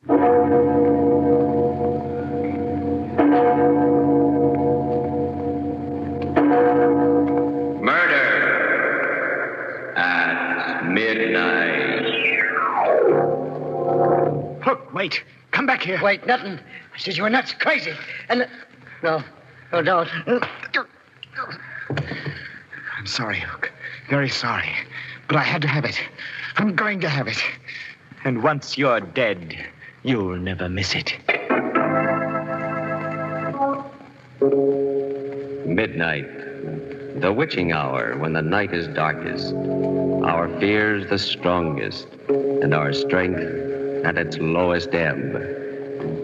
Murder at midnight. Hook, wait. Come back here. Wait, nothing. I said you were nuts, crazy. And... No, don't. I'm sorry, Hook. Very sorry. But I had to have it. I'm going to have it. And once you're dead, you'll never miss it. Midnight. The witching hour when the night is darkest. Our fears the strongest. And our strength at its lowest ebb.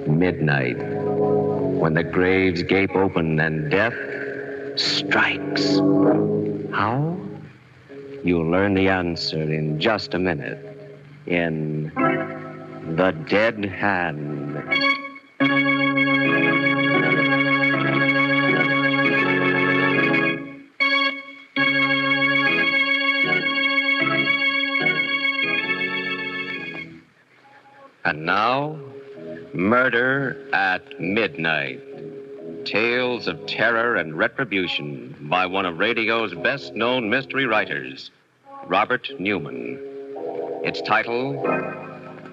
Midnight. When the graves gape open and death strikes. How? You'll learn the answer in just a minute. In The Dead Hand. And now, Murder at Midnight. Tales of terror and retribution by one of radio's best-known mystery writers, Robert Newman. Its title,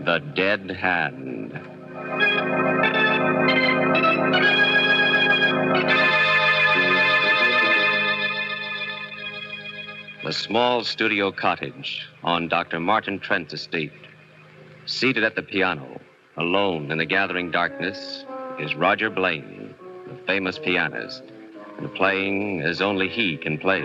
The Dead Hand. The small studio cottage on Dr. Martin Trent's estate. Seated at the piano, alone in the gathering darkness, is Roger Blaine, the famous pianist, and playing as only he can play.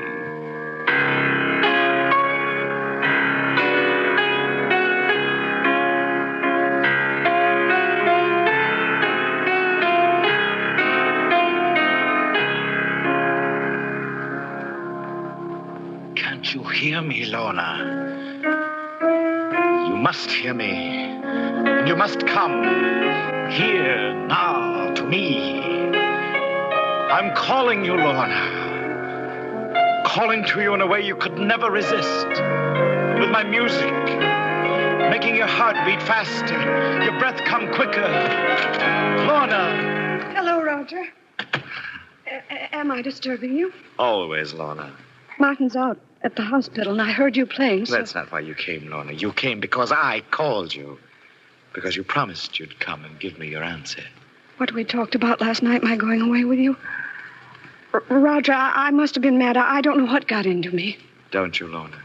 Can't you hear me, Lorna? You must hear me. And you must come here now to me. I'm calling you, Lorna. Calling to you in a way you could never resist. With my music, making your heart beat faster, your breath come quicker. Lorna. Hello, Roger. Am I disturbing you? Always, Lorna. Martin's out at the hospital, and I heard you playing, so... That's not why you came, Lorna. You came because I called you. Because you promised you'd come and give me your answer. What we talked about last night, my going away with you? Roger, I must have been mad. I don't know what got into me. Don't you, Lorna?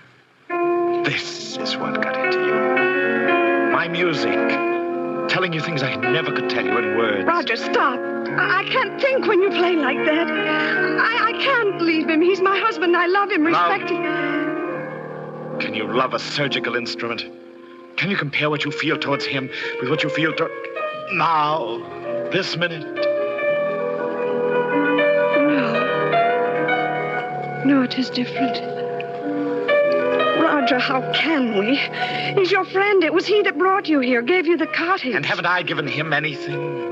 This is what got into you. My music. Telling you things I never could tell you in words. Roger, stop. I can't think when you play like that. I can't leave him. He's my husband. I love him, respect him. Can you love a surgical instrument? Can you compare what you feel towards him with what you feel now, this minute? No, it is different. Roger, how can we? He's your friend. It was he that brought you here, gave you the cottage. And haven't I given him anything?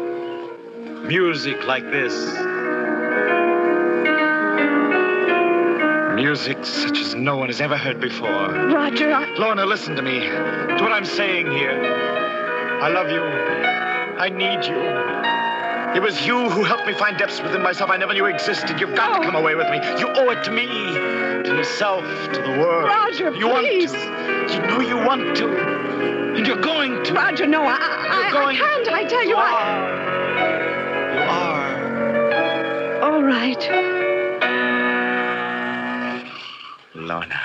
Music like this. Music such as no one has ever heard before. Roger, Lorna, listen to me. To what I'm saying here. I love you. I need you. It was you who helped me find depths within myself I never knew existed. You've got to come away with me. You owe it to me, to yourself, to the world. Roger, you please. Want to. You know you want to. And you're going to. Roger, no, I can't. I tell you, You are. All right. Lorna.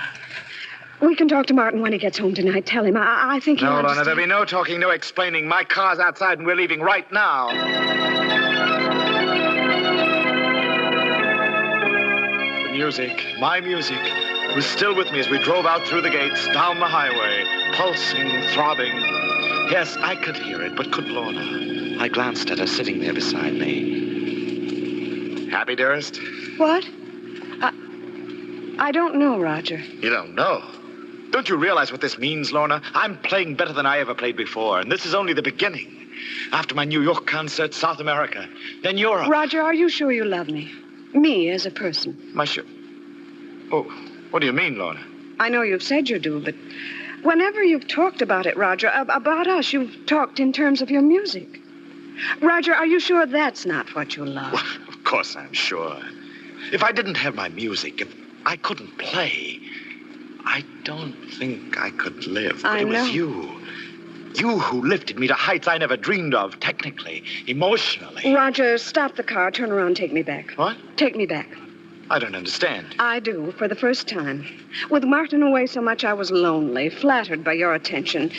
We can talk to Martin when he gets home tonight. Tell him. I think he'll No, Lorna, understand. there'll be no talking, no explaining. My car's outside and we're leaving right now. The music, my music, was still with me as we drove out through the gates, down the highway, pulsing, throbbing. Yes, I could hear it, but could Lorna? I glanced at her sitting there beside me. Happy, dearest? What? I don't know, Roger. You don't know? Don't you realize what this means, Lorna? I'm playing better than I ever played before, and this is only the beginning. After my New York concert, South America, then Europe. Roger, are you sure you love me? Me as a person? Oh, what do you mean, Lorna? I know you've said you do, but Whenever you've talked about it, Roger, about us, you've talked in terms of your music. Roger, are you sure that's not what you love? Well, of course I'm sure. If I didn't have my music, if I couldn't play, I don't think I could live. But I it was know. you. You who lifted me to heights I never dreamed of, technically, emotionally. Roger, stop the car, turn around, take me back. What? Take me back. I don't understand. I do, for the first time. With Martin away so much, I was lonely, flattered by your attention.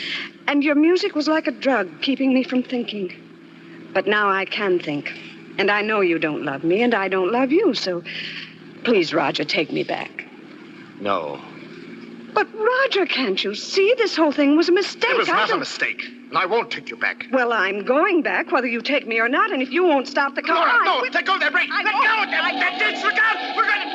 And your music was like a drug, keeping me from thinking. But now I can think. And I know you don't love me, and I don't love you, so please, Roger, take me back. No. But, Roger, can't you see? This whole thing was a mistake. It was not a don't- mistake, and I won't take you back. Well, I'm going back, whether you take me or not, and if you won't stop the car... No, let go of that brake. Let go of that ditch. Look out. We're going to...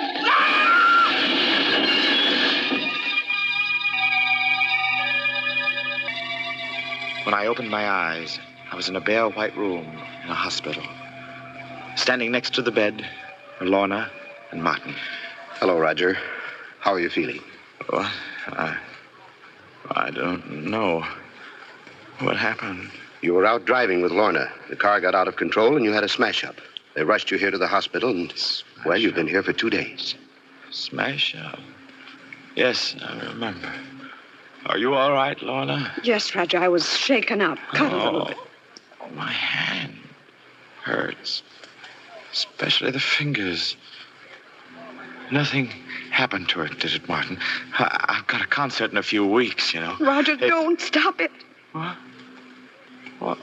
When I opened my eyes, I was in a bare white room in a hospital. Standing next to the bed were Lorna and Martin. Hello, Roger. How are you feeling? What? I don't know. What happened? You were out driving with Lorna. The car got out of control and you had a smash-up. They rushed you here to the hospital and, well, you've been here for 2 days. Smash up. Yes, I remember. Are you all right, Lorna? Yes, Roger, I was shaken up, cut a little bit. My hand hurts. Especially the fingers. Nothing happened to it, did it, Martin? I've got a concert in a few weeks, you know. Roger, don't stop it. What? What?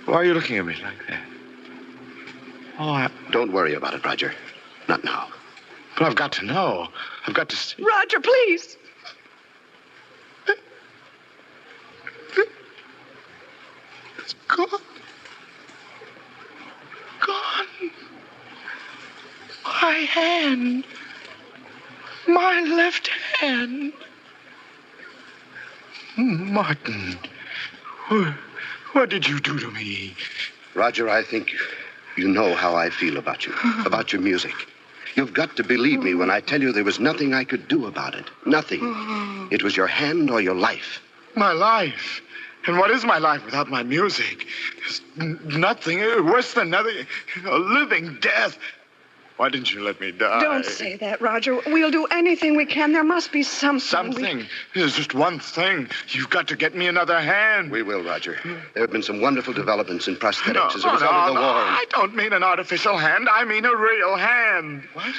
Why are you looking at me like that? Oh, Don't worry about it, Roger. Not now. But I've got to know. I've got to see. Roger, please. It's gone. Gone. My hand. My left hand. Martin, what did you do to me? Roger, I think you know how I feel about you, about your music. You've got to believe me when I tell you there was nothing I could do about it. Nothing. It was your hand or your life. My life. And what is my life without my music? There's nothing worse than nothing. A living death. Why didn't you let me die? Don't say that, Roger. We'll do anything we can. There must be something. Something? There's just one thing. You've got to get me another hand. We will, Roger. There have been some wonderful developments in prosthetics as a result of the war. I don't mean an artificial hand. I mean a real hand. What?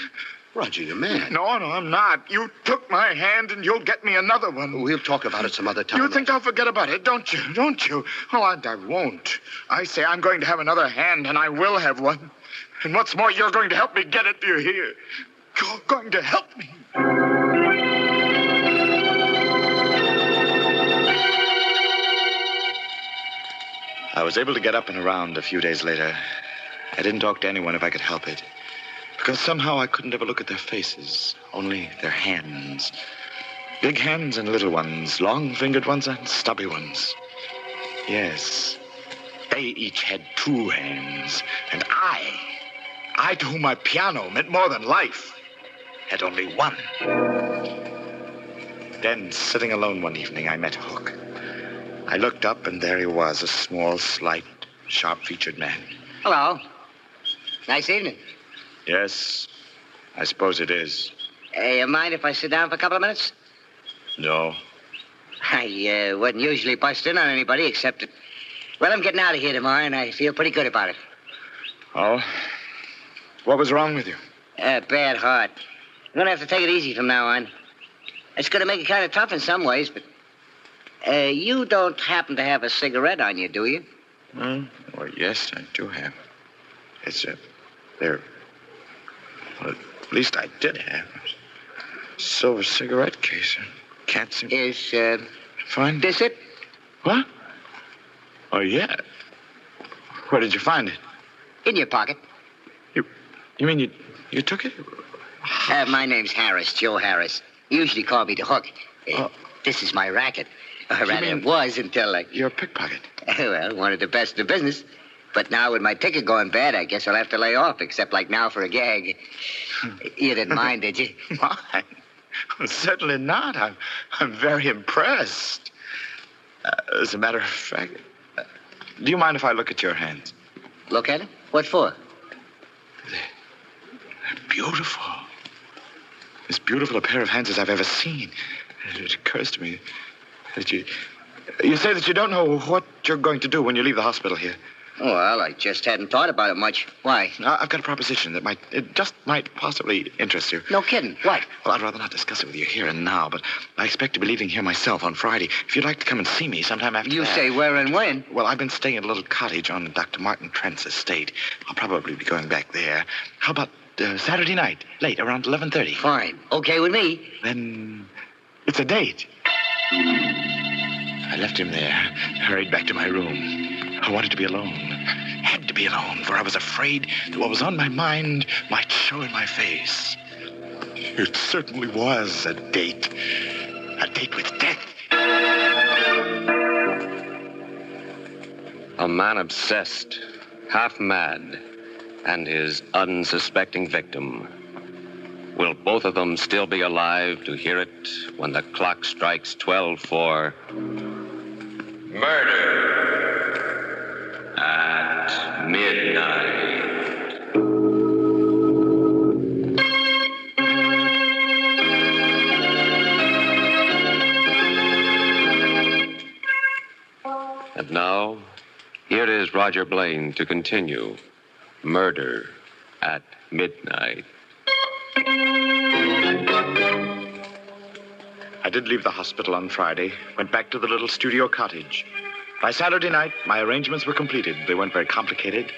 Roger, you're mad. No, I'm not. You took my hand and you'll get me another one. We'll talk about it some other time. You think I'll forget about it, don't you? Don't you? Oh, I won't. I say I'm going to have another hand, and I will have one. And what's more, you're going to help me get it, do you hear? You're going to help me. I was able to get up and around a few days later. I didn't talk to anyone if I could help it. Because somehow I couldn't ever look at their faces, only their hands. Big hands and little ones, long-fingered ones and stubby ones. Yes, they each had 2 hands. And I to whom my piano meant more than life, had only 1. Then, sitting alone one evening, I met Hook. I looked up, and there he was, a small, slight, sharp-featured man. Hello. Nice evening. Yes, I suppose it is. You mind if I sit down for a couple of minutes? No. I wouldn't usually bust in on anybody except that... Well, I'm getting out of here tomorrow, and I feel pretty good about it. Oh? What was wrong with you? Bad heart. I'm going to have to take it easy from now on. It's going to make it kind of tough in some ways, but... you don't happen to have a cigarette on you, do you? Well, yes, I do have. It's there. Well, at least I did have a silver cigarette case. Can't seem... Is, Find this it? What? Oh, yeah. Where did you find it? In your pocket. You mean you took it? My name's Harris, Joe Harris. You usually call me the Hook. This is my racket. Or rather, it was until I... You're a pickpocket. Well, one of the best in the business. But now with my ticket going bad, I guess I'll have to lay off, except like now for a gag. You didn't mind, did you? Why? Well, certainly not. I'm very impressed. As a matter of fact, do you mind if I look at your hands? Look at it? What for? They're beautiful. As beautiful a pair of hands as I've ever seen. It occurs to me that you say that you don't know what you're going to do when you leave the hospital here. Well, I just hadn't thought about it much. Why? Now, I've got a proposition that might possibly interest you. No kidding. What? Well, I'd rather not discuss it with you here and now, but I expect to be leaving here myself on Friday. If you'd like to come and see me sometime after You that. say where and when? Well, I've been staying at a little cottage on Dr. Martin Trent's estate. I'll probably be going back there. How about Saturday night, late, around 11:30? Fine. Okay with me. Then it's a date. I left him there, hurried back to my room. I wanted to be alone. Had to be alone, for I was afraid that what was on my mind might show in my face. It certainly was a date. A date with death. A man obsessed, half mad, and his unsuspecting victim. Will both of them still be alive to hear it when the clock strikes 12 for murder at midnight? And now, here is Roger Blaine to continue Murder at Midnight. I did leave the hospital on Friday, went back to the little studio cottage. By Saturday night, my arrangements were completed. They weren't very complicated.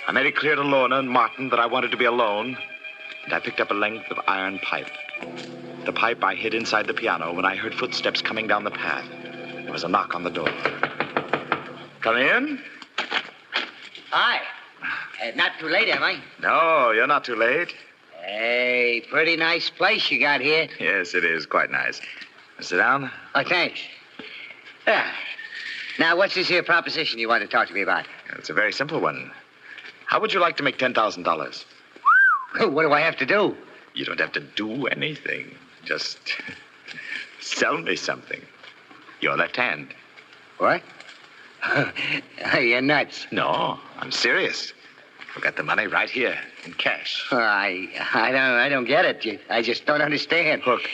I made it clear to Lorna and Martin that I wanted to be alone, and I picked up a length of iron pipe. The pipe I hid inside the piano when I heard footsteps coming down the path. There was a knock on the door. Come in? Hi. Not too late, am I? No, you're not too late. Hey, pretty nice place you got here. Yes, it is. Quite nice. Sit down. Oh, thanks. Yeah. Now, what's this here proposition you want to talk to me about? It's a very simple one. How would you like to make $10,000? What do I have to do? You don't have to do anything. Just sell me something. Your left hand. What? You're nuts. No, I'm serious. I've got the money right here in cash. I don't get it. I just don't understand. Look,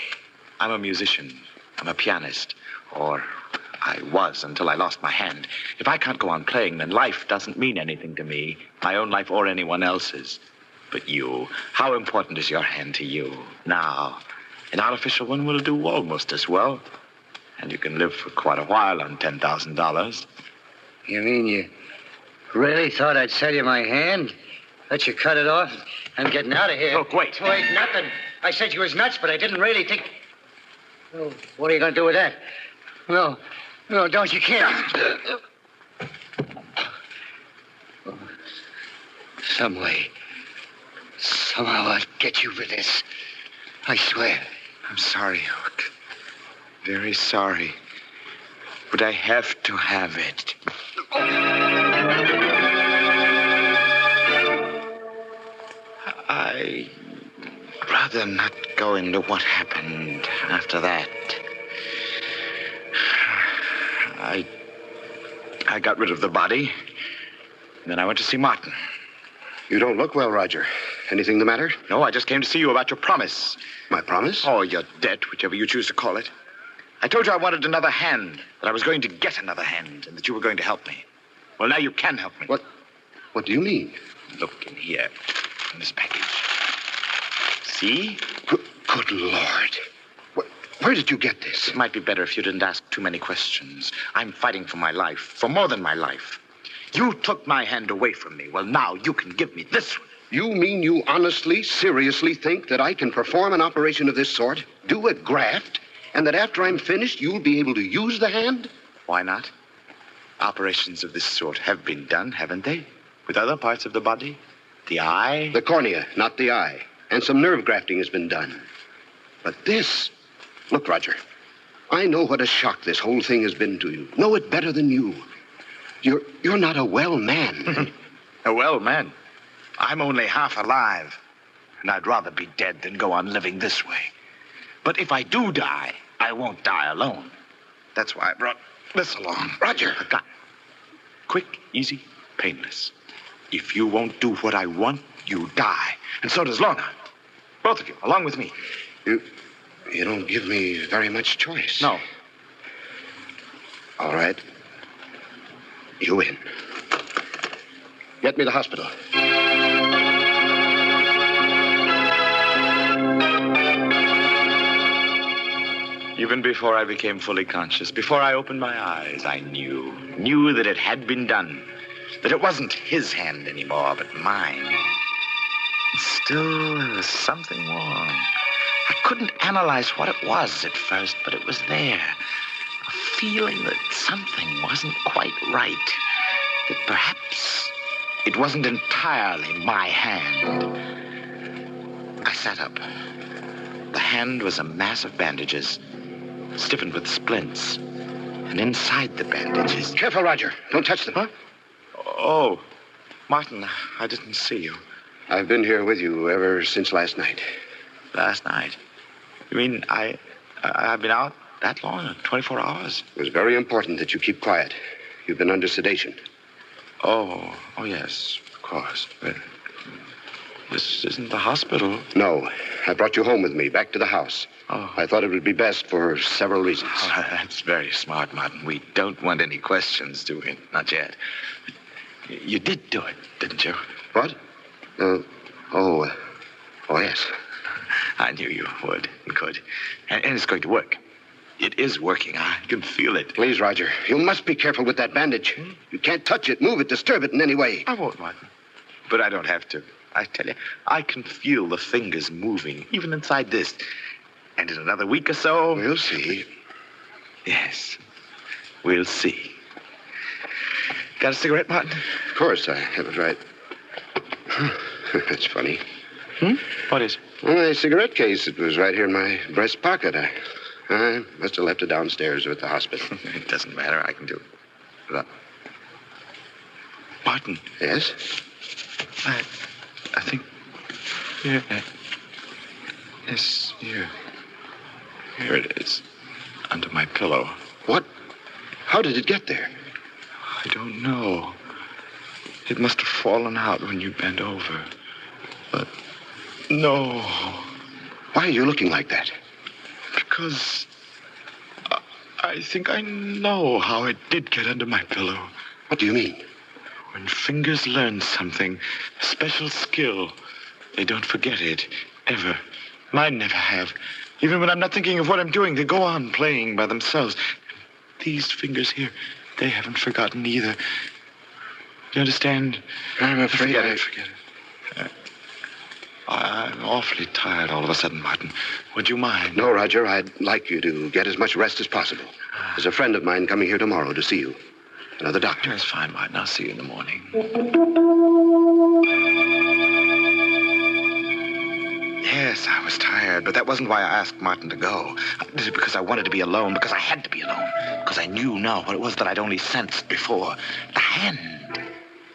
I'm a musician. I'm a pianist. Or I was until I lost my hand. If I can't go on playing, then life doesn't mean anything to me. My own life or anyone else's. But you, how important is your hand to you? Now, an artificial one will do almost as well. And you can live for quite a while on $10,000. You mean you really thought I'd sell you my hand? Let you cut it off? I'm getting out of here. Look, wait. Wait, nothing. I said you was nuts, but I didn't really think... Oh, what are you going to do with that? No, don't. You can't. Some way. Somehow I'll get you for this. I swear. I'm sorry, Hook. Very sorry. But I have to have it. I'd rather not go into what happened after that. I got rid of the body. And then I went to see Martin. You don't look well, Roger. Anything the matter? No, I just came to see you about your promise. My promise? Oh, your debt, whichever you choose to call it. I told you I wanted another hand, that I was going to get another hand, and that you were going to help me. Well, now you can help me. What do you mean? Look in here, in this package. See? Good Lord. Where did you get this? It might be better if you didn't ask too many questions. I'm fighting for my life, for more than my life. You took my hand away from me. Well, now you can give me this one. You mean you honestly, seriously think that I can perform an operation of this sort, do a graft, and that after I'm finished, you'll be able to use the hand? Why not? Operations of this sort have been done, haven't they? With other parts of the body? The eye? The cornea, not the eye. And some nerve grafting has been done. But this... Look, Roger, I know what a shock this whole thing has been to you. Know it better than you. You're not a well man. A well man? I'm only half alive. And I'd rather be dead than go on living this way. But if I do die, I won't die alone. That's why I brought this along. Roger. A gun. Quick, easy, painless. If you won't do what I want, you die. And so does Lorna. Both of you, along with me. You don't give me very much choice. No. All right. You win. Get me to the hospital. Even before I became fully conscious, before I opened my eyes, I knew that it had been done. That it wasn't his hand anymore, but mine. Still, there was something wrong. I couldn't analyze what it was at first, but it was there. A feeling that something wasn't quite right. That perhaps it wasn't entirely my hand. I sat up. The hand was a mass of bandages, stiffened with splints. And inside the bandages... Careful, Roger. Don't touch them. Huh? Oh, Martin, I didn't see you. I've been here with you ever since last night. Last night? You mean I've been out that long? 24 hours? It was very important that you keep quiet. You've been under sedation. Oh, yes, of course. But this isn't the hospital. No. I brought you home with me, back to the house. Oh. I thought it would be best for several reasons. Oh, that's very smart, Martin. We don't want any questions, do we? Not yet. You did do it, didn't you? What? Yes. I knew you would and could. And it's going to work. It is working. I can feel it. Please, Roger, you must be careful with that bandage. You can't touch it, move it, disturb it in any way. I won't, Martin. But I don't have to. I tell you, I can feel the fingers moving, even inside this. And in another week or so... We'll see. Yes, we'll see. Got a cigarette, Martin? Of course, I have it right. That's funny. What is? Well, my cigarette case, it was right here in my breast pocket. I must have left it downstairs or at the hospital. It doesn't matter. I can do it. Martin. Yes? I think... Here. Yes, here. Here it is. Under my pillow. What? How did it get there? I don't know. It must have fallen out when you bent over. But... No. Why are you looking like that? Because... I think I know how it did get under my pillow. What do you mean? When fingers learn something, a special skill, they don't forget it, ever. Mine never have. Even when I'm not thinking of what I'm doing, they go on playing by themselves. These fingers here, they haven't forgotten either. You understand? I'm afraid Forget it. I'm awfully tired all of a sudden, Martin. Would you mind? No, Roger, I'd like you to get as much rest as possible. There's a friend of mine coming here tomorrow to see you. Another doctor. That's fine, Martin. I'll see you in the morning. Yes, I was tired, but that wasn't why I asked Martin to go. I did it because I wanted to be alone, because I had to be alone, because I knew now what it was that I'd only sensed before. The hand,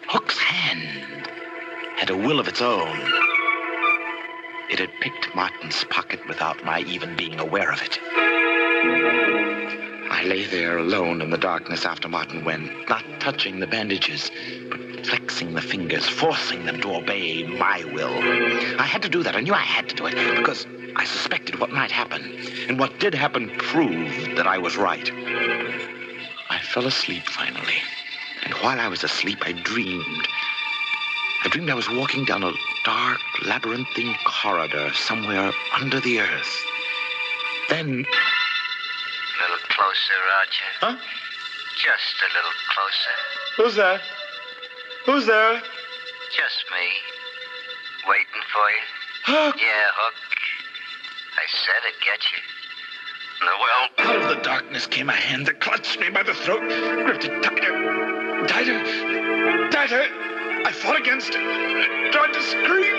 Hook's hand, had a will of its own. It had picked Martin's pocket without my even being aware of it. I lay there alone in the darkness after Martin went, not touching the bandages, but flexing the fingers, forcing them to obey my will. I had to do that. I knew I had to do it because I suspected what might happen. And what did happen proved that I was right. I fell asleep finally. And while I was asleep, I dreamed. I was walking down a dark, labyrinthine corridor somewhere under the earth. Then... A little closer, Roger. Huh? Just a little closer. Who's there? Who's there? Just me. Waiting for you. Hook! Yeah, Hook. I said it'd get you. Out of the darkness came a hand that clutched me by the throat, gripped it tighter, tighter. I fought against it, tried to scream,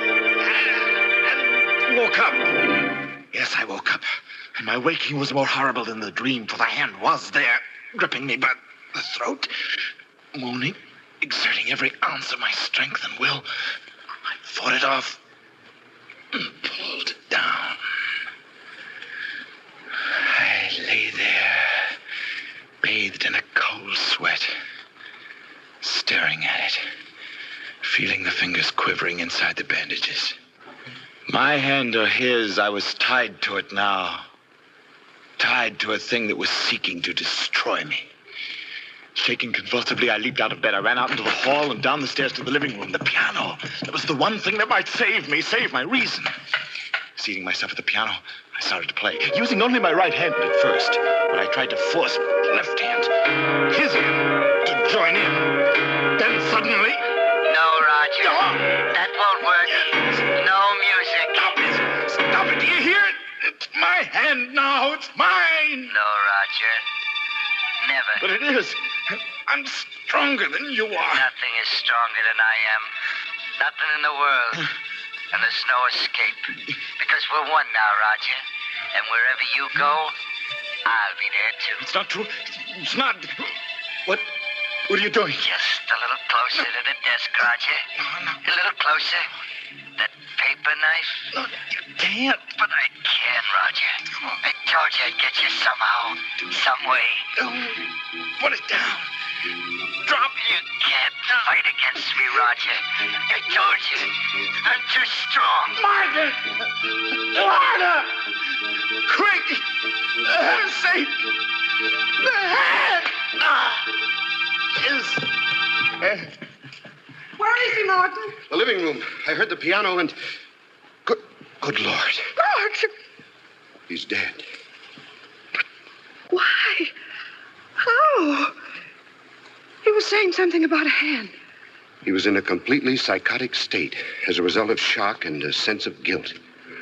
and woke up. Yes, I woke up, and my waking was more horrible than the dream, for the hand was there, gripping me by the throat, moaning, exerting every ounce of my strength and will. I fought it off and pulled it down. feeling the fingers quivering inside the bandages. My hand or his, I was tied to it now. Tied to a thing that was seeking to destroy me. Shaking convulsively, I leaped out of bed. I ran out into the hall and down the stairs to the living room. The piano. That was the one thing that might save me, save my reason. Seating myself at the piano, I started to play, using only my right hand at first. But I tried to force my left hand, his hand, to join in. Then suddenly... No, Roger. No. That won't work. No music. Stop it! Stop it! Do you hear it? It's my hand now. It's mine. No, Roger. Never. But it is. I'm stronger than you are. Nothing is stronger than I am. Nothing in the world. And there's no escape. Because we're one now, Roger. And wherever you go, I'll be there too. It's not true. It's not. What are you doing? Just a little closer to the desk, Roger. No. A little closer. That paper knife. No, you can't. But I can, Roger. I told you I'd get you somehow. Some way. No. Put it down. Drop it. You can't fight against me, Roger. I told you. I'm too strong. Martha! Martha! Quick! The hand's safe! The hand! Where is he, Martin? The living room. I heard the piano and... Good Lord. Roger. He's dead. Why? How? He was saying something about a hand. He was in a completely psychotic state as a result of shock and a sense of guilt.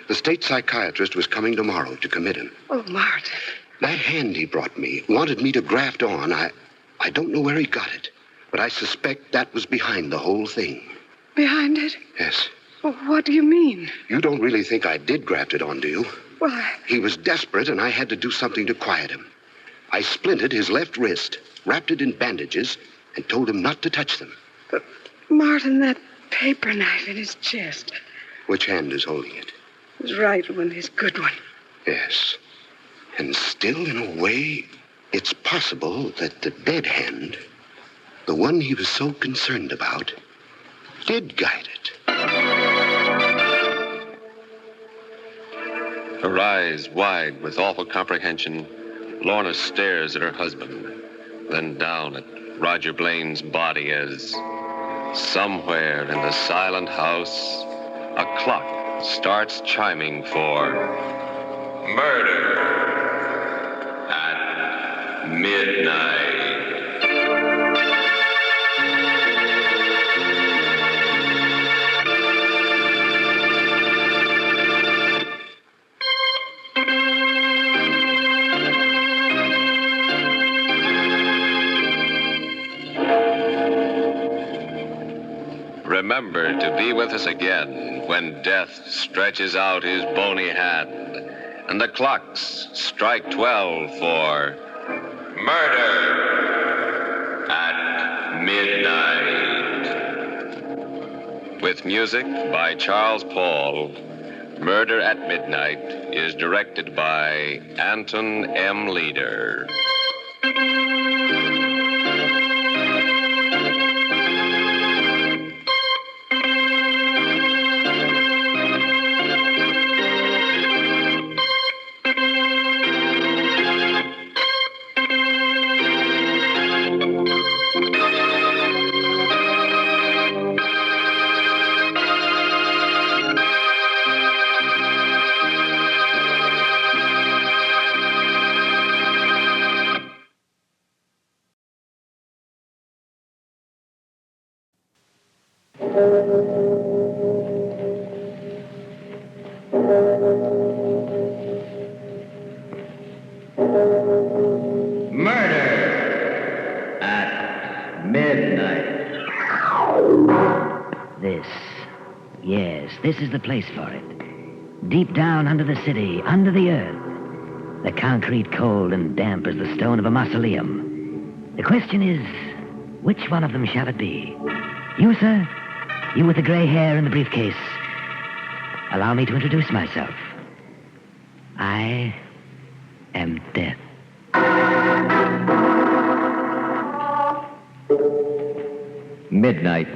The state psychiatrist was coming tomorrow to commit him. Oh, Martin. That hand he brought me wanted me to graft on. I don't know where he got it, but I suspect that was behind the whole thing. Behind it? Yes. Well, what do you mean? You don't really think I did graft it on, do you? Well, He was desperate, and I had to do something to quiet him. I splinted his left wrist, wrapped it in bandages, and told him not to touch them. But, Martin, that paper knife in his chest. Which hand is holding it? His right one, his good one. Yes. And still, in a way, it's possible that the dead hand, the one he was so concerned about, did guide it. Her eyes wide with awful comprehension, Lorna stares at her husband, then down at Roger Blaine's body as somewhere in the silent house, a clock starts chiming for murder at midnight. Remember to be with us again when death stretches out his bony hand and the clocks strike 12 for murder at midnight. With music by Charles Paul, Murder at Midnight is directed by Anton M. Leader. Murder at midnight. This is the place for it. Deep down under the city, under the earth. The concrete cold and damp as the stone of a mausoleum. The question is, which one of them shall it be? You, sir? You with the gray hair and the briefcase. Allow me to introduce myself. I am Death. Midnight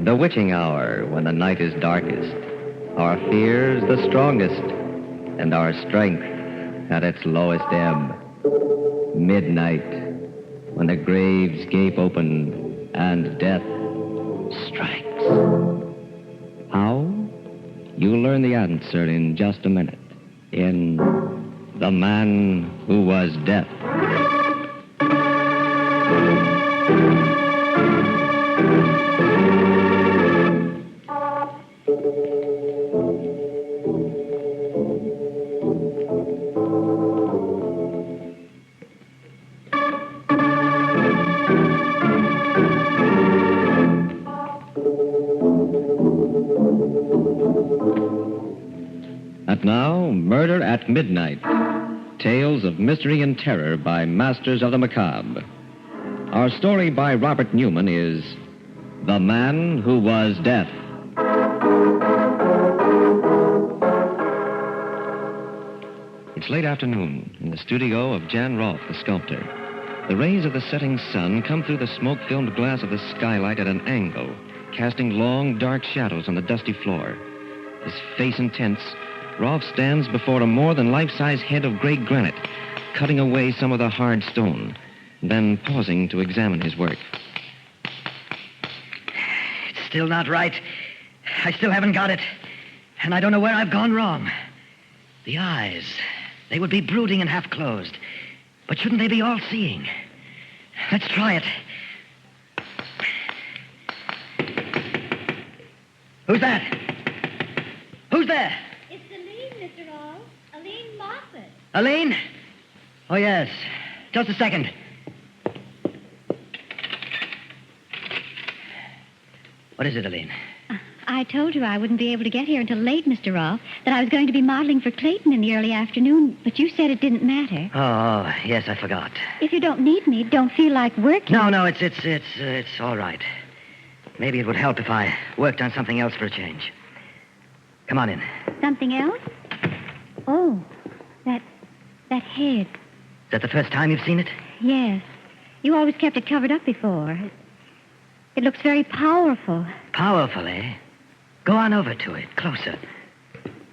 The witching hour when the night is darkest, our fears the strongest, and our strength at its lowest ebb. Midnight, when the graves gape open and death strikes. How? You'll learn the answer in just a minute in The Man Who Was Death. And now, Murder at Midnight. Tales of mystery and terror by masters of the macabre. Our story by Robert Newman is The Man Who Was Death. It's late afternoon in the studio of Jan Rolfe, the sculptor. The rays of the setting sun come through the smoke-filmed glass of the skylight at an angle, casting long, dark shadows on the dusty floor. His face intense, Rolfe stands before a more than life-size head of gray granite, cutting away some of the hard stone, then pausing to examine his work. It's still not right. I still haven't got it. And I don't know where I've gone wrong. The eyes, they would be brooding and half closed. But shouldn't they be all-seeing? Let's try it. Who's that? Who's there? It's Aline, Mr. Rolfe. Aline Moffat. Aline? Oh, yes. Just a second. What is it, Aline? I told you I wouldn't be able to get here until late, Mr. Rolfe, that I was going to be modeling for Clayton in the early afternoon, but you said it didn't matter. Oh, yes, I forgot. If you don't need me, don't feel like working. No, it's all right. Maybe it would help if I worked on something else for a change. Come on in. Something else? Oh, that head. Is that the first time you've seen it? Yes. You always kept it covered up before. It looks very powerful. Powerful, eh? Go on over to it, closer.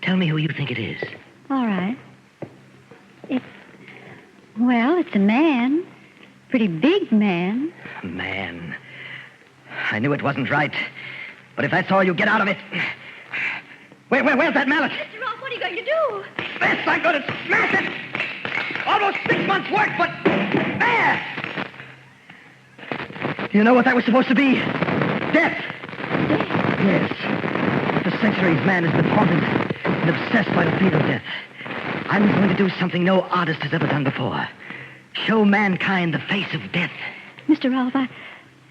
Tell me who you think it is. All right. It's a man. Pretty big man. Man. I knew it wasn't right. But if that's all you get out of it... Where's that mallet? Mr. Rolfe, what are you going to do? This, I'm going to smash it! Almost 6 months' work, but... There! Do you know what that was supposed to be? Death! Yes. For centuries, man has been haunted and obsessed by the fear of death. I'm going to do something no artist has ever done before. Show mankind the face of death. Mr. Rolfe,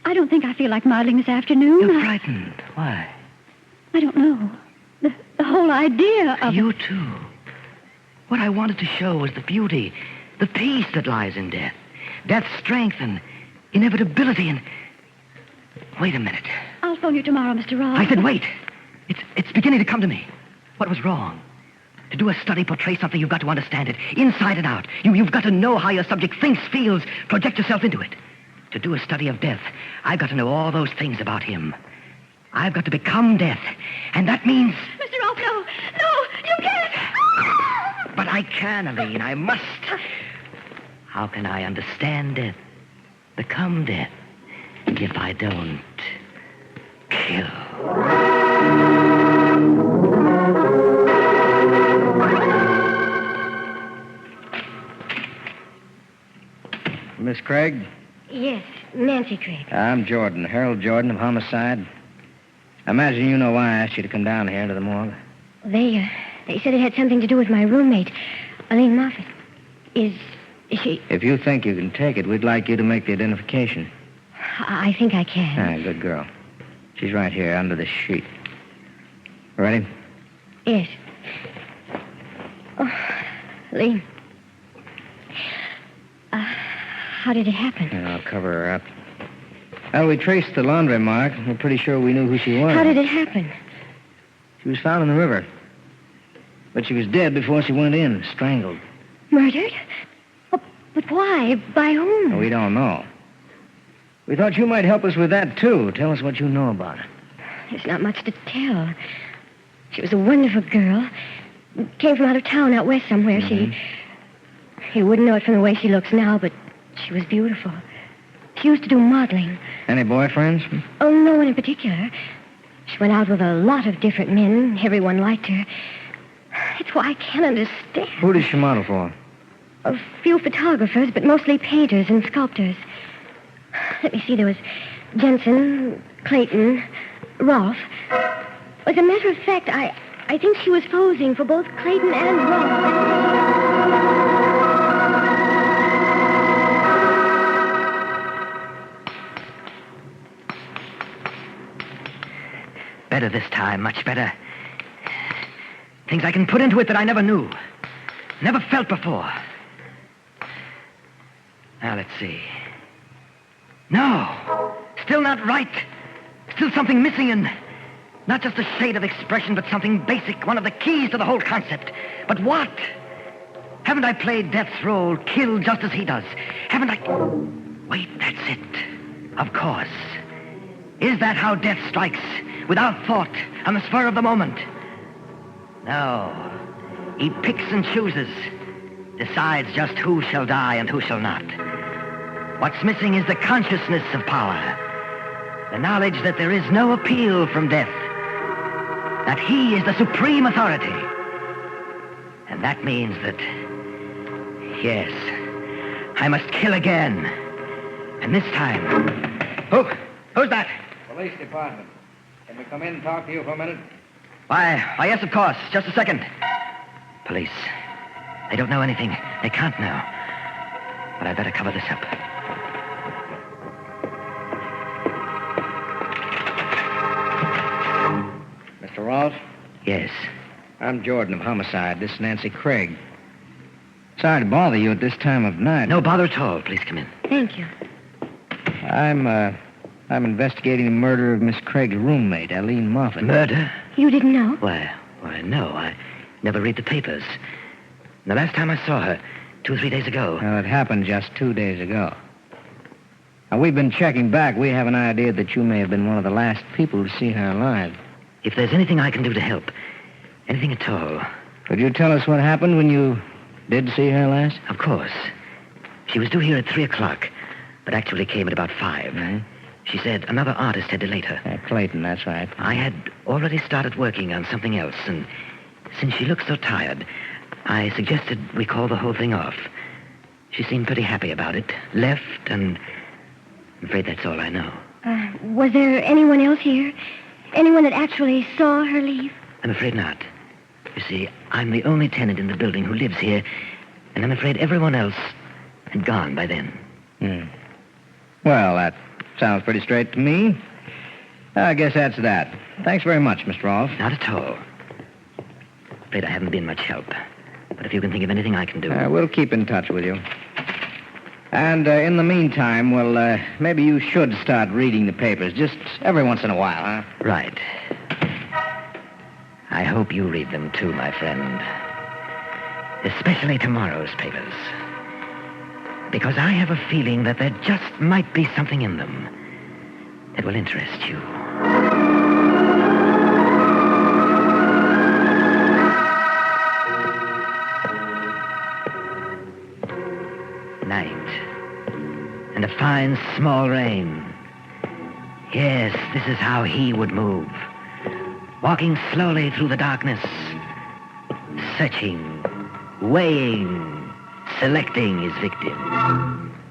I don't think I feel like modeling this afternoon. You're frightened. Why? I don't know. The whole idea of... You, too. What I wanted to show was the beauty, the peace that lies in death. Death's strength and inevitability and... Wait a minute. I'll phone you tomorrow, Mr. Rolfe. I said wait. It's beginning to come to me. What was wrong? To do a study, portray something, you've got to understand it, inside and out. You've got to know how your subject thinks, feels, project yourself into it. To do a study of death, I've got to know all those things about him. I've got to become death, and that means... Mr. Rolfe, no, you can't. But I can, Aline, I must. How can I understand death, become death, if I don't kill? Miss Craig? Yes, Nancy Craig. I'm Jordan, Harold Jordan of Homicide. I imagine you know why I asked you to come down here to the morgue. They said it had something to do with my roommate, Aline Moffat. Is she... If you think you can take it, we'd like you to make the identification. I think I can. Ah, good girl. She's right here under this sheet. Ready? Yes. Oh, Aline. How did it happen? Yeah, I'll cover her up. Well, we traced the laundry mark. We're pretty sure we knew who she was. How did it happen? She was found in the river. But she was dead before she went in, strangled. Murdered? Oh, but why? By whom? We don't know. We thought you might help us with that, too. Tell us what you know about it. There's not much to tell. She was a wonderful girl. Came from out of town, out west somewhere. You wouldn't know it from the way she looks now, but she was beautiful. She used to do modeling. Any boyfriends? Oh, no one in particular. She went out with a lot of different men. Everyone liked her. It's why I can't understand. Who did she model for? A few photographers, but mostly painters and sculptors. Let me see, there was Jensen, Clayton, Rolfe. As a matter of fact, I think she was posing for both Clayton and Rolfe. Better this time, much better. Things I can put into it that I never knew. Never felt before. Now, let's see. No! Still not right. Still something missing, and not just a shade of expression, but something basic, one of the keys to the whole concept. But what? Haven't I played Death's role, killed just as he does? Haven't I... Wait, that's it. Of course. Is that how death strikes? Without thought, on the spur of the moment? No. He picks and chooses. Decides just who shall die and who shall not. What's missing is the consciousness of power. The knowledge that there is no appeal from death. That he is the supreme authority. And that means that... Yes, I must kill again. And this time... Who's that? Police department. Can we come in and talk to you for a minute? Why, yes, of course. Just a second. Police. They don't know anything. They can't know. But I better cover this up. Mr. Rolfe? Yes. I'm Jordan of Homicide. This is Nancy Craig. Sorry to bother you at this time of night. No bother at all. Please come in. Thank you. I'm investigating the murder of Miss Craig's roommate, Eileen Moffat. Murder? You didn't know? Why, no. I never read the papers. The last time I saw her, 2 or 3 days ago. Well, it happened just 2 days ago. Now, we've been checking back. We have an idea that you may have been one of the last people to see her alive. If there's anything I can do to help, anything at all. Could you tell us what happened when you did see her last? Of course. She was due here at 3 o'clock, but actually came at about 5. Mm-hmm. She said another artist had delayed her. Clayton, that's right. I had already started working on something else, and since she looked so tired, I suggested we call the whole thing off. She seemed pretty happy about it, left, and I'm afraid that's all I know. Was there anyone else here? Anyone that actually saw her leave? I'm afraid not. You see, I'm the only tenant in the building who lives here, and I'm afraid everyone else had gone by then. Well, that sounds pretty straight to me. I guess that's that. Thanks very much, Mr. Rolfe. Not at all. Afraid I haven't been much help. But if you can think of anything I can do... We'll keep in touch with you. And in the meantime, well, maybe you should start reading the papers, just every once in a while, huh? Right. I hope you read them too, my friend. Especially tomorrow's papers. Because I have a feeling that there just might be something in them that will interest you. Night. And a fine small rain. Yes, this is how he would move. Walking slowly through the darkness. Searching. Weighing. Selecting his victim.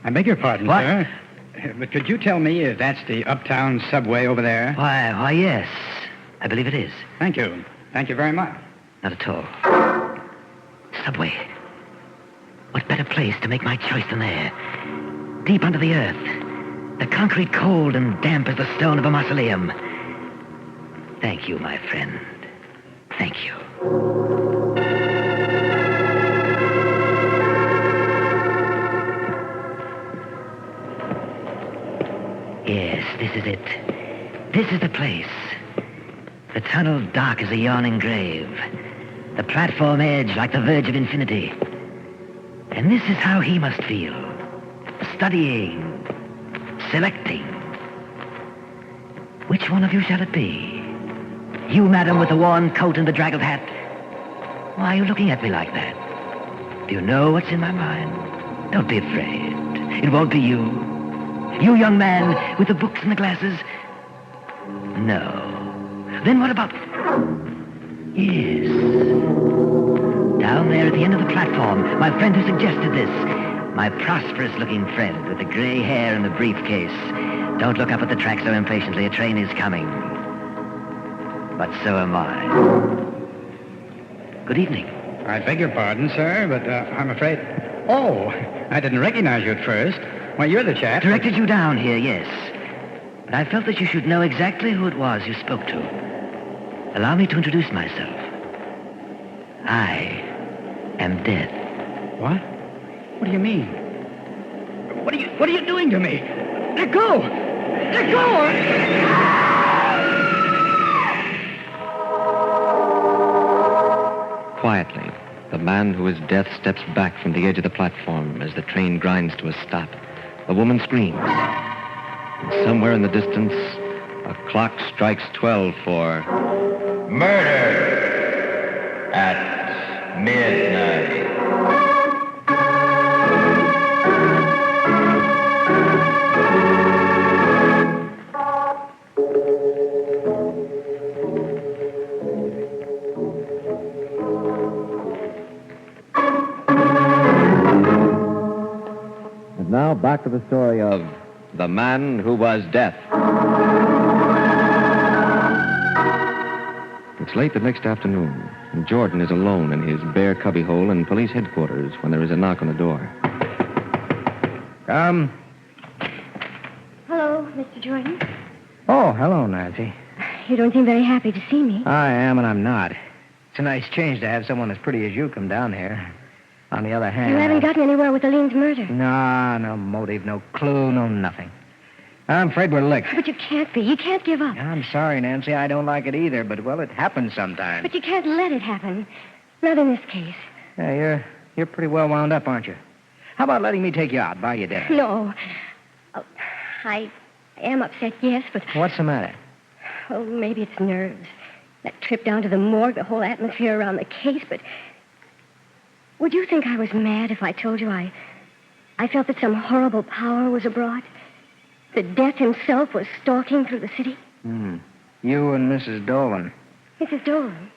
I beg your pardon, What? sir. But could you tell me if that's the uptown subway over there? Why, yes. I believe it is. Thank you. Thank you very much. Not at all. Subway. What better place to make my choice than there? Deep under the earth. The concrete cold and damp as the stone of a mausoleum. Thank you, my friend. Thank you. Yes, this is it. This is the place. The tunnel dark as a yawning grave. The platform edge like the verge of infinity. And this is how he must feel. Studying. Selecting. Which one of you shall it be? You, madam, with the worn coat and the draggled hat. Why are you looking at me like that? Do you know what's in my mind? Don't be afraid. It won't be you. You, young man, with the books and the glasses? No. Then what about... Yes. Down there at the end of the platform, my friend who suggested this. My prosperous-looking friend with the gray hair and the briefcase. Don't look up at the track so impatiently. A train is coming. But so am I. Good evening. I beg your pardon, sir, but I'm afraid... Oh, I didn't recognize you at first. Why, you're the chap. Directed you down here, yes. But I felt that you should know exactly who it was you spoke to. Allow me to introduce myself. I am death. What? What do you mean? What are you doing to me? Let go! Let go! Quietly, the man who is death steps back from the edge of the platform as the train grinds to a stop. The woman screams. And somewhere in the distance, a clock strikes 12 for... Murder at midnight. And now back to the story of The Man Who Was Death. It's late the next afternoon, and Jordan is alone in his bare cubbyhole in police headquarters when there is a knock on the door. Come. Hello, Mr. Jordan. Oh, hello, Nancy. You don't seem very happy to see me. I am and I'm not. It's a nice change to have someone as pretty as you come down here. On the other hand... You haven't gotten anywhere with Aline's murder. No motive, no clue, no nothing. I'm afraid we're licked. But you can't be. You can't give up. I'm sorry, Nancy. I don't like it either, but, well, it happens sometimes. But you can't let it happen. Not in this case. Yeah, you're pretty well wound up, aren't you? How about letting me take you out, buy you dinner? No. Oh, I am upset, yes, but... What's the matter? Oh, maybe it's nerves. That trip down to the morgue, the whole atmosphere around the case, but... Would you think I was mad if I told you I felt that some horrible power was abroad? That Death himself was stalking through the city? You and Mrs. Dolan. Mrs. Dolan?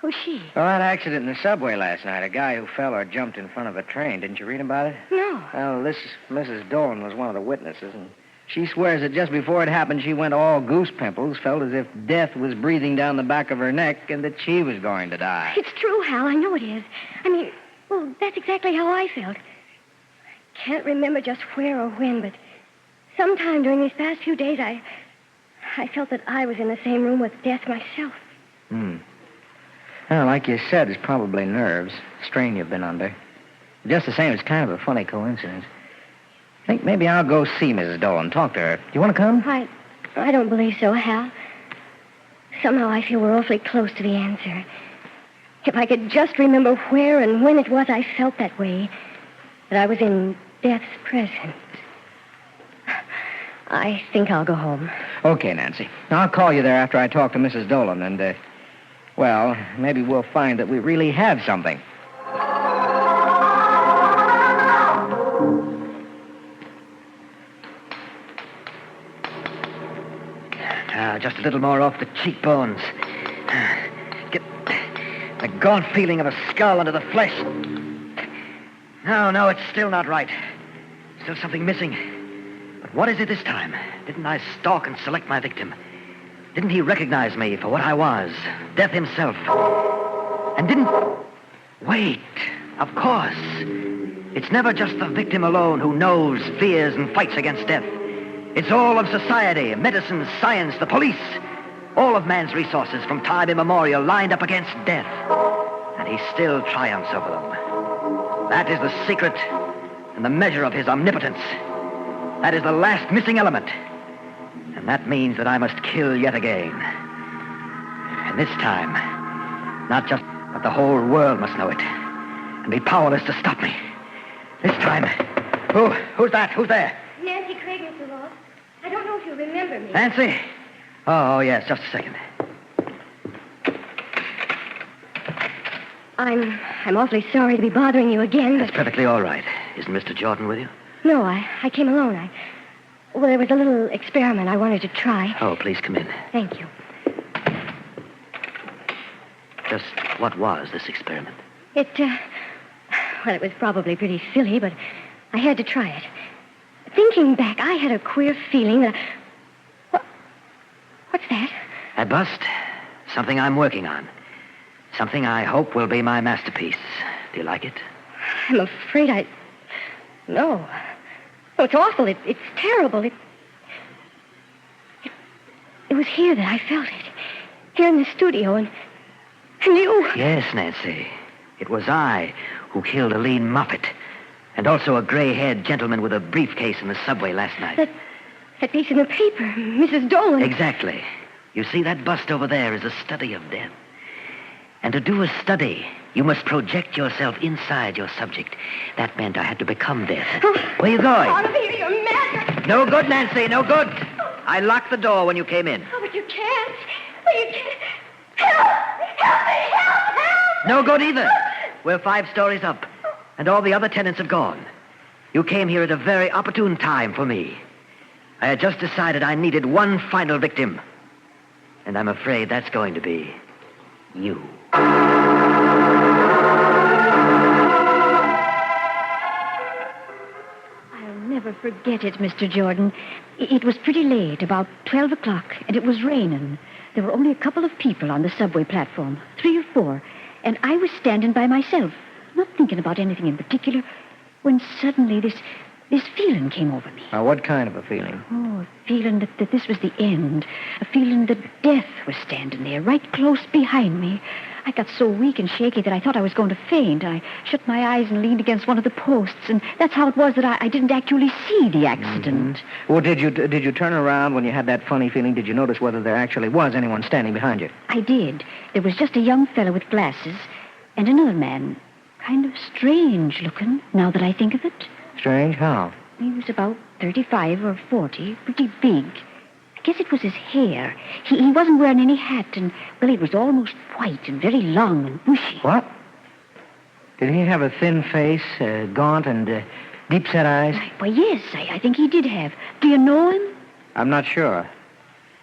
Who's she? Well, that accident in the subway last night. A guy who fell or jumped in front of a train. Didn't you read about it? No. Well, this Mrs. Dolan was one of the witnesses, and she swears that just before it happened, she went all goose pimples, felt as if death was breathing down the back of her neck, and that she was going to die. It's true, Hal. I know it is. I mean, well, that's exactly how I felt. I can't remember just where or when, but sometime during these past few days, I felt that I was in the same room with Death myself. Well, like you said, it's probably nerves. Strain you've been under. Just the same, it's kind of a funny coincidence. I think maybe I'll go see Mrs. Dolan, talk to her. Do you want to come? I don't believe so, Hal. Somehow I feel we're awfully close to the answer. If I could just remember where and when it was I felt that way, that I was in Death's presence. I think I'll go home. Okay, Nancy. I'll call you there after I talk to Mrs. Dolan, and, well, maybe we'll find that we really have something. Just a little more off the cheekbones. Get the gaunt feeling of a skull under the flesh. No, it's still not right. Still something missing. But what is it this time? Didn't I stalk and select my victim? Didn't he recognize me for what I was? Death himself. And didn't... Wait, of course. It's never just the victim alone who knows, fears, and fights against death. It's all of society, medicine, science, the police. All of man's resources from time immemorial lined up against death. And he still triumphs over them. That is the secret and the measure of his omnipotence. That is the last missing element. And that means that I must kill yet again. And this time, not just, but the whole world must know it. And be powerless to stop me. This time, who's that? Who's there? Nancy Craig, Mr. Ross. I don't know if you remember me. Nancy? Oh, yes, just a second. I'm awfully sorry to be bothering you again, That's but... perfectly all right. Isn't Mr. Jordan with you? No, I came alone. Well, there was a little experiment I wanted to try. Oh, please come in. Thank you. Just what was this experiment? It was probably pretty silly, but I had to try it. Thinking back, I had a queer feeling that... What's that? That bust? Something I'm working on. Something I hope will be my masterpiece. Do you like it? I'm afraid No. Oh, it's awful. It's terrible. It was here that I felt it. Here in the studio, and you... Yes, Nancy. It was I who killed a lean Moffat. And also a gray-haired gentleman with a briefcase in the subway last night. That piece in the paper, Mrs. Dolan. Exactly. You see, that bust over there is a study of death. And to do a study, you must project yourself inside your subject. That meant I had to become death. Oh, where are you going? Out of here, you're mad. No good, Nancy, no good. I locked the door when you came in. Oh, but you can't. Oh, you can't. Help! Help me! Help! No good either. We're 5 stories up, and all the other tenants have gone. You came here at a very opportune time for me. I had just decided I needed one final victim. And I'm afraid that's going to be you. I'll never forget it, Mr. Jordan. It was pretty late, about 12 o'clock, and it was raining. There were only a couple of people on the subway platform, 3 or 4, and I was standing by myself, not thinking about anything in particular, when suddenly this feeling came over me. What kind of a feeling? Oh, a feeling that this was the end. A feeling that death was standing there, right close behind me. I got so weak and shaky that I thought I was going to faint. I shut my eyes and leaned against one of the posts, and that's how it was that I didn't actually see the accident. Mm-hmm. Well, did you turn around when you had that funny feeling? Did you notice whether there actually was anyone standing behind you? I did. There was just a young fellow with glasses and another man, kind of strange looking, now that I think of it. Strange? How? He was about 35 or 40, pretty big. I guess it was his hair. He wasn't wearing any hat, and, well, it was almost white and very long and bushy. What? Did he have a thin face, gaunt, and deep-set eyes? Why, yes, I think he did have. Do you know him? I'm not sure.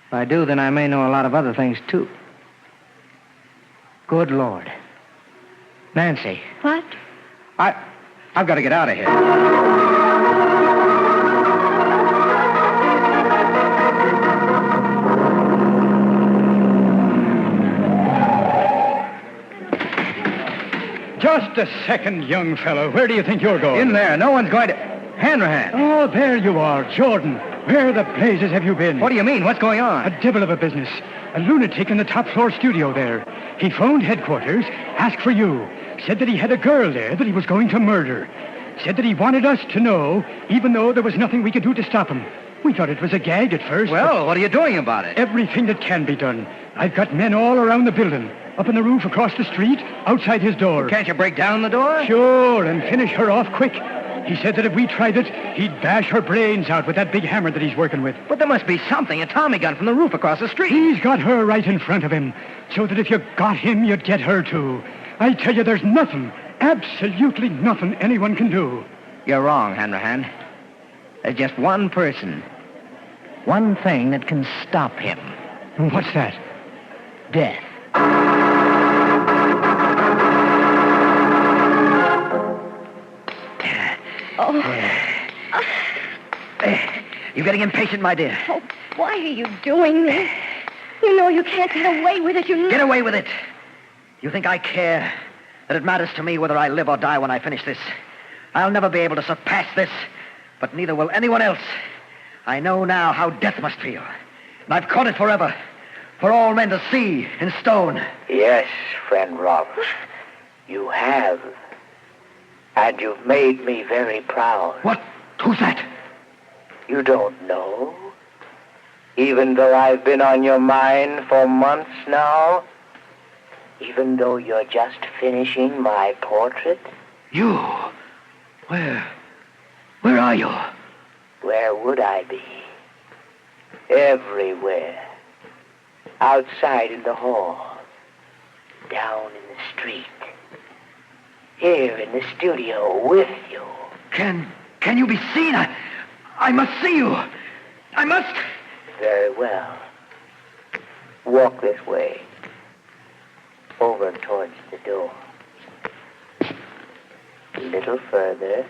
If I do, then I may know a lot of other things, too. Good Lord. Nancy. What? I've got to get out of here. Just a second, young fellow. Where do you think you're going? In there. No one's going to... Hanrahan. Oh, there you are, Jordan. Where the blazes have you been? What do you mean? What's going on? A devil of a business. A lunatic in the top floor studio there. He phoned headquarters, asked for you. Said that he had a girl there that he was going to murder. Said that he wanted us to know, even though there was nothing we could do to stop him. We thought it was a gag at first. Well, what are you doing about it? Everything that can be done. I've got men all around the building. Up on the roof across the street, outside his door. Can't you break down the door? Sure, and finish her off quick. He said that if we tried it, he'd bash her brains out with that big hammer that he's working with. But there must be something, a Tommy gun from the roof across the street. He's got her right in front of him, so that if you got him, you'd get her too. I tell you, there's nothing, absolutely nothing anyone can do. You're wrong, Hanrahan. There's just one person, one thing that can stop him. What's that? Death. Oh. You're getting impatient, my dear. Oh, why are you doing this? You know you can't get away with it. Get away with it. You think I care that it matters to me whether I live or die when I finish this? I'll never be able to surpass this, but neither will anyone else. I know now how death must feel, and I've caught it forever, for all men to see in stone. Yes, friend Rob, you have. And you've made me very proud. What? Who's that? You don't know? Even though I've been on your mind for months now? Even though you're just finishing my portrait? You? Where are you? Where would I be? Everywhere. Outside in the hall. Down in the street. here in the studio with you. Can you be seen? I must see you. I must. Very well. Walk this way. Over towards the door. A little further.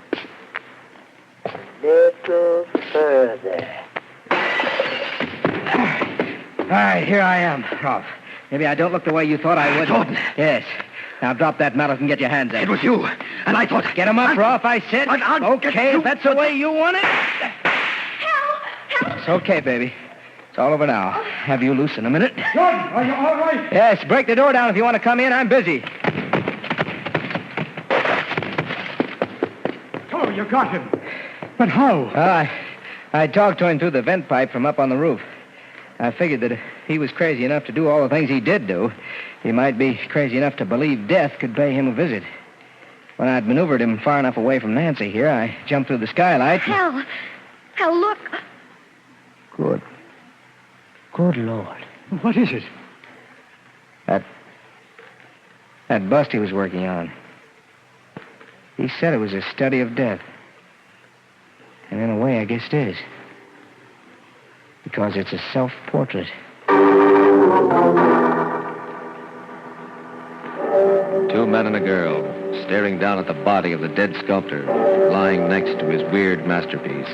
A little further. All right, here I am, Rolf. Maybe I don't look the way you thought I would. Jordan. Yes. Now drop that mallet and get your hands up. It was you. And I thought... Get him up, Rolf, I said. Okay, if that's the way you want it. Help! It's okay, baby. It's all over now. Have you loose in a minute? Jordan, are you all right? Yes, break the door down if you want to come in. I'm busy. Oh, you got him. But how? I talked to him through the vent pipe from up on the roof. I figured that if he was crazy enough to do all the things he did do, he might be crazy enough to believe death could pay him a visit. When I'd maneuvered him far enough away from Nancy here, I jumped through the skylight. Hal, look. Good Lord. What is it? That bust he was working on. He said it was a study of death. And in a way, I guess it is. Because it's a self-portrait. Two men and a girl staring down at the body of the dead sculptor lying next to his weird masterpiece.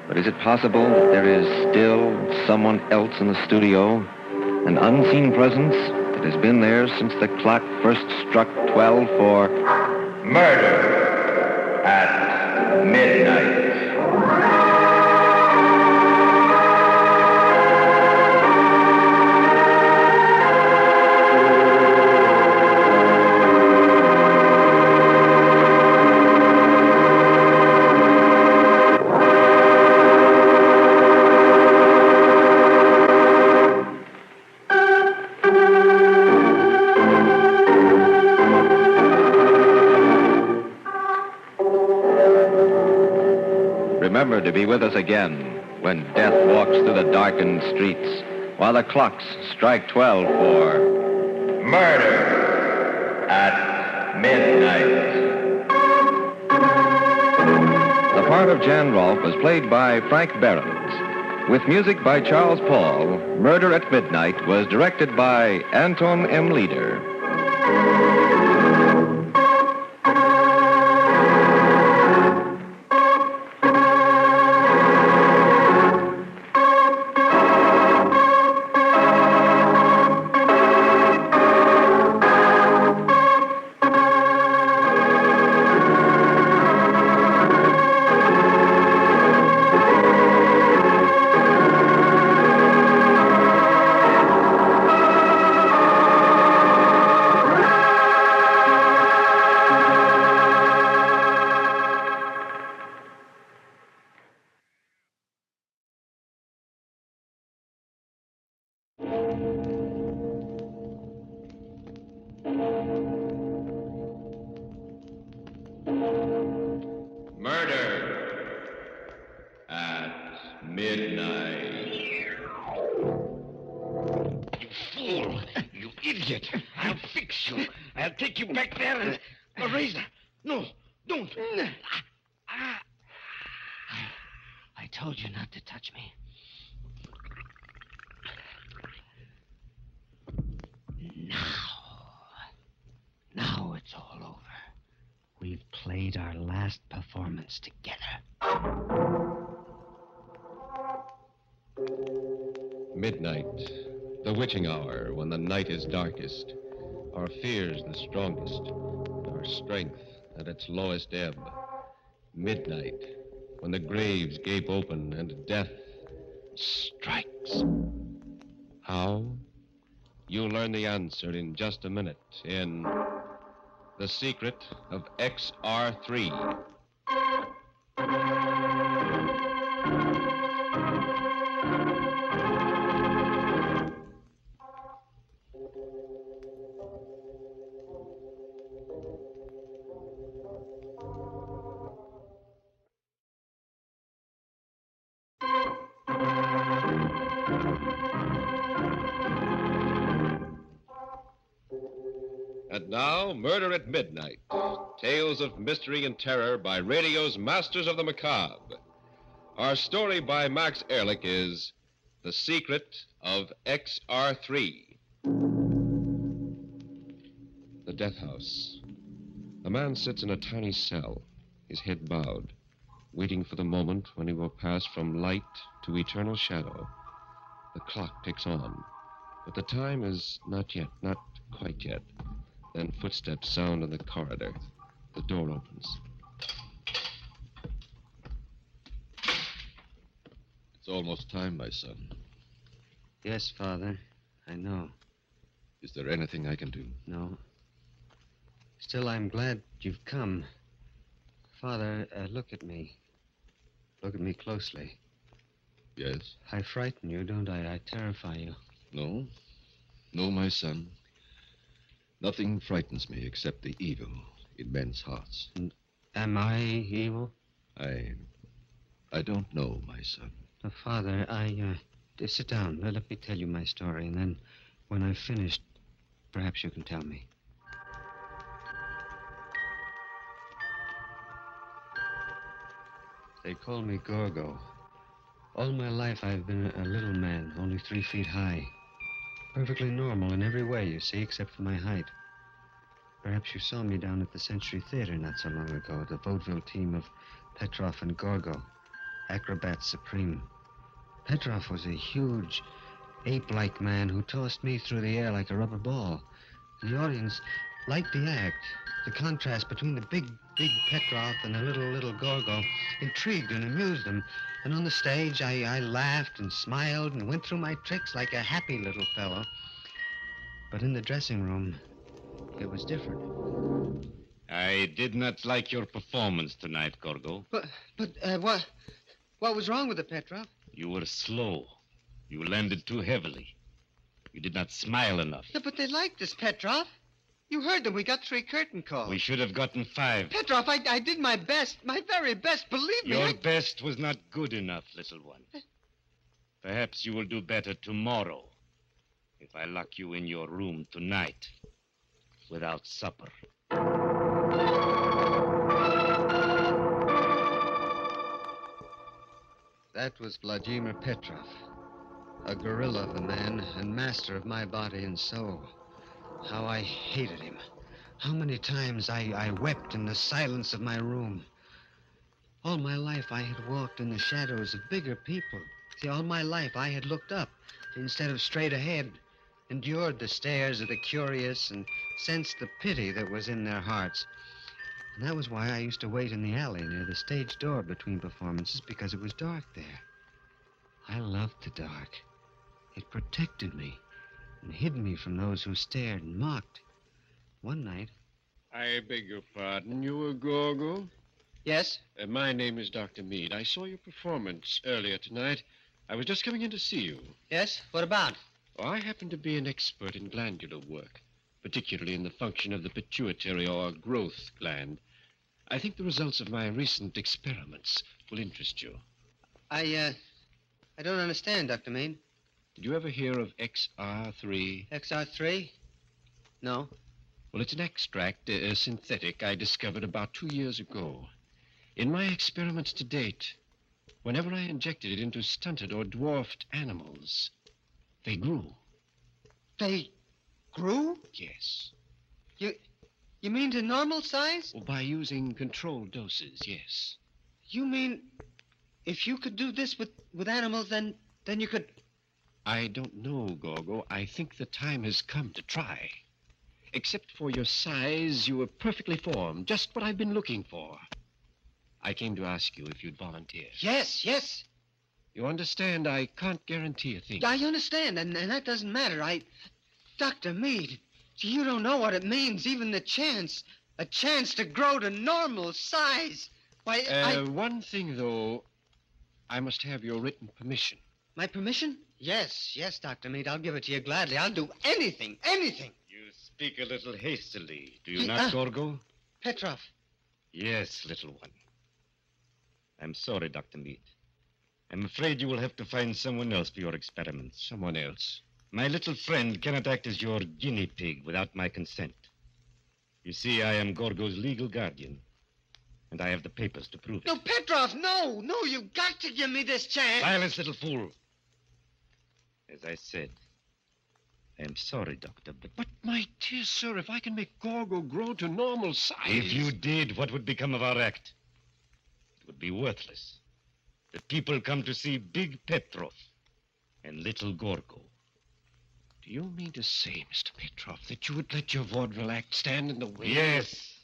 But is it possible that there is still someone else in the studio? An unseen presence that has been there since the clock first struck 12 for... Murder at midnight. Remember to be with us again when death walks through the darkened streets while the clocks strike 12 for Murder at midnight. The part of Jan Rolfe was played by Frank Behrens. With music by Charles Paul, Murder at Midnight was directed by Anton M. Leader. I told you not to touch me. Now it's all over. We've played our last performance together. Midnight, the witching hour when the night is darkest, our fears the strongest, our strength at its lowest ebb. Midnight, when the graves gape open and death strikes. How? You'll learn the answer in just a minute in The Secret of XR3. At Now, Murder at Midnight. Tales of mystery and terror by radio's masters of the macabre. Our story by Max Ehrlich is The Secret of XR3. The death house. A man sits in a tiny cell, his head bowed, waiting for the moment when he will pass from light to eternal shadow. The clock ticks on, but the time is not quite yet. Then footsteps sound in the corridor. The door opens. It's almost time, my son. Yes, Father. I know. Is there anything I can do? No. Still, I'm glad you've come. Father, look at me. Look at me closely. Yes? I frighten you, don't I? I terrify you. No. No, my son. Nothing frightens me except the evil in men's hearts. And am I evil? I don't know, my son. Father, sit down. Let me tell you my story, and then when I've finished, perhaps you can tell me. They call me Gorgo. All my life I've been a little man, only 3 feet high. Perfectly normal in every way, you see, except for my height. Perhaps you saw me down at the Century Theater not so long ago, the vaudeville team of Petrov and Gorgo, acrobats supreme. Petrov was a huge, ape-like man who tossed me through the air like a rubber ball. The audience liked the act. The contrast between the big Petrov and the little Gorgo intrigued and amused them. And on the stage, I laughed and smiled and went through my tricks like a happy little fellow. But in the dressing room, it was different. I did not like your performance tonight, Gorgo. But what was wrong with it, Petrov? You were slow. You landed too heavily. You did not smile enough. Yeah, but they liked us, Petrov. You heard them. We got 3 curtain calls. We should have gotten 5. Petrov, I did my best, my very best, believe me. Your best was not good enough, little one. Perhaps you will do better tomorrow if I lock you in your room tonight without supper. That was Vladimir Petrov, a gorilla of a man and master of my body and soul. How I hated him. How many times I wept in the silence of my room. All my life I had walked in the shadows of bigger people. See, all my life I had looked up instead of straight ahead, endured the stares of the curious and sensed the pity that was in their hearts. And that was why I used to wait in the alley near the stage door between performances, because it was dark there. I loved the dark. It protected me and hid me from those who stared and mocked. One night... I beg your pardon. You were Gorgo? Yes? My name is Dr. Meade. I saw your performance earlier tonight. I was just coming in to see you. Yes? What about? Oh, I happen to be an expert in glandular work, particularly in the function of the pituitary or growth gland. I think the results of my recent experiments will interest you. I don't understand, Dr. Meade. Did you ever hear of XR3? XR3? No. Well, it's an extract, a synthetic, I discovered about 2 years ago. In my experiments to date, whenever I injected it into stunted or dwarfed animals, they grew. They grew? Yes. You mean to normal size? Well, by using controlled doses, yes. You mean if you could do this with animals, then you could... I don't know, Gorgo. I think the time has come to try. Except for your size, you were perfectly formed, just what I've been looking for. I came to ask you if you'd volunteer. Yes. You understand, I can't guarantee a thing. I understand, and that doesn't matter. Dr. Meade, you don't know what it means, even the chance. A chance to grow to normal size. Why, One thing, though, I must have your written permission. My permission? Yes, Dr. Meade, I'll give it to you gladly. I'll do anything. You speak a little hastily, do you not, Gorgo? Petrov. Yes, little one. I'm sorry, Dr. Meade. I'm afraid you will have to find someone else for your experiments. Someone else? My little friend cannot act as your guinea pig without my consent. You see, I am Gorgo's legal guardian, and I have the papers to prove it. No, Petrov, no! No, you've got to give me this chance. Silence, little fool. As I said, I am sorry, Doctor, but My dear sir, if I can make Gorgo grow to normal size... if you did, what would become of our act? It would be worthless. The people come to see Big Petrov and Little Gorgo. Do you mean to say, Mr. Petrov, that you would let your vaudeville act stand in the way? Yes.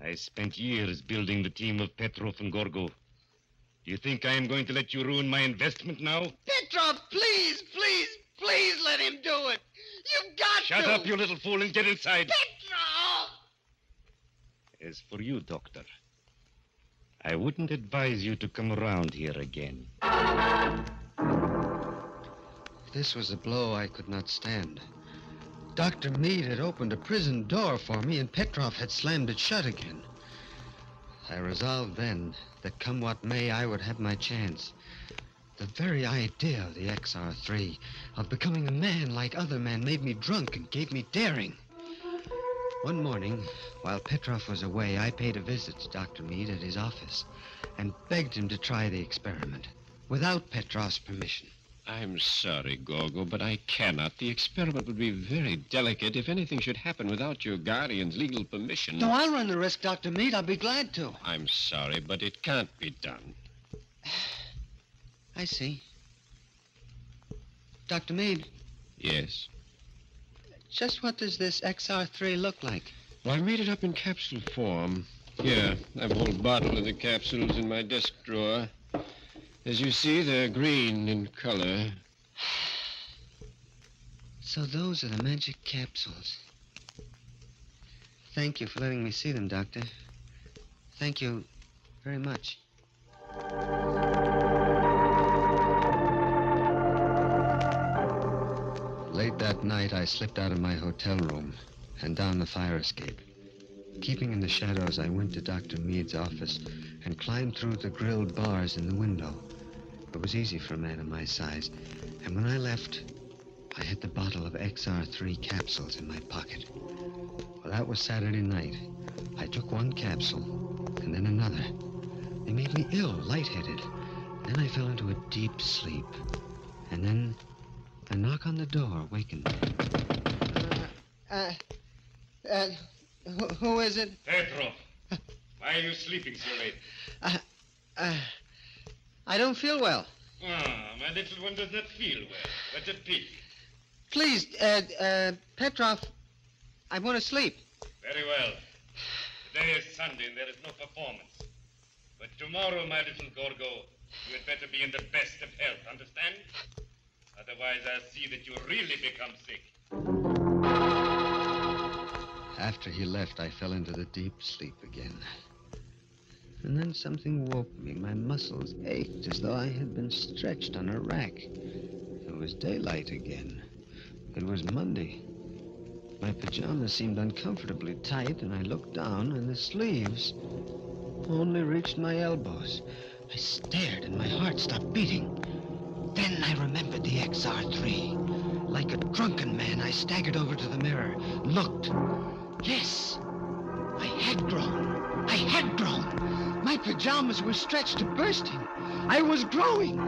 I spent years building the team of Petrov and Gorgo. Do you think I am going to let you ruin my investment now? Petrov, please, please, please let him do it. You've got to. Shut up, you little fool, and get inside. Petrov! As for you, Doctor, I wouldn't advise you to come around here again. This was a blow I could not stand. Dr. Meade had opened a prison door for me, and Petrov had slammed it shut again. I resolved then that come what may, I would have my chance. The very idea of the XR3, of becoming a man like other men, made me drunk and gave me daring. One morning, while Petrov was away, I paid a visit to Dr. Meade at his office and begged him to try the experiment without Petrov's permission. I'm sorry, Gorgo, but I cannot. The experiment would be very delicate. If anything should happen without your guardian's legal permission... No, I'll run the risk, Dr. Meade. I'll be glad to. I'm sorry, but it can't be done. I see. Dr. Meade. Yes? Just what does this XR3 look like? Well, I made it up in capsule form. Here, I have a whole bottle of the capsules in my desk drawer. As you see, they're green in color. So those are the magic capsules. Thank you for letting me see them, Doctor. Thank you very much. Late that night, I slipped out of my hotel room and down the fire escape. Keeping in the shadows, I went to Dr. Meade's office and climbed through the grilled bars in the window. It was easy for a man of my size, and when I left, I had the bottle of XR3 capsules in my pocket. Well, that was Saturday night. I took one capsule, and then another. They made me ill, lightheaded. Then I fell into a deep sleep. And then a knock on the door wakened me. Who is it? Petrov, why are you sleeping so late? I don't feel well. Ah, my little one does not feel well. What a pity. Please, Petrov, I want to sleep. Very well. Today is Sunday and there is no performance. But tomorrow, my little Gorgo, you had better be in the best of health, understand? Otherwise, I'll see that you really become sick. After he left, I fell into the deep sleep again. And then something woke me. My muscles ached as though I had been stretched on a rack. It was daylight again. It was Monday. My pajamas seemed uncomfortably tight, and I looked down, and the sleeves only reached my elbows. I stared, and my heart stopped beating. Then I remembered the XR3. Like a drunken man, I staggered over to the mirror, looked. Yes, I had grown. I had grown. My pajamas were stretched to bursting. I was growing.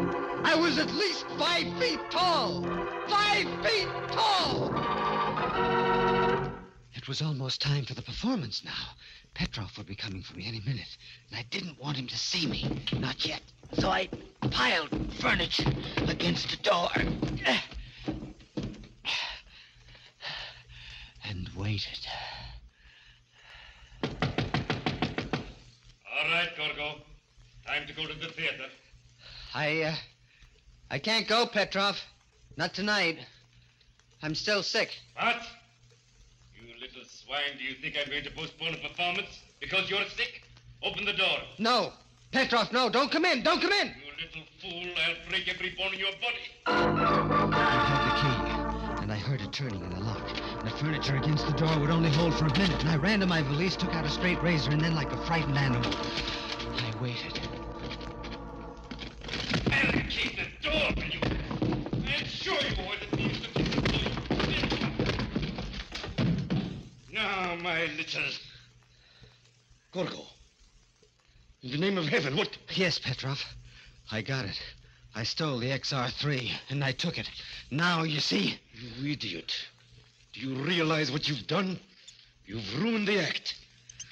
I was at least 5 feet tall. 5 feet tall! It was almost time for the performance now. Petrov would be coming for me any minute, and I didn't want him to see me. Not yet. So I piled furniture against the door and waited. All right, Gorgo. Time to go to the theater. I can't go, Petrov. Not tonight. I'm still sick. What? You little swine, do you think I'm going to postpone a performance because you're sick? Open the door. No. Petrov, no. Don't come in. Don't come in. You little fool, I'll break every bone in your body. I had the key, and I heard it turning in the lock. The furniture against the door would only hold for a minute, and I ran to my valise, took out a straight razor, and then, like a frightened animal, I waited. Barricade the door, you... I'll show you what it means to be... Now, my my little... Gorgo. In the name of heaven, what... Yes, Petrov. I got it. I stole the XR3, and I took it. Now, you see... You idiot. Do you realize what you've done? You've ruined the act.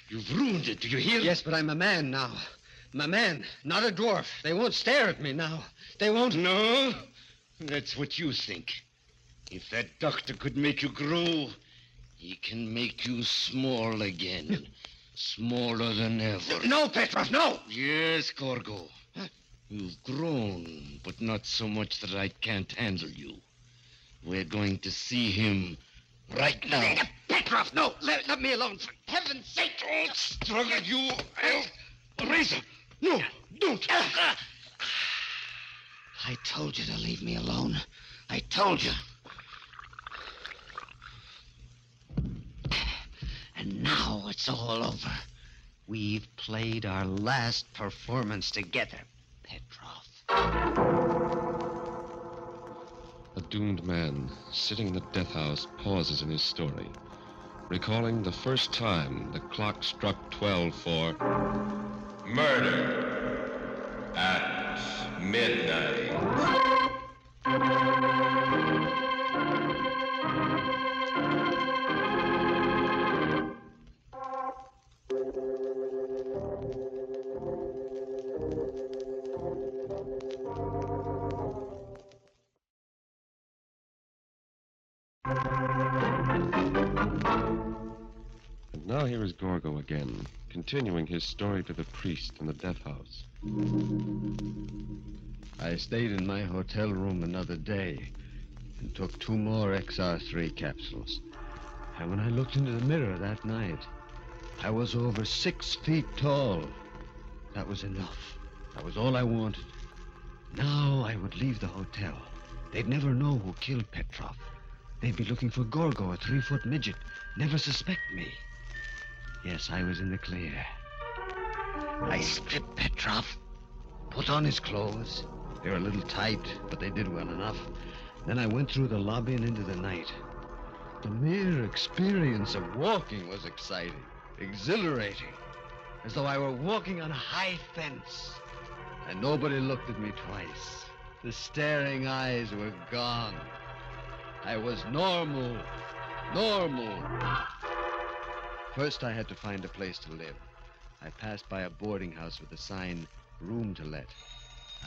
You've ruined it, do you hear? Yes, but I'm a man now. I'm a man, not a dwarf. They won't stare at me now. They won't... No? That's what you think. If that doctor could make you grow, he can make you small again. Smaller than ever. No, Petrov, no! Yes, Gorgo. You've grown, but not so much that I can't handle you. We're going to see him right now. Petrov, no! Let me alone, for heaven's sake! Don't struggle, you... Razor! No, don't! I told you to leave me alone. I told you. And now it's all over. We've played our last performance together, Petrov. A doomed man sitting in the death house pauses in his story, recalling the first time the clock struck 12 for... Murder at midnight. And now here is Gorgo again, continuing his story to the priest in the death house. I stayed in my hotel room another day and took 2 more XR3 capsules. And when I looked into the mirror that night, I was over 6 feet tall. That was enough. That was all I wanted. Now I would leave the hotel. They'd never know who killed Petrov. They'd be looking for Gorgo, a 3-foot midget. Never suspect me. Yes, I was in the clear. I stripped Petrov, put on his clothes. They were a little tight, but they did well enough. Then I went through the lobby and into the night. The mere experience of walking was exciting, exhilarating, as though I were walking on a high fence. And nobody looked at me twice. The staring eyes were gone. I was normal. First, I had to find a place to live. I passed by a boarding house with a sign, room to let.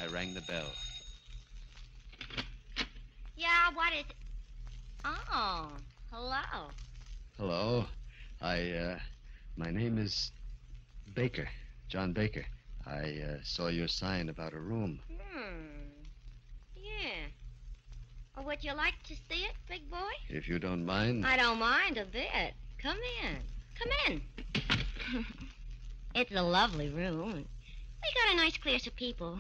I rang the bell. Yeah, what is it? Oh, hello. Hello. My name is Baker, John Baker. I saw your sign about a room. Yeah. Oh, would you like to see it, big boy? If you don't mind. I don't mind a bit. Come in. Come in. It's a lovely room. We got a nice class of people.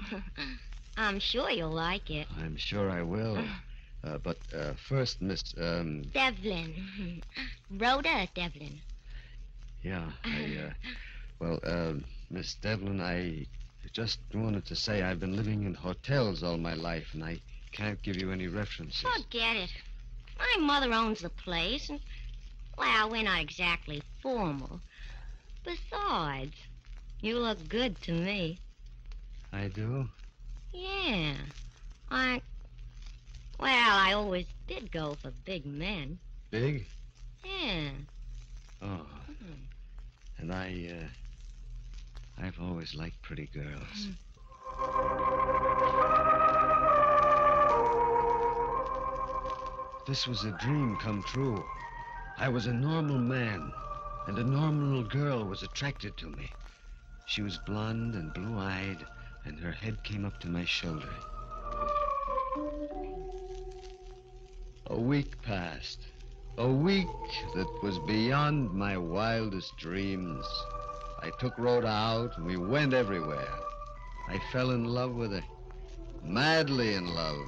I'm sure you'll like it. I'm sure I will. But first, Miss... Devlin. Rhoda Devlin. Yeah, Miss Devlin, I just wanted to say I've been living in hotels all my life, and I can't give you any references. Forget it. My mother owns the place, and, well, we're not exactly formal. Besides, you look good to me. I do? Yeah. I always did go for big men. Big? Yeah. Oh. And I've always liked pretty girls. This was a dream come true. I was a normal man, and a normal girl was attracted to me. She was blonde and blue-eyed, and her head came up to my shoulder. A week passed. A week that was beyond my wildest dreams. I took Rhoda out, and we went everywhere. I fell in love with her. Madly in love.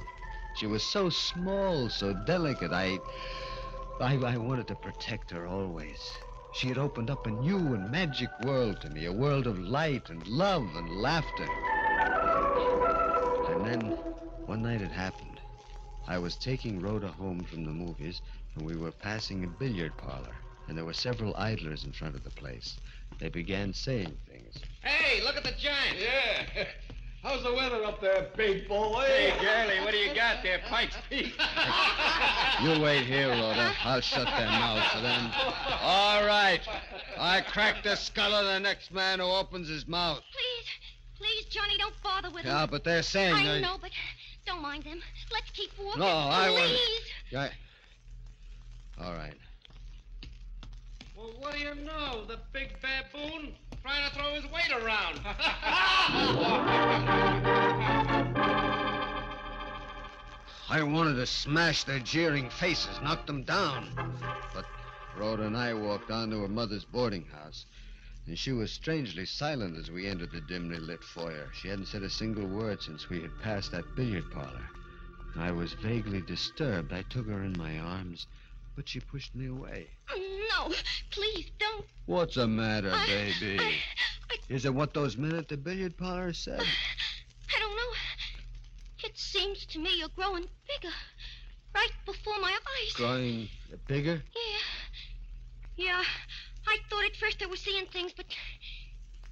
She was so small, so delicate. I wanted to protect her always. She had opened up a new and magic world to me, a world of light and love and laughter. And then, one night it happened. I was taking Rhoda home from the movies, and we were passing a billiard parlor. and there were several idlers in front of the place. They began saying things. Hey, look at the giant. Yeah. How's the weather up there, big boy? Hey, girlie, what do you got there, Pike's Peak? You wait here, Rhoda. I'll shut their mouths for them. All right. I crack the skull of the next man who opens his mouth. Please, Johnny, don't bother with them. Yeah, but they're saying... I know, but don't mind them. Let's keep walking. No, I won't. Please. Yeah. All right. Well, what do you know? The big baboon trying to throw his weight around. I wanted to smash their jeering faces, knock them down. But Rhoda and I walked on to her mother's boarding house, and she was strangely silent as we entered the dimly lit foyer. She hadn't said a single word since we had passed that billiard parlor. I was vaguely disturbed. I took her in my arms, but she pushed me away. No, please don't. What's the matter, baby? Is it what those men at the billiard parlor said? I don't know. It seems to me you're growing bigger. Right before my eyes. Growing bigger? Yeah. I thought at first I was seeing things, but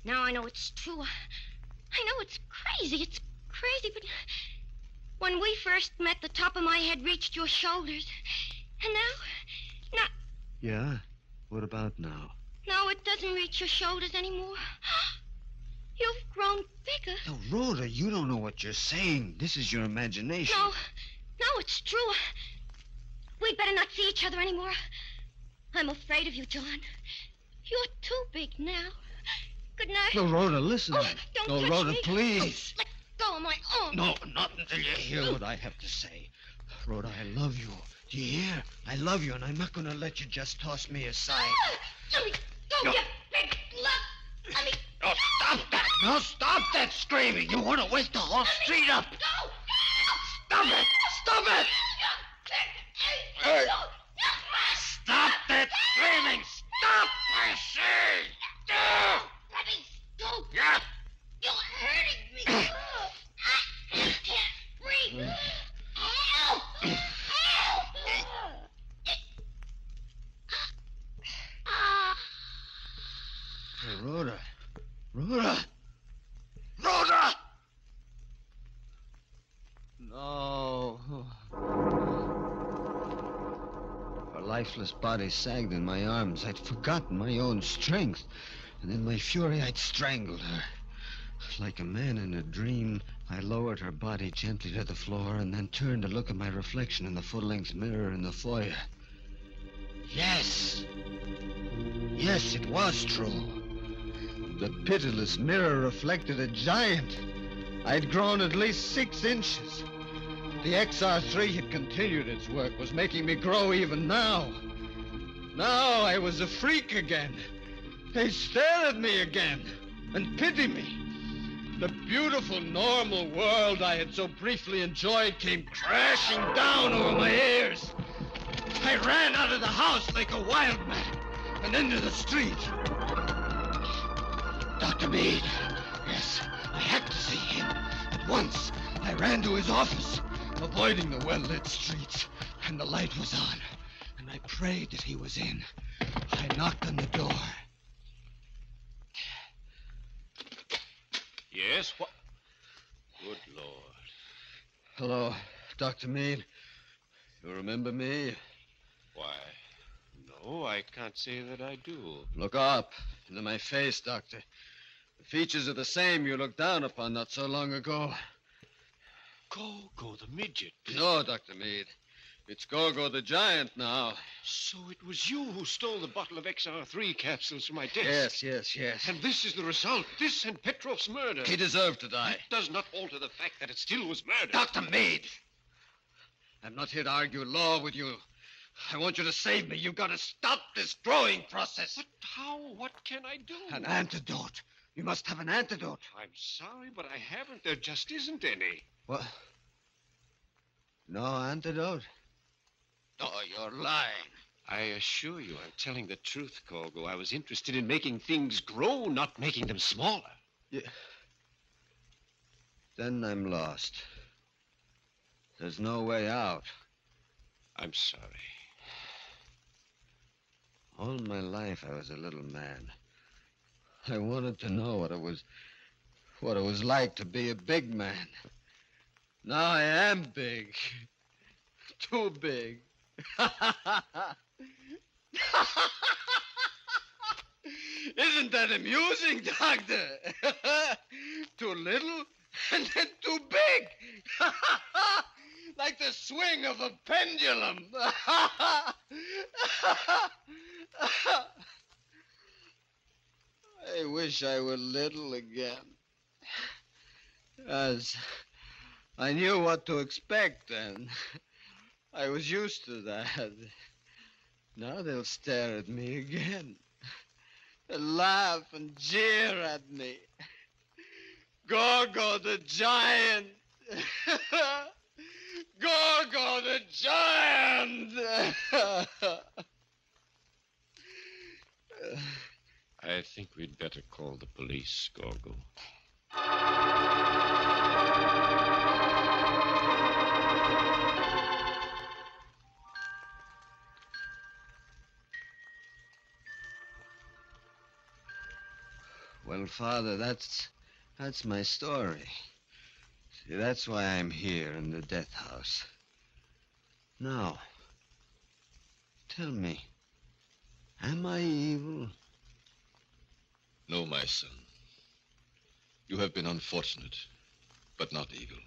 now I know it's true. I know it's crazy. It's crazy, but when we first met, the top of my head reached your shoulders. And now... Yeah? What about now? Now it doesn't reach your shoulders anymore. You've grown bigger. Now, Rhoda, you don't know what you're saying. This is your imagination. No, it's true. We'd better not see each other anymore. I'm afraid of you, John. You're too big now. Good night. No, Rhoda, listen. Oh, don't no, touch Rhoda, me. please. Let go of my arm. No, not until you hear what I have to say. Rhoda, I love you. Do you hear? I love you, and I'm not going to let you just toss me aside. Let me go, you big slut. Let me... No, stop that. No, stop that screaming. You want to wake the whole street up. Go. Stop it. Stop it. Hey. Stop that screaming. Stop, I say. Let me go. Yeah. You're hurting me. I can't breathe. Help. Hey, Rhoda. Rhoda! Rhoda! No. Her lifeless body sagged in my arms. I'd forgotten my own strength. And in my fury, I'd strangled her. Like a man in a dream, I lowered her body gently to the floor and then turned to look at my reflection in the full-length mirror in the foyer. Yes. Yes, it was true. The pitiless mirror reflected a giant. I'd grown at least 6 inches. The XR3 had continued its work, was making me grow even now. Now I was a freak again. They stared at me again and pitied me. The beautiful, normal world I had so briefly enjoyed came crashing down over my ears. I ran out of the house like a wild man and into the street. Dr. Meade. Yes, I had to see him. At once, I ran to his office, avoiding the well-lit streets, and the light was on. And I prayed that he was in. I knocked on the door. Yes, what? Good Lord. Hello, Dr. Meade. You remember me? Why, no, I can't say that I do. Look up into my face, Doctor. The features are the same you looked down upon not so long ago. Gogo the midget. No, Dr. Meade. It's Gogo the giant now. So it was you who stole the bottle of XR3 capsules from my desk. Yes. And this is the result. This and Petrov's murder. He deserved to die. It does not alter the fact that it still was murder. Dr. Meade! I'm not here to argue law with you. I want you to save me. You've got to stop this growing process. But how? What can I do? An antidote. You must have an antidote. I'm sorry, but I haven't. There just isn't any. What? No antidote? Oh, you're lying. I assure you I'm telling the truth, Gogo. I was interested in making things grow, not making them smaller. Yeah. Then I'm lost. There's no way out. I'm sorry. All my life I was a little man. I wanted to know what it was like to be a big man. Now I am big. Too big. Isn't that amusing, Doctor? Too little and then too big. Like the swing of a pendulum. I wish I were little again. As I knew what to expect then. I was used to that. Now they'll stare at me again. They'll laugh and jeer at me. Gorgo the giant! Gorgo the giant! I think we'd better call the police, Gorgo. Well, Father, that's my story. See, that's why I'm here in the death house. Now, tell me, am I evil? No, my son. You have been unfortunate, but not evil.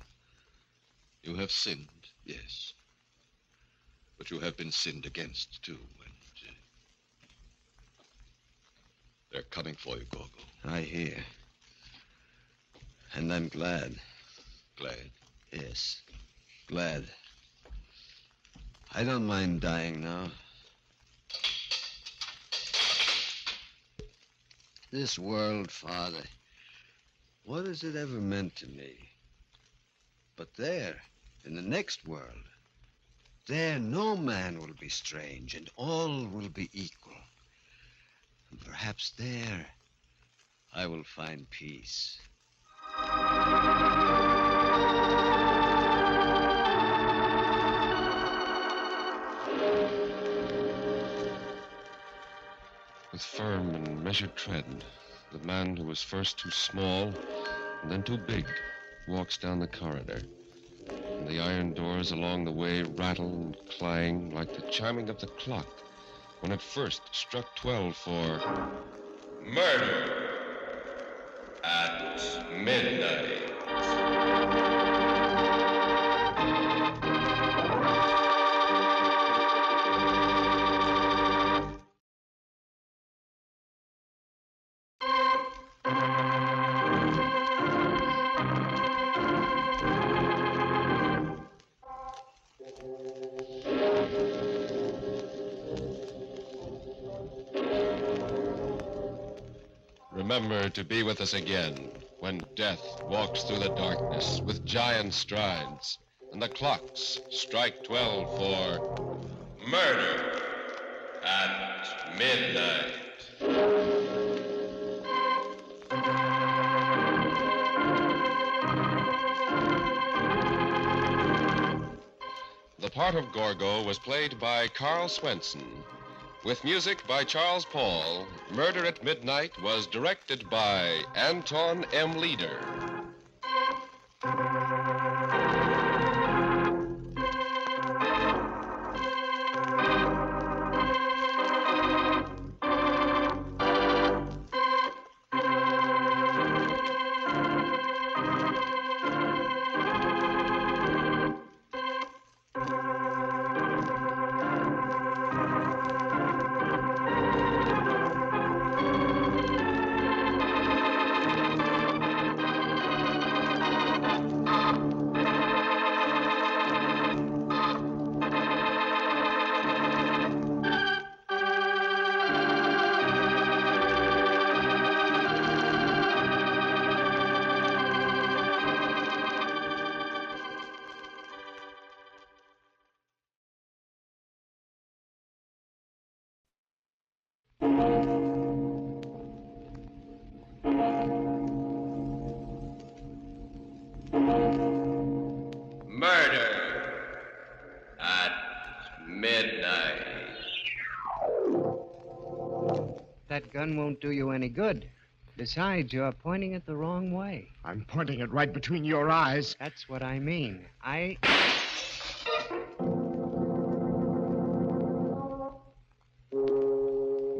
You have sinned, yes. But you have been sinned against, too, and they're coming for you, Gorgo. I hear. And I'm glad. Glad? Yes, glad. I don't mind dying now. This world, Father, what has it ever meant to me? But there, in the next world, there no man will be strange, and all will be equal. And perhaps there I will find peace. With firm and measured tread, the man who was first too small and then too big walks down the corridor. And the iron doors along the way rattle and clang like the chiming of the clock when it first struck 12 for murder at midnight. Remember to be with us again when death walks through the darkness with giant strides and the clocks strike 12 for murder at midnight. The part of Gorgo was played by Carl Swenson. With music by Charles Paul, Murder at Midnight was directed by Anton M. Leader. won't do you any good. Besides, you're pointing it the wrong way. I'm pointing it right between your eyes. That's what I mean.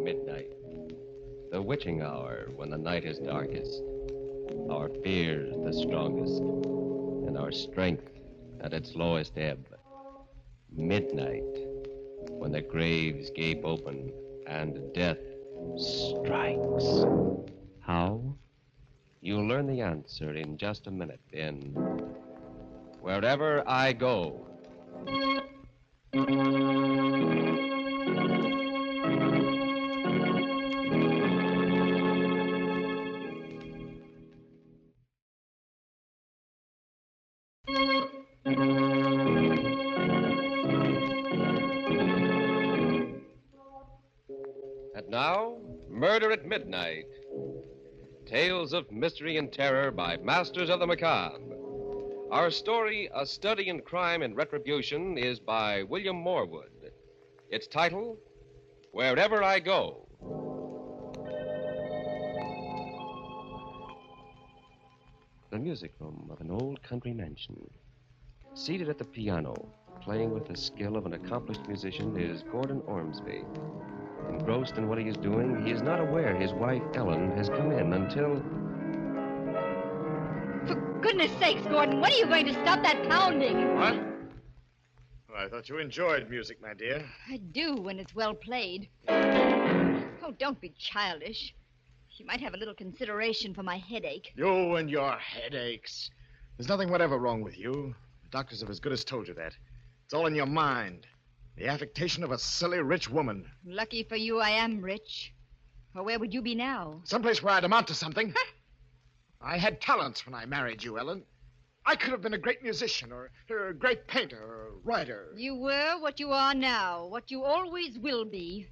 Midnight. The witching hour when the night is darkest. Our fears the strongest. And our strength at its lowest ebb. Midnight. When the graves gape open and death strikes. How? You'll learn the answer in just a minute in Wherever I Go. And now, Murder at Midnight. Tales of mystery and terror by masters of the macabre. Our story, A Study in Crime and Retribution, is by William Morwood. Its title, Wherever I Go. The music room of an old country mansion. Seated at the piano, playing with the skill of an accomplished musician, is Gordon Ormsby. Engrossed in what he is doing, he is not aware his wife, Ellen, has come in until... For goodness sakes, Gordon, when are you going to stop that pounding? What? Well, I thought you enjoyed music, my dear. I do when it's well played. Oh, don't be childish. You might have a little consideration for my headache. You and your headaches. There's nothing whatever wrong with you. The doctors have as good as told you that. It's all in your mind. The affectation of a silly rich woman. Lucky for you, I am rich. Or where would you be now? Someplace where I'd amount to something. I had talents when I married you, Ellen. I could have been a great musician or a great painter or writer. You were what you are now, what you always will be.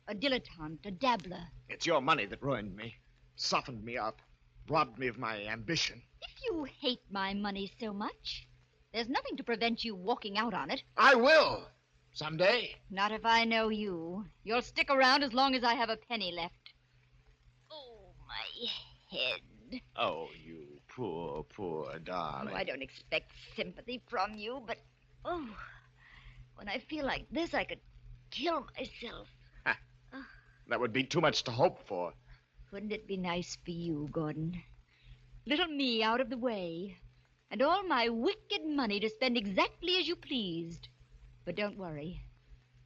A dilettante, a dabbler. It's your money that ruined me, softened me up, robbed me of my ambition. If you hate my money so much, there's nothing to prevent you walking out on it. I will. Someday. Not if I know you. You'll stick around as long as I have a penny left. Oh, my head. Oh, you poor, poor darling. Oh, I don't expect sympathy from you, but, when I feel like this, I could kill myself. That would be too much to hope for. Wouldn't it be nice for you, Gordon? Little me out of the way, and all my wicked money to spend exactly as you pleased. But don't worry.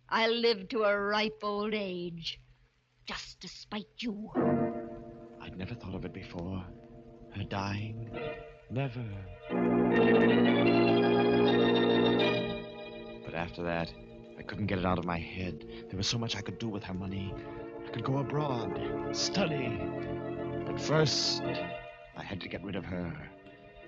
I'll live to a ripe old age, just to spite you. I'd never thought of it before. Her dying. Never. But after that, I couldn't get it out of my head. There was so much I could do with her money. I could go abroad, study. But first, I had to get rid of her.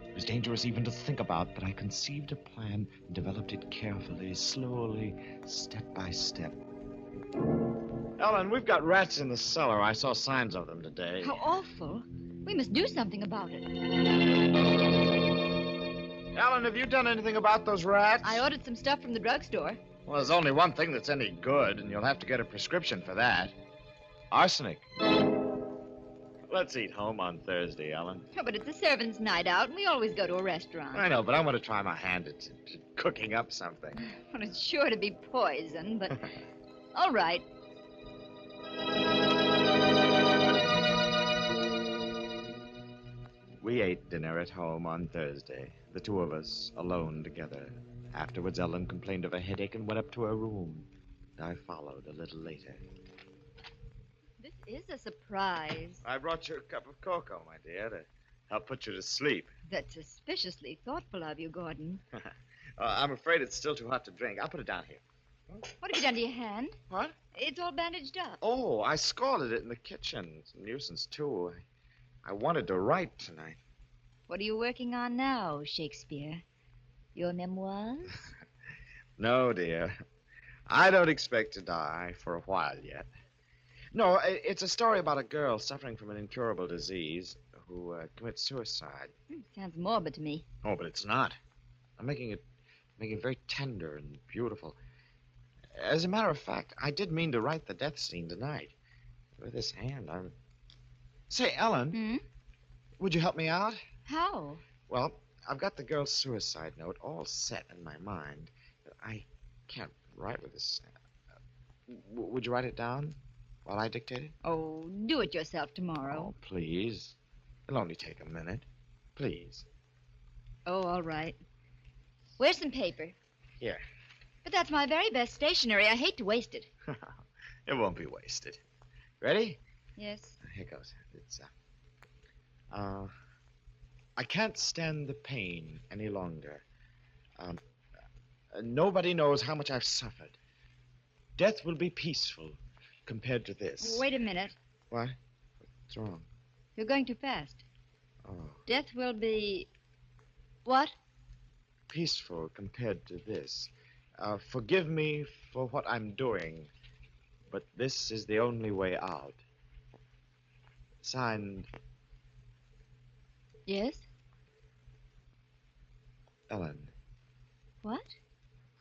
It was dangerous even to think about, but I conceived a plan and developed it carefully, slowly, step by step. Ellen, we've got rats in the cellar. I saw signs of them today. How awful. We must do something about it. Ellen, have you done anything about those rats? I ordered some stuff from the drugstore. Well, there's only one thing that's any good, and you'll have to get a prescription for that. Arsenic. Let's eat home on Thursday, Ellen. Oh, but it's a servant's night out, and we always go to a restaurant. I know, but I want to try my hand at cooking up something. Well, it's sure to be poison, but... All right. We ate dinner at home on Thursday, the two of us alone together. Afterwards, Ellen complained of a headache and went up to her room. I followed a little later. This is a surprise. I brought you a cup of cocoa, my dear, to help put you to sleep. That's suspiciously thoughtful of you, Gordon. I'm afraid it's still too hot to drink. I'll put it down here. What have you done to your hand? What? It's all bandaged up. Oh, I scalded it in the kitchen. It's a nuisance, too. I wanted to write tonight. What are you working on now, Shakespeare? Your memoirs? No, dear. I don't expect to die for a while yet. No, it's a story about a girl suffering from an incurable disease who commits suicide. Sounds morbid to me. Oh, but it's not. I'm making it very tender and beautiful. As a matter of fact, I did mean to write the death scene tonight. With this hand, I'm Say, Ellen, would you help me out? How? Well, I've got the girl's suicide note all set in my mind. I can't write with this. Would you write it down while I dictate it? Oh, do it yourself tomorrow. Oh, please. It'll only take a minute. Please. Oh, all right. Where's some paper? Here. But that's my very best stationery. I hate to waste it. It won't be wasted. Ready? Yes. Here goes. It's, I can't stand the pain any longer. Nobody knows how much I've suffered. Death will be peaceful compared to this. Wait a minute. What? What's wrong? You're going too fast. Oh. Death will be... What? Peaceful compared to this. Forgive me for what I'm doing, but this is the only way out. Signed, Yes? Ellen. What?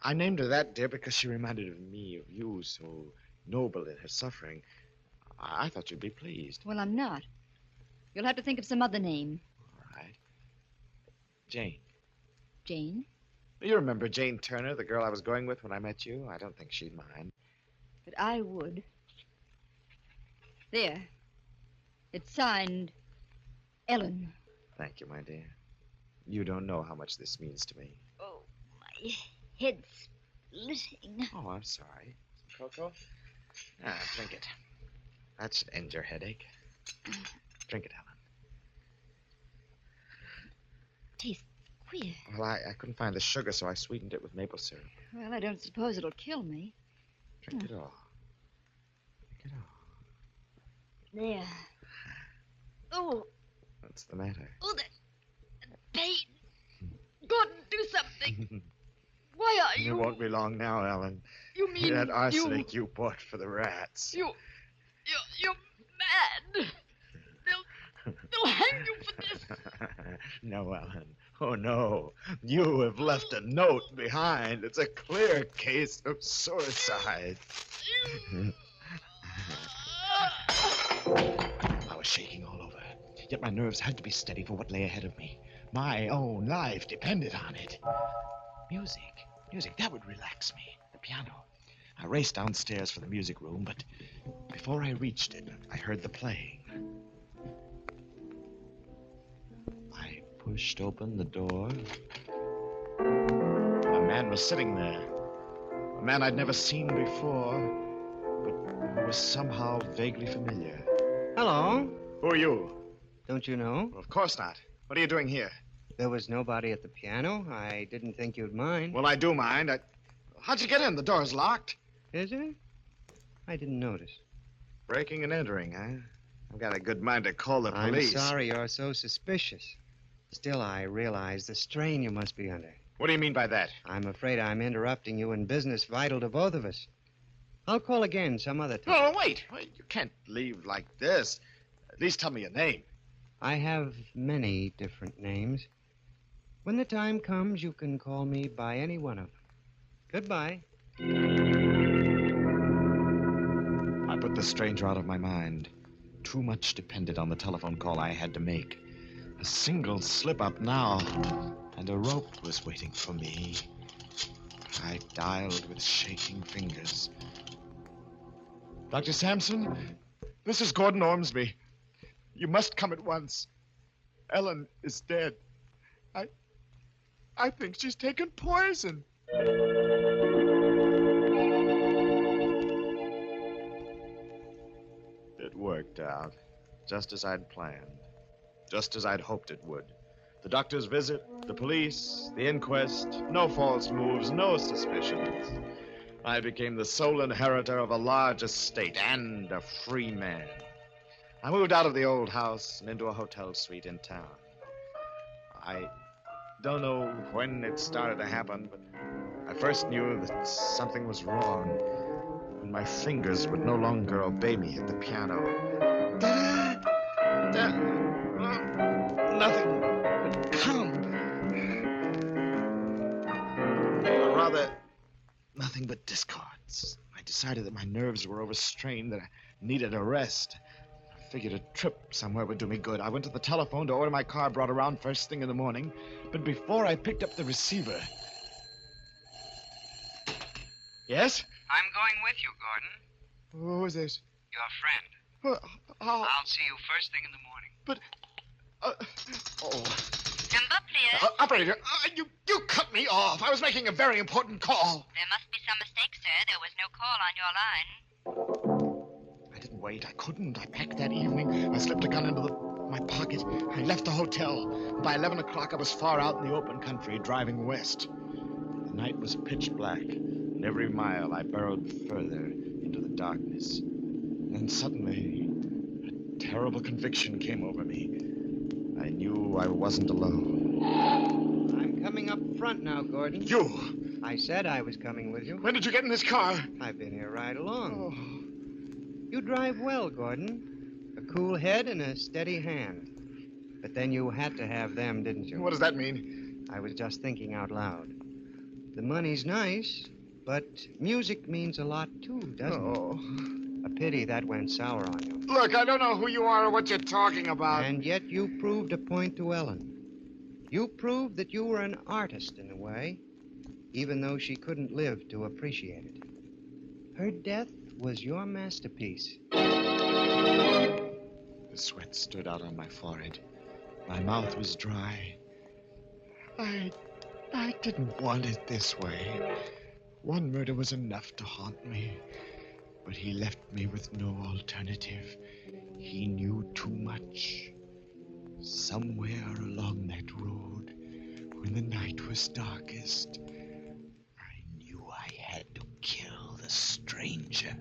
I named her that, dear, because she reminded me of you, so noble in her suffering. I thought you'd be pleased. Well, I'm not. You'll have to think of some other name. All right. Jane. Jane? You remember Jane Turner, the girl I was going with when I met you? I don't think she'd mind. But I would. There. It's signed Ellen. Thank you, my dear. You don't know how much this means to me. Oh, my head's splitting. Oh, I'm sorry. Some cocoa? Drink it. That should end your headache. Drink it, Ellen. Tastes queer. Well, I couldn't find the sugar, so I sweetened it with maple syrup. Well, I don't suppose it'll kill me. Drink it all. Drink it all. There. Oh. What's the matter? Oh, that pain. Gordon, do something. Why are you? It won't be long now, Ellen. You mean that arsenic you bought for the rats. You're mad. They'll hang you for this. No, Ellen. Oh, no. You have left a note behind. It's a clear case of suicide. I was shaking all over, yet my nerves had to be steady for what lay ahead of me. My own life depended on it. Music, that would relax me. The piano. I raced downstairs for the music room, but before I reached it, I heard the playing. I pushed open the door. A man was sitting there. A man I'd never seen before, but who was somehow vaguely familiar. Hello. Who are you? Don't you know? Well, of course not. What are you doing here? There was nobody at the piano. I didn't think you'd mind. Well, I do mind. How'd you get in? The door's locked. Is it? I didn't notice. Breaking and entering, huh? I've got a good mind to call the police. I'm sorry you're so suspicious. Still, I realize the strain you must be under. What do you mean by that? I'm afraid I'm interrupting you in business vital to both of us. I'll call again some other time. No, wait. You can't leave like this. At least tell me your name. I have many different names. When the time comes, you can call me by any one of them. Goodbye. I put the stranger out of my mind. Too much depended on the telephone call I had to make. A single slip-up now, and a rope was waiting for me. I dialed with shaking fingers. Dr. Sampson, this is Gordon Ormsby. You must come at once. Ellen is dead. I think she's taken poison. It worked out, just as I'd planned, just as I'd hoped it would. The doctor's visit, the police, the inquest, no false moves, no suspicions. I became the sole inheritor of a large estate and a free man. I moved out of the old house and into a hotel suite in town. I don't know when it started to happen, but I first knew that something was wrong when my fingers would no longer obey me at the piano. Nothing would come. Or rather, nothing but discords. I decided that my nerves were overstrained, that I needed a rest. figured a trip somewhere would do me good. I went to the telephone to order my car brought around first thing in the morning. But before I picked up the receiver... Yes? I'm going with you, Gordon. Who is this? Your friend. I'll see you first thing in the morning. Operator, you cut me off. I was making a very important call. There must be some mistake, sir. There was no call on your line. I didn't wait. I couldn't. I packed that evening. I slipped a gun into my pocket. I left the hotel. By 11 o'clock, I was far out in the open country, driving west. The night was pitch black, and every mile I burrowed further into the darkness. And then suddenly, a terrible conviction came over me. I knew I wasn't alone. I'm coming up front now, Gordon. You? I said I was coming with you. When did you get in this car? I've been here right along. You drive well, Gordon. A cool head and a steady hand. But then you had to have them, didn't you? What does that mean? I was just thinking out loud. The money's nice, but music means a lot, too, doesn't it? A pity that went sour on you. Look, I don't know who you are or what you're talking about. And yet you proved a point to Ellen. You proved that you were an artist in a way, even though she couldn't live to appreciate it. Her death was your masterpiece. The sweat stood out on my forehead. My mouth was dry. I didn't want it this way. One murder was enough to haunt me. But he left me with no alternative. He knew too much. Somewhere along that road, when the night was darkest, I knew I had to kill the stranger.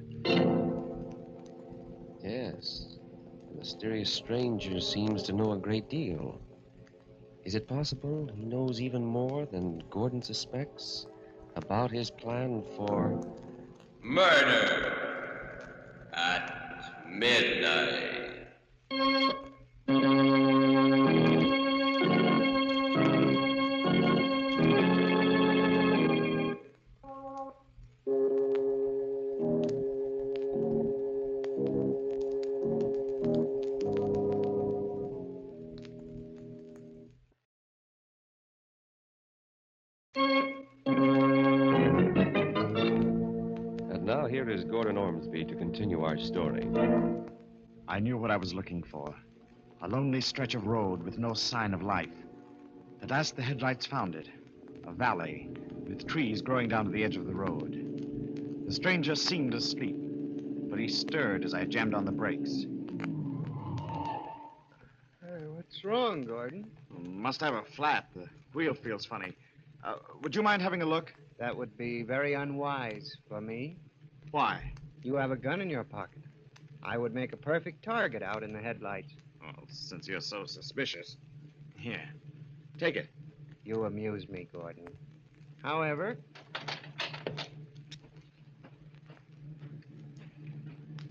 Yes. The mysterious stranger seems to know a great deal. Is it possible he knows even more than Gordon suspects about his plan for murder at midnight? Now here is Gordon Ormsby to continue our story. I knew what I was looking for. A lonely stretch of road with no sign of life. At last the headlights found it. A valley with trees growing down to the edge of the road. The stranger seemed asleep, but he stirred as I jammed on the brakes. Hey, what's wrong, Gordon? Must have a flat. The wheel feels funny. Would you mind having a look? That would be very unwise for me. Why? You have a gun in your pocket. I would make a perfect target out in the headlights. Well, since you're so suspicious. Here, take it. You amuse me, Gordon. However...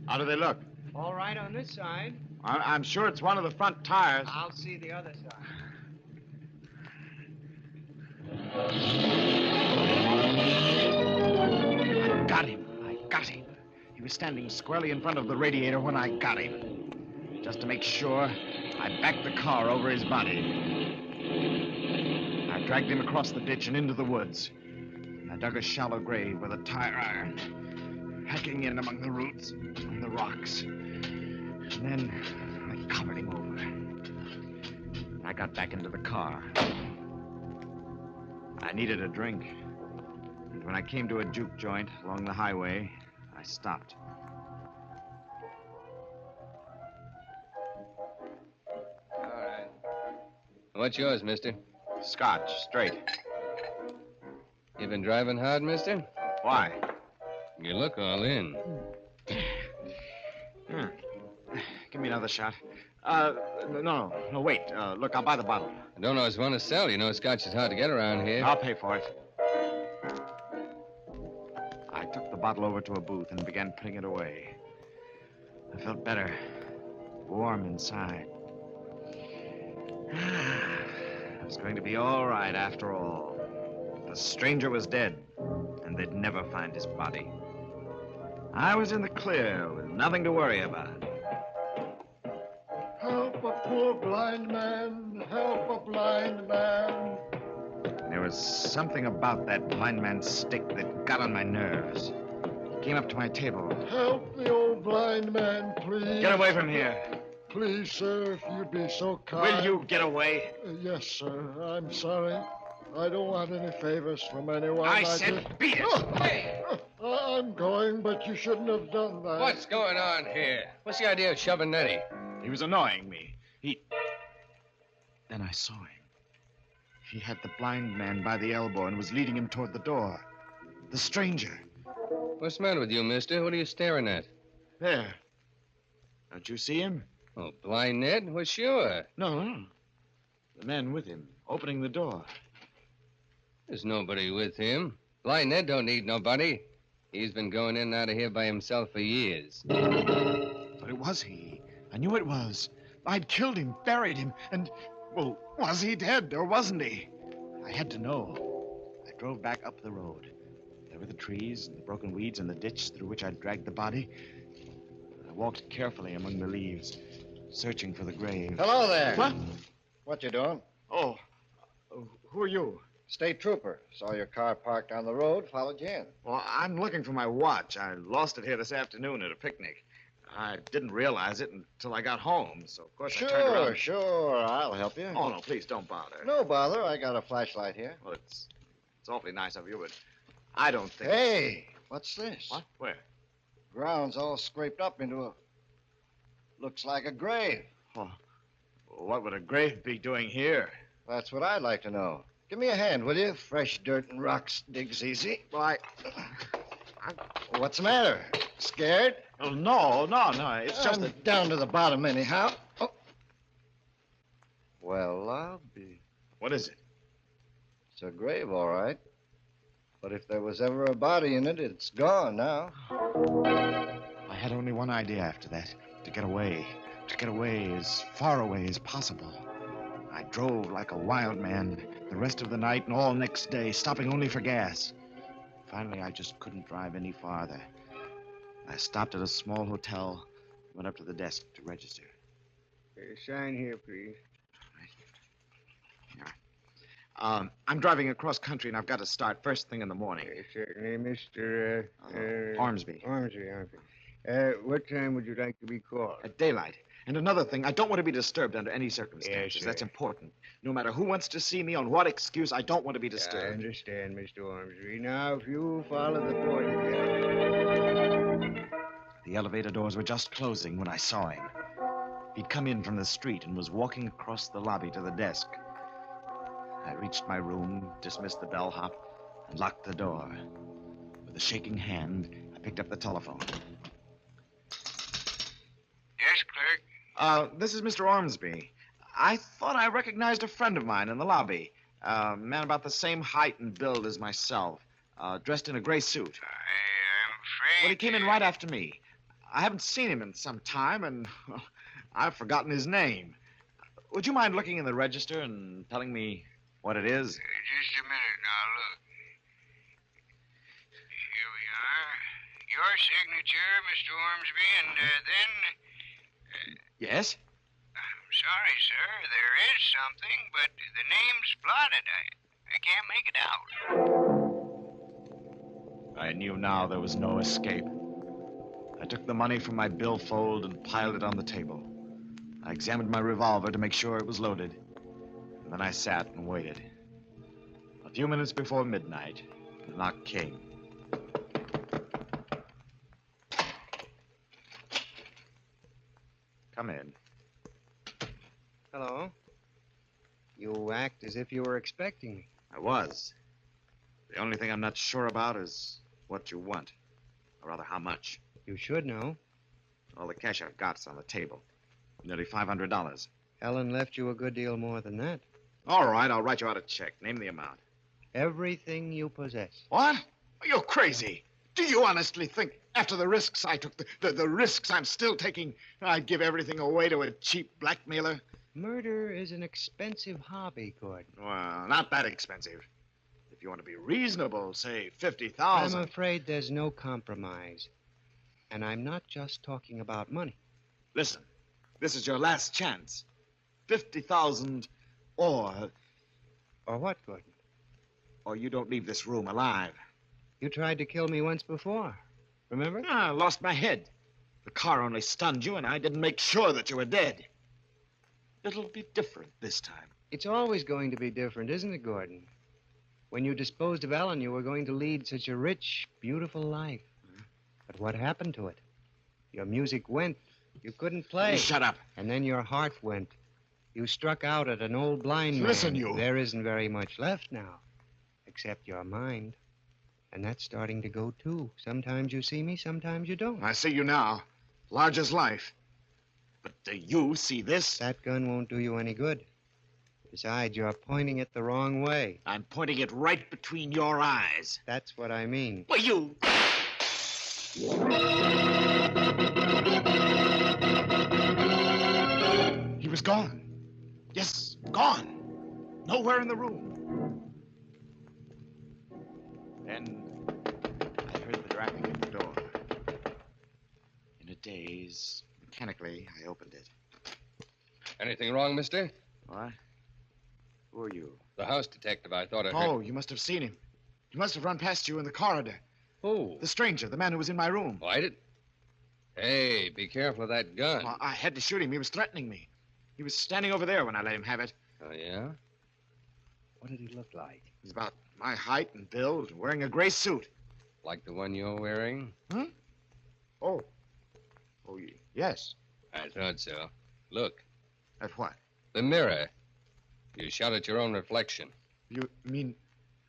How do they look? All right on this side. I'm sure it's one of the front tires. I'll see the other side. I got him. He was standing squarely in front of the radiator when I got him. Just to make sure, I backed the car over his body. I dragged him across the ditch and into the woods. I dug a shallow grave with a tire iron, hacking in among the roots and the rocks. And then I covered him over. I got back into the car. I needed a drink. And when I came to a juke joint along the highway, I stopped. All right. What's yours, mister? Scotch, straight. You been driving hard, mister? Why? You look all in. Give me another shot. No, wait. Look, I'll buy the bottle. I don't always want to sell. You know, scotch is hard to get around here. I'll pay for it. I took the bottle over to a booth and began putting it away. I felt better. Warm inside. It was going to be all right after all. The stranger was dead, and they'd never find his body. I was in the clear with nothing to worry about. poor blind man. Help a blind man. There was something about that blind man's stick that got on my nerves. He came up to my table. Help the old blind man, please. Get away from here. Please, sir, if you'd be so kind. Will you get away? Yes, sir. I'm sorry. I don't want any favors from anyone. I said beat it. Hey! I'm going, but you shouldn't have done that. What's going on here? What's the idea of shoving Nettie? He was annoying me. Then I saw him. He had the blind man by the elbow and was leading him toward the door. The stranger. What's the matter with you, mister? What are you staring at? There. Don't you see him? Oh, blind Ned? Well, sure. No. The man with him, opening the door. There's nobody with him. Blind Ned don't need nobody. He's been going in and out of here by himself for years. But it was he. I knew it was. I'd killed him, buried him, and, well, was he dead or wasn't he? I had to know. I drove back up the road. There were the trees and the broken weeds and the ditch through which I'd dragged the body. I walked carefully among the leaves, searching for the grave. Hello there. What? What you doing? Oh, who are you? State trooper. Saw your car parked on the road, followed you in. Well, I'm looking for my watch. I lost it here this afternoon at a picnic. I didn't realize it until I got home, so of course I turned around. Sure. I'll help you. Oh, no, please don't bother. No bother. I got a flashlight here. Well, it's awfully nice of you, but I don't think... Hey, what's this? What? Where? Ground's all scraped up into a... Looks like a grave. Oh, what would a grave be doing here? That's what I'd like to know. Give me a hand, will you? Fresh dirt and rocks digs easy. Well, What's the matter? Scared? Oh, no. It's just I'm down to the bottom anyhow. Oh. Well, I'll be... What is it? It's a grave, all right. But if there was ever a body in it, it's gone now. I had only one idea after that. To get away. To get away as far away as possible. I drove like a wild man the rest of the night and all next day, stopping only for gas. Finally, I just couldn't drive any farther. I stopped at a small hotel, went up to the desk to register. Sign here, please. I'm driving across country, and I've got to start first thing in the morning. Certainly, Mr. Ormsby. Ormsby. What time would you like to be called? At daylight. And another thing, I don't want to be disturbed under any circumstances. Yes, that's important. No matter who wants to see me, on what excuse, I don't want to be disturbed. I understand, Mr. Ormsby. Now, if you follow the porter down. The elevator doors were just closing when I saw him. He'd come in from the street and was walking across the lobby to the desk. I reached my room, dismissed the bellhop, and locked the door. With a shaking hand, I picked up the telephone. Yes, clerk? This is Mr. Ormsby. I thought I recognized a friend of mine in the lobby. A man about the same height and build as myself, dressed in a gray suit. I am afraid... Well, he came in right after me. I haven't seen him in some time, and well, I've forgotten his name. Would you mind looking in the register and telling me what it is? Just a minute now, look. Here we are. Your signature, Mr. Ormsby, and then... Yes? I'm sorry, sir. There is something, but the name's blotted. I can't make it out. I knew now there was no escape. I took the money from my billfold and piled it on the table. I examined my revolver to make sure it was loaded. And then I sat and waited. A few minutes before midnight, the knock came. Come in. Hello. You act as if you were expecting me. I was. The only thing I'm not sure about is what you want. Or rather, how much. You should know. All the cash I've got's on the table. Nearly $500. Helen left you a good deal more than that. All right, I'll write you out a check. Name the amount. Everything you possess. What? You're crazy. Do you honestly think, after the risks I took, the risks I'm still taking, I'd give everything away to a cheap blackmailer? Murder is an expensive hobby, Gordon. Well, not that expensive. If you want to be reasonable, say $50,000. I'm afraid there's no compromise. And I'm not just talking about money. Listen, this is your last chance. 50,000 or... Or what, Gordon? Or you don't leave this room alive. You tried to kill me once before. Remember? I lost my head. The car only stunned you, and I didn't make sure that you were dead. It'll be different this time. It's always going to be different, isn't it, Gordon? When you disposed of Ellen, you were going to lead such a rich, beautiful life. But what happened to it? Your music went. You couldn't play. Shut up. And then your heart went. You struck out at an old blind man. Listen, you. There isn't very much left now, except your mind. And that's starting to go, too. Sometimes you see me, sometimes you don't. I see you now. Large as life. But do you see this? That gun won't do you any good. Besides, you're pointing it the wrong way. I'm pointing it right between your eyes. That's what I mean. Well, you... He was gone. Yes, gone. Nowhere in the room. Then I heard the rapping at the door. In a daze, mechanically, I opened it. Anything wrong, mister? What? Who are you? The house detective. I thought I heard... Oh, you must have seen him. He must have run past you in the corridor. Who? The stranger, the man who was in my room. Oh, I did? Hey, be careful of that gun. Well, I had to shoot him. He was threatening me. He was standing over there when I let him have it. Oh, yeah? What did he look like? He's about my height and build, wearing a gray suit. Like the one you're wearing? Huh? Oh. Oh, yes. I thought so. Look. At what? The mirror. You shot at your own reflection. You mean...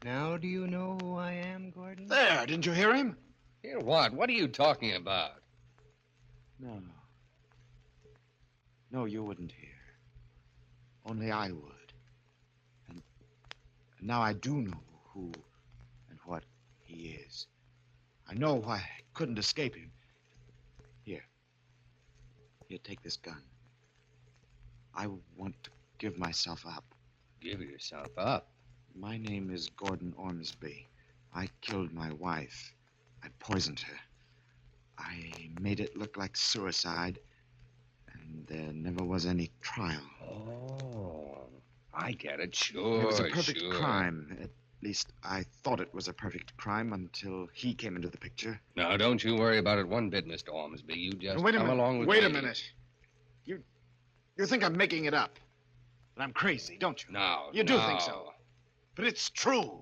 Now do you know who I am, Gordon? There, didn't you hear him? Hear what? What are you talking about? No. No, you wouldn't hear. Only I would. And now I do know who and what he is. I know why I couldn't escape him. Here. Here, take this gun. I want to give myself up. Give yourself up? My name is Gordon Ormsby. I killed my wife. I poisoned her. I made it look like suicide, and there never was any trial. Oh, I get it. Sure, It was a perfect sure. crime. At least, I thought it was a perfect crime until he came into the picture. Now, don't you worry about it one bit, Mr. Ormsby. You just Wait a come minute. along with Wait a me. minute. You think I'm making it up. That I'm crazy, don't you? No, You do no. think so. But it's true.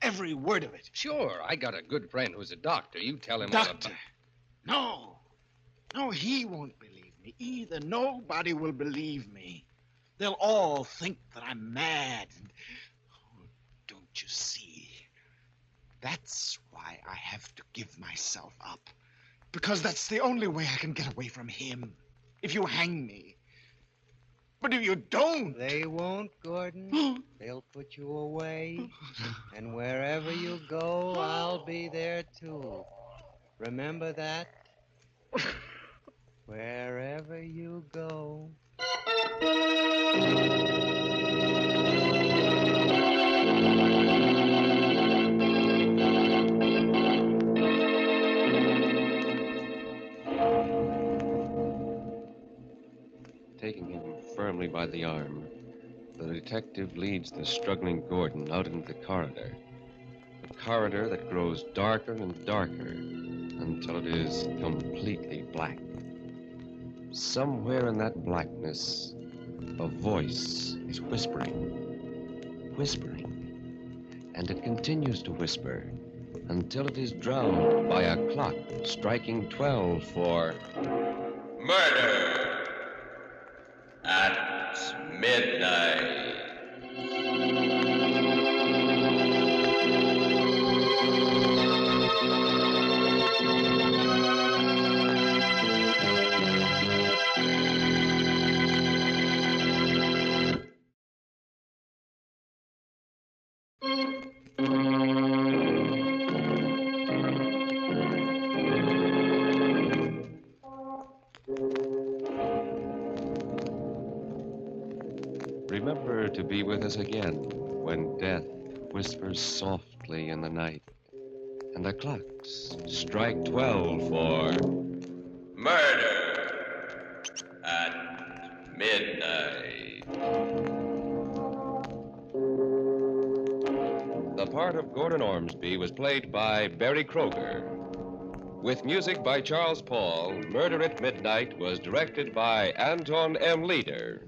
Every word of it. Sure, I got a good friend who's a doctor. You tell him all Doctor. about... No. No, he won't believe me either. Nobody will believe me. They'll all think that I'm mad. Oh, don't you see? That's why I have to give myself up. Because that's the only way I can get away from him. If you hang me. But if you don't... They won't, Gordon. They'll put you away. And wherever you go, I'll be there, too. Remember that? Wherever you go. Taking him firmly by the arm, the detective leads the struggling Gordon out into the corridor. A corridor that grows darker and darker until it is completely black. Somewhere in that blackness, a voice is whispering, whispering, and it continues to whisper until it is drowned by a clock striking 12 for Murder at midnight. Remember to be with us again when death whispers softly in the night and the clocks strike 12 for Murder at midnight. The part of Gordon Ormsby was played by Barry Kroger. With music by Charles Paul, Murder at Midnight was directed by Anton M. Leader.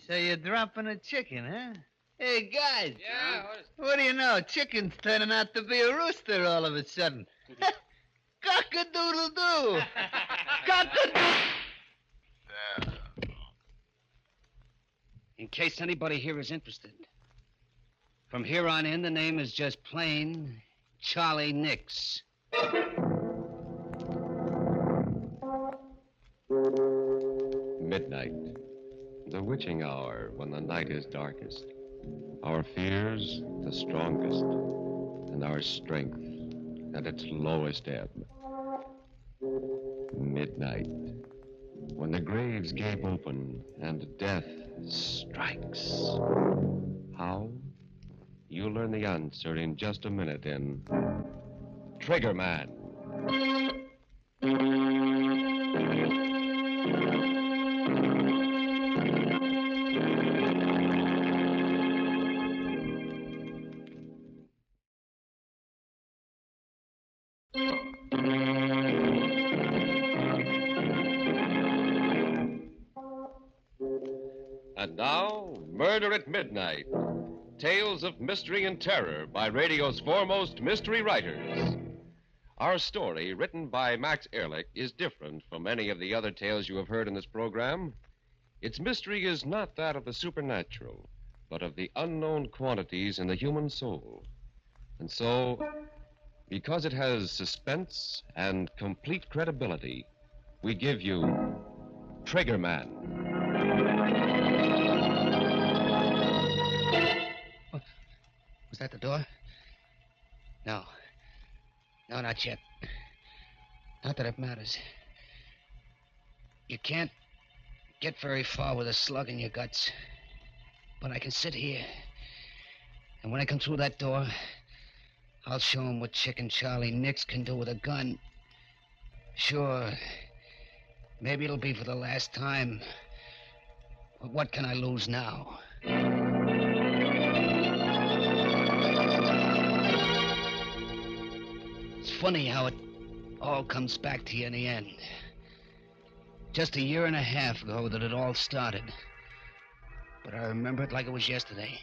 So you're dropping a chicken, huh? Hey, guys. Yeah? What do you know? Chicken's turning out to be a rooster all of a sudden. Cock-a-doodle-doo. Cock-a-doodle. In case anybody here is interested, from here on in, the name is just plain Charlie Nix. Midnight, the witching hour when the night is darkest. Our fears the strongest, and our strength at its lowest ebb. Midnight, when the graves gape open and death strikes. How? You'll learn the answer in just a minute in Trigger Man. And now, Murder at Midnight. Tales of mystery and terror by radio's foremost mystery writers. Our story, written by Max Ehrlich, is different from any of the other tales you have heard in this program. Its mystery is not that of the supernatural, but of the unknown quantities in the human soul. And so, because it has suspense and complete credibility, we give you Trigger Man. Was that the door? No. No, not yet. Not that it matters. You can't get very far with a slug in your guts. But I can sit here. And when I come through that door, I'll show him what Chicken Charlie Nix can do with a gun. Sure. Maybe it'll be for the last time. But what can I lose now? It's funny how it all comes back to you in the end. Just a year and a half ago that it all started. But I remember it like it was yesterday.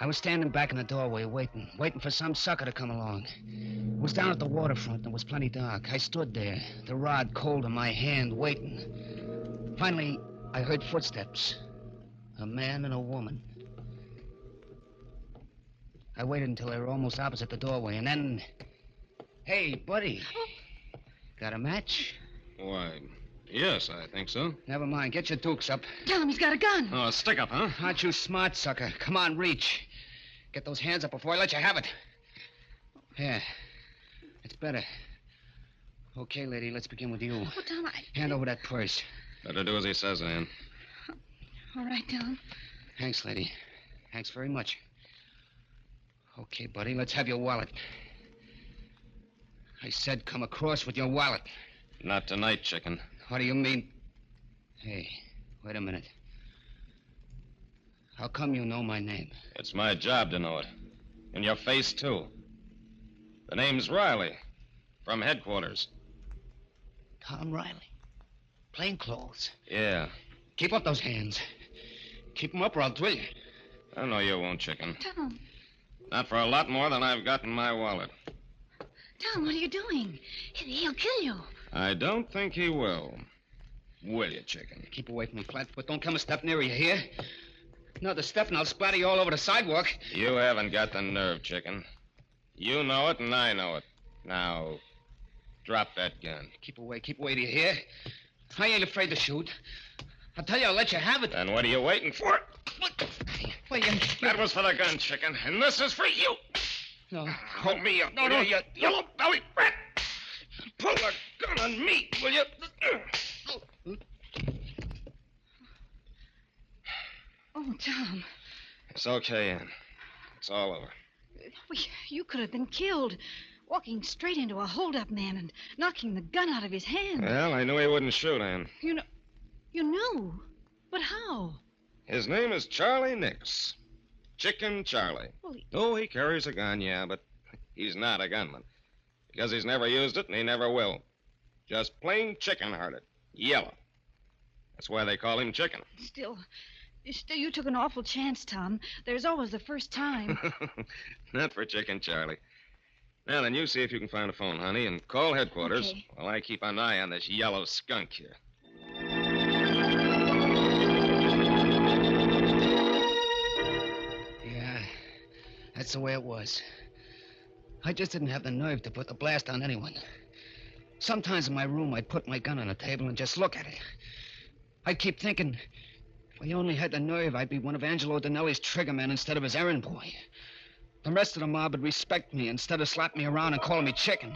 I was standing back in the doorway waiting for some sucker to come along. It was down at the waterfront and it was plenty dark. I stood there, the rod cold in my hand, waiting. Finally, I heard footsteps. A man and a woman. I waited until they were almost opposite the doorway, and then... Hey, buddy. Got a match? Why, yes, I think so. Never mind. Get your dukes up. Tell him he's got a gun. Oh, a stick-up, huh? Aren't you smart, sucker? Come on, reach. Get those hands up before I let you have it. Yeah. It's better. Okay, lady, let's begin with you. Oh, Tom, Hand over that purse. Better do as he says, Ann. All right, Tom. Thanks, lady. Thanks very much. Okay, buddy, let's have your wallet. I said come across with your wallet. Not tonight, chicken. What do you mean? Hey, wait a minute. How come you know my name? It's my job to know it. And your face, too. The name's Riley. From headquarters. Tom Riley. Plainclothes. Yeah. Keep up those hands. Keep them up or I'll drill you. I know you won't, chicken. Tom. Not for a lot more than I've got in my wallet. Tom, what are you doing? He'll kill you. I don't think he will. Will you, chicken? Keep away from me, Flatfoot. Don't come a step nearer, you hear? Another step and I'll splatter you all over the sidewalk. You haven't got the nerve, chicken. You know it and I know it. Now, drop that gun. Keep away, do you hear? I ain't afraid to shoot. I'll tell you, I'll let you have it. Then what are you waiting for? Wait, That was for the gun, chicken, and this is for you. No. Hold me up, No, will no. you yellow belly rat? Pull the gun on me, will you? Oh, Tom. It's okay, Ann. It's all over. You could have been killed. Walking straight into a hold-up man and knocking the gun out of his hand. Well, I knew he wouldn't shoot, Ann. You knew? But how? His name is Charlie Nix. Chicken Charlie. Well, He carries a gun, yeah, but he's not a gunman. Because he's never used it and he never will. Just plain chicken-hearted. Yellow. That's why they call him Chicken. Still, you took an awful chance, Tom. There's always the first time. Not for Chicken Charlie. Now then, you see if you can find a phone, honey, and call headquarters Okay. while I keep an eye on this yellow skunk here. Yeah, that's the way it was. I just didn't have the nerve to put the blast on anyone. Sometimes in my room, I'd put my gun on the table and just look at it. I'd keep thinking, if I only had the nerve, I'd be one of Angelo Dinelli's triggermen instead of his errand boy. The rest of the mob would respect me instead of slapping me around and calling me chicken.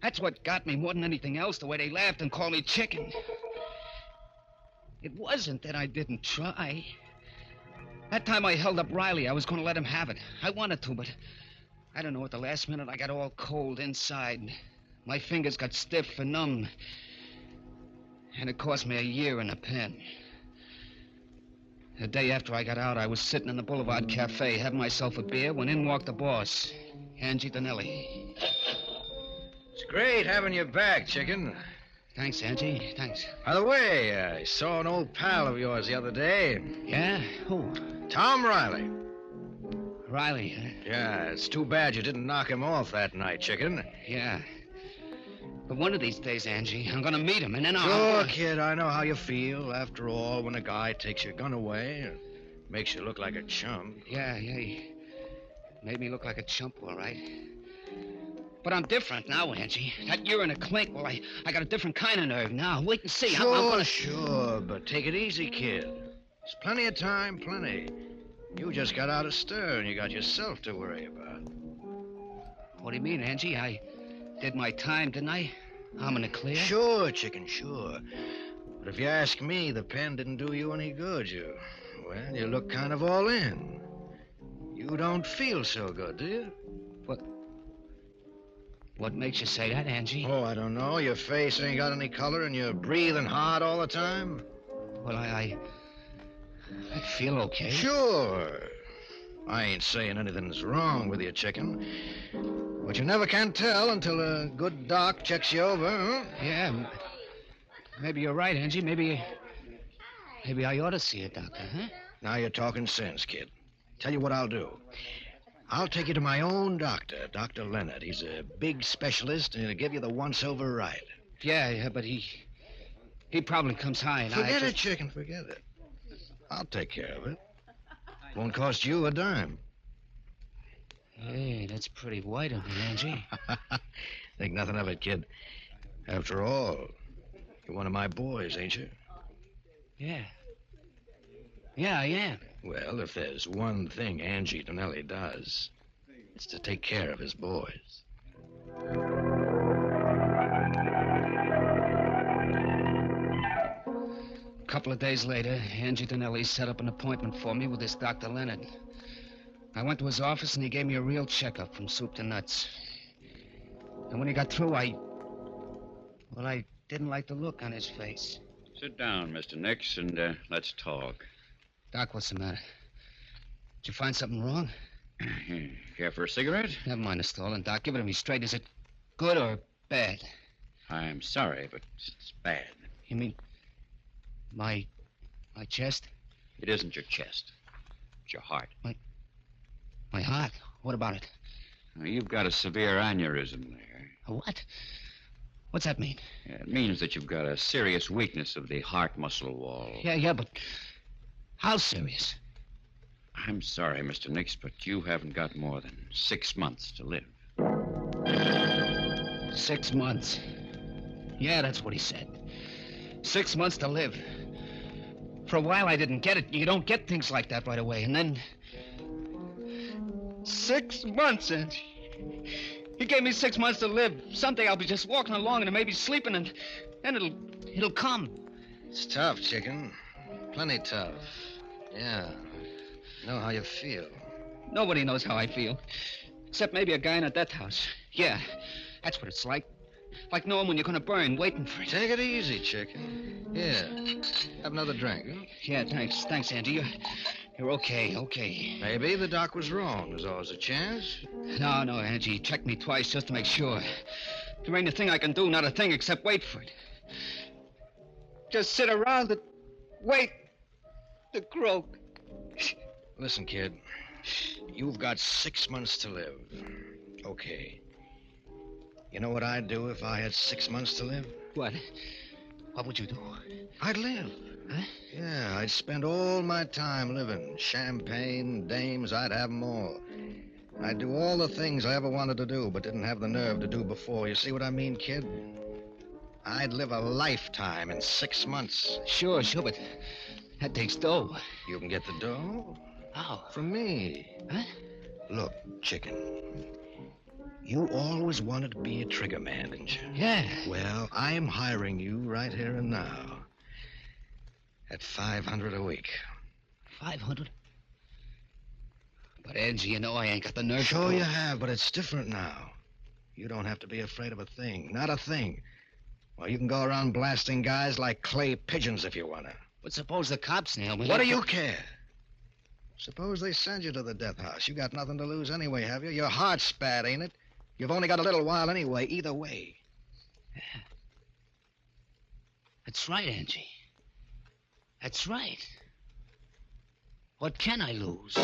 That's what got me more than anything else, the way they laughed and called me chicken. It wasn't that I didn't try. That time I held up Riley, I was going to let him have it. I wanted to, but I don't know, at the last minute I got all cold inside. My fingers got stiff and numb. And it cost me a year in a pen. The day after I got out, I was sitting in the Boulevard Cafe having myself a beer when in walked the boss, Angie Dinelli. It's great having you back, Chicken. Thanks, Angie. Thanks. By the way, I saw an old pal of yours the other day. Yeah? Who? Tom Riley. Riley, huh? Yeah, it's too bad you didn't knock him off that night, Chicken. Yeah. But one of these days, Angie, I'm going to meet him, and then Sure, kid, I know how you feel. After all, when a guy takes your gun away, it makes you look like a chump. Yeah, he made me look like a chump, all right. But I'm different now, Angie. That year in a clink, well, I got a different kind of nerve now. Wait and see. Sure, I'm gonna... sure, but take it easy, kid. There's plenty of time, plenty. You just got out of stir, and you got yourself to worry about. What do you mean, Angie? I did my time, didn't I? I'm in the clear? Sure, Chicken, sure. But if you ask me, the pen didn't do you any good. You look kind of all in. You don't feel so good, do you? What makes you say that, Angie? Oh, I don't know. Your face ain't got any color and you're breathing hard all the time? Well, I feel okay. Sure. I ain't saying anything's wrong with you, Chicken. But you never can tell until a good doc checks you over, huh? Yeah. Maybe you're right, Angie. Maybe I ought to see a doctor, huh? Now you're talking sense, kid. Tell you what I'll do. I'll take you to my own doctor, Dr. Leonard. He's a big specialist, and he'll give you the once-over right. Yeah, but he probably comes high, and Forget it, Chicken, forget it. I'll take care of it. Won't cost you a dime. Hey, that's pretty white of me, Angie. Think nothing of it, kid. After all, you're one of my boys, ain't you? Yeah. Yeah, I am. Well, if there's one thing Angie Dinelli does, it's to take care of his boys. A couple of days later, Angie Dinelli set up an appointment for me with this Dr. Leonard. I went to his office, and he gave me a real checkup from soup to nuts. And when he got through, I didn't like the look on his face. Sit down, Mr. Nix, and let's talk. Doc, what's the matter? Did you find something wrong? Care for a cigarette? Never mind the stalling, Doc. Give it to me straight. Is it good or bad? I'm sorry, but it's bad. You mean my chest? It isn't your chest. It's your heart. My heart? What about it? Now, you've got a severe aneurysm there. A what? What's that mean? It means that you've got a serious weakness of the heart muscle wall. Yeah, but how serious? I'm sorry, Mr. Nix, but you haven't got more than 6 months to live. 6 months. Yeah, that's what he said. 6 months to live. For a while, I didn't get it. You don't get things like that right away. And then 6 months, and he gave me 6 months to live. Someday I'll be just walking along and maybe sleeping, and then it'll come. It's tough, chicken. Plenty tough. Yeah. Know how you feel. Nobody knows how I feel. Except maybe a guy in a death house. Yeah, that's what it's like. Like knowing when you're going to burn, waiting for it. Take it easy, chicken. Here, have another drink, huh? Yeah, thanks. Thanks, Andy. You're okay. Maybe the doc was wrong. There's always a chance. No, Angie. He checked me twice just to make sure. There ain't a thing I can do, not a thing, except wait for it. Just sit around and wait to croak. Listen, kid. You've got 6 months to live. Okay. You know what I'd do if I had 6 months to live? What? What would you do? I'd live. Huh? Yeah, I'd spend all my time living. Champagne, dames, I'd have them all. I'd do all the things I ever wanted to do, but didn't have the nerve to do before. You see what I mean, kid? I'd live a lifetime in 6 months. Sure, but that takes dough. You can get the dough? How? From me. Huh? Look, chicken. You always wanted to be a trigger man, didn't you? Yeah. Well, I'm hiring you right here and now. At $500 a week. 500? But, Angie, you know I ain't got the nerve. Sure you have, but it's different now. You don't have to be afraid of a thing. Not a thing. Well, you can go around blasting guys like clay pigeons if you want to. But suppose the cops nail me. What do you care? Suppose they send you to the death house. You got nothing to lose anyway, have you? Your heart's bad, ain't it? You've only got a little while anyway, either way. Yeah. That's right, Angie. That's right. What can I lose?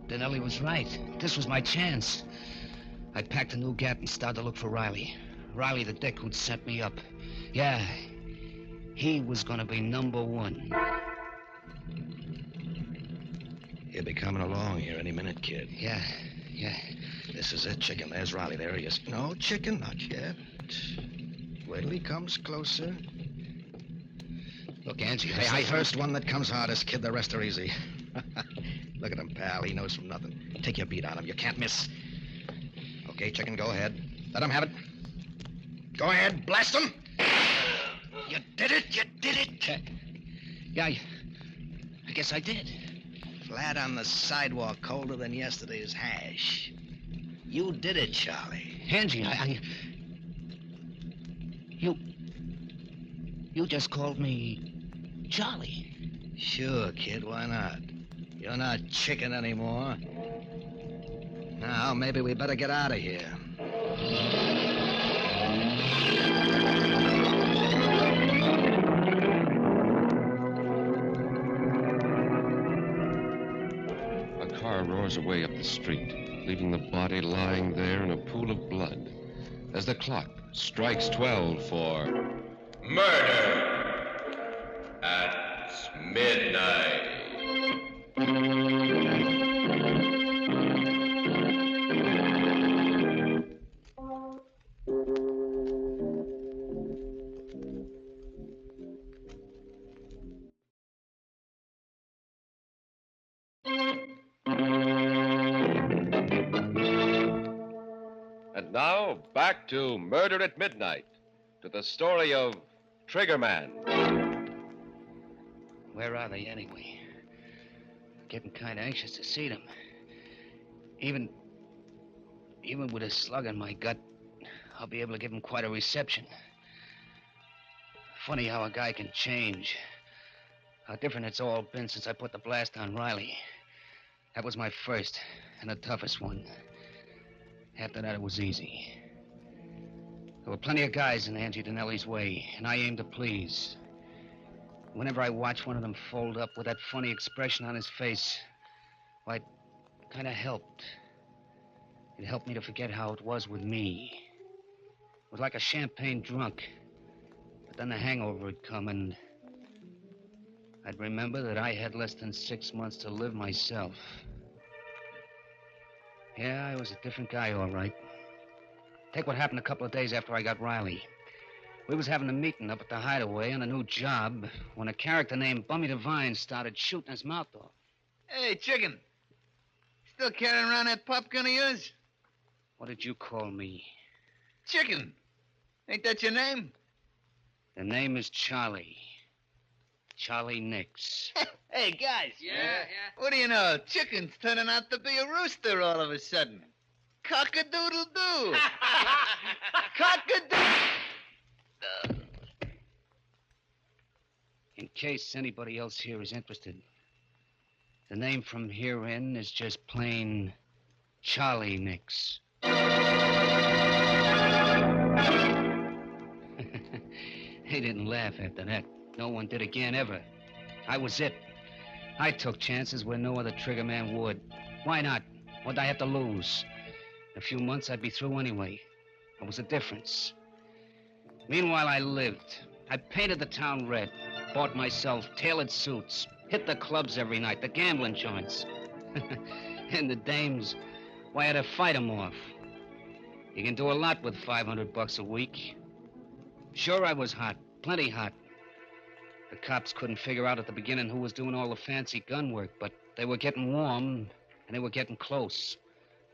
Denelli was right. This was my chance. I packed a new gap and started to look for Riley. Riley, the dick who'd set me up. Yeah, he was gonna be number one. He'll be coming along here any minute, kid. Yeah. This is it, chicken. There's Riley. There he is. No, chicken, not yet. Wait till he comes closer. Look, Angie, Hey, first one that comes hardest, kid. The rest are easy. Look at him, pal. He knows from nothing. Take your beat on him. You can't miss. Okay, chicken, go ahead. Let him have it. Go ahead. Blast him. You did it. Yeah, I guess I did. Flat on the sidewalk, colder than yesterday's hash. You did it, Charlie. Angie, You just called me Charlie. Sure, kid, why not? You're not chicken anymore. Now, maybe we better get out of here. A car roars away up the street, leaving the body lying there in a pool of blood. As the clock strikes 12 for Murder at midnight. And now, back to Murder at Midnight, to the story of Triggerman. Where are they anyway? Getting kind of anxious to see them. Even with a slug in my gut, I'll be able to give them quite a reception. Funny how a guy can change. How different it's all been since I put the blast on Riley. That was my first and the toughest one. After that, it was easy. There were plenty of guys in Angie Denelli's way, and I aimed to please. Whenever I watched one of them fold up with that funny expression on his face, why, kind of helped. It helped me to forget how it was with me. It was like a champagne drunk. But then the hangover would come, and I'd remember that I had less than 6 months to live myself. Yeah, I was a different guy, all right. Take what happened a couple of days after I got Riley. We was having a meeting up at the Hideaway on a new job when a character named Bummy Devine started shooting his mouth off. Hey, Chicken. Still carrying around that pop gun of yours? What did you call me? Chicken. Ain't that your name? The name is Charlie. Charlie Nix. Hey, guys. Yeah. What do you know? Chicken's turning out to be a rooster all of a sudden. Cock-a-doodle-doo. Cock-a-doodle. In case anybody else here is interested, the name from here in is just plain Charlie Nix. They didn't laugh after that. No one did again, ever. I was it. I took chances where no other trigger man would. Why not? What'd I have to lose? In a few months, I'd be through anyway. There was a difference. Meanwhile, I lived. I painted the town red, bought myself tailored suits, hit the clubs every night, the gambling joints. And the dames, why, I had to fight them off. You can do a lot with $500 a week. Sure, I was hot, plenty hot. The cops couldn't figure out at the beginning who was doing all the fancy gun work, but they were getting warm, and they were getting close.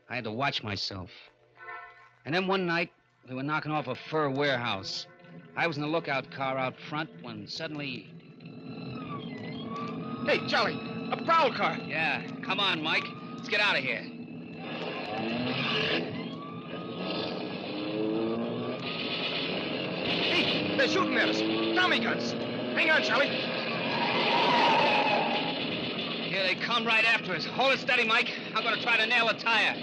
I had to watch myself. And then one night, we were knocking off a fur warehouse. I was in the lookout car out front when suddenly... Hey, Charlie, a prowl car. Yeah, come on, Mike. Let's get out of here. Hey, they're shooting at us. Tommy guns. Hang on, Charlie. Here they come right after us. Hold it steady, Mike. I'm going to try to nail a tire.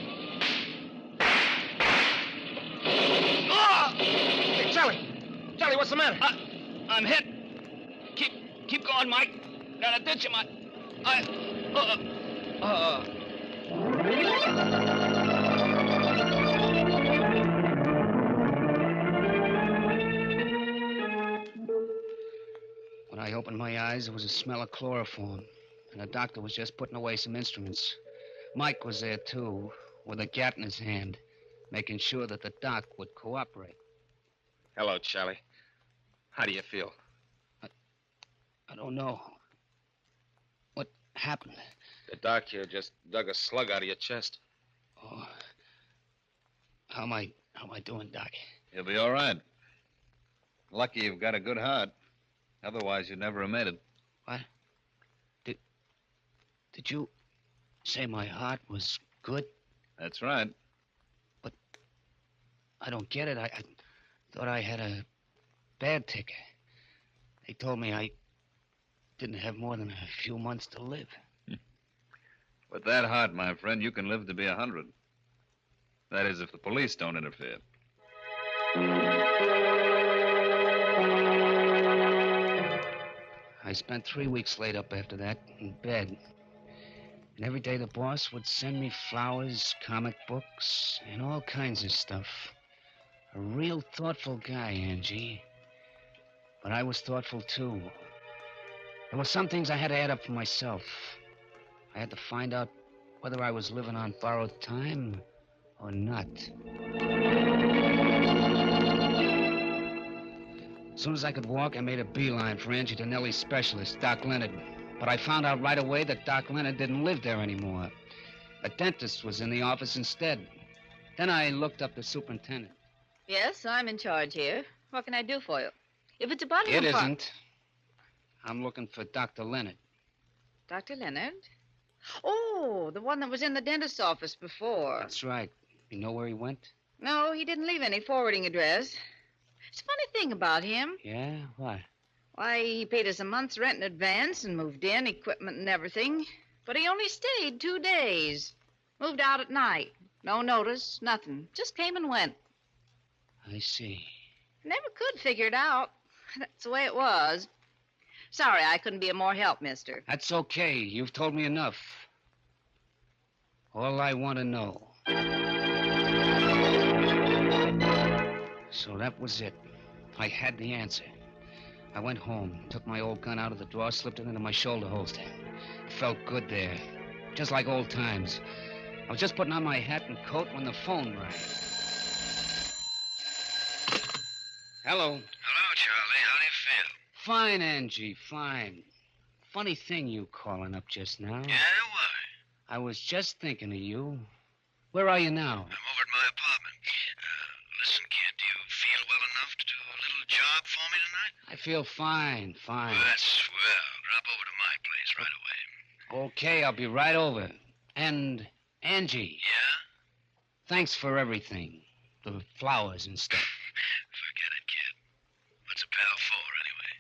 Oh! Hey, Charlie, what's the matter? I'm hit. Keep going, Mike. Gotta ditch him. When I opened my eyes, there was a smell of chloroform, and the doctor was just putting away some instruments. Mike was there, too, with a gat in his hand, making sure that the doc would cooperate. Hello, Charlie. How do you feel? I don't know. What happened? The doc here just dug a slug out of your chest. Oh. How am I doing, Doc? You'll be all right. Lucky you've got a good heart. Otherwise, you'd never have made it. What? Did you say my heart was good? That's right. But I don't get it. I thought I had a bad ticker. They told me I didn't have more than a few months to live. With that heart, my friend, you can live to be 100. That is, if the police don't interfere. I spent 3 weeks laid up after that in bed. And every day the boss would send me flowers, comic books, and all kinds of stuff. A real thoughtful guy, Angie. But I was thoughtful, too. There were some things I had to add up for myself. I had to find out whether I was living on borrowed time or not. As soon as I could walk, I made a beeline for Angie Donnelly's specialist, Doc Leonard. But I found out right away that Doc Leonard didn't live there anymore. A dentist was in the office instead. Then I looked up the superintendent. Yes, I'm in charge here. What can I do for you? If it's about It isn't. I'm looking for Dr. Leonard. Dr. Leonard? Oh, the one that was in the dentist's office before. That's right. You know where he went? No, he didn't leave any forwarding address. It's a funny thing about him. Yeah? Why? Why, he paid us a month's rent in advance and moved in, equipment and everything. But he only stayed 2 days. Moved out at night. No notice, nothing. Just came and went. I see. Never could figure it out. That's the way it was. Sorry I couldn't be of more help, mister. That's okay. You've told me enough. All I want to know. So that was it. I had the answer. I went home, took my old gun out of the drawer, slipped it into my shoulder holster. It felt good there, just like old times. I was just putting on my hat and coat when the phone rang. Hello. Hello, Charlie. How do you feel? Fine, Angie, fine. Funny thing you calling up just now. Yeah, why? I was just thinking of you. Where are you now? I'm over at my apartment. Listen, kid, do you feel well enough to do a little job for me tonight? I feel fine, fine. Well, that's swell. Drop over to my place right away. Okay, I'll be right over. And, Angie. Yeah? Thanks for everything. The flowers and stuff. Forget it, kid. What's a pal for, anyway?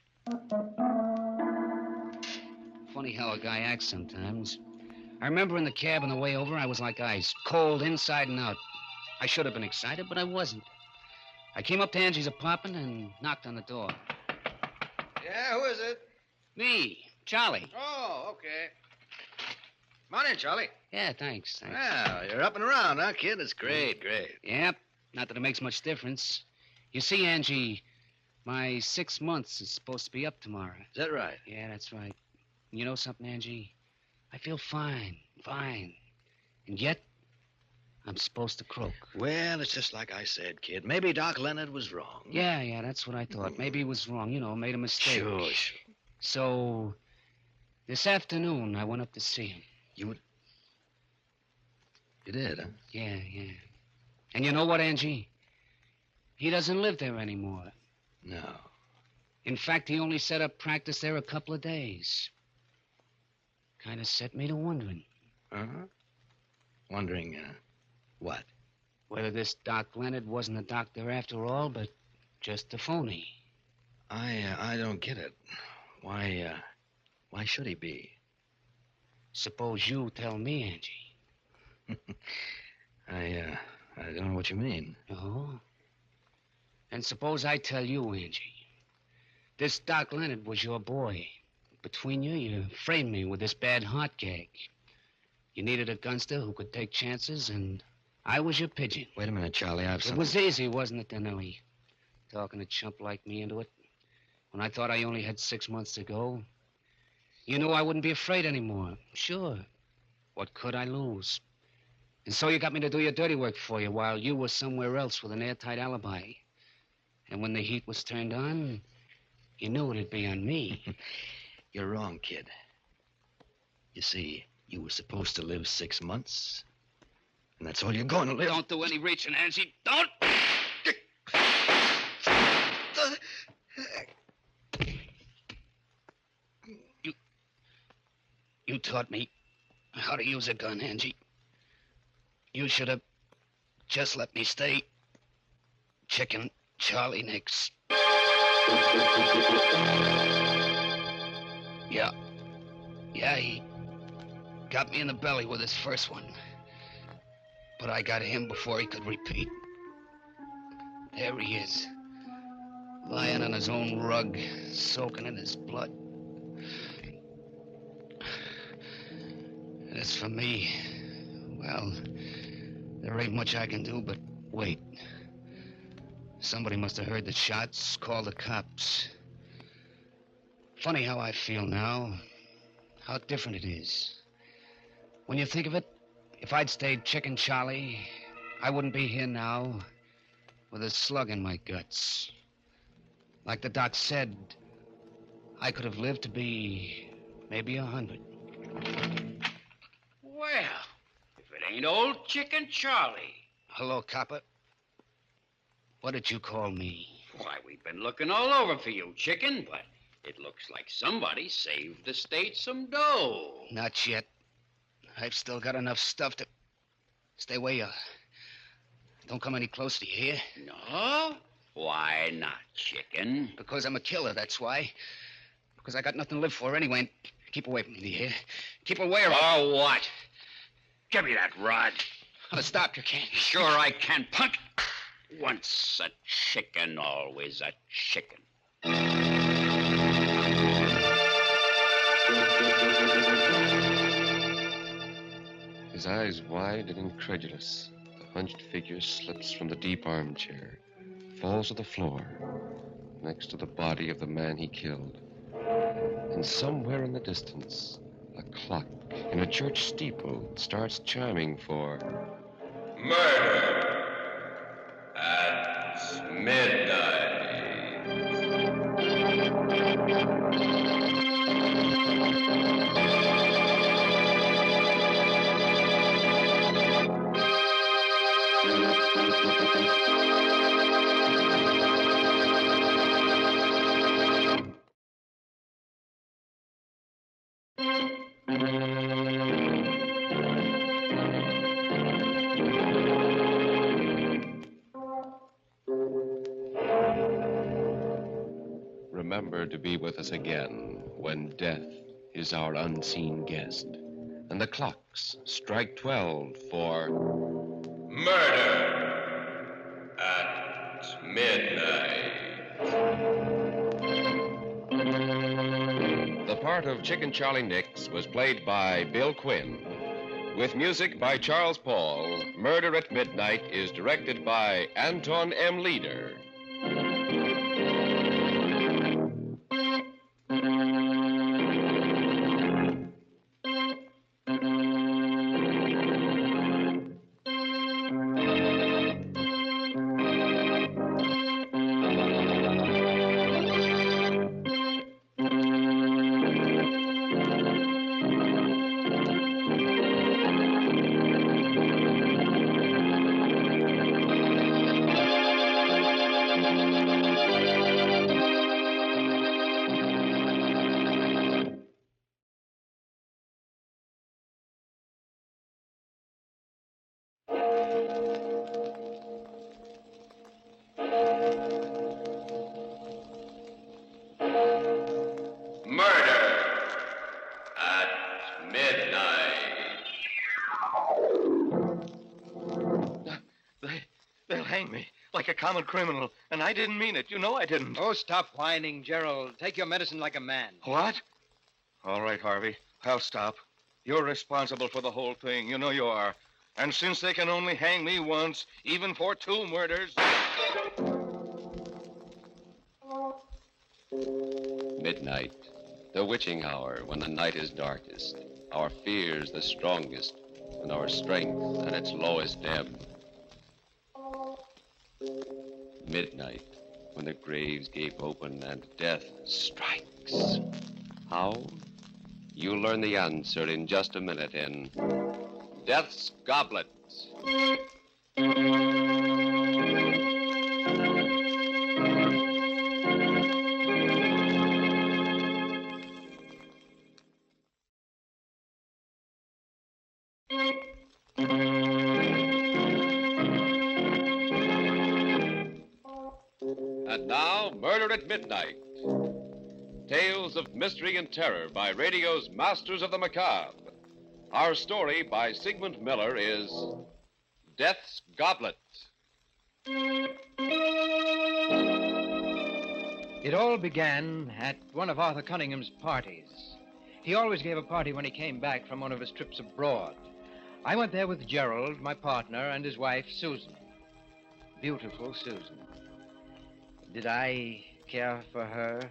Funny how a guy acts sometimes. I remember in the cab on the way over, I was like ice, cold inside and out. I should have been excited, but I wasn't. I came up to Angie's apartment and knocked on the door. Yeah, who is it? Me, Charlie. Oh, okay. Come on in, Charlie. Yeah, thanks. Well, you're up and around, huh, kid? It's great. Yep, not that it makes much difference. You see, Angie, my 6 months is supposed to be up tomorrow. Is that right? Yeah, that's right. You know something, Angie? I feel fine. And yet, I'm supposed to croak. Well, it's just like I said, kid. Maybe Doc Leonard was wrong. Yeah, that's what I thought. Maybe he was wrong, made a mistake. Sure. So, this afternoon, I went up to see him. You did, huh? Yeah. And you know what, Angie? He doesn't live there anymore. No. In fact, he only set up practice there a couple of days. Kind of set me to wondering. Uh-huh. Wondering, what? Whether this Doc Leonard wasn't a doctor after all, but just a phony. I don't get it. Why should he be? Suppose you tell me, Angie. I don't know what you mean. Oh? And suppose I tell you, Angie. This Doc Leonard was your boy. Between you framed me with this bad heart gag. You needed a gunster who could take chances, and I was your pigeon. Wait a minute, Charlie. It was easy, wasn't it, Denelli? Talking a chump like me into it. When I thought I only had 6 months to go. You knew I wouldn't be afraid anymore. Sure. What could I lose? And so you got me to do your dirty work for you while you were somewhere else with an airtight alibi. And when the heat was turned on, you knew it'd be on me. You're wrong, kid. You see, you were supposed to live 6 months. And that's all you're going to live. Don't do any reaching, Angie. Don't! You taught me how to use a gun, Angie. You should have just let me stay Chicken Charlie Nix. Yeah, he got me in the belly with his first one. But I got him before he could repeat. There he is, lying on his own rug, soaking in his blood. As for me, well, there ain't much I can do but wait. Somebody must have heard the shots, called the cops. Funny how I feel now, how different it is. When you think of it, if I'd stayed Chicken Charlie, I wouldn't be here now with a slug in my guts. Like the doc said, I could have lived to be maybe 100. Well, if it ain't old Chicken Charlie. Hello, copper. What did you call me? Why, we've been looking all over for you, Chicken, but it looks like somebody saved the state some dough. Not yet. I've still got enough stuff to... Stay where you are. Don't come any closer, you hear? No? Why not, Chicken? Because I'm a killer, that's why. Because I got nothing to live for anyway. And keep away from me, do you hear? Keep away or... Oh, what? Give me that rod. Oh, stop, you can't. Sure I can, punk. Once a chicken, always a chicken. His eyes wide and incredulous, the hunched figure slips from the deep armchair, falls to the floor, next to the body of the man he killed. And somewhere in the distance, a clock in a church steeple starts chiming for Murder at midnight. Remember to be with us again when death is our unseen guest, and the clocks strike 12 for Murder at midnight. The part of Chicken Charlie Nix was played by Bill Quinn. With music by Charles Paul, Murder at Midnight is directed by Anton M. Leader. They'll hang me like a common criminal, and I didn't mean it. You know I didn't. Oh, stop whining, Gerald. Take your medicine like a man. What? All right, Harvey. I'll stop. You're responsible for the whole thing. You know you are. And since they can only hang me once, even for 2 murders... Midnight, the witching hour when the night is darkest, our fears the strongest, and our strength at its lowest ebb. Midnight, when the graves gape open and death strikes. How? You'll learn the answer in just a minute in Death's Goblet. And now, Murder at Midnight. Tales of mystery and terror by radio's masters of the macabre. Our story by Sigmund Miller is Death's Goblet. It all began at one of Arthur Cunningham's parties. He always gave a party when he came back from one of his trips abroad. I went there with Gerald, my partner, and his wife, Susan. Beautiful Susan. Did I care for her?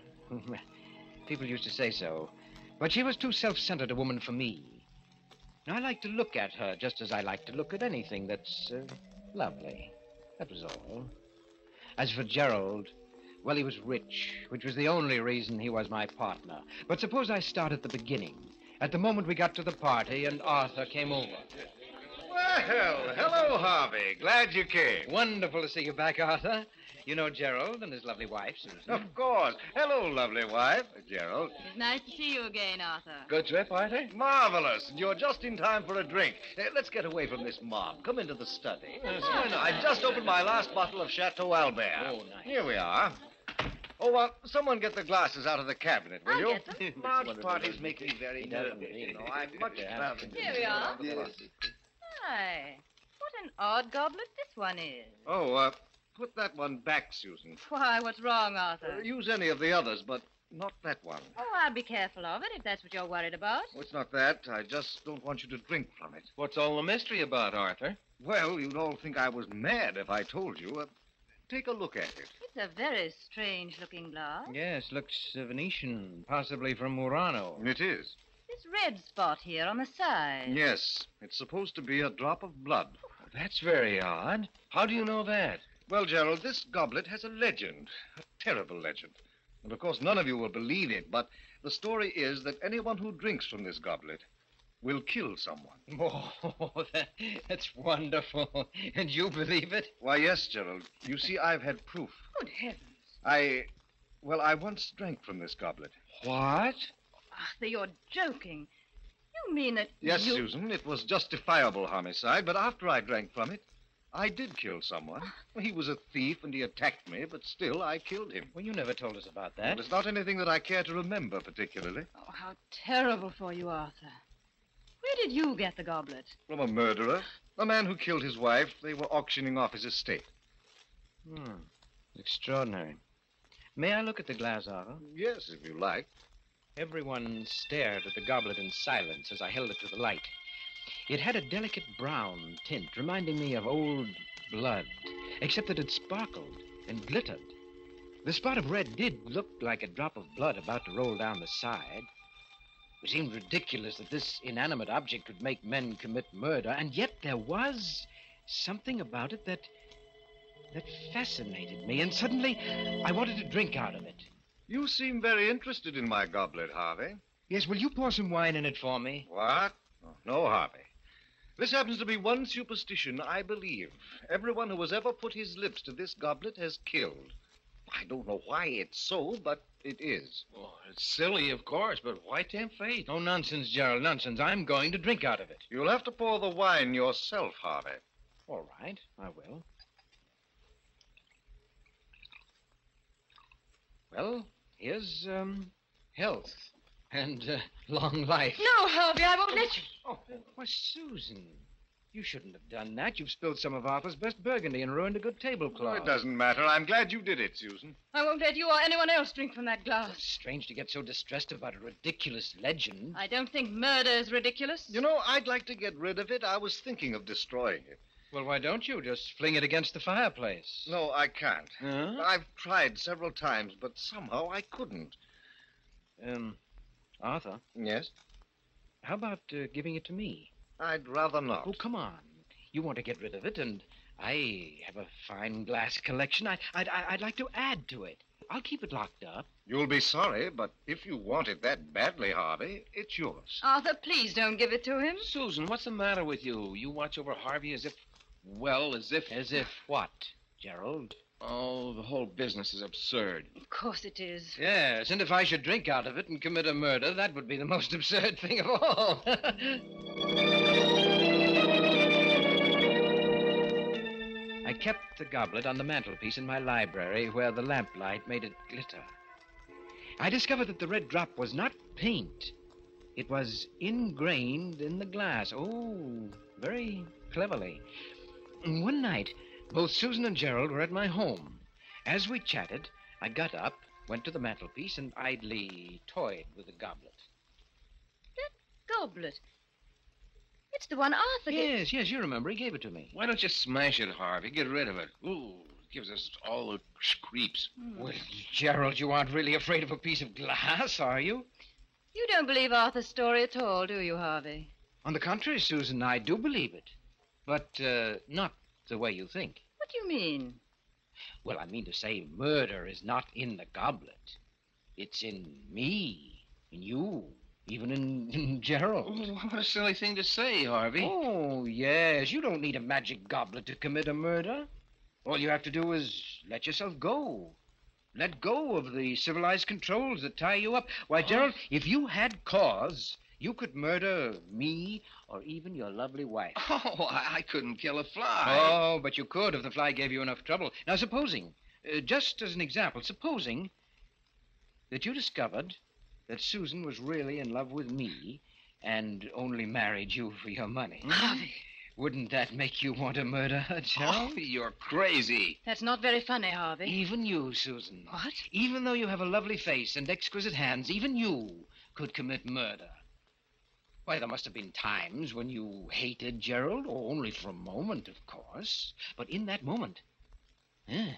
People used to say so. But she was too self-centered a woman for me. I like to look at her just as I like to look at anything that's lovely. That was all. As for Gerald, well, he was rich, which was the only reason he was my partner. But suppose I start at the beginning, at the moment we got to the party and Arthur came over. Well, hello, Harvey. Glad you came. Wonderful to see you back, Arthur. You know Gerald and his lovely wife, Susan. Of course. Hello, lovely wife, Gerald. It's nice to see you again, Arthur. Good trip, Arthur? Marvelous. And you're just in time for a drink. Let's get away from this mob. Come into the study. I just opened my last bottle of Chateau Albert. Oh, nice. Here we are. Oh, someone get the glasses out of the cabinet, will you? Get them. Large parties make me very nervous. You know, I'm much traveling. Here we are. Yes. Hi. What an odd goblet this one is. Oh, put that one back, Susan. Why, what's wrong, Arthur? Use any of the others, but not that one. Oh, I'll be careful of it if that's what you're worried about. Oh, it's not that. I just don't want you to drink from it. What's all the mystery about, Arthur? Well, you'd all think I was mad if I told you. Take a look at it. It's a very strange-looking glass. Yes, looks Venetian, possibly from Murano. It is. This red spot here on the side. Yes, it's supposed to be a drop of blood. That's very odd. How do you know that? Well, Gerald, this goblet has a legend, a terrible legend. And of course, none of you will believe it, but the story is that anyone who drinks from this goblet will kill someone. Oh, that's wonderful. And you believe it? Why, yes, Gerald. You see, I've had proof. Good heavens. I once drank from this goblet. What? Arthur, you're joking. You mean that Yes, Susan, it was justifiable homicide, but after I drank from it, I did kill someone. He was a thief and he attacked me, but still I killed him. Well, you never told us about that. Well, it's not anything that I care to remember particularly. Oh, how terrible for you, Arthur. Where did you get the goblet? From a murderer. A man who killed his wife. They were auctioning off his estate. Extraordinary. May I look at the glass, Arthur? Yes, if you like. Everyone stared at the goblet in silence as I held it to the light. It had a delicate brown tint, reminding me of old blood, except that it sparkled and glittered. The spot of red did look like a drop of blood about to roll down the side. It seemed ridiculous that this inanimate object would make men commit murder, and yet there was something about it that fascinated me, and suddenly I wanted to drink out of it. You seem very interested in my goblet, Harvey. Yes, will you pour some wine in it for me? What? Oh, no, Harvey. This happens to be one superstition I believe. Everyone who has ever put his lips to this goblet has killed. I don't know why it's so, but it is. Oh, it's silly, of course, but why tempt fate? No nonsense, Gerald, nonsense. I'm going to drink out of it. You'll have to pour the wine yourself, Harvey. All right, I will. Well, here's, health and long life. No, Harvey, I won't let you. Oh, why, Susan, you shouldn't have done that. You've spilled some of Arthur's best burgundy and ruined a good tablecloth. Oh, it doesn't matter. I'm glad you did it, Susan. I won't let you or anyone else drink from that glass. It's strange to get so distressed about a ridiculous legend. I don't think murder is ridiculous. You know, I'd like to get rid of it. I was thinking of destroying it. Well, why don't you? Just fling it against the fireplace. No, I can't. Huh? I've tried several times, but somehow I couldn't. Arthur? Yes? How about giving it to me? I'd rather not. Oh, come on. You want to get rid of it, and I have a fine glass collection. I'd like to add to it. I'll keep it locked up. You'll be sorry, but if you want it that badly, Harvey, it's yours. Arthur, please don't give it to him. Susan, what's the matter with you? You watch over Harvey as if... As if what, Gerald? Oh, the whole business is absurd. Of course it is. Yes, and if I should drink out of it and commit a murder, that would be the most absurd thing of all. I kept the goblet on the mantelpiece in my library where the lamplight made it glitter. I discovered that the red drop was not paint. It was ingrained in the glass. Oh, very cleverly. And one night, both Susan and Gerald were at my home. As we chatted, I got up, went to the mantelpiece, and idly toyed with the goblet. That goblet? It's the one Arthur gave. Yes, you remember. He gave it to me. Why don't you smash it, Harvey? Get rid of it. Ooh, it gives us all the creeps. Well, Gerald, you aren't really afraid of a piece of glass, are you? You don't believe Arthur's story at all, do you, Harvey? On the contrary, Susan, I do believe it. But not the way you think. What do you mean? Well, I mean to say murder is not in the goblet. It's in me, in you, even in Gerald. Oh, what a silly thing to say, Harvey. Oh, yes. You don't need a magic goblet to commit a murder. All you have to do is let yourself go. Let go of the civilized controls that tie you up. Why, Gerald, if you had cause, you could murder me or even your lovely wife. Oh, I couldn't kill a fly. Oh, but you could if the fly gave you enough trouble. Now, supposing, just as an example, supposing that you discovered that Susan was really in love with me and only married you for your money. Harvey. Wouldn't that make you want to murder her, Gerald? Oh, you're crazy. That's not very funny, Harvey. Even you, Susan. What? Even though you have a lovely face and exquisite hands, even you could commit murder. Why, there must have been times when you hated Gerald, or only for a moment, of course. But in that moment, if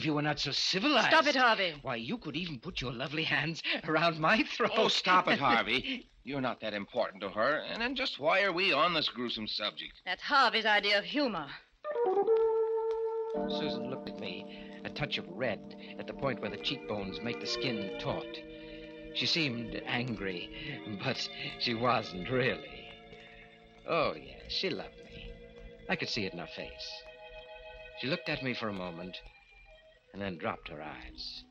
you were not so civilized... Stop it, Harvey. Why, you could even put your lovely hands around my throat. Oh, stop it, Harvey. You're not that important to her. And then just why are we on this gruesome subject? That's Harvey's idea of humor. Susan looked at me, a touch of red at the point where the cheekbones make the skin taut. She seemed angry, but she wasn't really. Oh, yes, she loved me. I could see it in her face. She looked at me for a moment and then dropped her eyes.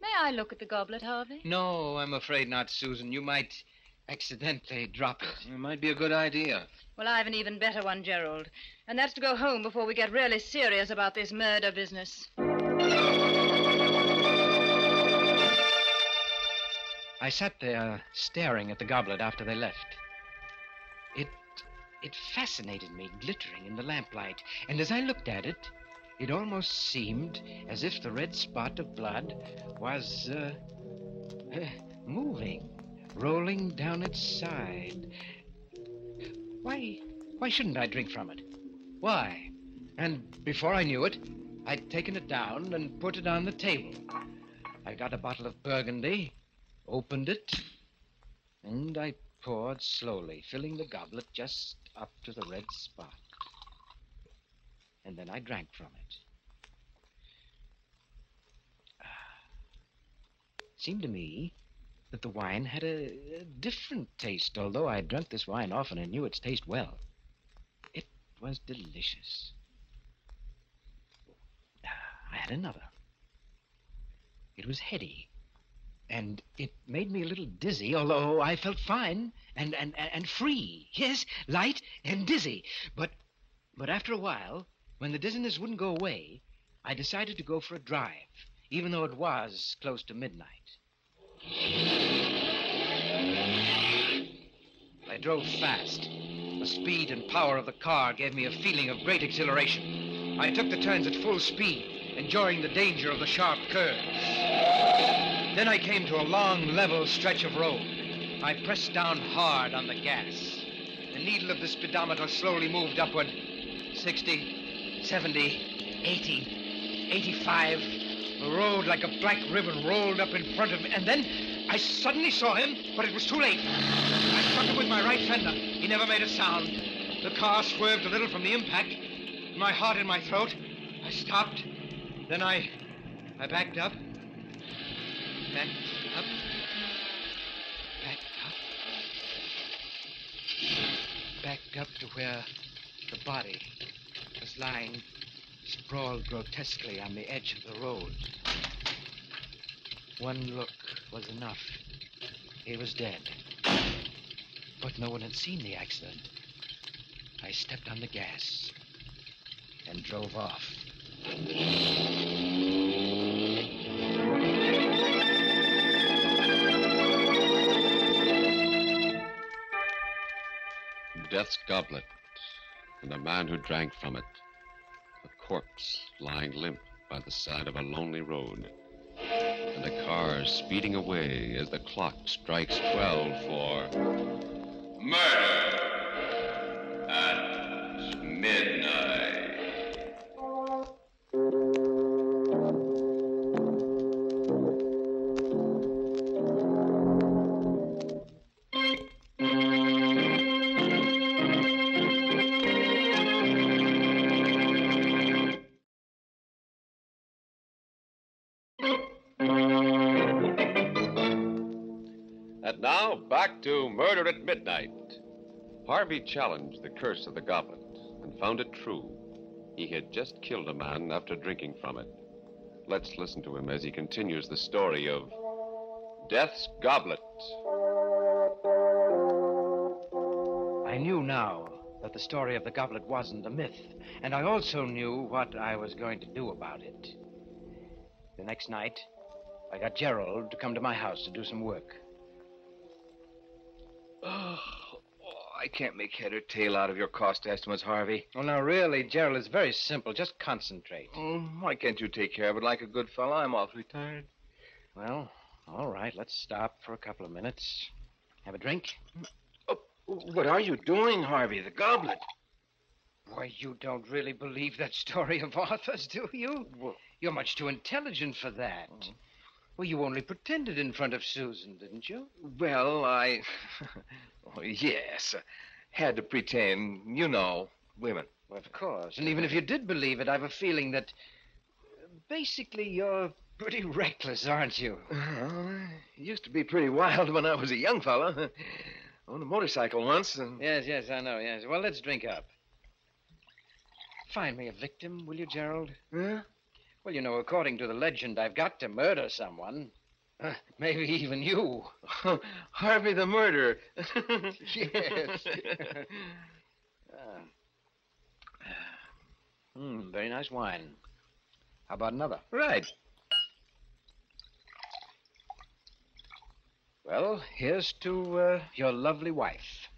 May I look at the goblet, Harvey? No, I'm afraid not, Susan. You might accidentally drop it. It might be a good idea. Well, I have an even better one, Gerald. And that's to go home before we get really serious about this murder business. I sat there staring at the goblet after they left. It fascinated me, glittering in the lamplight. And as I looked at it, it almost seemed as if the red spot of blood was moving, rolling down its side. Why shouldn't I drink from it? Why? And before I knew it, I'd taken it down and put it on the table. I got a bottle of Burgundy, opened it, and I poured slowly, filling the goblet just up to the red spot. And then I drank from it. It seemed to me that the wine had a different taste, although I had drunk this wine often and knew its taste well. It was delicious. I had another. It was heady, and it made me a little dizzy, although I felt fine and free. Yes, light and dizzy. But after a while, when the dizziness wouldn't go away, I decided to go for a drive, even though it was close to midnight. I drove fast. The speed and power of the car gave me a feeling of great exhilaration. I took the turns at full speed, enjoying the danger of the sharp curves. Then I came to a long, level stretch of road. I pressed down hard on the gas. The needle of the speedometer slowly moved upward. 60, 70, 80, 85. The road, like a black ribbon, rolled up in front of me. And then I suddenly saw him, but it was too late. I struck him with my right fender. He never made a sound. The car swerved a little from the impact. My heart in my throat. I stopped. Then I backed up. Backed up. Backed up. Backed up to where the body was lying sprawled grotesquely on the edge of the road. One look was enough. He was dead. But no one had seen the accident. I stepped on the gas and drove off. Death's goblet, and a man who drank from it. A corpse lying limp by the side of a lonely road. And a car speeding away as the clock strikes 12 for... Murder at midnight. And now, back to Murder at Midnight. Harvey challenged the curse of the goblet and found it true. He had just killed a man after drinking from it. Let's listen to him as he continues the story of Death's Goblet. I knew now that the story of the goblet wasn't a myth, and I also knew what I was going to do about it. The next night, I got Gerald to come to my house to do some work. I can't make head or tail out of your cost estimates, Harvey. Well, now, really, Gerald, it's very simple. Just concentrate. Why can't you take care of it like a good fellow? I'm awfully tired. Well, all right, let's stop for a couple of minutes. Have a drink? Oh, what are you doing, Harvey? The goblet. Why, you don't really believe that story of Arthur's, do you? Well, you're much too intelligent for that. Well, you only pretended in front of Susan, didn't you? Well, I... oh, yes. Had to pretend. You know, women. Well, of course. And even if you did believe it, I've a feeling that... basically, you're pretty reckless, aren't you? Used to be pretty wild when I was a young fella. On a motorcycle once. And... Yes, I know, yes. Well, let's drink up. Find me a victim, will you, Gerald? Huh? Well, you know, according to the legend, I've got to murder someone. Maybe even you. Harvey the murderer. Yes. Very nice wine. How about another? Right. Well, here's to your lovely wife.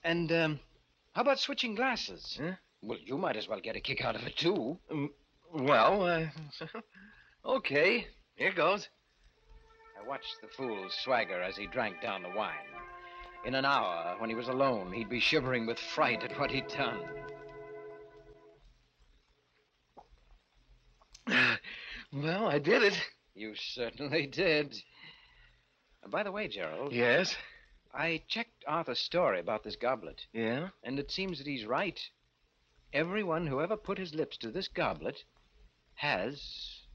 And how about switching glasses? Huh? Well, you might as well get a kick out of it, too. Well, okay. Here goes. I watched the fool swagger as he drank down the wine. In an hour, when he was alone, he'd be shivering with fright at what he'd done. Well, I did it. You certainly did. And by the way, Gerald. Yes? I checked Arthur's story about this goblet. Yeah? And it seems that he's right. Everyone who ever put his lips to this goblet has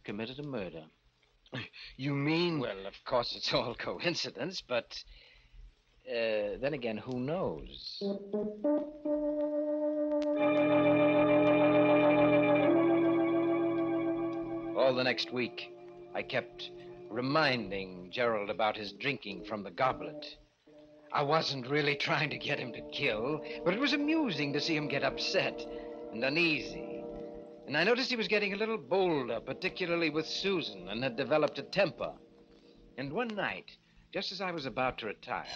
committed a murder. You mean... Well, of course, it's all coincidence, but... then again, who knows? All the next week, I kept reminding Gerald about his drinking from the goblet. I wasn't really trying to get him to kill, but it was amusing to see him get upset and uneasy. And I noticed he was getting a little bolder, particularly with Susan, and had developed a temper. And one night, just as I was about to retire...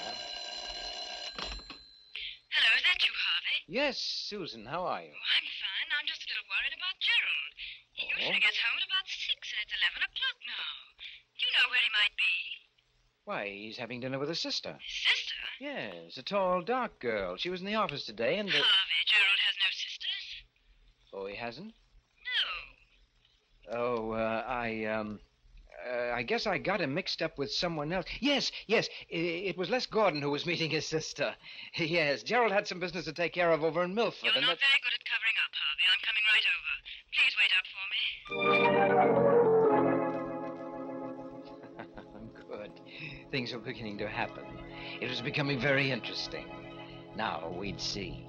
Hello, is that you, Harvey? Yes, Susan, how are you? Oh, I'm fine. I'm just a little worried about Gerald. He usually gets home at about 6, and it's 11 o'clock now. Do you know where he might be? Why, he's having dinner with his sister. His sister? Yes, a tall, dark girl. She was in the office today, and... Harvey, Gerald has no sisters. Oh, he hasn't? No. Oh, I guess I got him mixed up with someone else. Yes, it was Les Gordon who was meeting his sister. Yes, Gerald had some business to take care of over in Milford. You're not very good at covering up, Harvey. I'm coming right over. Please wait up for me. Good. Things were beginning to happen. It was becoming very interesting. Now we'd see.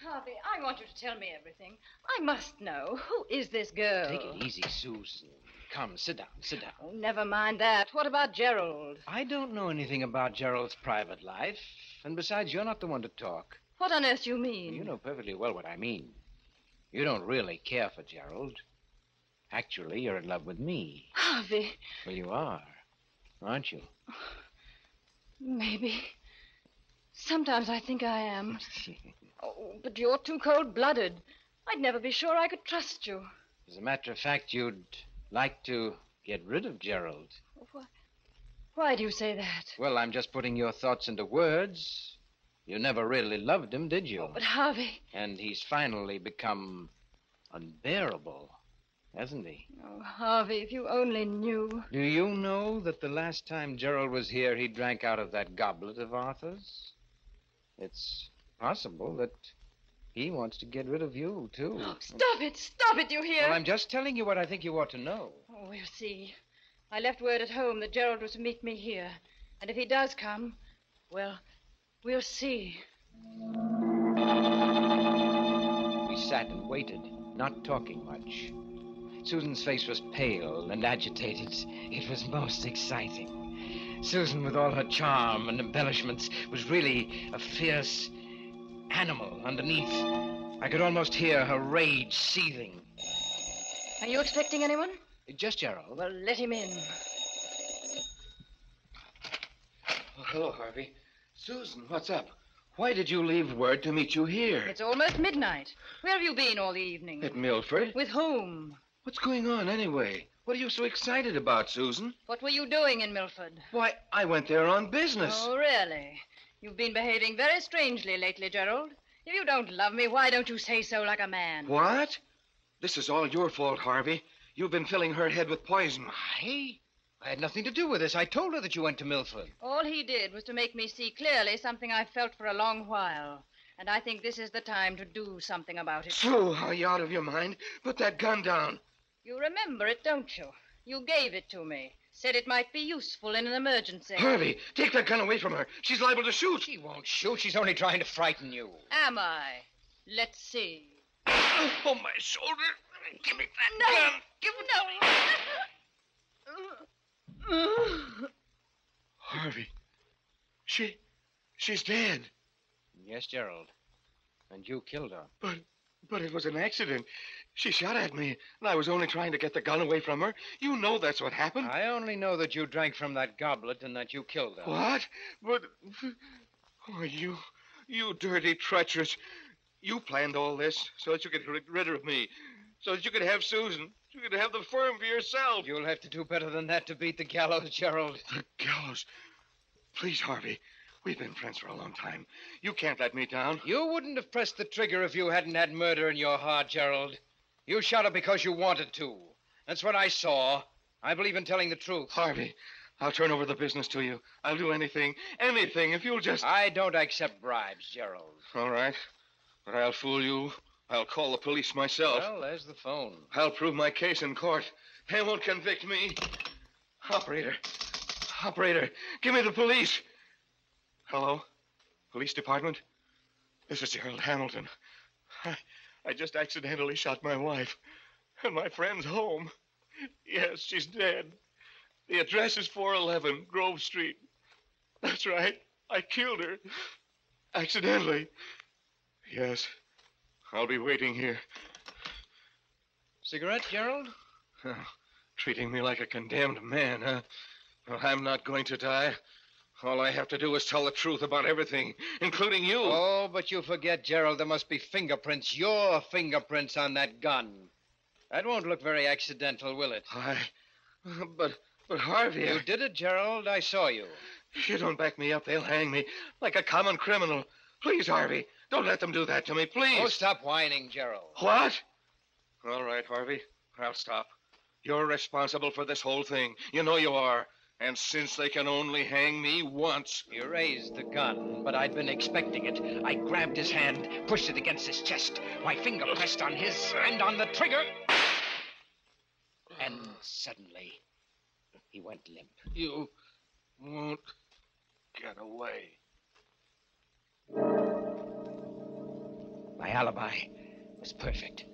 Harvey, I want you to tell me everything. I must know. Who is this girl? Take it easy, Susan. Come, sit down. Oh, never mind that. What about Gerald? I don't know anything about Gerald's private life. And besides, you're not the one to talk. What on earth do you mean? You know perfectly well what I mean. You don't really care for Gerald. Actually, you're in love with me. Harvey. Well, you are, aren't you? Maybe. Sometimes I think I am. Oh, but you're too cold-blooded. I'd never be sure I could trust you. As a matter of fact, you'd like to get rid of Gerald. Why do you say that? Well, I'm just putting your thoughts into words. You never really loved him, did you? Oh, but Harvey... And he's finally become unbearable, hasn't he? Oh, Harvey, if you only knew. Do you know that the last time Gerald was here, he drank out of that goblet of Arthur's? It's possible that he wants to get rid of you, too. Oh, stop it, you hear? Well, I'm just telling you what I think you ought to know. Oh, we'll see. I left word at home that Gerald was to meet me here. And if he does come, well, we'll see. We sat and waited, not talking much. Susan's face was pale and agitated. It was most exciting. Susan, with all her charm and embellishments, was really a fierce animal underneath. I could almost hear her rage seething. Are you expecting anyone? Just Gerald. Well, let him in. hello, Harvey. Susan, what's up? Why did you leave word to meet you here? It's almost midnight. Where have you been all the evening? At Milford? With whom? What's going on, anyway? What are you so excited about, Susan? What were you doing in Milford? Why, I went there on business. Oh, really? You've been behaving very strangely lately, Gerald. If you don't love me, why don't you say so like a man? What? This is all your fault, Harvey. You've been filling her head with poison. I had nothing to do with this. I told her that you went to Milford. All he did was to make me see clearly something I've felt for a long while. And I think this is the time to do something about it. Phew, are you out of your mind? Put that gun down. You remember it, don't you? You gave it to me. Said it might be useful in an emergency. Harvey, take that gun away from her. She's liable to shoot. She won't shoot. She's only trying to frighten you. Am I? Let's see. Oh, my shoulder. Give me that gun. Give no. Harvey, she's dead. Yes, Gerald. And you killed her. But it was an accident. She shot at me, and I was only trying to get the gun away from her. You know that's what happened. I only know that you drank from that goblet and that you killed her. What? But... Oh, you dirty, treacherous... You planned all this so that you could get rid of me, so that you could have Susan, you could have the firm for yourself. You'll have to do better than that to beat the gallows, Gerald. The gallows? Please, Harvey. We've been friends for a long time. You can't let me down. You wouldn't have pressed the trigger if you hadn't had murder in your heart, Gerald. You shot her because you wanted to. That's what I saw. I believe in telling the truth. Harvey, I'll turn over the business to you. I'll do anything if you'll just... I don't accept bribes, Gerald. All right. But I'll fool you. I'll call the police myself. Well, there's the phone. I'll prove my case in court. They won't convict me. Operator, give me the police. Hello? Police department? This is Gerald Hamilton. I just accidentally shot my wife. And my friend's home. Yes, she's dead. The address is 411 Grove Street. That's right. I killed her. Accidentally. Yes. I'll be waiting here. Cigarette, Gerald? Oh, treating me like a condemned man, huh? Well, I'm not going to die. All I have to do is tell the truth about everything, including you. Oh, but you forget, Gerald, there must be fingerprints, your fingerprints on that gun. That won't look very accidental, will it? But Harvey... You did it, Gerald. I saw you. If you don't back me up, they'll hang me like a common criminal. Please, Harvey, don't let them do that to me, please. Oh, stop whining, Gerald. What? All right, Harvey, I'll stop. You're responsible for this whole thing. You know you are. And since they can only hang me once... You raised the gun, but I'd been expecting it. I grabbed his hand, pushed it against his chest. My finger pressed on his and on the trigger. And suddenly, he went limp. You won't get away. My alibi was perfect.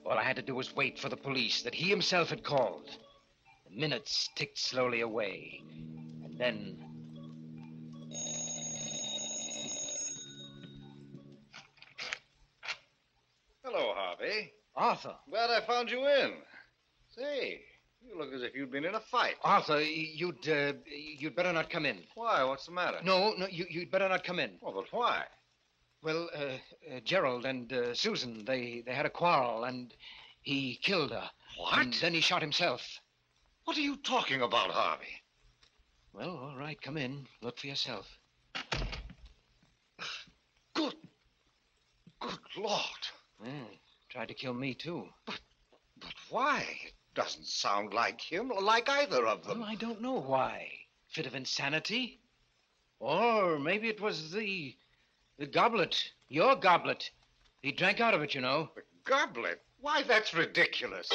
All I had to do was wait for the police that he himself had called. The minutes ticked slowly away. And then... Hello, Harvey. Arthur. Glad I found you in. Say, you look as if you'd been in a fight. Arthur, you'd better not come in. Why? What's the matter? No, you'd better not come in. Oh, but why? Well, Gerald and Susan, they had a quarrel, and he killed her. What? And then he shot himself. What are you talking about, Harvey? Well, all right, come in. Look for yourself. Good Lord. Tried to kill me, too. But why? It doesn't sound like him, or like either of them. Well, I don't know why. Fit of insanity? Or maybe it was the goblet. Your goblet. He drank out of it, you know. The goblet? Why, that's ridiculous.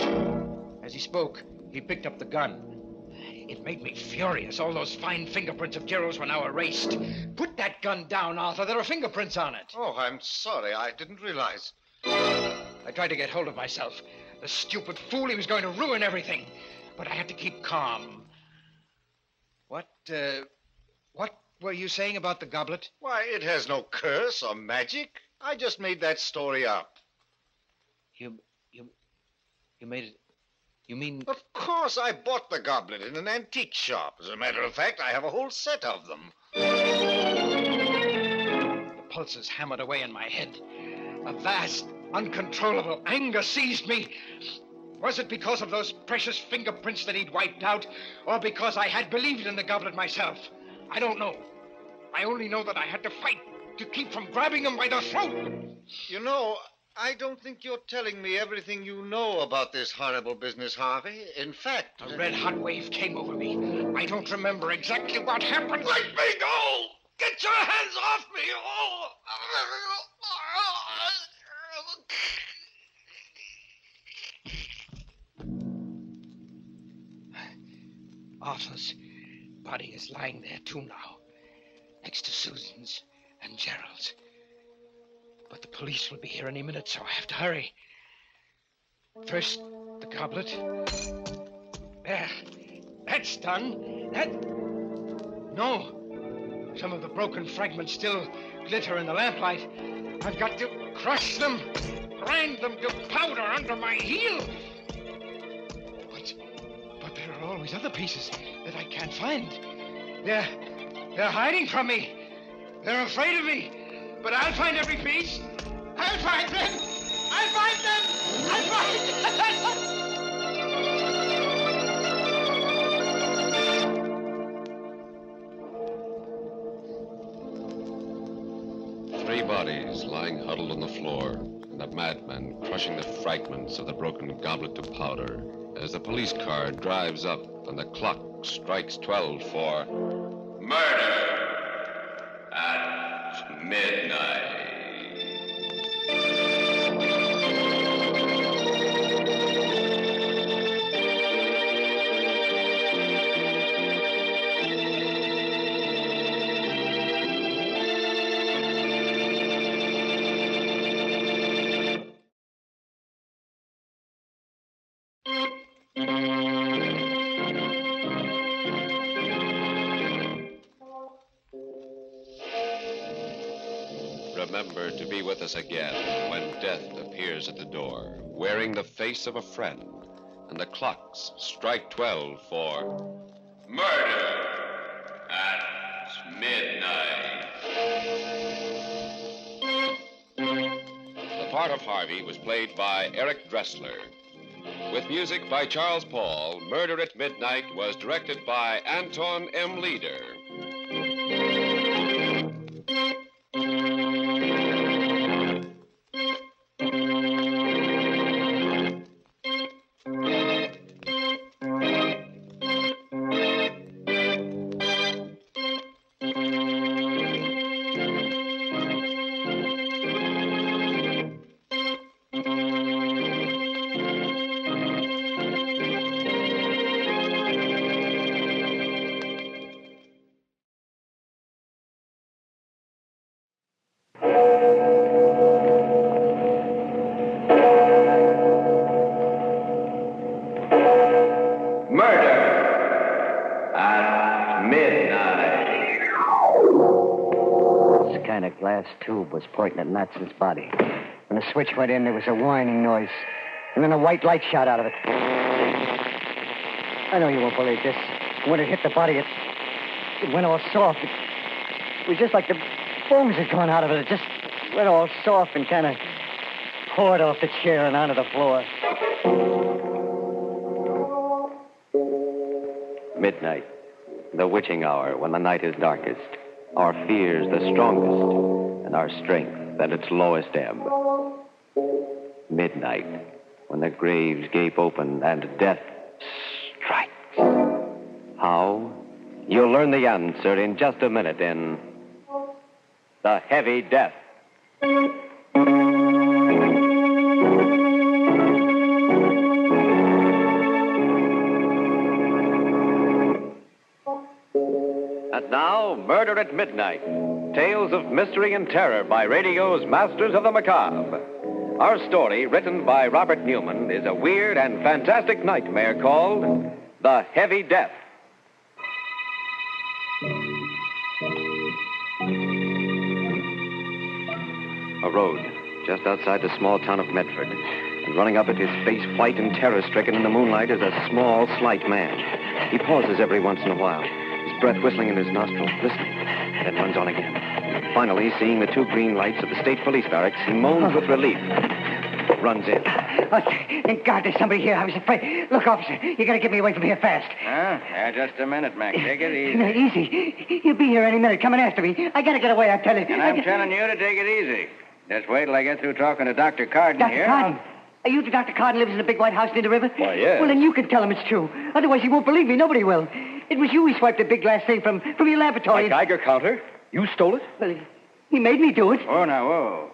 As he spoke, he picked up the gun. It made me furious. All those fine fingerprints of Gerald's were now erased. Put that gun down, Arthur. There are fingerprints on it. Oh, I'm sorry. I didn't realize. I tried to get hold of myself. The stupid fool, he was going to ruin everything. But I had to keep calm. What were you saying about the goblet? Why, it has no curse or magic. I just made that story up. You made it... You mean... Of course, I bought the goblet in an antique shop. As a matter of fact, I have a whole set of them. pulses hammered away in my head. A vast, uncontrollable anger seized me. Was it because of those precious fingerprints that he'd wiped out, or because I had believed in the goblet myself? I don't know. I only know that I had to fight to keep from grabbing him by the throat. You know, I don't think you're telling me everything you know about this horrible business, Harvey. In fact... A red-hot wave came over me. I don't remember exactly what happened. Let me go! Get your hands off me! Oh! Arthur's body is lying there, too, now, next to Susan's and Gerald's. But the police will be here any minute, so I have to hurry. First, the goblet. There. That's done. No. Some of the broken fragments still glitter in the lamplight. I've got to crush them, grind them to powder under my heel. But there are always other pieces that I can't find. They're hiding from me. They're afraid of me. But I'll find every piece. I'll find them. I'll find them. I'll find them. Three bodies lying huddled on the floor, and a madman crushing the fragments of the broken goblet to powder as the police car drives up and the clock strikes 12 for Murder at midnight. Remember to be with us again when death appears at the door, wearing the face of a friend, and the clocks strike 12 for Murder at midnight. The part of Harvey was played by Eric Dressler. With music by Charles Paul, Murder at Midnight was directed by Anton M. Leader. Tube was pointing at Matson's body. When the switch went in, there was a whining noise. And then a white light shot out of it. I know you won't believe this. When it hit the body, it went all soft. It was just like the bones had gone out of it. It just went all soft and kind of poured off the chair and onto the floor. Midnight, the witching hour when the night is darkest. Our fears the strongest, and our strength at its lowest ebb. Midnight, when the graves gape open and death strikes. How? You'll learn the answer in just a minute in The Heavy Death. And now, Murder at Midnight. Tales of mystery and terror by radio's Masters of the Macabre. Our story, written by Robert Newman, is a weird and fantastic nightmare called The Heavy Death. A road just outside the small town of Medford. And running up it, his face white and terror-stricken in the moonlight, is a small, slight man. He pauses every once in a while, his breath whistling in his nostrils, listening, and then runs on again. Finally, seeing the two green lights of the state police barracks, he moans with relief. Runs in. Oh, thank God there's somebody here. I was afraid. Look, officer, you gotta get me away from here fast. Huh? Yeah, just a minute, Mac. Take it easy. No, easy. He'll be here any minute coming after me. I gotta get away, I tell you. And I'm telling you to take it easy. Just wait till I get through talking to Dr. Carden Dr. here. Carden? Are you the Dr. Carden lives in the big white house near the river? Why, yes. Well, then you can tell him it's true. Otherwise, he won't believe me. Nobody will. It was you who swiped the big glass thing from your laboratory. My Geiger counter? You stole it? Well, he made me do it. Oh, now, whoa.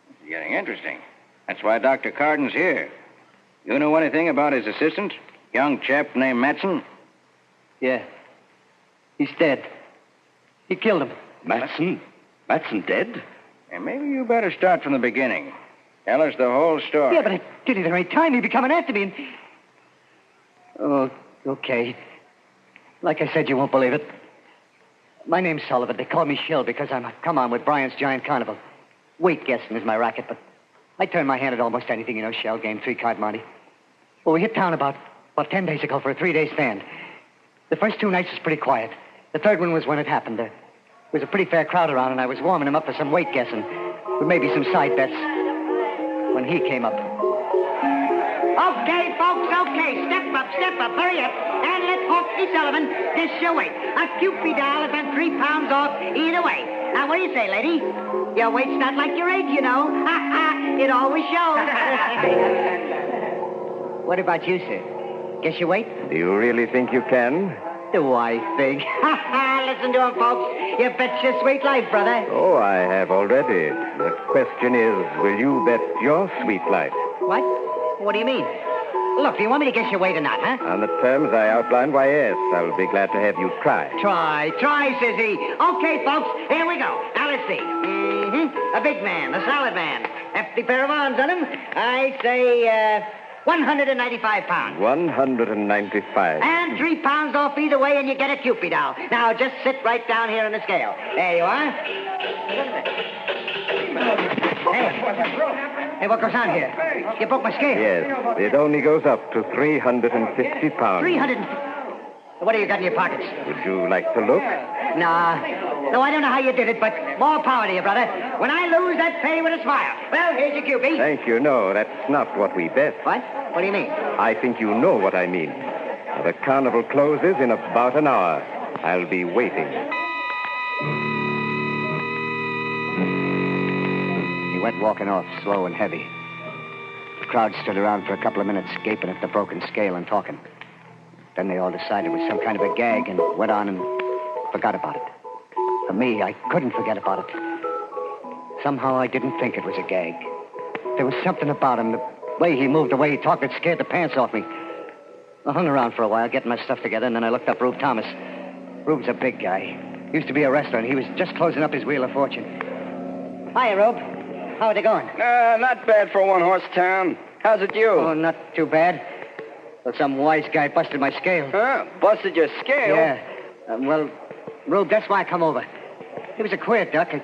This is getting interesting. That's why Dr. Carden's here. You know anything about his assistant? Young chap named Matson? Yeah. He's dead. He killed him. Matson? Matson dead? And maybe you better start from the beginning. Tell us the whole story. Yeah, but I did it at the right time. He'd be coming after me and... Oh, okay. Like I said, you won't believe it. My name's Sullivan. They call me Shill because I'm a come-on with Bryant's Giant Carnival. Weight guessing is my racket, but I turn my hand at almost anything, shell game, 3-card monte. Well, we hit town about 10 days ago for a 3-day stand. The first 2 nights was pretty quiet. The third one was when it happened. There was a pretty fair crowd around, and I was warming him up for some weight guessing, with maybe some side bets, when he came up. Okay, folks, okay. Step up, hurry up. And let Hawksy Sullivan dish your weight. A Cupid doll is then 3 pounds off either way. Now, what do you say, lady? Your weight's not like your age, you know. Ha, ha, it always shows. What about you, sir? Guess your weight? Do you really think you can? Do I think? Ha, ha, listen to him, folks. You bet your sweet life, brother. Oh, I have already. The question is, will you bet your sweet life? What? What do you mean? Look, do you want me to guess your weight or not, huh? On the terms I outlined, why, yes. I'll be glad to have you try. Try, says he. Okay, folks, here we go. Now, let's see. A big man, a solid man. Hefty pair of arms on him. I say, 195 pounds. 195. And 3 pounds off either way, and you get a Cupid doll. Now, just sit right down here on the scale. There you are. Hey, what goes on here? You broke my scale. Yes, it only goes up to 350 pounds. 300. What do you got in your pockets? Would you like to look? Nah. No, I don't know how you did it, but more power to you, brother. When I lose, that pay with a smile. Well, here's your Cupid. Thank you. No, that's not what we bet. What? What do you mean? I think you know what I mean. The carnival closes in about an hour. I'll be waiting. He went walking off, slow and heavy. The crowd stood around for a couple of minutes, gaping at the broken scale and talking. Then they all decided it was some kind of a gag and went on and forgot about it. For me, I couldn't forget about it. Somehow I didn't think it was a gag. There was something about him, the way he moved, the way he talked, that scared the pants off me. I hung around for a while, getting my stuff together, and then I looked up Rube Thomas. Rube's a big guy. He used to be a wrestler, and he was just closing up his Wheel of Fortune. Hiya, Rube. How are they going? Not bad for a one-horse town. How's it you? Oh, not too bad. Well, some wise guy busted my scale. Huh? Busted your scale? Yeah. Well, Rube, that's why I come over. He was a queer duck. I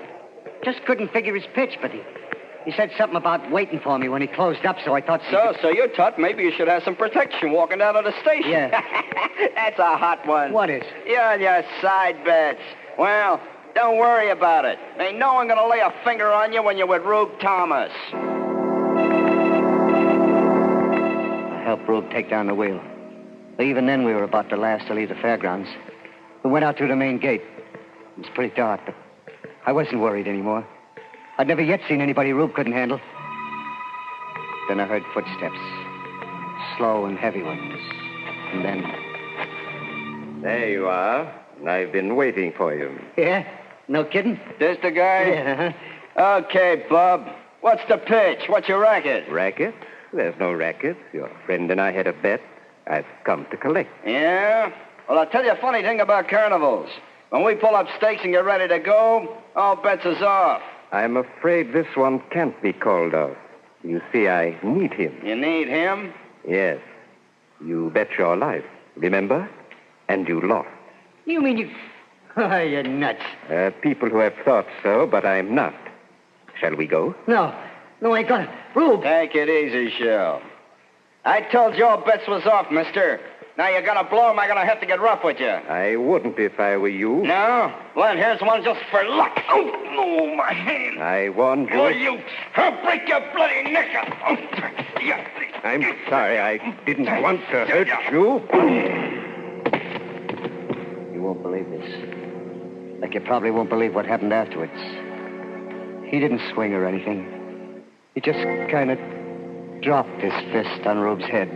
just couldn't figure his pitch, but he said something about waiting for me when he closed up, so I thought... So you thought maybe you should have some protection walking down to the station. Yeah. That's a hot one. What is? You and your side bets. Well, don't worry about it. Ain't no one gonna lay a finger on you when you're with Rube Thomas. I helped Rube take down the wheel. But even then, we were about the last to leave the fairgrounds. We went out through the main gate. It was pretty dark, but I wasn't worried anymore. I'd never yet seen anybody Rube couldn't handle. Then I heard footsteps. Slow and heavy ones. And then... There you are. I've been waiting for you. Yeah? No kidding? This the guy? Yeah, Okay, Bub. What's the pitch? What's your racket? Racket? There's no racket. Your friend and I had a bet. I've come to collect. Yeah? Well, I'll tell you a funny thing about carnivals. When we pull up stakes and get ready to go, all bets is off. I'm afraid this one can't be called off. You see, I need him. You need him? Yes. You bet your life, remember? And you lost. You mean you... Oh, you're nuts. People who have thought so, but I'm not. Shall we go? No, I ain't gonna. Rube! Take it easy, Shell. I told you all bets was off, mister. Now you're gonna blow him, I'm gonna have to get rough with you. I wouldn't if I were you. No? Well, here's one just for luck. Oh, my hand. I warned you. Oh, I'll break your bloody neck. Oh, yeah. I'm sorry. I didn't want to hurt you. You won't believe this. Like you probably won't believe what happened afterwards. He didn't swing or anything. He just kind of dropped his fist on Rube's head.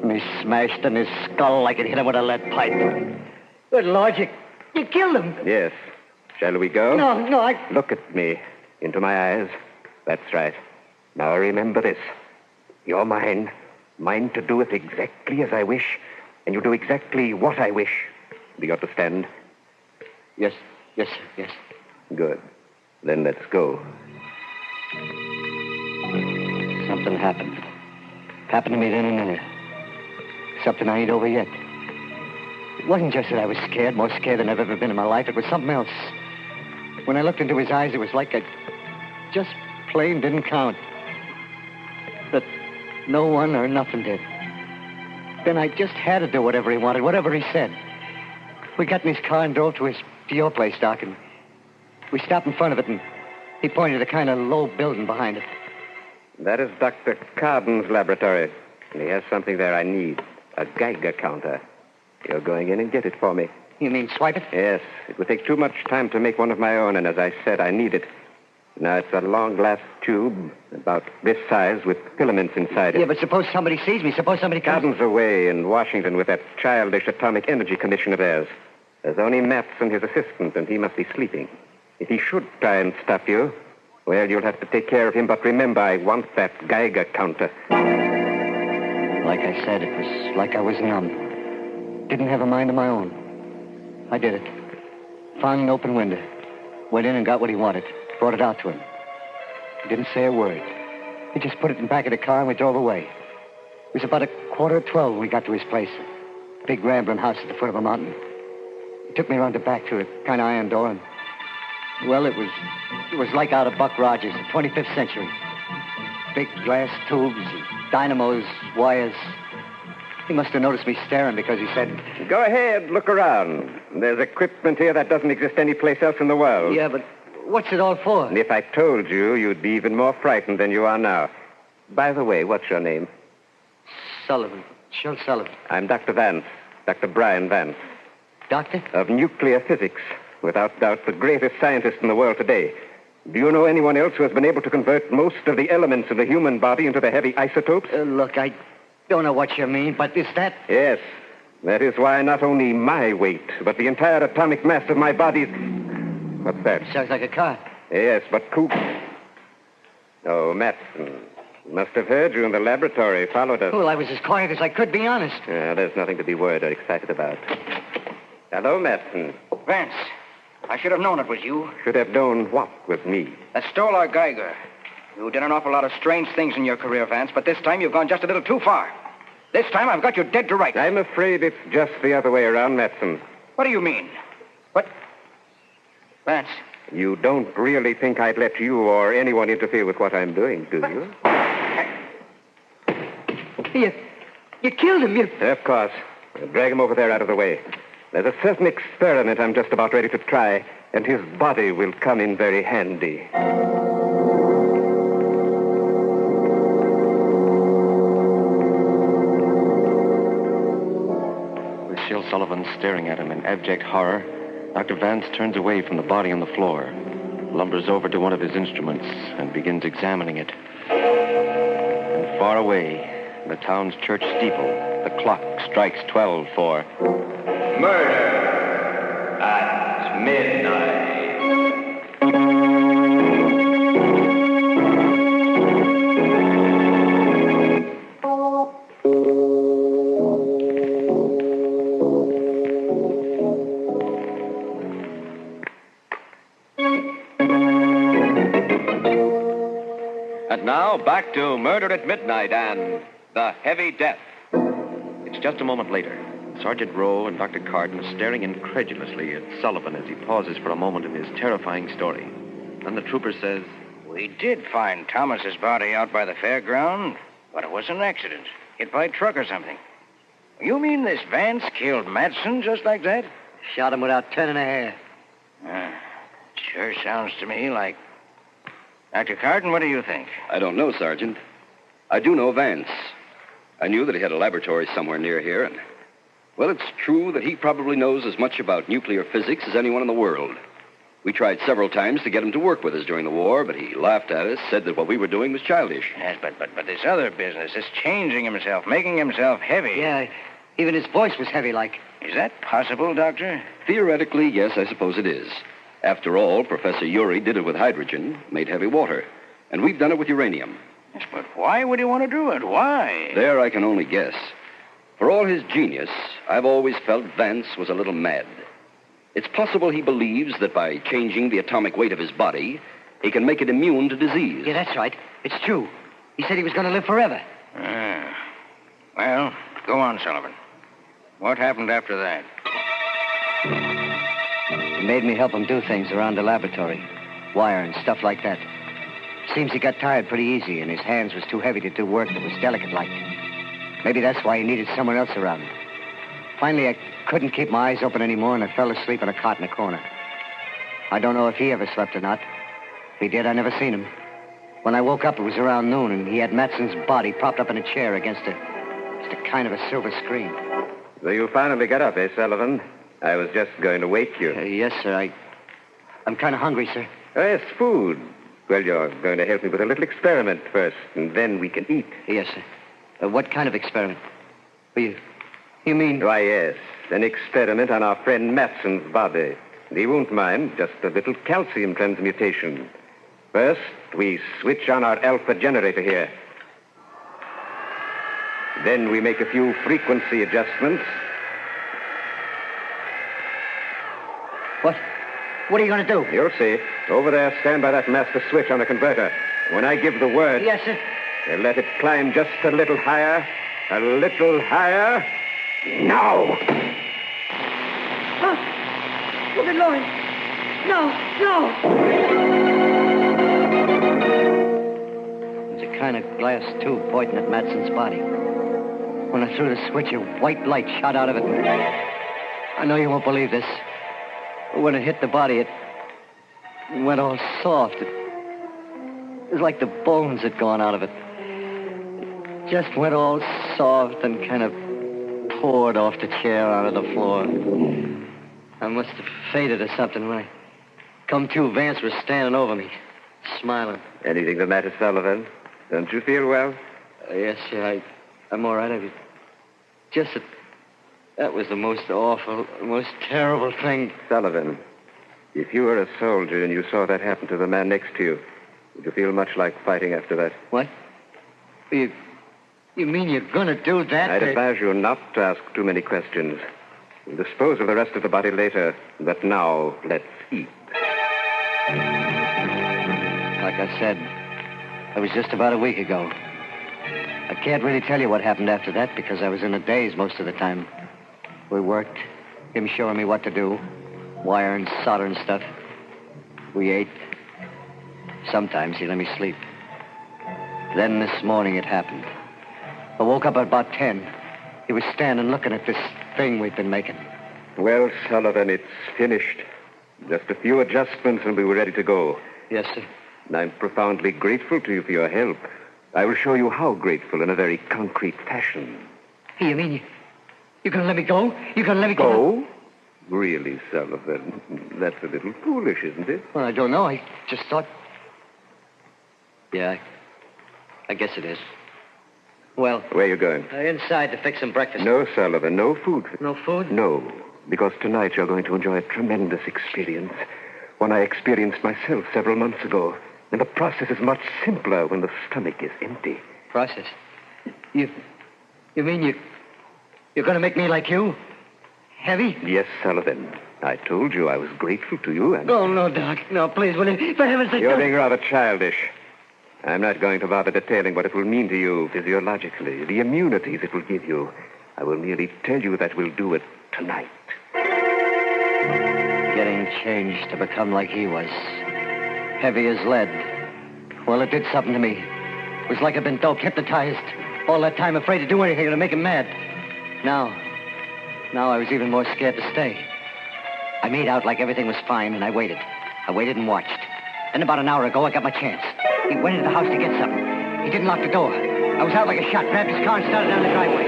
And he smashed in his skull like it hit him with a lead pipe. Good Lord, you killed him. Yes. Shall we go? No, Look at me. Into my eyes. That's right. Now remember this. You're mine. Mine to do it exactly as I wish. And you do exactly what I wish. Do you understand? Yes, sir, yes. Good. Then let's go. Something happened. Happened to me then and there. Something I ain't over yet. It wasn't just that I was scared, more scared than I've ever been in my life. It was something else. When I looked into his eyes, it was like I just plain didn't count. That no one or nothing did. Then I just had to do whatever he wanted, whatever he said. We got in his car and drove to your place, Doc, and we stopped in front of it, and he pointed at a kind of low building behind it. That is Dr. Carden's laboratory. And he has something there I need. A Geiger counter. You're going in and get it for me. You mean swipe it? Yes. It would take too much time to make one of my own, and as I said, I need it. Now, it's a long glass tube, about this size, with filaments inside it. Yeah, but suppose somebody sees me. Suppose somebody comes... Carden's away in Washington with that childish Atomic Energy Commission of theirs. There's only Matson, his assistant, and he must be sleeping. If he should try and stop you, well, you'll have to take care of him. But remember, I want that Geiger counter. Like I said, it was like I was numb. Didn't have a mind of my own. I did it. Found an open window. Went in and got what he wanted. Brought it out to him. He didn't say a word. He just put it in the back of the car and we drove away. It was about 11:45 when we got to his place. A big rambling house at the foot of a mountain. He took me around the back through a kind of iron door and... Well, it was like out of Buck Rogers, the 25th century. Big glass tubes, dynamos, wires. He must have noticed me staring because he said... Go ahead, look around. There's equipment here that doesn't exist anyplace else in the world. Yeah, but what's it all for? And if I told you, you'd be even more frightened than you are now. By the way, what's your name? Sullivan. Shel Sullivan. I'm Dr. Vance. Dr. Brian Vance. Doctor? Of nuclear physics. Without doubt, the greatest scientist in the world today. Do you know anyone else who has been able to convert most of the elements of the human body into the heavy isotopes? Look, I don't know what you mean, but is that... Yes. That is why not only my weight, but the entire atomic mass of my body... What's that? Sounds like a car. Yes, but Coop... Oh, Matson. Must have heard you in the laboratory, followed us. Well, I was as quiet as I could, be honest. There's nothing to be worried or excited about. Hello, Matson. Vance, I should have known it was you. Should have known what was me. That stole our Geiger. You did an awful lot of strange things in your career, Vance, but this time you've gone just a little too far. This time I've got you dead to rights. I'm afraid it's just the other way around, Matson. What do you mean? What? Vance. You don't really think I'd let you or anyone interfere with what I'm doing, do you? You killed him, Of course. Drag him over there out of the way. There's a certain experiment I'm just about ready to try, and his body will come in very handy. With Shel Sullivan staring at him in abject horror, Dr. Vance turns away from the body on the floor, lumbers over to one of his instruments, and begins examining it. And far away, in the town's church steeple, the clock strikes 12 for... Murder at midnight. And now, back to Murder at Midnight and The Heavy Death. It's just a moment later. Sergeant Rowe and Dr. Carden are staring incredulously at Sullivan as he pauses for a moment in his terrifying story. Then the trooper says, We did find Thomas's body out by the fairground, but it was an accident. Hit by a truck or something. You mean this Vance killed Matson just like that? Shot him without turning a hair. Sure sounds to me like... Dr. Carton, what do you think? I don't know, Sergeant. I do know Vance. I knew that he had a laboratory somewhere near here, and... Well, it's true that he probably knows as much about nuclear physics as anyone in the world. We tried several times to get him to work with us during the war, but he laughed at us, said that what we were doing was childish. Yes, but this other business, this changing himself, making himself heavy. Yeah, even his voice was heavy like. Is that possible, Doctor? Theoretically, yes, I suppose it is. After all, Professor Urey did it with hydrogen, made heavy water. And we've done it with uranium. Yes, but why would he want to do it? Why? There I can only guess. For all his genius, I've always felt Vance was a little mad. It's possible he believes that by changing the atomic weight of his body, he can make it immune to disease. Yeah, that's right. It's true. He said he was going to live forever. Well, go on, Sullivan. What happened after that? He made me help him do things around the laboratory. Wire and stuff like that. Seems he got tired pretty easy, and his hands was too heavy to do work that was delicate-like. Maybe that's why he needed someone else around. Finally, I couldn't keep my eyes open anymore, and I fell asleep in a cot in a corner. I don't know if he ever slept or not. If he did, I never seen him. When I woke up, it was around noon, and he had Matson's body propped up in a chair against just a kind of a silver screen. So you finally got up, eh, Sullivan? I was just going to wake you. Yes, sir. I'm kind of hungry, sir. Oh, yes, food. Well, you're going to help me with a little experiment first, and then we can eat. Yes, sir. What kind of experiment? You mean... Why, yes. An experiment on our friend Matson's body. He won't mind. Just a little calcium transmutation. First, we switch on our alpha generator here. Then we make a few frequency adjustments. What are you going to do? You'll see. Over there, stand by that master switch on the converter. When I give the word... Yes, sir. You let it climb just a little higher. A little higher. Now! Oh, look at Lloyd. No. There's a kind of glass tube pointing at Matson's body. When I threw the switch, a white light shot out of it. I know you won't believe this. When it hit the body, it went all soft. It was like the bones had gone out of it. It just went all soft and kind of poured off the chair onto the floor. I must have fainted or something. When I come to, Vance was standing over me, smiling. Anything the matter, Sullivan? Don't you feel well? Yes, sir. I'm all right. That was the most awful, most terrible thing. Sullivan, if you were a soldier and you saw that happen to the man next to you, would you feel much like fighting after that? What? You mean you're going to do that? I'd advise you not to ask too many questions. We'll dispose of the rest of the body later, but now let's eat. Like I said, it was just about a week ago. I can't really tell you what happened after that because I was in a daze most of the time. We worked, him showing me what to do, wire and solder and stuff. We ate. Sometimes he let me sleep. Then this morning it happened. I woke up at about 10. He was standing looking at this thing we've been making. Well, Sullivan, it's finished. Just a few adjustments and we were ready to go. Yes, sir. And I'm profoundly grateful to you for your help. I will show you how grateful in a very concrete fashion. You mean you're going to let me go? You're going to let me go? Go? Really, Sullivan? That's a little foolish, isn't it? Well, I don't know. I just thought... Yeah, I guess it is. Well... Where are you going? Inside to fix some breakfast. No, Sullivan, no food. No food? No, because tonight you're going to enjoy a tremendous experience. One I experienced myself several months ago. And the process is much simpler when the stomach is empty. Process? You mean you're going to make me like you? Heavy? Yes, Sullivan. I told you I was grateful to you and... Oh, no, Doc. No, please, will you? For heaven's sake... You're being rather childish. I'm not going to bother detailing what it will mean to you physiologically, the immunities it will give you. I will merely tell you that we'll do it tonight. Getting changed to become like he was. Heavy as lead. Well, it did something to me. It was like I'd been doped, hypnotized. All that time afraid to do anything to make him mad. Now I was even more scared to stay. I made out like everything was fine, and I waited. I waited and watched. Then about an hour ago, I got my chance. He went into the house to get something. He didn't lock the door. I was out like a shot, grabbed his car and started down the driveway.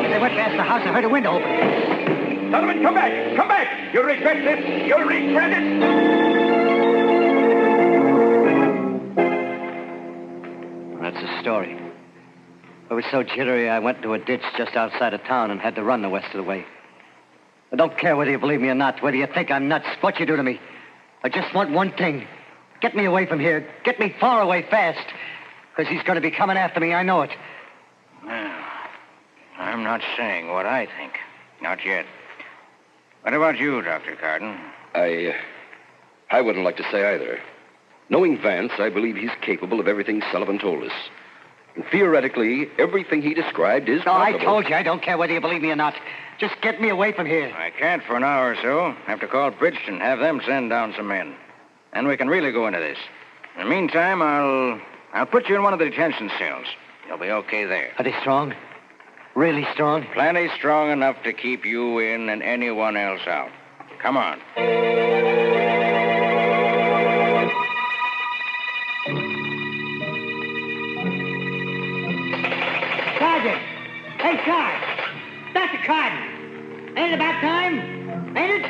As I went past the house, I heard a window open. Sullivan, come back! Come back! You'll regret this! You'll regret it! That's the story. I was so jittery, I went into a ditch just outside of town and had to run the rest of the way. I don't care whether you believe me or not, whether you think I'm nuts, what you do to me. I just want one thing. Get me away from here. Get me far away fast. Because he's going to be coming after me, I know it. Well, I'm not saying what I think. Not yet. What about you, Dr. Carden? I wouldn't like to say either. Knowing Vance, I believe he's capable of everything Sullivan told us. And theoretically, everything he described is possible. I told you, I don't care whether you believe me or not. Just get me away from here. I can't for an hour or so. Have to call Bridgeton, have them send down some men. Then we can really go into this. In the meantime, I'll put you in one of the detention cells. You'll be okay there. Are they strong? Really strong? Plenty strong enough to keep you in and anyone else out. Come on. Sergeant! Hey, Sarge! Dr. Carden! Ain't it about time? Ain't it?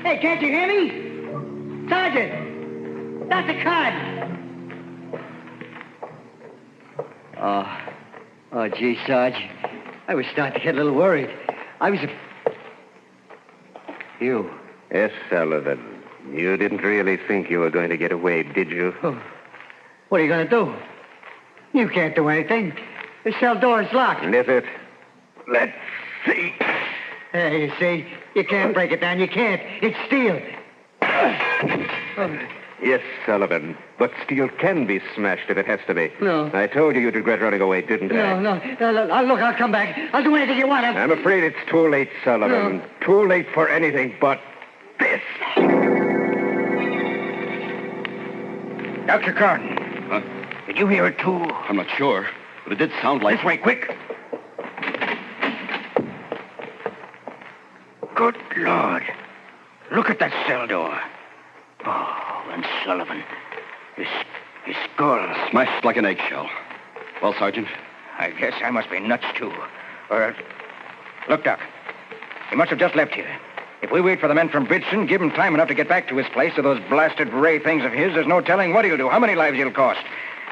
Hey, can't you hear me? Sergeant! Dr. Carden! Oh, gee, Sarge. I was starting to get a little worried. You. Yes, Sullivan. You didn't really think you were going to get away, did you? Oh. What are you going to do? You can't do anything. The cell door is locked. Lift it. Let's see. Hey, you see? You can't break it down. You can't. It's steel. Yes, Sullivan. But steel can be smashed if it has to be. No. I told you you'd regret running away, didn't I? No. Look, I'll come back. I'll do anything you want. I'm afraid it's too late, Sullivan. No. Too late for anything but this. Dr. Carden. Huh? Did you hear it, too? I'm not sure, but it did sound like... This way, quick. Good Lord. Look at that cell door. Oh, and Sullivan. His skull. Smashed like an eggshell. Well, Sergeant? I guess I must be nuts, too. Look, Doc. He must have just left here. If we wait for the men from Bridgeton, give him time enough to get back to his place or those blasted ray things of his, there's no telling what he'll do, how many lives he'll cost.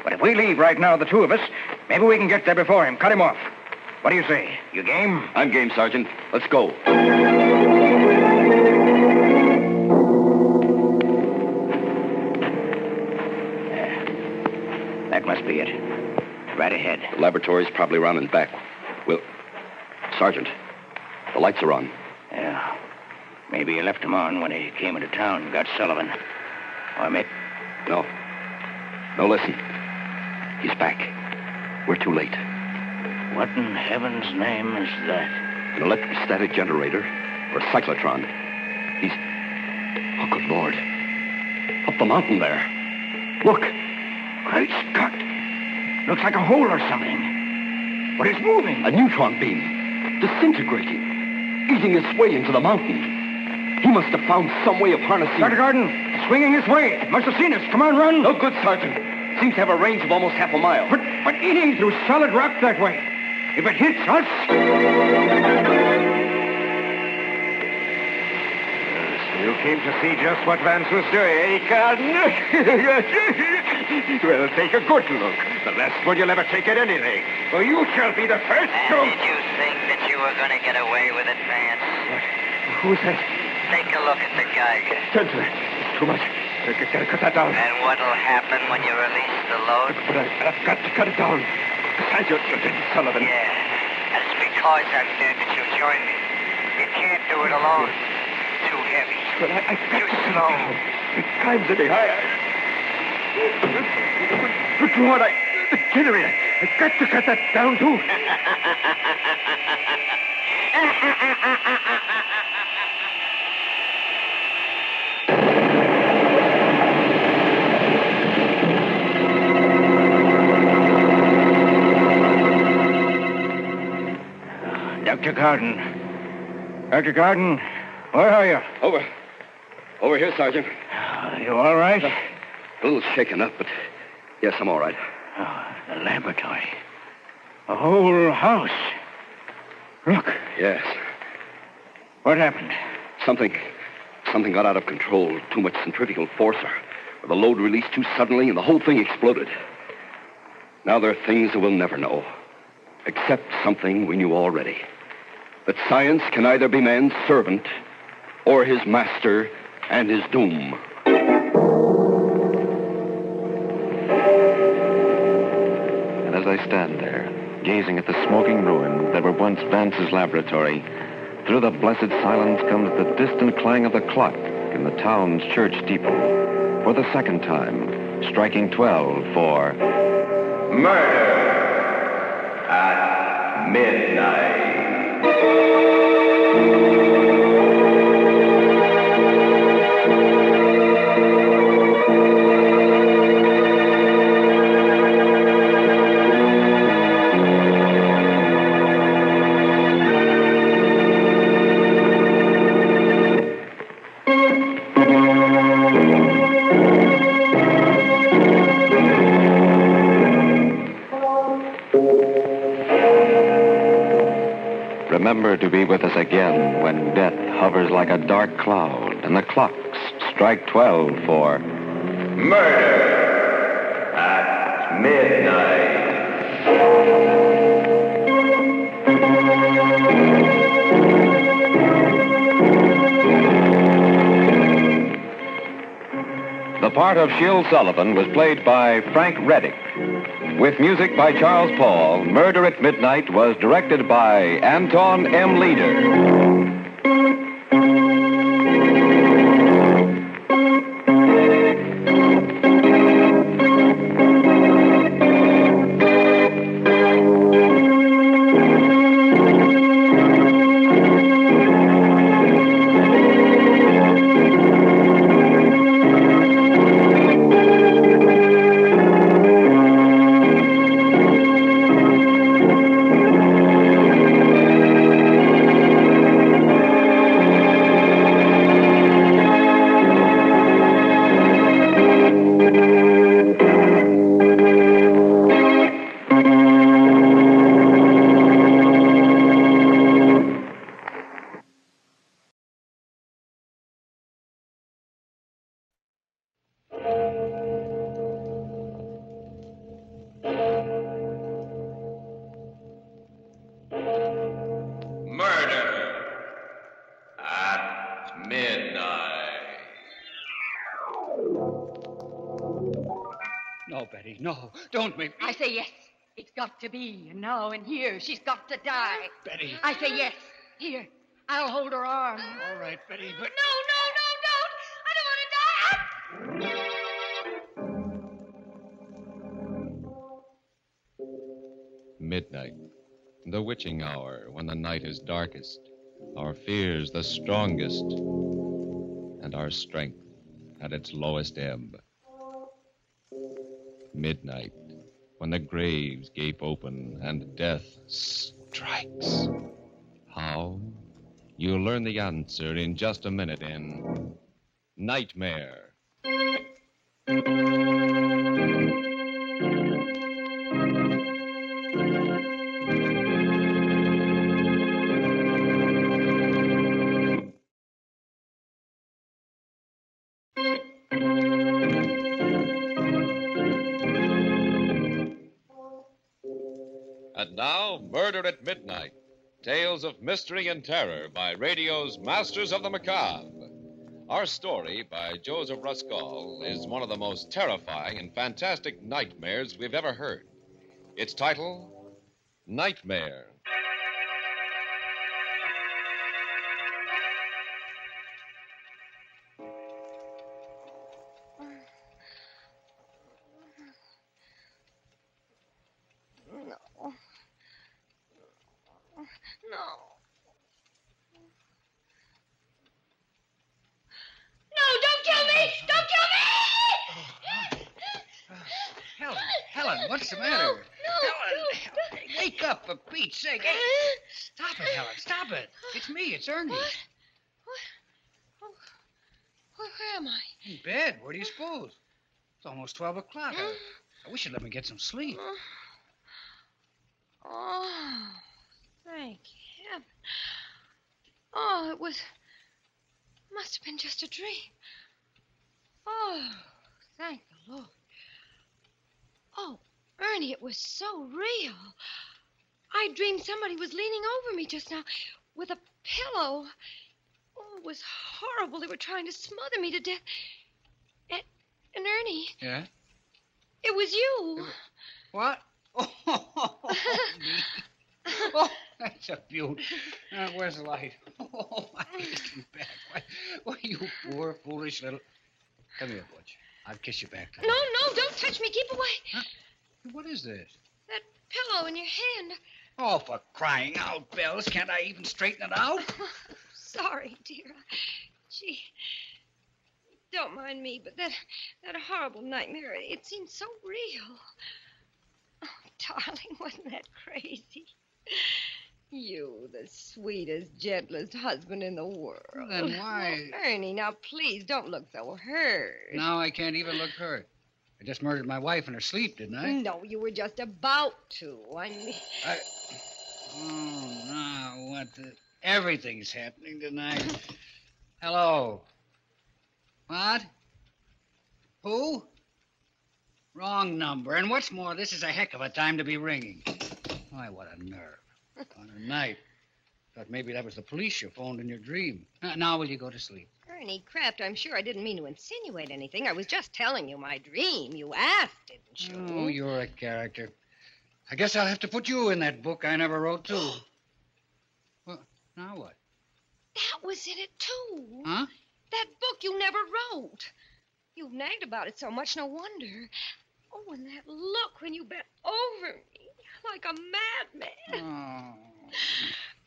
But if we leave right now, the two of us, maybe we can get there before him, cut him off. What do you say? You game? I'm game, Sergeant. Let's go. That must be it. Right ahead. The laboratory's probably around and back. Well, Sergeant, the lights are on. Yeah. Maybe he left them on when he came into town and got Sullivan. Or maybe... No, listen. He's back. We're too late. What in heaven's name is that? An electrostatic generator or a cyclotron. He's... Oh, good Lord. Up the mountain there. Look. Great Scott. Looks like a hole or something. But it's moving. A neutron beam. Disintegrating. Eating its way into the mountain. He must have found some way of harnessing... Dr. Gordon, it's swinging his way. Must have seen us. Come on, run. No good, Sergeant. Seems to have a range of almost half a mile. But eating through solid rock that way. If it hits us... You came to see just what Vance was doing, eh, Carden? Well, take a good look. The last one you'll ever take at anything. For you shall be the first to... Did you think that you were going to get away with it, Vance? Who's that? Take a look at the Geiger. Gentlemen, it's too much. I've got to cut that down. And what'll happen when you release the load? But I've got to cut it down. Besides, you're Sullivan. Yeah. And it's because I'm dead that you'll join me. You can't do it alone. Too heavy. But I've got Too to slow. It climbs a bit higher. Good Lord, the generator. I've got to cut that down, too. Dr. Carden. Dr. Carden, where are you? Over here, Sergeant. You all right? A little shaken up, but yes, I'm all right. The laboratory. The whole house. Look. Yes. What happened? Something got out of control. Too much centrifugal force, or the load released too suddenly, and the whole thing exploded. Now there are things that we'll never know. Except something we knew already. That science can either be man's servant or his master and his doom. And as I stand there, gazing at the smoking ruin that were once Vance's laboratory, through the blessed silence comes the distant clang of the clock in the town's church steeple. For the second time, striking 12 for... Murder at midnight. Remember to be with us again when death hovers like a dark cloud and the clocks strike 12 for... Murder at midnight. The part of Shill Sullivan was played by Frank Reddick. With music by Charles Paul, Murder at Midnight was directed by Anton M. Leader. No, Betty, no. Don't make me... I say yes. It's got to be. And now and here, she's got to die. Betty. I say yes. Here, I'll hold her arm. All right, Betty, but... No, don't. I don't want to die. Midnight, the witching hour when the night is darkest, our fears the strongest, and our strength at its lowest ebb. Midnight, when the graves gape open and death strikes. How? You'll learn the answer in just a minute in Nightmare. And now, Murder at Midnight. Tales of mystery and terror by radio's Masters of the Macabre. Our story, by Joseph Ruskall, is one of the most terrifying and fantastic nightmares we've ever heard. Its title, Nightmare. No, don't kill me! Don't kill me! Helen, what's the matter? No, wake up, for Pete's sake. Hey, stop it, Helen, stop it. It's me, it's Ernie. What? Where am I? In bed. Where do you suppose? It's almost 12 o'clock. I wish you'd let me get some sleep. Oh, thank heaven. Oh, it must have been just a dream. Oh, thank the Lord. Oh, Ernie, it was so real. I dreamed somebody was leaning over me just now with a pillow. Oh, it was horrible. They were trying to smother me to death. And Ernie, Yeah? it was you. What? Oh, me. Oh, that's a beaut. Where's the light? Oh, my aching back. Why, you poor, foolish little... Come here, Butch. I'll kiss you back. No, don't touch me. Keep away. Huh? What is this? That pillow in your hand. Oh, for crying out, Bells. Can't I even straighten it out? Sorry, dear. Gee, don't mind me, but that horrible nightmare, it seemed so real. Oh, darling, wasn't that crazy? You, the sweetest, gentlest husband in the world. Then why... Oh, Ernie, now please don't look so hurt. Now I can't even look hurt. I just murdered my wife in her sleep, didn't I? No, you were just about to. I mean... Oh, now what the... Everything's happening tonight. Hello. What? Who? Wrong number. And what's more, this is a heck of a time to be ringing. Why, what a nerve. On a night. Thought maybe that was the police you phoned in your dream. Now will you go to sleep? Ernie Kraft, I'm sure I didn't mean to insinuate anything. I was just telling you my dream. You asked, didn't you? Oh, you're a character. I guess I'll have to put you in that book I never wrote, too. Well, now what? That was in it, too. Huh? That book you never wrote. You've nagged about it so much, no wonder. Oh, and that look when you bent over me like a madman. Oh.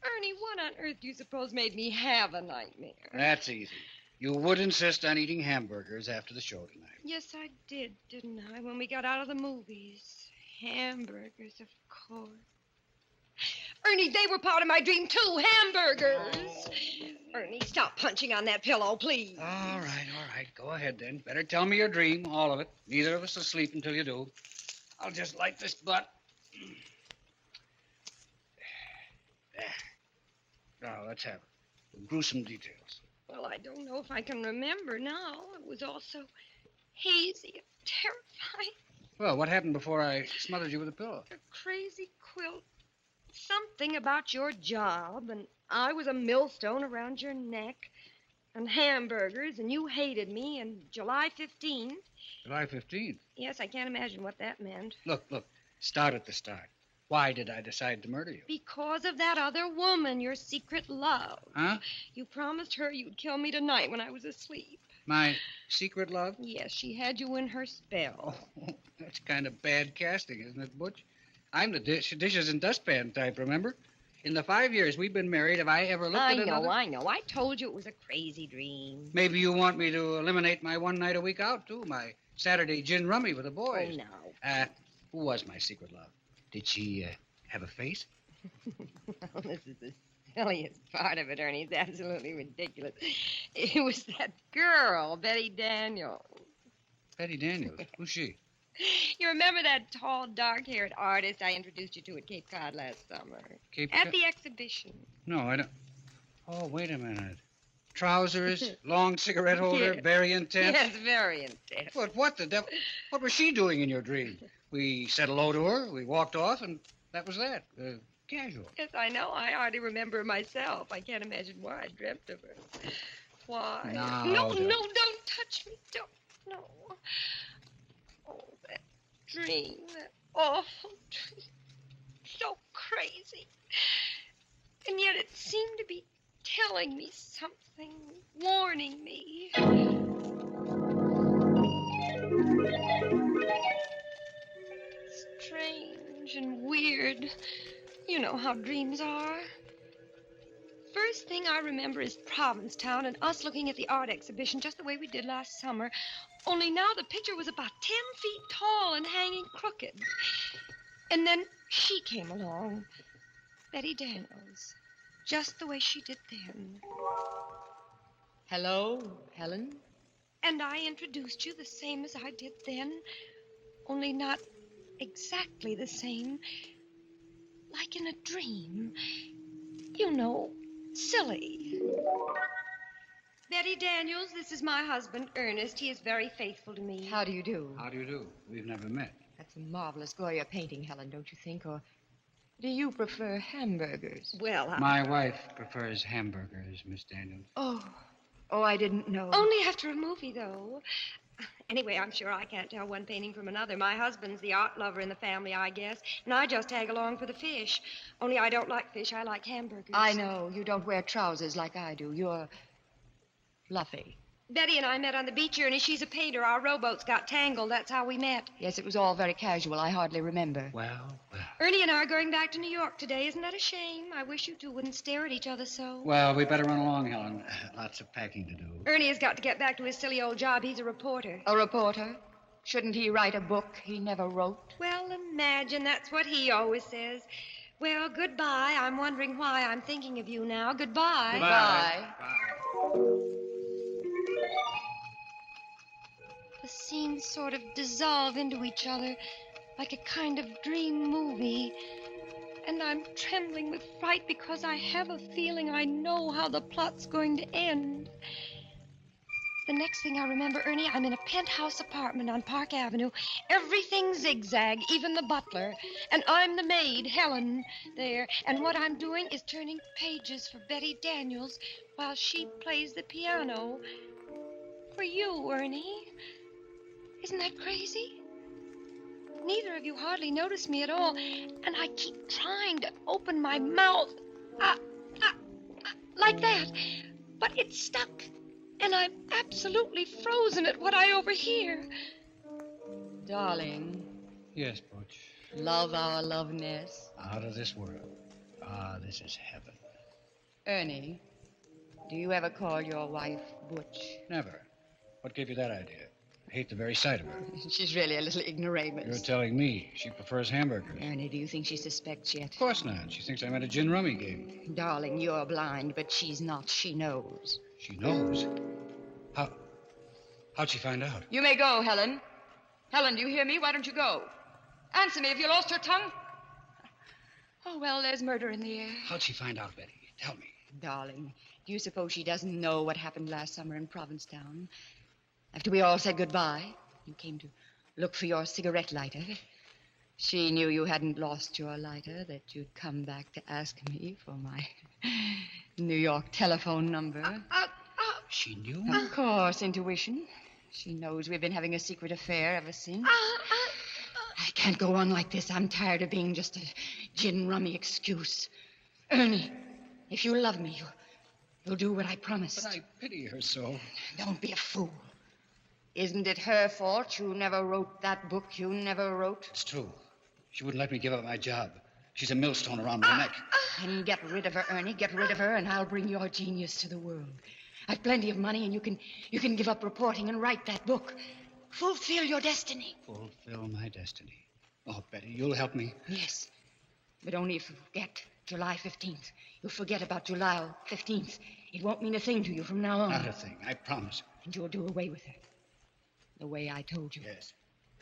Ernie, what on earth do you suppose made me have a nightmare? That's easy. You would insist on eating hamburgers after the show tonight. Yes, I did, didn't I, when we got out of the movies? Hamburgers, of course. Ernie, they were part of my dream, too. Hamburgers. Oh. Ernie, stop punching on that pillow, please. All right. Go ahead, then. Better tell me your dream, all of it. Neither of us will sleep until you do. I'll just light this butt. Now, let's have it. Gruesome details. Well, I don't know if I can remember now. It was all so hazy and terrifying. Well, what happened before I smothered you with a pillow? A crazy quilt. Something about your job, and I was a millstone around your neck, and hamburgers, and you hated me, and July 15th. July 15th? Yes, I can't imagine what that meant. Look. Start at the start. Why did I decide to murder you? Because of that other woman, your secret love. Huh? You promised her you'd kill me tonight when I was asleep. My secret love? Yes, she had you in her spell. Oh, that's kind of bad casting, isn't it, Butch? I'm the dishes and dustpan type, remember? In the 5 years we've been married, have I ever looked at another? I know. I told you it was a crazy dream. Maybe you want me to eliminate my one night a week out, too. My Saturday gin rummy with the boys. Oh, no. Who was my secret love? Did she have a face? Well, this is the silliest part of it, Ernie. It's absolutely ridiculous. It was that girl, Betty Daniels. Betty Daniels? Who's she? You remember that tall, dark-haired artist I introduced you to at Cape Cod last summer? At the exhibition. No, I don't. Oh, wait a minute. Trousers, long cigarette holder, Yes. very intense. Yes, very intense. But what the devil? What was she doing in your dream? We said hello to her, we walked off, and that was that. Casual. Yes, I know. I hardly remember her myself. I can't imagine why I dreamt of her. Why? Now, No, don't. don't touch me. Don't. No. Oh, that dream. That awful dream. So crazy. And yet it seemed to be telling me something, warning me. Strange and weird. You know how dreams are. First thing I remember is Provincetown and us looking at the art exhibition just the way we did last summer. Only now the picture was about 10 feet tall and hanging crooked. And then she came along. Betty Daniels. Just the way she did then. Hello, Helen. And I introduced you the same as I did then, only not exactly the same. Like in a dream. You know, silly. Betty Daniels, this is my husband, Ernest. He is very faithful to me. How do you do? How do you do? We've never met. That's a marvelous Goya painting, Helen, don't you think? Or do you prefer hamburgers? Well, My wife prefers hamburgers, Miss Daniels. Oh, I didn't know. Only after a movie, though. Anyway, I'm sure I can't tell one painting from another. My husband's the art lover in the family, I guess, and I just tag along for the fish. Only I don't like fish. I like hamburgers. I know. You don't wear trousers like I do. You're fluffy. Betty and I met on the beach, Ernie. She's a painter. Our rowboats got tangled. That's how we met. Yes, it was all very casual. I hardly remember. Well. Ernie and I are going back to New York today. Isn't that a shame? I wish you two wouldn't stare at each other so. Well, we better run along, Helen. Lots of packing to do. Ernie has got to get back to his silly old job. He's a reporter. A reporter? Shouldn't he write a book he never wrote? Well, imagine. That's what he always says. Well, goodbye. I'm wondering why I'm thinking of you now. Goodbye. Goodbye. The scenes sort of dissolve into each other like a kind of dream movie. And I'm trembling with fright because I have a feeling I know how the plot's going to end. The next thing I remember, Ernie, I'm in a penthouse apartment on Park Avenue. Everything zigzag, even the butler. And I'm the maid, Helen, there. And what I'm doing is turning pages for Betty Daniels while she plays the piano. For you, Ernie. Isn't that crazy? Neither of you hardly notice me at all, and I keep trying to open my mouth. Like that. But it's stuck, and I'm absolutely frozen at what I overhear. Darling. Yes, Butch. Love our loveness. Out of this world. This is heaven. Ernie, do you ever call your wife Butch? Never. What gave you that idea? I hate the very sight of her. She's really a little ignoramus. You're telling me she prefers hamburgers. Ernie, do you think she suspects yet? Of course not. She thinks I'm at a gin rummy game. Darling, you're blind, but she's not. She knows. She knows? How'd she find out? You may go, Helen. Helen, do you hear me? Why don't you go? Answer me. Have you lost your tongue? Oh, well, there's murder in the air. How'd she find out, Betty? Tell me. Darling, do you suppose she doesn't know what happened last summer in Provincetown? After we all said goodbye, you came to look for your cigarette lighter. She knew you hadn't lost your lighter, that you'd come back to ask me for my New York telephone number. She knew? Of course, intuition. She knows we've been having a secret affair ever since. I can't go on like this. I'm tired of being just a gin rummy excuse. Ernie, if you love me, you'll do what I promised. But I pity her so. Don't be a fool. Isn't it her fault you never wrote that book you never wrote? It's true. She wouldn't let me give up my job. She's a millstone around my neck. Then get rid of her, Ernie. Get rid of her, and I'll bring your genius to the world. I've plenty of money, and you can give up reporting and write that book. Fulfill your destiny. Fulfill my destiny. Oh, Betty, you'll help me. Yes, but only if you forget July 15th. You'll forget about July 15th. It won't mean a thing to you from now on. Not a thing, I promise. And you'll do away with her. The way I told you. Yes,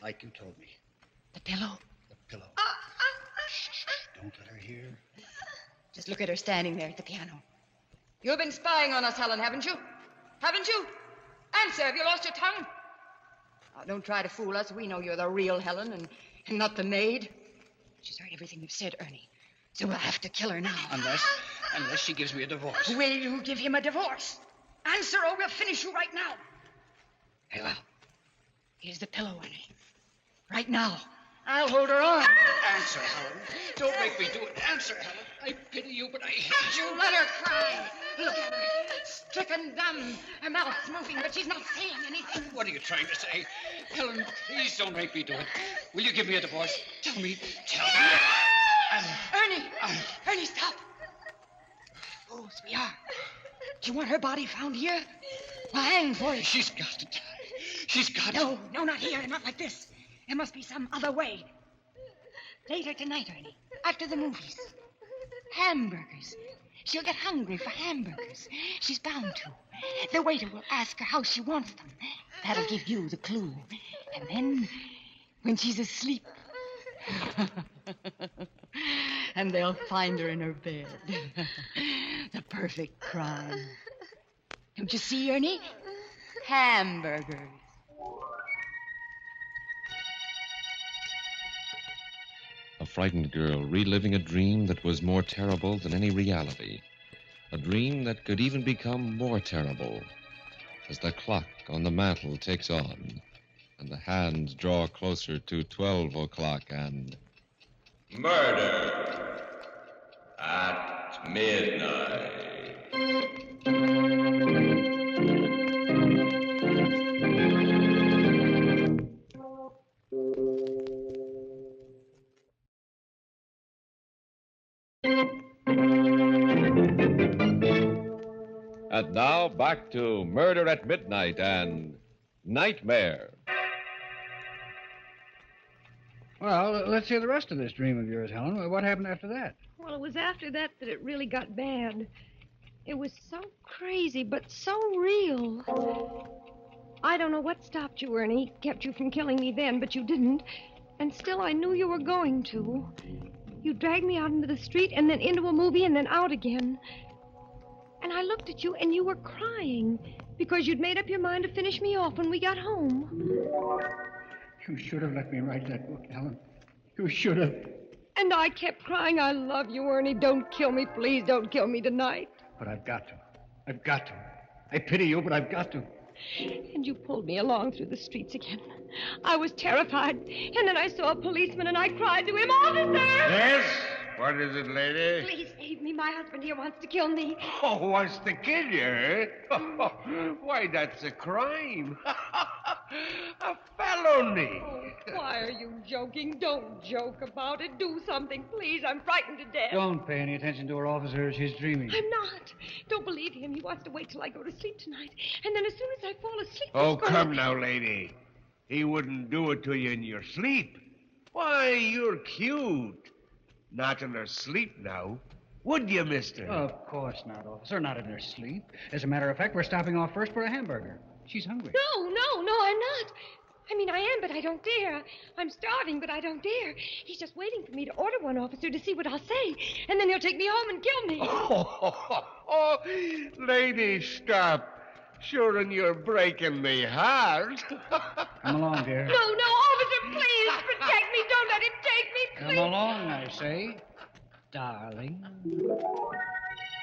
like you told me. The pillow. The pillow. Shh, don't let her hear. Just look at her standing there at the piano. You've been spying on us, Helen, haven't you? Haven't you? Answer, have you lost your tongue? Oh, don't try to fool us. We know you're the real Helen and not the maid. She's heard everything you've said, Ernie. So we'll have to kill her now. Unless she gives me a divorce. Will you give him a divorce? Answer or we'll finish you right now. Very well. Here's the pillow, Ernie. Right now. I'll hold her on. Answer, Helen. Don't make me do it. Answer, Helen. I pity you, but I hate you. You let her cry. Look at her. Stricken dumb. Her mouth's moving, but she's not saying anything. What are you trying to say? Helen, please don't make me do it. Will you give me a divorce? Tell me. Ernie, stop. Fools we are. Do you want her body found here? I'll hang for you. She's got to die. She's got to... No, not here. Not like this. There must be some other way. Later tonight, Ernie. After the movies. Hamburgers. She'll get hungry for hamburgers. She's bound to. The waiter will ask her how she wants them. That'll give you the clue. And then, when she's asleep... and they'll find her in her bed. The perfect crime. Don't you see, Ernie? Hamburgers. A frightened girl reliving a dream that was more terrible than any reality. A dream that could even become more terrible as the clock on the mantel ticks on and the hands draw closer to 12 o'clock and... Murder at midnight. And now back to Murder at Midnight and Nightmare. Well, let's hear the rest of this dream of yours, Helen. What happened after that? Well, it was after that it really got bad. It was so crazy, but so real. I don't know what stopped you, Ernie, kept you from killing me then, but you didn't. And still, I knew you were going to. You dragged me out into the street and then into a movie and then out again. And I looked at you and you were crying because you'd made up your mind to finish me off when we got home. You should have let me write that book, Helen. You should have. And I kept crying, I love you, Ernie. Don't kill me, please. Don't kill me tonight. But I've got to. I've got to. I pity you, but I've got to. And you pulled me along through the streets again. I was terrified. And then I saw a policeman and I cried to him, Officer! Yes? What is it, lady? Please save me. My husband here wants to kill me. Oh, wants to kill you, eh? Why, that's a crime. A felony. Oh, why are you joking? Don't joke about it. Do something, please. I'm frightened to death. Don't pay any attention to her, officer. She's dreaming. I'm not. Don't believe him. He wants to wait till I go to sleep tonight. And then as soon as I fall asleep... Oh, come now, lady. He wouldn't do it to you in your sleep. Why, you're cute. Not in her sleep now. Would you, mister? Of course not, officer. Not in her sleep. As a matter of fact, we're stopping off first for a hamburger. She's hungry. No, I'm not. I mean, I am, but I don't dare. I'm starving, but I don't dare. He's just waiting for me to order one, officer, to see what I'll say. And then he'll take me home and kill me. Oh, lady, stop. Sure, and you're breaking me heart. Come along, dear. No, officer, please protect me. Don't let him take me, please. Come along, I say, darling.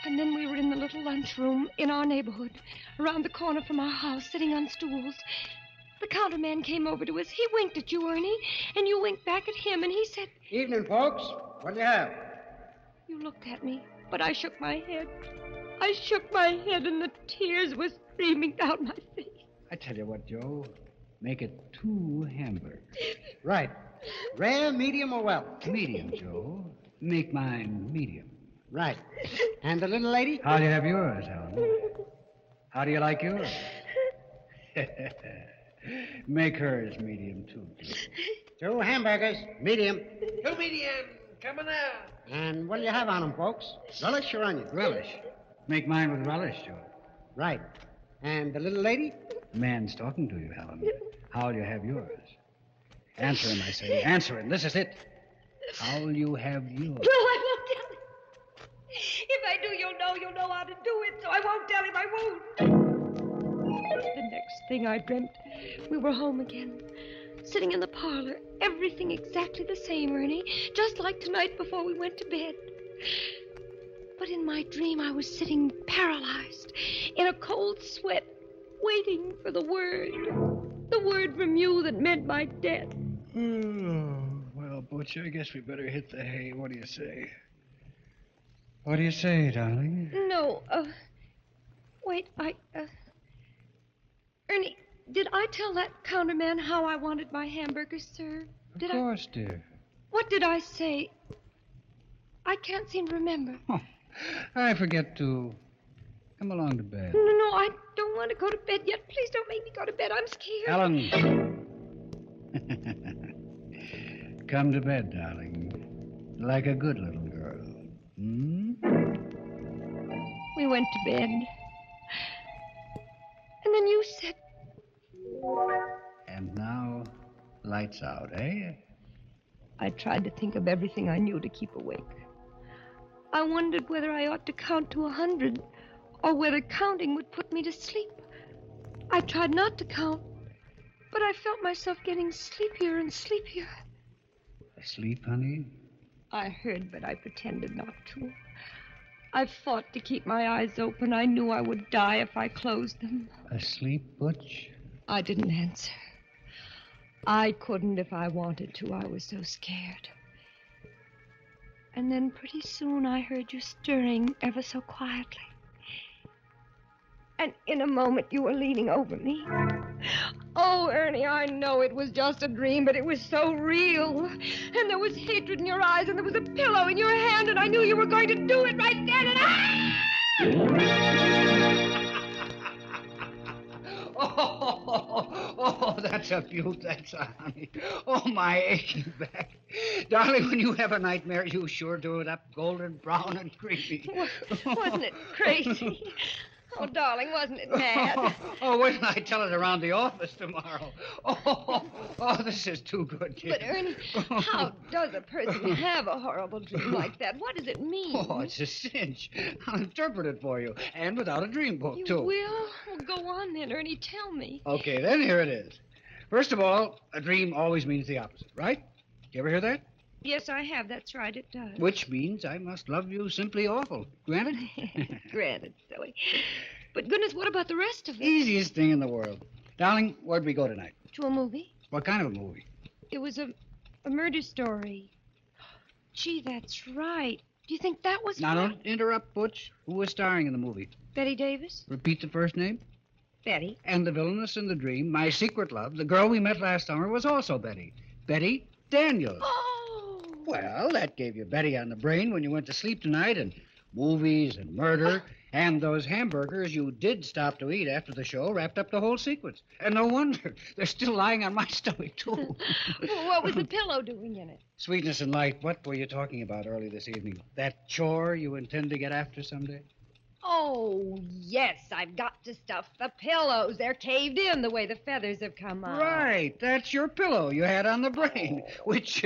And then we were in the little lunchroom in our neighborhood, around the corner from our house, sitting on stools. The counterman came over to us. He winked at you, Ernie, and you winked back at him, and he said... Evening, folks. What do you have? You looked at me, but I shook my head. I shook my head, and the tears were streaming down my face. I tell you what, Joe. Make it 2 hamburgers. Right. Rare, medium, or well? Medium, Joe. Make mine medium. Right. And the little lady? How do you have yours, Helen? How do you like yours? Make hers medium, too. 2 hamburgers, medium. 2 medium. Coming out. And what do you have on them, folks? Relish or onion? Relish. Make mine with relish, Joe. Right. And the little lady? The man's talking to you, Helen. How'll you have yours? Answer him, I say. Answer him. This is it. How'll you have yours? No, I won't tell him. If I do, you'll know how to do it, so I won't tell him. I won't. The next thing I dreamt, we were home again, sitting in the parlor, everything exactly the same, Ernie, just like tonight before we went to bed. But in my dream, I was sitting paralyzed, in a cold sweat, waiting for the word from you that meant my death. Well, Butch, I guess we better hit the hay. What do you say? What do you say, darling? No, wait, Ernie, did I tell that counterman how I wanted my hamburgers served? Of course, dear. What did I say? I can't seem to remember. Oh, I forget to... Come along to bed. No, I don't want to go to bed yet. Please don't make me go to bed. I'm scared. Helen. come to bed, darling. Like a good little girl. Hmm? We went to bed. And then you said... And now, lights out, eh? I tried to think of everything I knew to keep awake. I wondered whether I ought to count to 100 or whether counting would put me to sleep. I tried not to count, but I felt myself getting sleepier and sleepier. Asleep, honey? I heard, but I pretended not to. I fought to keep my eyes open. I knew I would die if I closed them. Asleep, Butch? I didn't answer. I couldn't if I wanted to. I was so scared. And then pretty soon I heard you stirring ever so quietly. And in a moment you were leaning over me. Oh, Ernie, I know it was just a dream, but it was so real. And there was hatred in your eyes, and there was a pillow in your hand, and I knew you were going to do it right then, and Oh, that's a beaut, that's a honey. Oh, my aching back. Darling, when you have a nightmare, you sure do it up golden brown and creamy. wasn't it crazy? Oh, darling, wasn't it mad? Oh, wait till I tell it around the office tomorrow. Oh, this is too good, kid. But, Ernie, how does a person have a horrible dream like that? What does it mean? Oh, it's a cinch. I'll interpret it for you, and without a dream book, You too. will? Well, go on then, Ernie. Tell me. Okay, then here it is. First of all, a dream always means the opposite, right? You ever hear that? Yes, I have. That's right, it does. Which means I must love you simply awful. Granted? Granted, silly. But goodness, what about the rest of it? Easiest thing in the world. Darling, where'd we go tonight? To a movie? What kind of a movie? It was a murder story. Gee, that's right. Do you think that was... Now, don't interrupt, Butch. Who was starring in the movie? Betty Davis? Repeat the first name. Betty. And the villainess in the dream, my secret love, the girl we met last summer, was also Betty. Betty Daniels. Oh! Well, that gave you Betty on the brain when you went to sleep tonight, and movies and murder, and those hamburgers you did stop to eat after the show wrapped up the whole sequence. And no wonder. They're still lying on my stomach, too. Well, what was the pillow doing in it? Sweetness and light, what were you talking about early this evening? That chore you intend to get after someday? Oh, yes, I've got to stuff the pillows. They're caved in the way the feathers have come out. Right, that's your pillow you had on the brain, which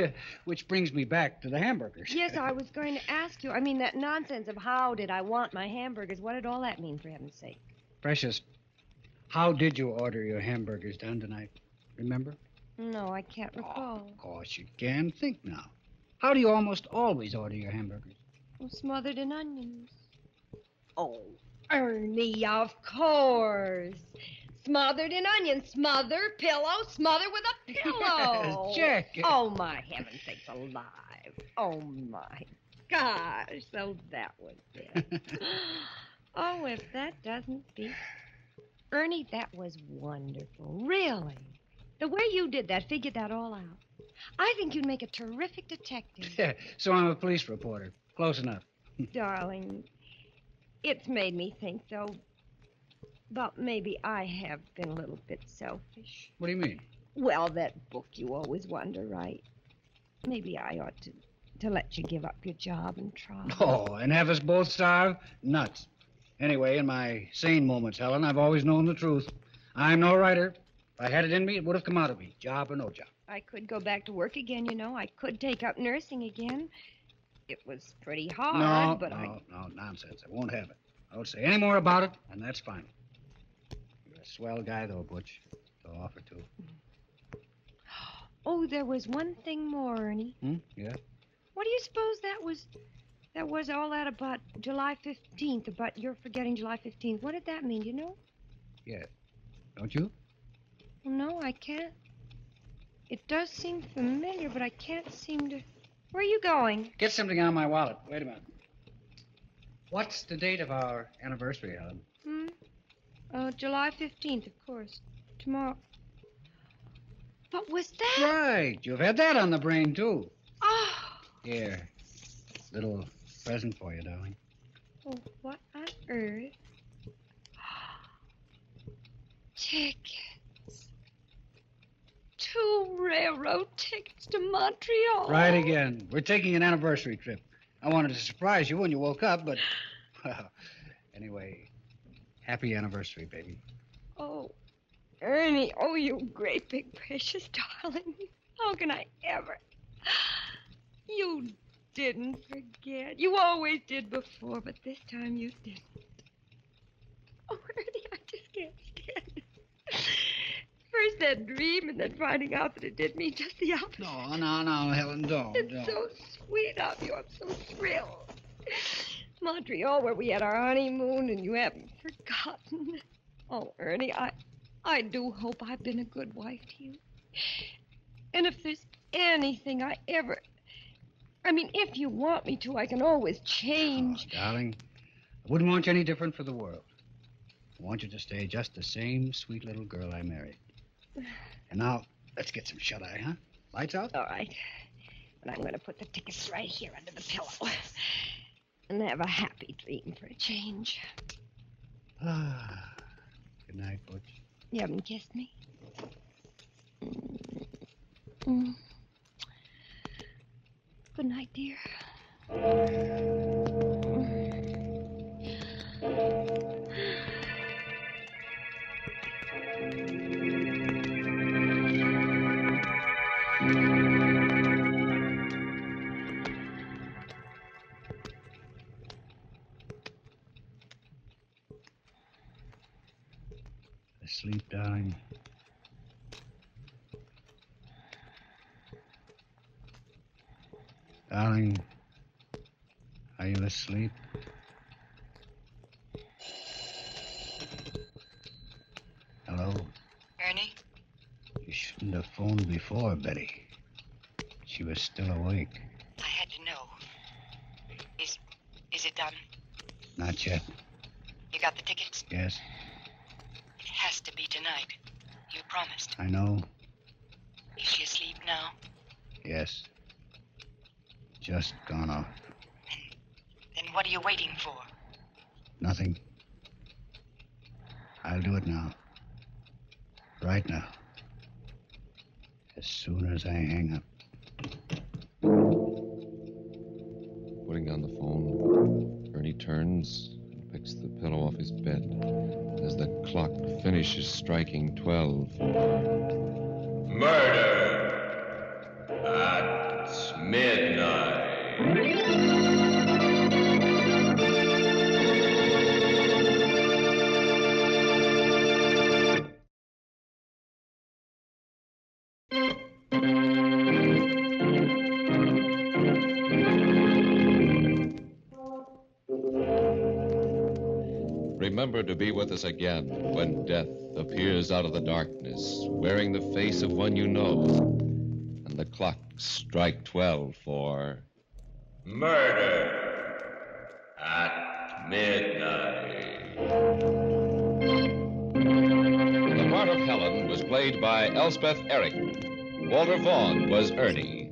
brings me back to the hamburgers. Yes, I was going to ask you. I mean, that nonsense of how did I want my hamburgers. What did all that mean, for heaven's sake? Precious, how did you order your hamburgers done tonight? Remember? No, I can't recall. Of course you can. Think now. How do you almost always order your hamburgers? Well, smothered in onions. Oh, Ernie, of course. Smothered in onions. Smother, pillow, smother with a pillow. Yes, Jack. Oh, my heaven sakes alive. Oh, my gosh. So that was it. Oh, if that doesn't beat... Ernie, that was wonderful. Really. The way you did that, figured that all out. I think you'd make a terrific detective. Yeah, so I'm a police reporter. Close enough. Darling, it's made me think, though, but maybe I have been a little bit selfish. What do you mean? Well, that book you always wonder, right? Maybe I ought to let you give up your job and try. Oh, and have us both starve? Nuts. Anyway, in my sane moments, Helen, I've always known the truth. I'm no writer. If I had it in me, it would have come out of me, job or no job. I could go back to work again, you know. I could take up nursing again. It was pretty hard, but No, nonsense. I won't have it. I won't say any more about it, and that's fine. You're a swell guy, though, Butch. So offer to. Oh, there was one thing more, Ernie. Yeah? What do you suppose that was all that about July 15th, about your forgetting July 15th? What did that mean, do you know? Yeah. Don't you? No, I can't. It does seem familiar, but I can't seem to... Where are you going? Get something out of my wallet. Wait a minute. What's the date of our anniversary, Helen? July 15th, of course. Tomorrow. What was that? Right. You've had that on the brain, too. Oh. Here. Little present for you, darling. Oh, what on earth? Tickets. 2 railroad tickets to Montreal. Right again. We're taking an anniversary trip. I wanted to surprise you when you woke up, but... Well, anyway, happy anniversary, baby. Oh, Ernie, oh, you great big precious darling. How can I ever? You didn't forget. You always did before, but this time you didn't. Oh, Ernie, I just can't stand it. First that dream and then finding out that it did me just the opposite. No, Helen, don't. It's so sweet of you. I'm so thrilled. Montreal, where we had our honeymoon, and you haven't forgotten. Oh, Ernie, I do hope I've been a good wife to you. And if there's anything I ever... I mean, if you want me to, I can always change. Oh, darling, I wouldn't want you any different for the world. I want you to stay just the same sweet little girl I married. And now, let's get some shut-eye, huh? Lights out? All right. But I'm going to put the tickets right here under the pillow. And have a happy dream for a change. Good night, Butch. You haven't kissed me? Mm. Good night, dear. Sleep, darling. Darling, are you asleep? Hello? Ernie? You shouldn't have phoned before, Betty. She was still awake. I had to know. Is it done? Not yet. You got the tickets? Yes, It has to be tonight. You promised. I know. Is she asleep now? Yes. Just gone off. Then what are you waiting for? Nothing. I'll do it now. Right now. As soon as I hang up. Putting down the phone, Ernie turns and picks the pillow off his bed as the clock finishes striking 12. Murder at midnight. Remember to be with us again when death appears out of the darkness, wearing the face of one you know, and the clocks strike 12 for... Murder at midnight. The part of Helen was played by Elspeth Eric. Walter Vaughn was Ernie.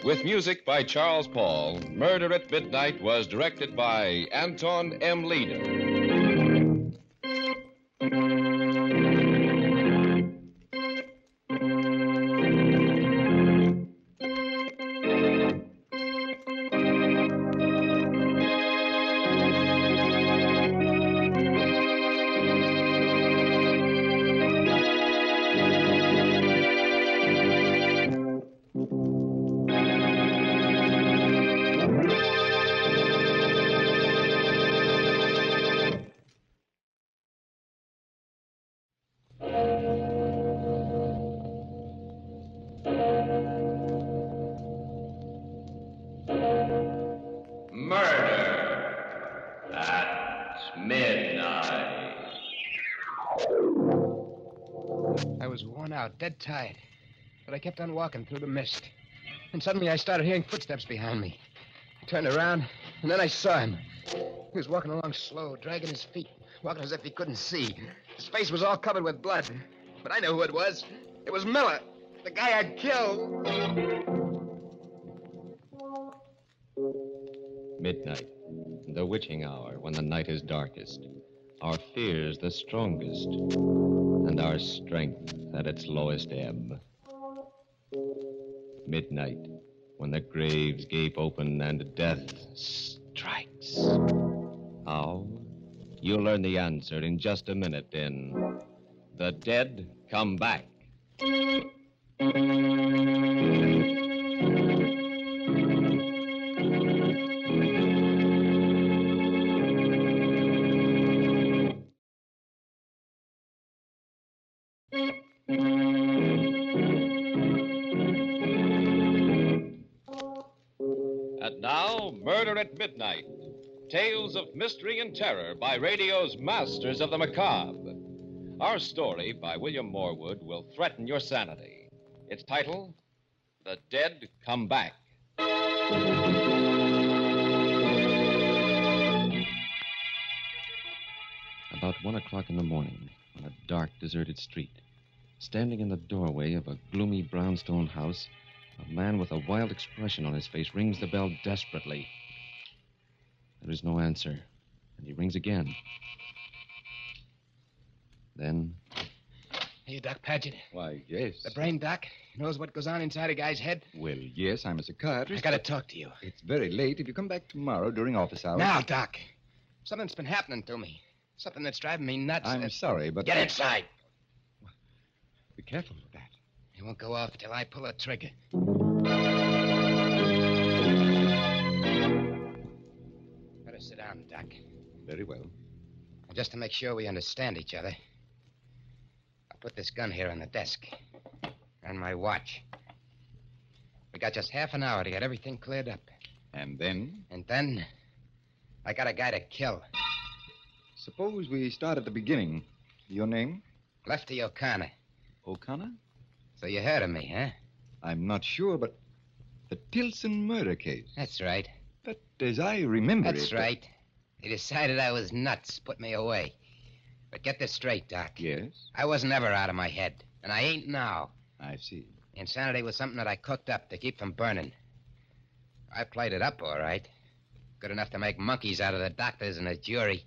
With music by Charles Paul, Murder at Midnight was directed by Anton M. Leader. Murder at midnight. I was worn out, dead tired. But I kept on walking through the mist. And suddenly I started hearing footsteps behind me. I turned around, and then I saw him. He was walking along slow, dragging his feet, walking as if he couldn't see. His face was all covered with blood. But I knew who it was. It was Miller, the guy I'd killed. Midnight, the witching hour when the night is darkest, our fears the strongest, and our strength at its lowest ebb. Midnight, when the graves gape open and death strikes. How? You'll learn the answer in just a minute in The Dead Come Back. And now, Murder at Midnight. Tales of mystery and terror by radio's masters of the macabre. Our story by William Morwood will threaten your sanity. Its title, The Dead Come Back. About 1 o'clock in the morning, on a dark, deserted street, standing in the doorway of a gloomy brownstone house, a man with a wild expression on his face rings the bell desperately. There is no answer, and he rings again. Then... Hey, Doc Paget. Why, yes. The brain doc knows what goes on inside a guy's head? Well, yes, I'm a psychiatrist. I gotta talk to you. It's very late. If you come back tomorrow during office hours... Now, Doc. Something's been happening to me. Something that's driving me nuts. I'm sorry, but... Get inside. Be careful with that. It won't go off till I pull a trigger. Better sit down, Doc. Very well. Just to make sure we understand each other, I'll put this gun here on the desk. And my watch. We got just half an hour to get everything cleared up. And then? And then, I got a guy to kill. Suppose we start at the beginning. Your name? Lefty O'Connor. O'Connor? So you heard of me, huh? I'm not sure, but the Tilson murder case. That's right. But as I remember That's right. They decided I was nuts, put me away. But get this straight, Doc. Yes? I wasn't ever out of my head, and I ain't now. I see. Insanity was something that I cooked up to keep from burning. I played it up all right. Good enough to make monkeys out of the doctors and the jury.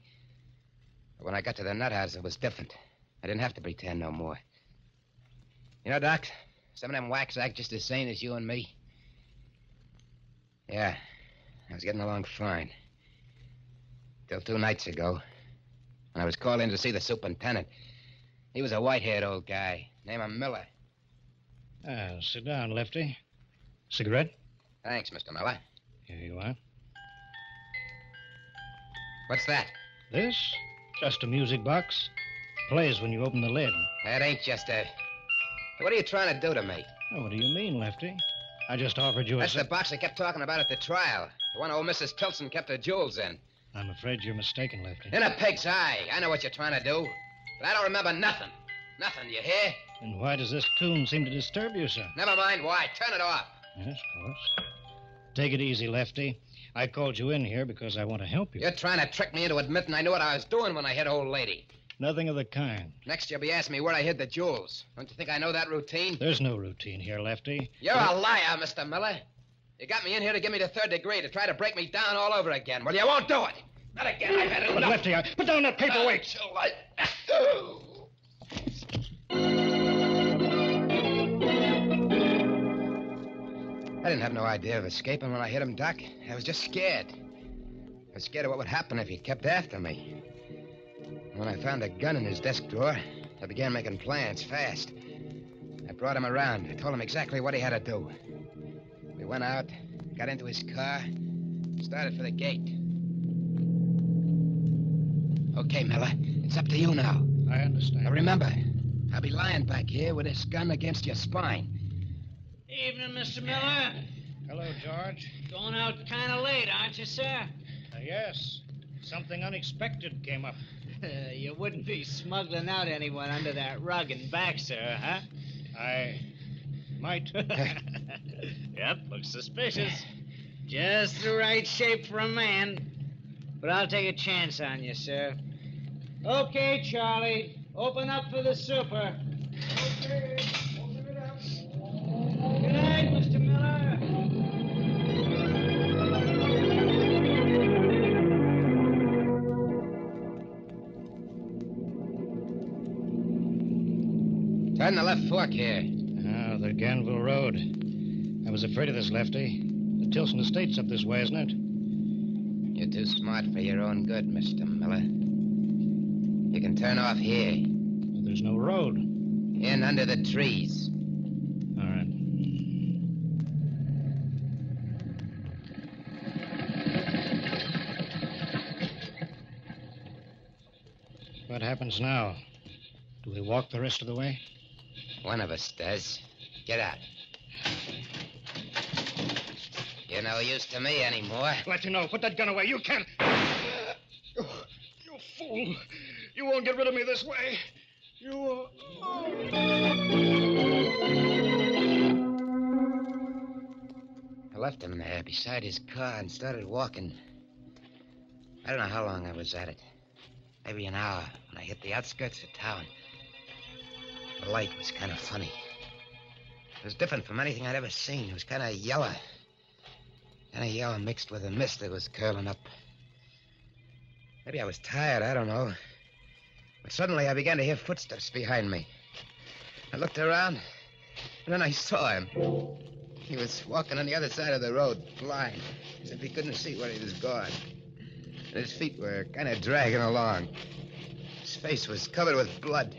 But when I got to the nut house, it was different. I didn't have to pretend no more. You know, Doc, some of them whacks act just as sane as you and me. Yeah, I was getting along fine. Till 2 nights ago, when I was called in to see the superintendent. He was a white-haired old guy, named Miller. Sit down, Lefty. Cigarette? Thanks, Mr. Miller. Here you are. What's that? This? Just a music box. Plays when you open the lid. That ain't just a... What are you trying to do to me? Oh, what do you mean, Lefty? I just offered you a... That's the box I kept talking about at the trial. The one old Mrs. Tilson kept her jewels in. I'm afraid you're mistaken, Lefty. In a pig's eye. I know what you're trying to do. But I don't remember nothing. Nothing, you hear? And why does this tune seem to disturb you, sir? Never mind why. Turn it off. Yes, of course. Take it easy, Lefty. I called you in here because I want to help you. You're trying to trick me into admitting I knew what I was doing when I hit old lady. Nothing of the kind. Next, you'll be asking me where I hid the jewels. Don't you think I know that routine? There's no routine here, Lefty. You're a liar, Mr. Miller. You got me in here to give me the 3rd degree, to try to break me down all over again. Well, you won't do it. Not again. I've had enough. But Lefty, put down that paperweight. Too late. I didn't have no idea of escaping when I hit him, Doc. I was just scared. I was scared of what would happen if he kept after me. When I found a gun in his desk drawer, I began making plans fast. I brought him around. I told him exactly what he had to do. We went out, got into his car, started for the gate. Okay, Miller, it's up to you now. I understand. Now remember, I'll be lying back here with this gun against your spine. Evening, Mr. Miller. Hello, George. Going out kind of late, aren't you, sir? Yes. Something unexpected came up. You wouldn't be smuggling out anyone under that rug and back, sir, huh? I might. Yep, looks suspicious. Just the right shape for a man. But I'll take a chance on you, sir. Okay, Charlie. Open up for the super. Okay, open it up. Good night, Mr. Miller. Turn the left fork here. Ah, the Ganville Road. I was afraid of this, Lefty. The Tilson Estate's up this way, isn't it? You're too smart for your own good, Mr. Miller. You can turn off here. Well, there's no road. In under the trees. All right. What happens now? Do we walk the rest of the way? One of us does. Get out. You're no use to me anymore. Let you know. Put that gun away. You can't. You fool. You won't get rid of me this way. You. I left him there beside his car and started walking. I don't know how long I was at it. Maybe an hour when I hit the outskirts of town. The light was kind of funny. It was different from anything I'd ever seen. It was kind of yellow. Kind of yellow mixed with a mist that was curling up. Maybe I was tired, I don't know. But suddenly I began to hear footsteps behind me. I looked around, and then I saw him. He was walking on the other side of the road, blind, as if he couldn't see where he was going. And his feet were kind of dragging along. His face was covered with blood.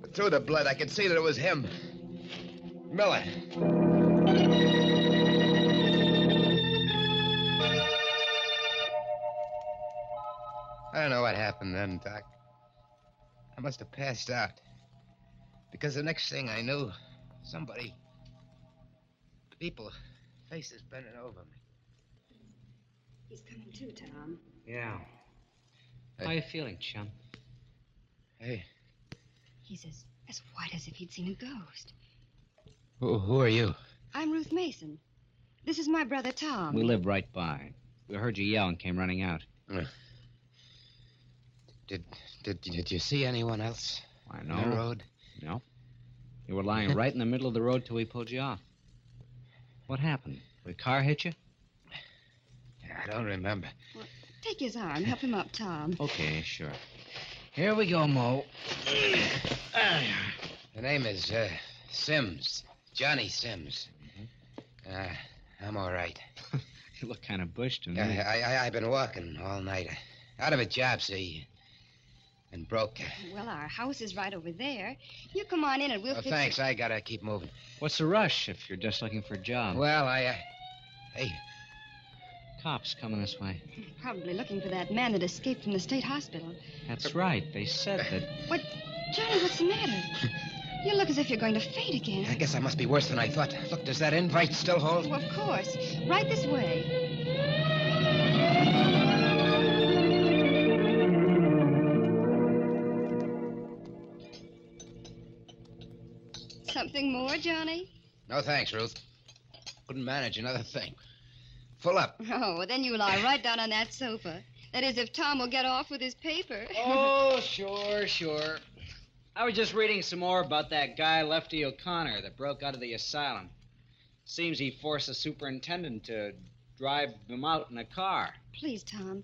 But through the blood, I could see that it was him. Miller. I don't know what happened then, Doc. I must have passed out. Because the next thing I knew, somebody... people, faces bending over me. He's coming too, Tom. Yeah. Hey. How you feeling, chum? Hey, He's as white as if he'd seen a ghost. who are you? I'm Ruth Mason. This is my brother, Tom. We live right by. We heard you yell and came running out. Did you see anyone else? I know. On the road? No. You were lying right in the middle of the road till we pulled you off. What happened? The car hit you? I don't remember. Well, take his arm. Help him up, Tom. Okay, sure. Here we go, Mo. The name is Sims. Johnny Sims. I'm all right. You look kind of bushed to me. I've been walking all night. Out of a job, see. And broke. Well, our house is right over there. You come on in and we'll fix Thanks. it. I gotta keep moving. What's the rush if you're just looking for a job? Well, Hey. Cops coming this way. Probably looking for that man that escaped from the state hospital. That's right. They said that... What? Johnny, what's the matter? You look as if you're going to faint again. I guess I must be worse than I thought. Look, does that invite still hold? Oh, of course. Right this way. Something more, Johnny? No, thanks, Ruth. Couldn't manage another thing. Full up. Oh, well, then you lie right down on that sofa. That is, if Tom will get off with his paper. Oh, sure. I was just reading some more about that guy, Lefty O'Connor, that broke out of the asylum. Seems he forced the superintendent to drive him out in a car. Please, Tom,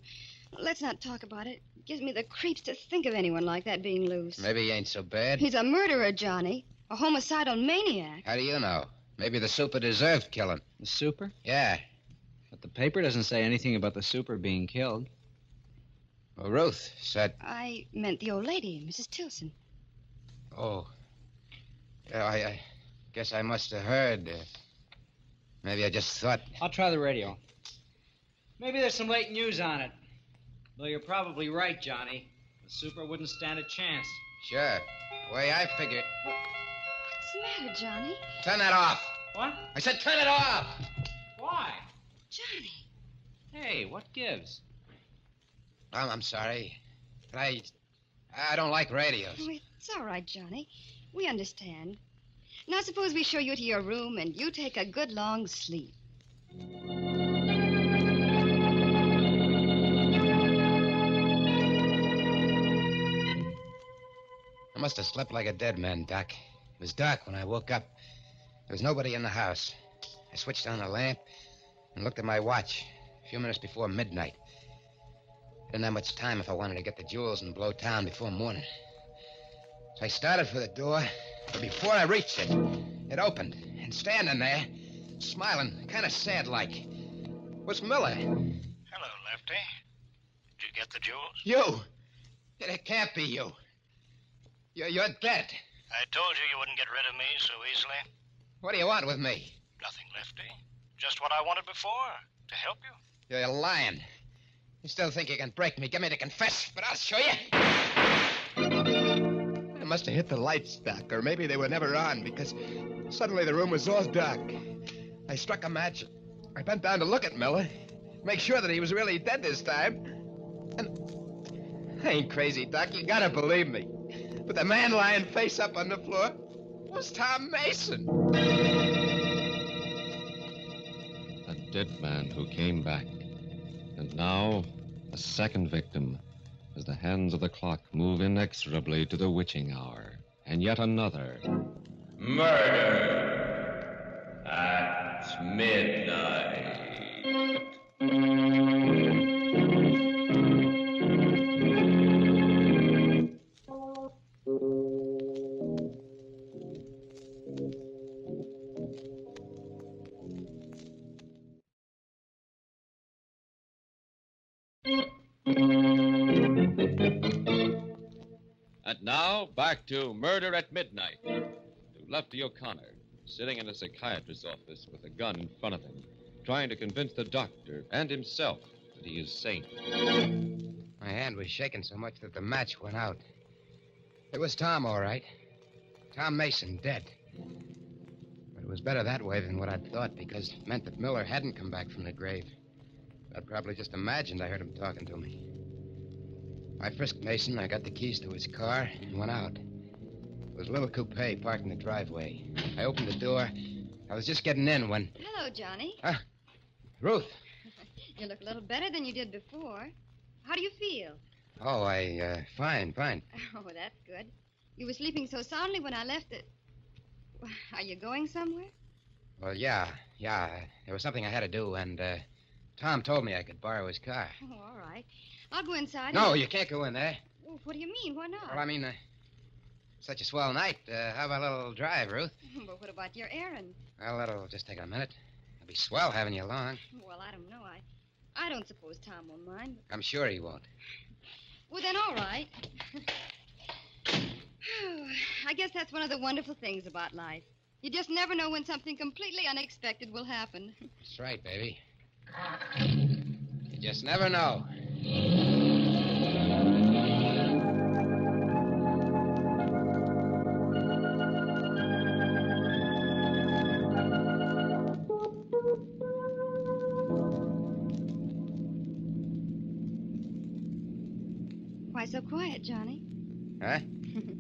let's not talk about it. It gives me the creeps to think of anyone like that being loose. Maybe he ain't so bad. He's a murderer, Johnny. A homicidal maniac. How do you know? Maybe the super deserved killing. The super? Yeah. But the paper doesn't say anything about the super being killed. Well, Ruth said... I meant the old lady, Mrs. Tilson. Oh. Yeah, I guess I must have heard. Maybe I just thought... I'll try the radio. Maybe there's some late news on it. Though you're probably right, Johnny. The super wouldn't stand a chance. Sure. The way I figure it. What's the matter, Johnny? Turn that off. What? I said turn it off. Why? Johnny. Hey, what gives? I'm sorry. But I don't like radios. Oh, it's all right, Johnny. We understand. Now suppose we show you to your room and you take a good long sleep. I must have slept like a dead man, Doc. It was dark when I woke up. There was nobody in the house. I switched on the lamp and looked at my watch. A few minutes before midnight. I didn't have much time if I wanted to get the jewels and blow town before morning. So I started for the door, but before I reached it, it opened. And standing there, smiling, kind of sad-like. What's Miller? Hello, Lefty. Did you get the jewels? You! It can't be you. You're dead. I told you wouldn't get rid of me so easily. What do you want with me? Nothing, Lefty. Just what I wanted before, to help you. You're lying. You still think you can break me, get me to confess, but I'll show you. I must have hit the lights, Doc, or maybe they were never on, because suddenly the room was all dark. I struck a match. I bent down to look at Miller, make sure that he was really dead this time. And I ain't crazy, Doc. You gotta believe me. But the man lying face up on the floor was Tom Mason. A dead man who came back. And now, a second victim, as the hands of the clock move inexorably to the witching hour. And yet another. Murder at midnight. And now, back to Murder at Midnight. To Lefty O'Connor, sitting in a psychiatrist's office with a gun in front of him, trying to convince the doctor and himself that he is sane. My hand was shaking so much that the match went out. It was Tom, all right. Tom Mason, dead. But it was better that way than what I'd thought, because it meant that Miller hadn't come back from the grave. I'd probably just imagined I heard him talking to me. I frisked Mason, I got the keys to his car, and went out. It was a little coupe parked in the driveway. I opened the door. I was just getting in when... Hello, Johnny. Ruth. You look a little better than you did before. How do you feel? Oh, fine. Oh, that's good. You were sleeping so soundly when I left it. Are you going somewhere? Well, yeah. There was something I had to do, and Tom told me I could borrow his car. Oh, all right. I'll go inside. No, you can't go in there. Oh, what do you mean? Why not? Well, I mean, such a swell night. How about a little drive, Ruth? But what about your errand? Well, that'll just take a minute. It'll be swell having you along. Well, I don't know. I don't suppose Tom will mind. I'm sure he won't. Well, then, all right. I guess that's one of the wonderful things about life. You just never know when something completely unexpected will happen. That's right, baby. You just never know. Why so quiet, Johnny? Huh?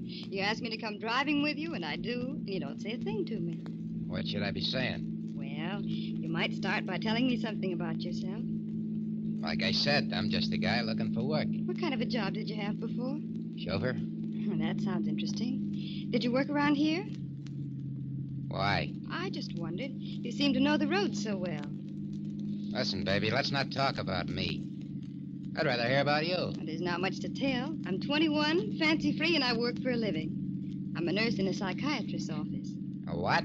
You asked me to come driving with you, and I do, and you don't say a thing to me. What should I be saying? Well, you might start by telling me something about yourself. Like I said, I'm just a guy looking for work. What kind of a job did you have before? Chauffeur? Well, that sounds interesting. Did you work around here? Why? I just wondered. You seem to know the roads so well. Listen, baby, let's not talk about me. I'd rather hear about you. Well, there's not much to tell. I'm 21, fancy-free, and I work for a living. I'm a nurse in a psychiatrist's office. A what?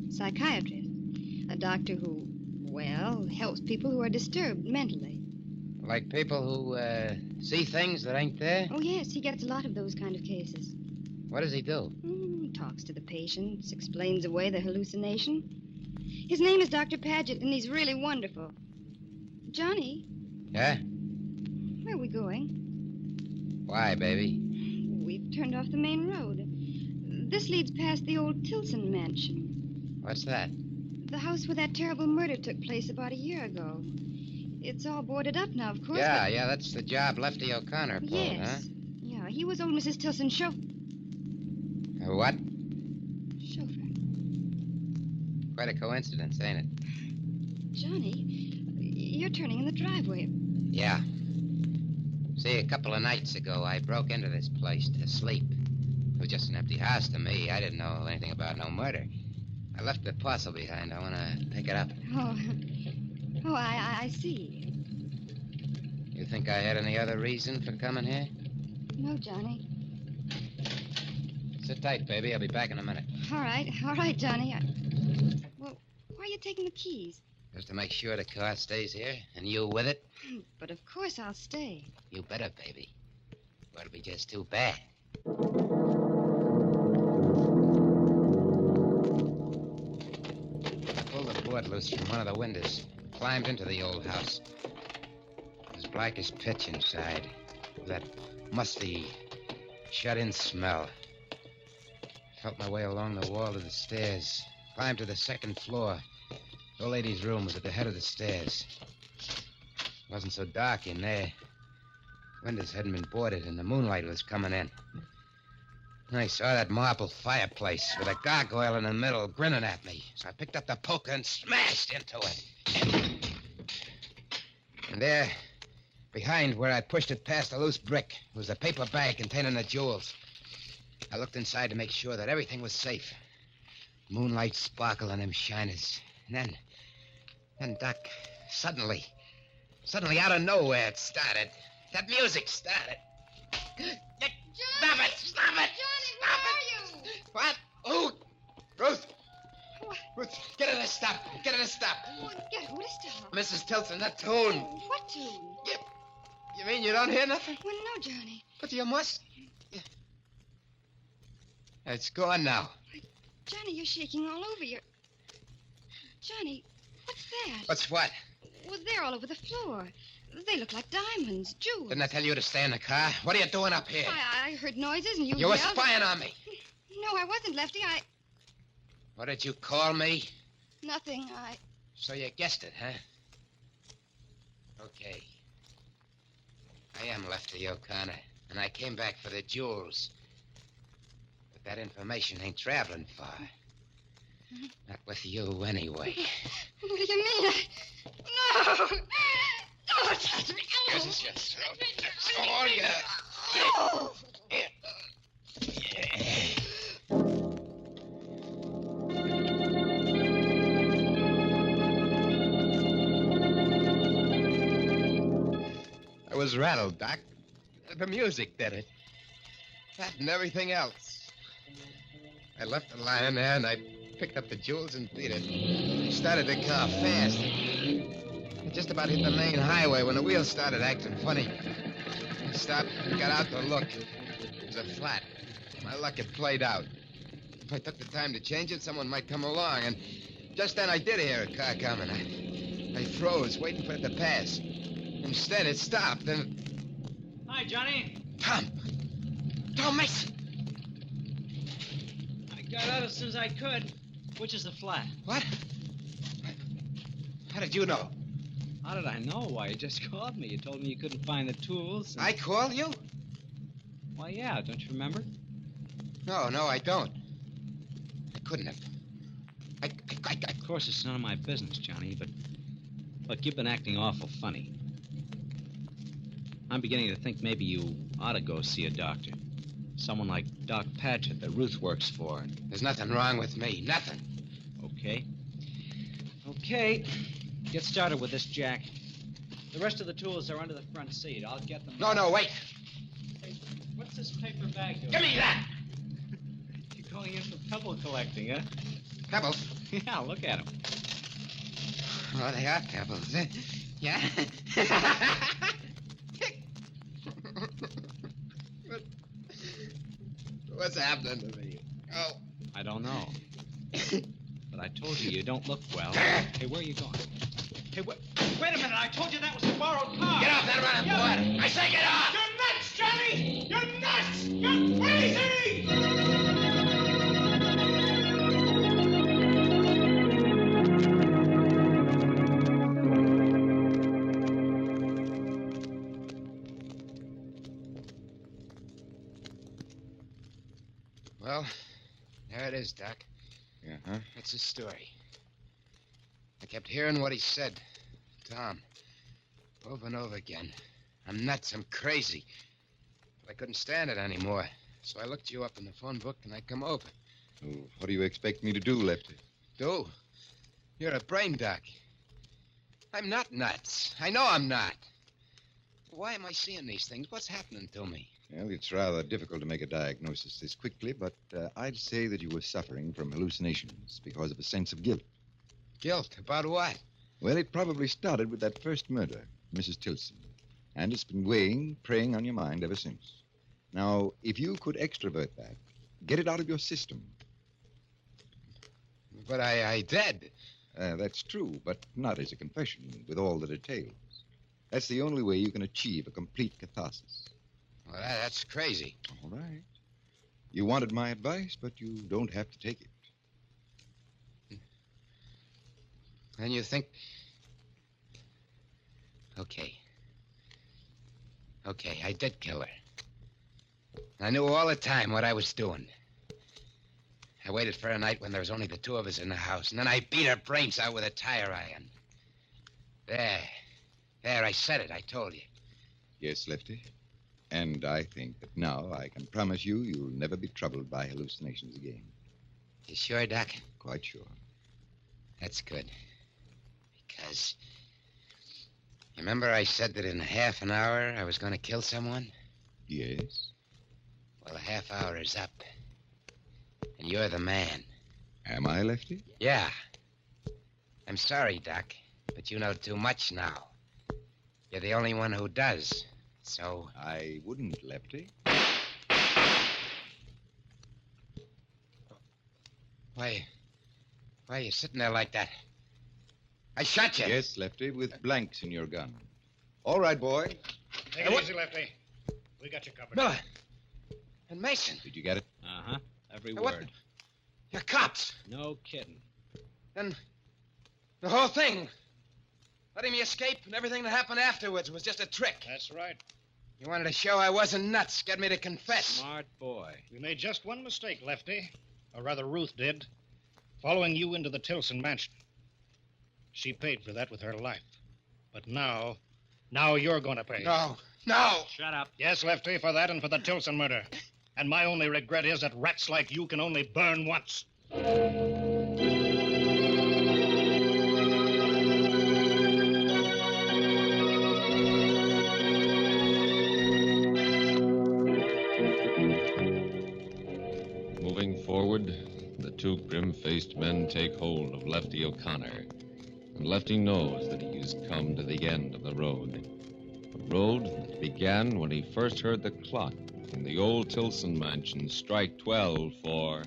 Psychiatrist. A doctor who, well, helps people who are disturbed mentally. Like people who, see things that ain't there? Oh, yes, he gets a lot of those kind of cases. What does he do? Talks to the patients, explains away the hallucination. His name is Dr. Paget, and he's really wonderful. Johnny? Yeah? Where are we going? Why, baby? We've turned off the main road. This leads past the old Tilson mansion. What's that? The house where that terrible murder took place about a year ago. It's all boarded up now, of course. Yeah, that's the job Lefty O'Connor pulled, yes. huh? Yeah, he was old Mrs. Tilson's chauffeur. What? Chauffeur. Quite a coincidence, ain't it? Johnny, you're turning in the driveway. Yeah. See, a couple of nights ago, I broke into this place to sleep. It was just an empty house to me. I didn't know anything about no murder. I left the parcel behind. I want to pick it up. Oh, I see. You think I had any other reason for coming here? No, Johnny. Sit tight, baby. I'll be back in a minute. All right, Johnny. Well, Why are you taking the keys? Just to make sure the car stays here, and you with it. But of course I'll stay. You better, baby. Or it'll be just too bad. I pulled the board loose from one of the windows, climbed into the old house. It was black as pitch inside, with that musty, shut-in smell. Felt my way along the wall of the stairs, climbed to the second floor. The old lady's room was at the head of the stairs. It wasn't so dark in there. Windows hadn't been boarded, and the moonlight was coming in. I saw that marble fireplace with a gargoyle in the middle grinning at me. So I picked up the poker and smashed into it. And there, behind where I pushed it past a loose brick, was a paper bag containing the jewels. I looked inside to make sure that everything was safe. Moonlight sparkled on them shiners. And then, Doc, suddenly, out of nowhere, it started. That music started. Stop it! Stop it! Johnny, Stop where are you? What? Oh, Ruth! Ruth, get her to stop. Get her to stop. Get who to stop? Mrs. Tilson, that tune. What tune? You mean you don't hear nothing? Well, no, Johnny. But you must. It's gone now. Johnny, you're shaking all over. Johnny, what's that? What's what? Well, they're all over the floor. They look like diamonds, jewels. Didn't I tell you to stay in the car? What are you doing up here? I heard noises and you You were yelled. spying on me. No, I wasn't, Lefty. What did you call me? Nothing. So you guessed it, huh? Okay. I am Lefty O'Connor, and I came back for the jewels. But that information ain't traveling far. Not with you, anyway. What do you mean? No! Don't touch me! This is your throat. That's all you... Oh! I was rattled, Doc. The music did it. That and everything else. I left it lying there, and I picked up the jewels and beat it. I started the car fast. I just about hit the main highway when the wheels started acting funny. I stopped and got out to look. It was a flat. My luck had played out. If I took the time to change it, someone might come along, and just then I did hear a car coming. I froze, waiting for it to pass. Instead, it stopped, and... Hi, Johnny. Tom, Mason! I got out as soon as I could. Which is the flat? What? How did you know? How did I know? Why, you just called me. You told me you couldn't find the tools. I called you? Why, yeah. Don't you remember? No, I don't. I couldn't have. Of course, it's none of my business, Johnny, but... Look, you've been acting awful funny. I'm beginning to think maybe you ought to go see a doctor. Someone like Doc Paget that Ruth works for. There's nothing wrong with me. Nothing. Okay. Get started with this jack. The rest of the tools are under the front seat. I'll get them. No, wait. Hey, what's this paper bag doing? Give me that! You're going in for pebble collecting, huh? Pebbles? Yeah, look at them. Oh, they are pebbles. Yeah? What's happening to me? Oh. I don't know. But I told you don't look well. Hey, where are you going? Hey, wait a minute. I told you that was a borrowed car. Get off that running board. I say get off. You're nuts, Johnny! You're nuts! You're crazy! Well, there it is, Doc. Uh-huh. That's his story. I kept hearing what he said. Tom. Over and over again. I'm nuts. I'm crazy. But I couldn't stand it anymore. So I looked you up in the phone book and I come over. Oh, what do you expect me to do, Lefty? Do? You're a brain doc. I'm not nuts. I know I'm not. Why am I seeing these things? What's happening to me? Well, it's rather difficult to make a diagnosis this quickly, but I'd say that you were suffering from hallucinations because of a sense of guilt. Guilt? About what? Well, it probably started with that first murder, Mrs. Tilson. And it's been preying on your mind ever since. Now, if you could extrovert that, get it out of your system. But I did. That's true, but not as a confession with all the details. That's the only way you can achieve a complete catharsis. Well, that's crazy. All right. You wanted my advice, but you don't have to take it. And you think... Okay, I did kill her. I knew all the time what I was doing. I waited for a night when there was only the two of us in the house, and then I beat her brains out with a tire iron. There, I said it, I told you. Yes, Lefty. And I think that now I can promise you you'll never be troubled by hallucinations again. You sure, Doc? Quite sure. That's good. Because... Remember I said that in half an hour I was going to kill someone? Yes. Well, the half hour is up. And you're the man. Am I, Lefty? Yeah. I'm sorry, Doc, but you know too much now. You're the only one who does, so... I wouldn't, Lefty. Why are you sitting there like that? I shot you. Yes, Lefty, with blanks in your gun. All right, boy. Take it easy, Lefty. We got you covered. No. And Mason. Did you get it? Uh-huh. Every What? word. You're cops. No kidding. Then the whole thing, letting me escape and everything that happened afterwards was just a trick. That's right. You wanted to show I wasn't nuts, get me to confess. Smart boy. We made just one mistake, Lefty. Or rather, Ruth did. Following you into the Tilson mansion. She paid for that with her life. But now you're going to pay. No. Shut up. Yes, Lefty, for that and for the Tilson murder. And my only regret is that rats like you can only burn once. Moving forward, the two grim-faced men take hold of Lefty O'Connor. And Lefty knows that he has come to the end of the road. A road that began when he first heard the clock in the old Tilson mansion strike 12 for...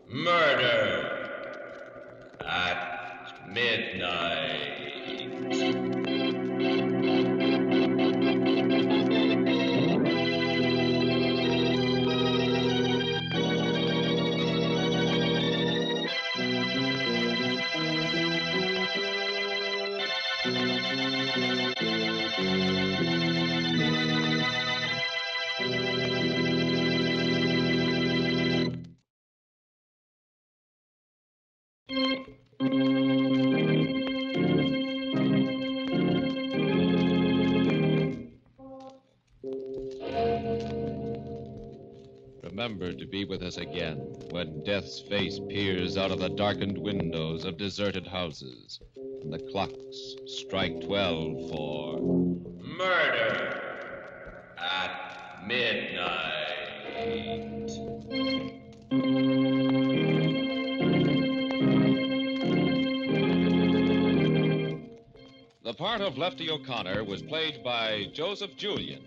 Murder at midnight. Remember to be with us again when death's face peers out of the darkened windows of deserted houses and the clocks strike 12 for... Murder at midnight. The part of Lefty O'Connor was played by Joseph Julian.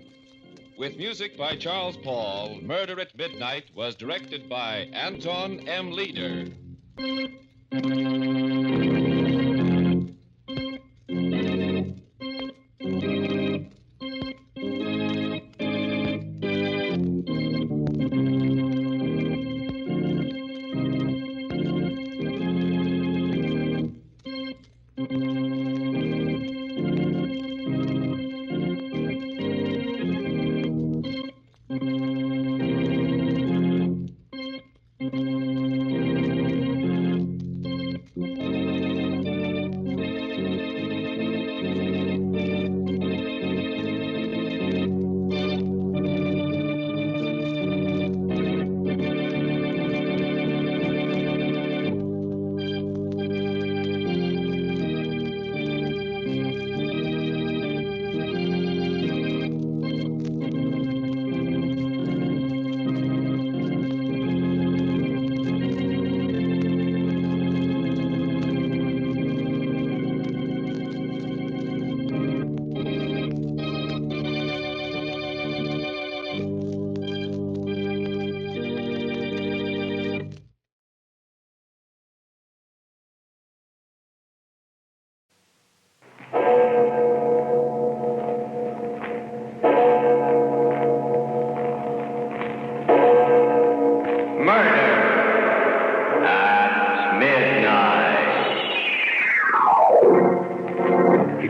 With music by Charles Paul, Murder at Midnight was directed by Anton M. Leader.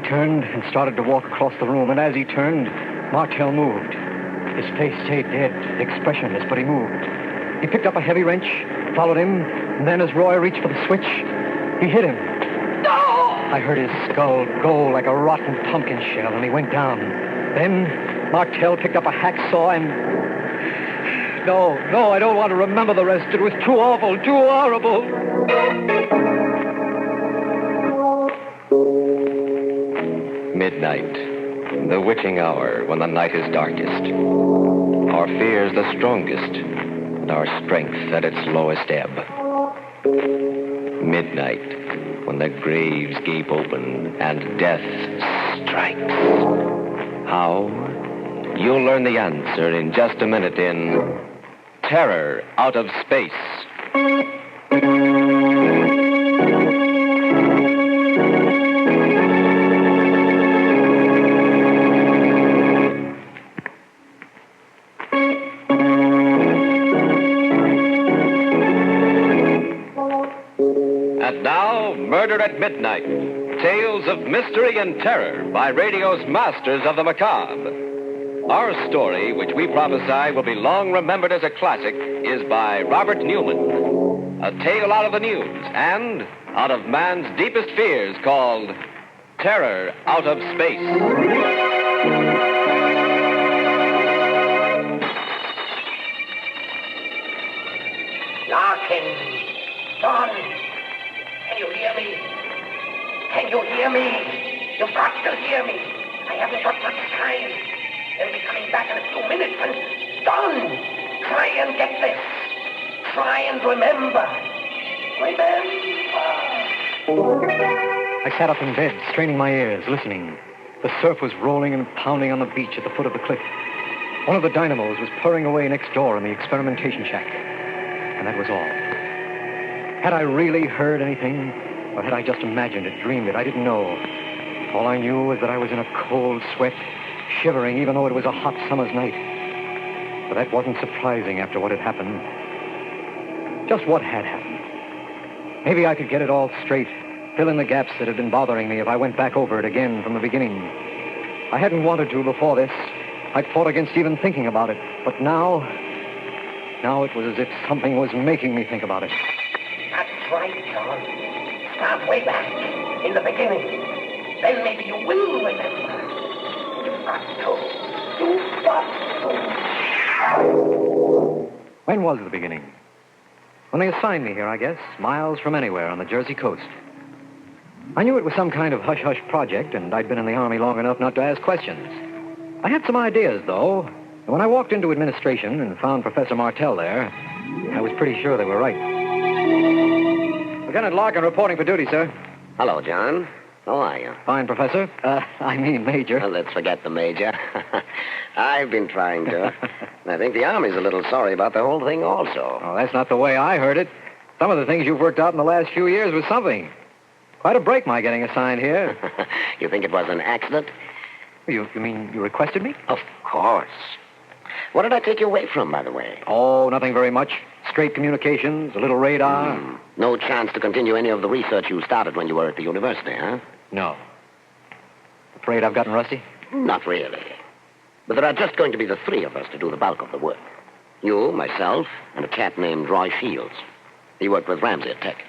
turned and started to walk across the room, and as he turned, Martell moved. His face stayed dead, expressionless, but he moved. He picked up a heavy wrench, followed him, and then as Roy reached for the switch, he hit him. No! I heard his skull go like a rotten pumpkin shell, and he went down. Then Martell picked up a hacksaw and... No, I don't want to remember the rest. It was too awful, too horrible. Midnight, the witching hour when the night is darkest. Our fears the strongest, and our strength at its lowest ebb. Midnight, when the graves gape open and death strikes. How? You'll learn the answer in just a minute in Terror Out of Space. And now, Murder at Midnight. Tales of mystery and terror by radio's masters of the macabre. Our story, which we prophesy will be long remembered as a classic, is by Robert Newman. A tale out of the news and out of man's deepest fears called Terror Out of Space. Larkin! Don! Can you hear me? Can you hear me? You've got to hear me. I haven't got much time. They'll be coming back in a few minutes and... Don! Try and get this. Try and remember. I sat up in bed, straining my ears, listening. The surf was rolling and pounding on the beach at the foot of the cliff. One of the dynamos was purring away next door in the experimentation shack. And that was all. Had I really heard anything, or had I just imagined it, dreamed it? I didn't know. All I knew was that I was in a cold sweat, shivering even though it was a hot summer's night. But that wasn't surprising after what had happened. Just what had happened. Maybe I could get it all straight, fill in the gaps that had been bothering me if I went back over it again from the beginning. I hadn't wanted to before this. I'd fought against even thinking about it. But now it was as if something was making me think about it. That's right, John. Start way back, in the beginning. Then maybe you will remember. You've got to. You've got to. When was the beginning? When they assigned me here, I guess, miles from anywhere on the Jersey coast. I knew it was some kind of hush-hush project, and I'd been in the Army long enough not to ask questions. I had some ideas, though, and when I walked into administration and found Professor Martell there, I was pretty sure they were right. Lieutenant Larkin reporting for duty, sir. Hello, John. How are you? Fine, Professor. Major. Well, let's forget the Major. I've been trying to. I think the Army's a little sorry about the whole thing also. Oh, that's not the way I heard it. Some of the things you've worked out in the last few years was something. Quite a break, my getting assigned here. You think it was an accident? You mean you requested me? Of course. What did I take you away from, by the way? Oh, nothing very much. Straight communications, a little radar. No chance to continue any of the research you started when you were at the university, huh? No. Afraid I've gotten rusty? Not really. But there are just going to be the three of us to do the bulk of the work. You, myself, and a chap named Roy Shields. He worked with Ramsey at Tech.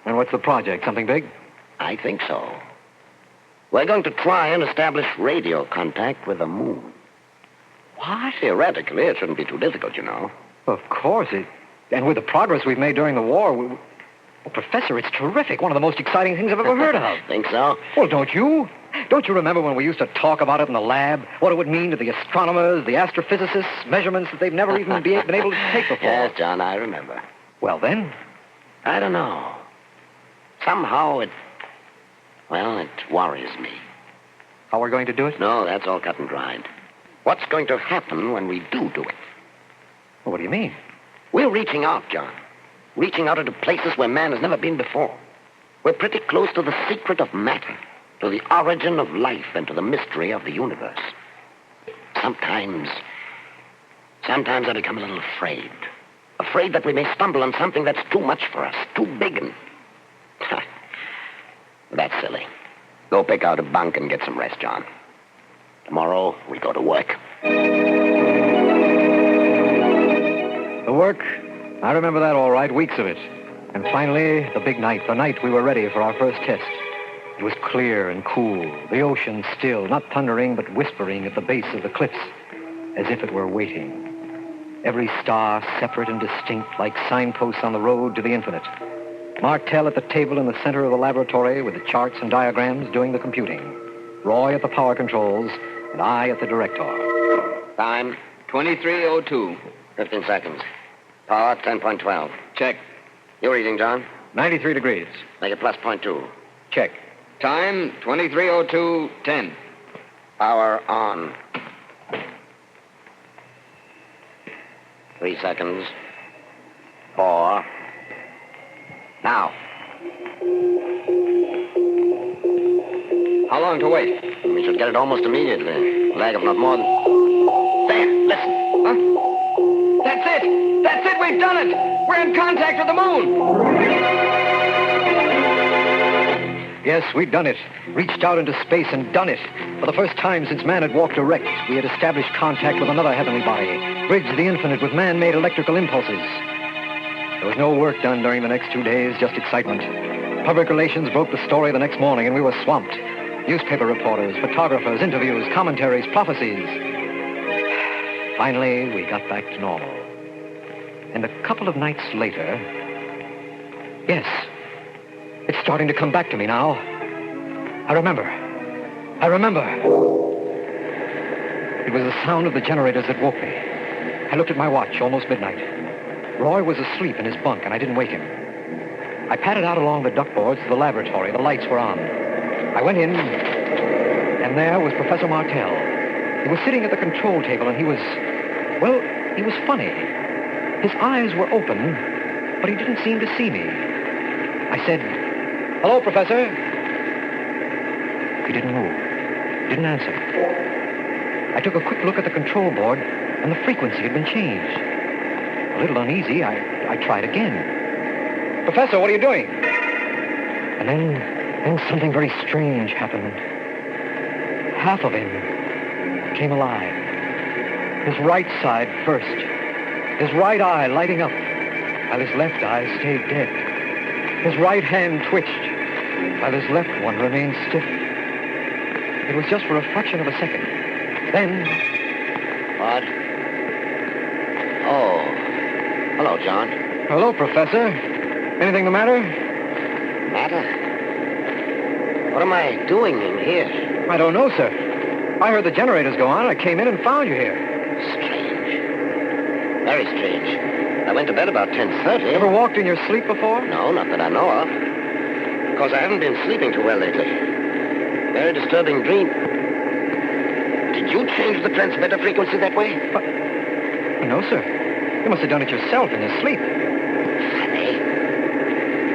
And what's the project? Something big? I think so. We're going to try and establish radio contact with the moon. What? Theoretically, it shouldn't be too difficult, you know. Of course. And with the progress we've made during the war... Well, Professor, it's terrific. One of the most exciting things I've ever heard of. Think so? Well, don't you? Don't you remember when we used to talk about it in the lab? What it would mean to the astronomers, the astrophysicists, measurements that they've never even been able to take before? Yes, John, I remember. Well, then? I don't know. Somehow it worries me. How we're going to do it? No, that's all cut and dried. What's going to happen when we do it? Well, what do you mean? We're reaching out, John. Reaching out into places where man has never been before. We're pretty close to the secret of matter, to the origin of life, and to the mystery of the universe. Sometimes I become a little afraid. Afraid that we may stumble on something that's too much for us, too big and... That's silly. Go pick out a bunk and get some rest, John. Tomorrow, we go to work. The work? I remember that all right, weeks of it. And finally, the big night, the night we were ready for our first test. It was clear and cool, the ocean still, not thundering, but whispering at the base of the cliffs, as if it were waiting. Every star separate and distinct, like signposts on the road to the infinite. Martell at the table in the center of the laboratory with the charts and diagrams doing the computing. Roy at the power controls, and I at the director. Time? 23:02. 15 seconds. Power, 10.12. Check. You reading, John? 93 degrees. Make it plus 0.2. Check. Time, 23:02:10. Power on. 3 seconds. 4. Now. How long to wait? We should get it almost immediately. A lag of not more than... There, listen. Huh? That's it! That's it! We've done it! We're in contact with the moon! Yes, we'd done it. Reached out into space and done it. For the first time since man had walked erect, we had established contact with another heavenly body, bridged the infinite with man-made electrical impulses. There was no work done during the next 2 days, just excitement. Public relations broke the story the next morning, and we were swamped. Newspaper reporters, photographers, interviews, commentaries, prophecies. Finally, we got back to normal. And a couple of nights later... Yes, it's starting to come back to me now. I remember. It was the sound of the generators that woke me. I looked at my watch, almost midnight. Roy was asleep in his bunk, and I didn't wake him. I padded out along the duckboards to the laboratory. The lights were on. I went in, and there was Professor Martell. He was sitting at the control table, and he was funny. His eyes were open, but he didn't seem to see me. I said, "Hello, Professor." He didn't move. Didn't answer. I took a quick look at the control board, and the frequency had been changed. A little uneasy, I tried again. "Professor, what are you doing?" And then something very strange happened. Half of him came alive. His right side first. His right eye lighting up, while his left eye stayed dead. His right hand twitched, while his left one remained stiff. It was just for a fraction of a second. Then... What? Oh. Hello, John. Hello, Professor. Anything the matter? Matter? What am I doing in here? I don't know, sir. I heard the generators go on, and I came in and found you here. Strange. Very strange. I went to bed about 10:30. Ever walked in your sleep before? No, not that I know of. Of course, I haven't been sleeping too well lately. Very disturbing dream. Did you change the transmitter frequency that way? No, sir. You must have done it yourself in your sleep. Funny.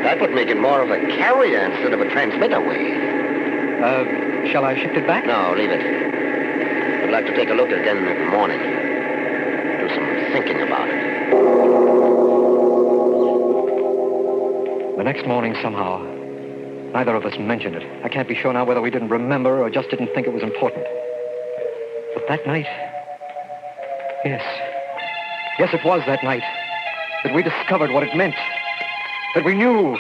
That would make it more of a carrier instead of a transmitter wave. Shall I shift it back? No, leave it. I'd like to take a look again in the morning. Do some thinking about it. The next morning, somehow, neither of us mentioned it. I can't be sure now whether we didn't remember or just didn't think it was important. But that night... Yes, it was that night that we discovered what it meant. That we knew.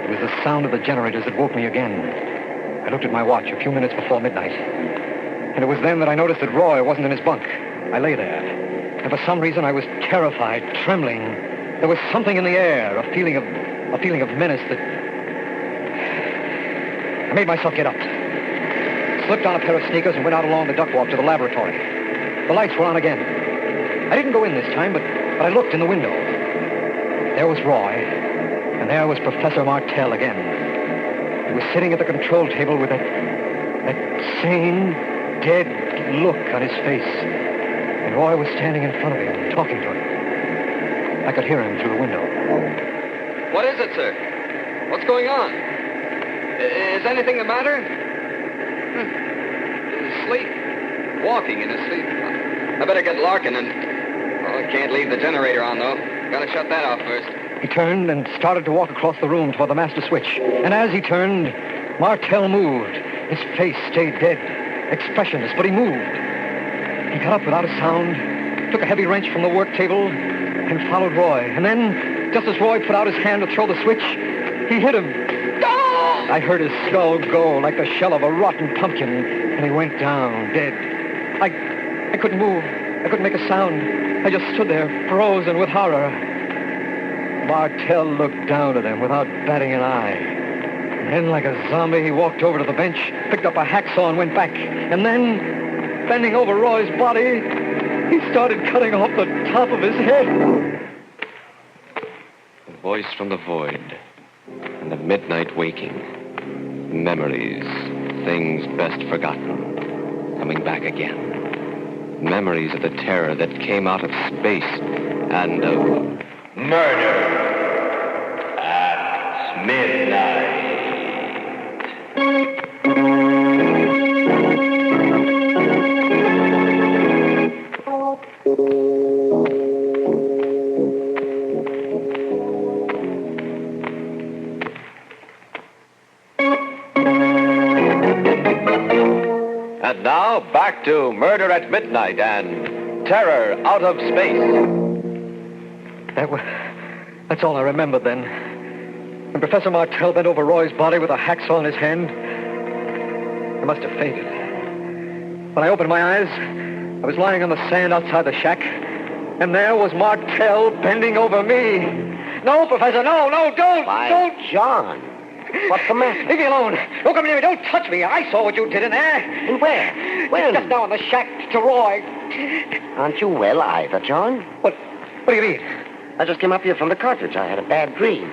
It was the sound of the generators that woke me again. I looked at my watch a few minutes before midnight. And it was then that I noticed that Roy wasn't in his bunk. I lay there. And for some reason I was terrified, trembling. There was something in the air, a feeling of menace that... I made myself get up. Slipped on a pair of sneakers and went out along the duck walk to the laboratory. The lights were on again. I didn't go in this time, but I looked in the window. There was Roy, and there was Professor Martell again. He was sitting at the control table with that sane, dead look on his face. And Roy was standing in front of him, talking to him. I could hear him through the window. What is it, sir? What's going on? Is anything the matter? Sleep. Walking in his sleep. I better get Larkin and... Oh, I can't leave the generator on, though. Gotta shut that off first. He turned and started to walk across the room toward the master switch. And as he turned, Martell moved. His face stayed dead, expressionless, but he moved. He got up without a sound, took a heavy wrench from the work table, and followed Roy. And then, just as Roy put out his hand to throw the switch, he hit him. I heard his skull go like the shell of a rotten pumpkin, and he went down, dead. I couldn't move. I couldn't make a sound. I just stood there, frozen with horror. Martell looked down at him without batting an eye. And then, like a zombie, he walked over to the bench, picked up a hacksaw and went back. And then, bending over Roy's body, he started cutting off the top of his head. A voice from the void, and the midnight waking. Memories, things best forgotten, coming back again. Memories of the terror that came out of space and of Murder at midnight. And now, back to Murder at Midnight and Terror Out of Space. That's all I remembered then. When Professor Martell bent over Roy's body with a hacksaw in his hand, I must have fainted. When I opened my eyes, I was lying on the sand outside the shack, and there was Martell bending over me. No, Professor, no, don't! Don't! John, what's the matter? Leave me alone. Don't come near me. Don't touch me. I saw what you did in there. And where? When? Just now in the shack to Roy. Aren't you well either, John? What do you mean? I just came up here from the cottage. I had a bad dream.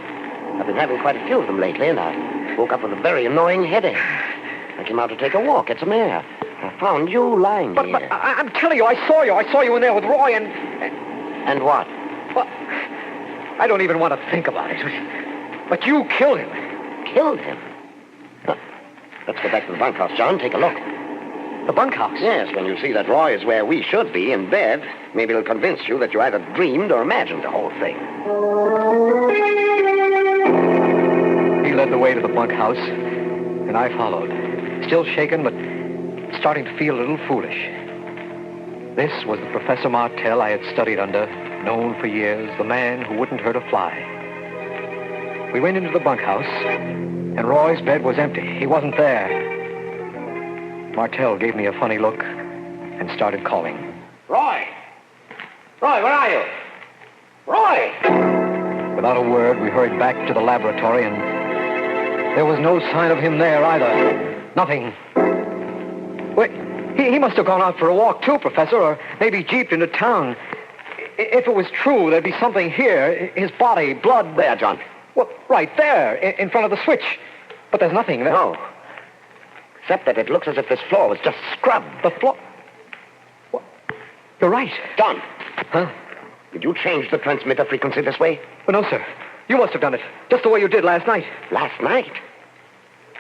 I've been having quite a few of them lately, and I woke up with a very annoying headache. I came out to take a walk. It's a mare. I found you lying But here. I'm telling you, I saw you. I saw you in there with Roy and... And what? Well, I don't even want to think about it. But you killed him. Killed him? Huh. Let's go back to the bunkhouse, John. Take a look. The bunkhouse? Yes, when you see that Roy is where we should be, in bed, maybe it'll convince you that you either dreamed or imagined the whole thing. He led the way to the bunkhouse, and I followed. Still shaken, but starting to feel a little foolish. This was the Professor Martell I had studied under, known for years, the man who wouldn't hurt a fly. We went into the bunkhouse, and Roy's bed was empty. He wasn't there. Martell gave me a funny look and started calling. Roy! Roy, where are you? Roy! Without a word, we hurried back to the laboratory, and there was no sign of him there either. Nothing. Wait, he must have gone out for a walk too, Professor, or maybe jeeped into town. If it was true, there'd be something here. His body, blood. There, John. Well, right there, in front of the switch. But there's nothing there. No. Except that it looks as if this floor was just scrubbed. The floor? What? You're right. John. Huh? Did you change the transmitter frequency this way? Oh, no, sir. You must have done it. Just the way you did last night. Last night?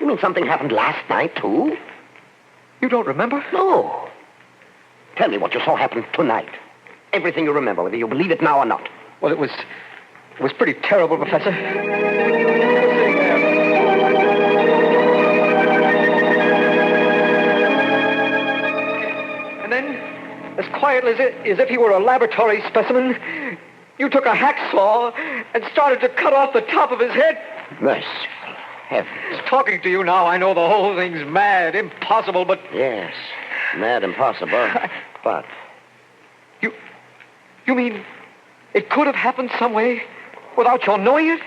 You mean something happened last night, too? You don't remember? No. Tell me what you saw happen tonight. Everything you remember, whether you believe it now or not. Well, it was pretty terrible, Professor. And then, as quietly as if he were a laboratory specimen, you took a hacksaw and started to cut off the top of his head. Merciful heavens. Talking to you now, I know the whole thing's mad, impossible, but... Yes, mad, impossible, but... You mean it could have happened some way without your knowing it?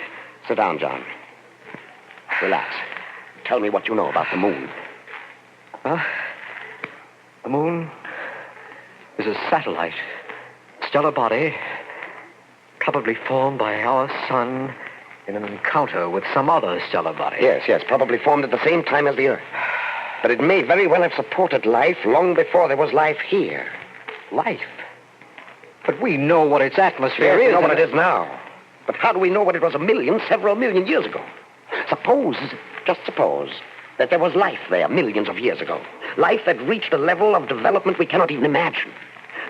Sit down, John. Relax. Tell me what you know about the moon. The moon is a satellite, stellar body, probably formed by our sun in an encounter with some other stellar body. Yes, probably formed at the same time as the Earth. But it may very well have supported life long before there was life here. Life? But we know what its atmosphere is. We know what it is now. But how do we know what it was several million years ago? Just suppose, that there was life there millions of years ago. Life that reached a level of development we cannot even imagine.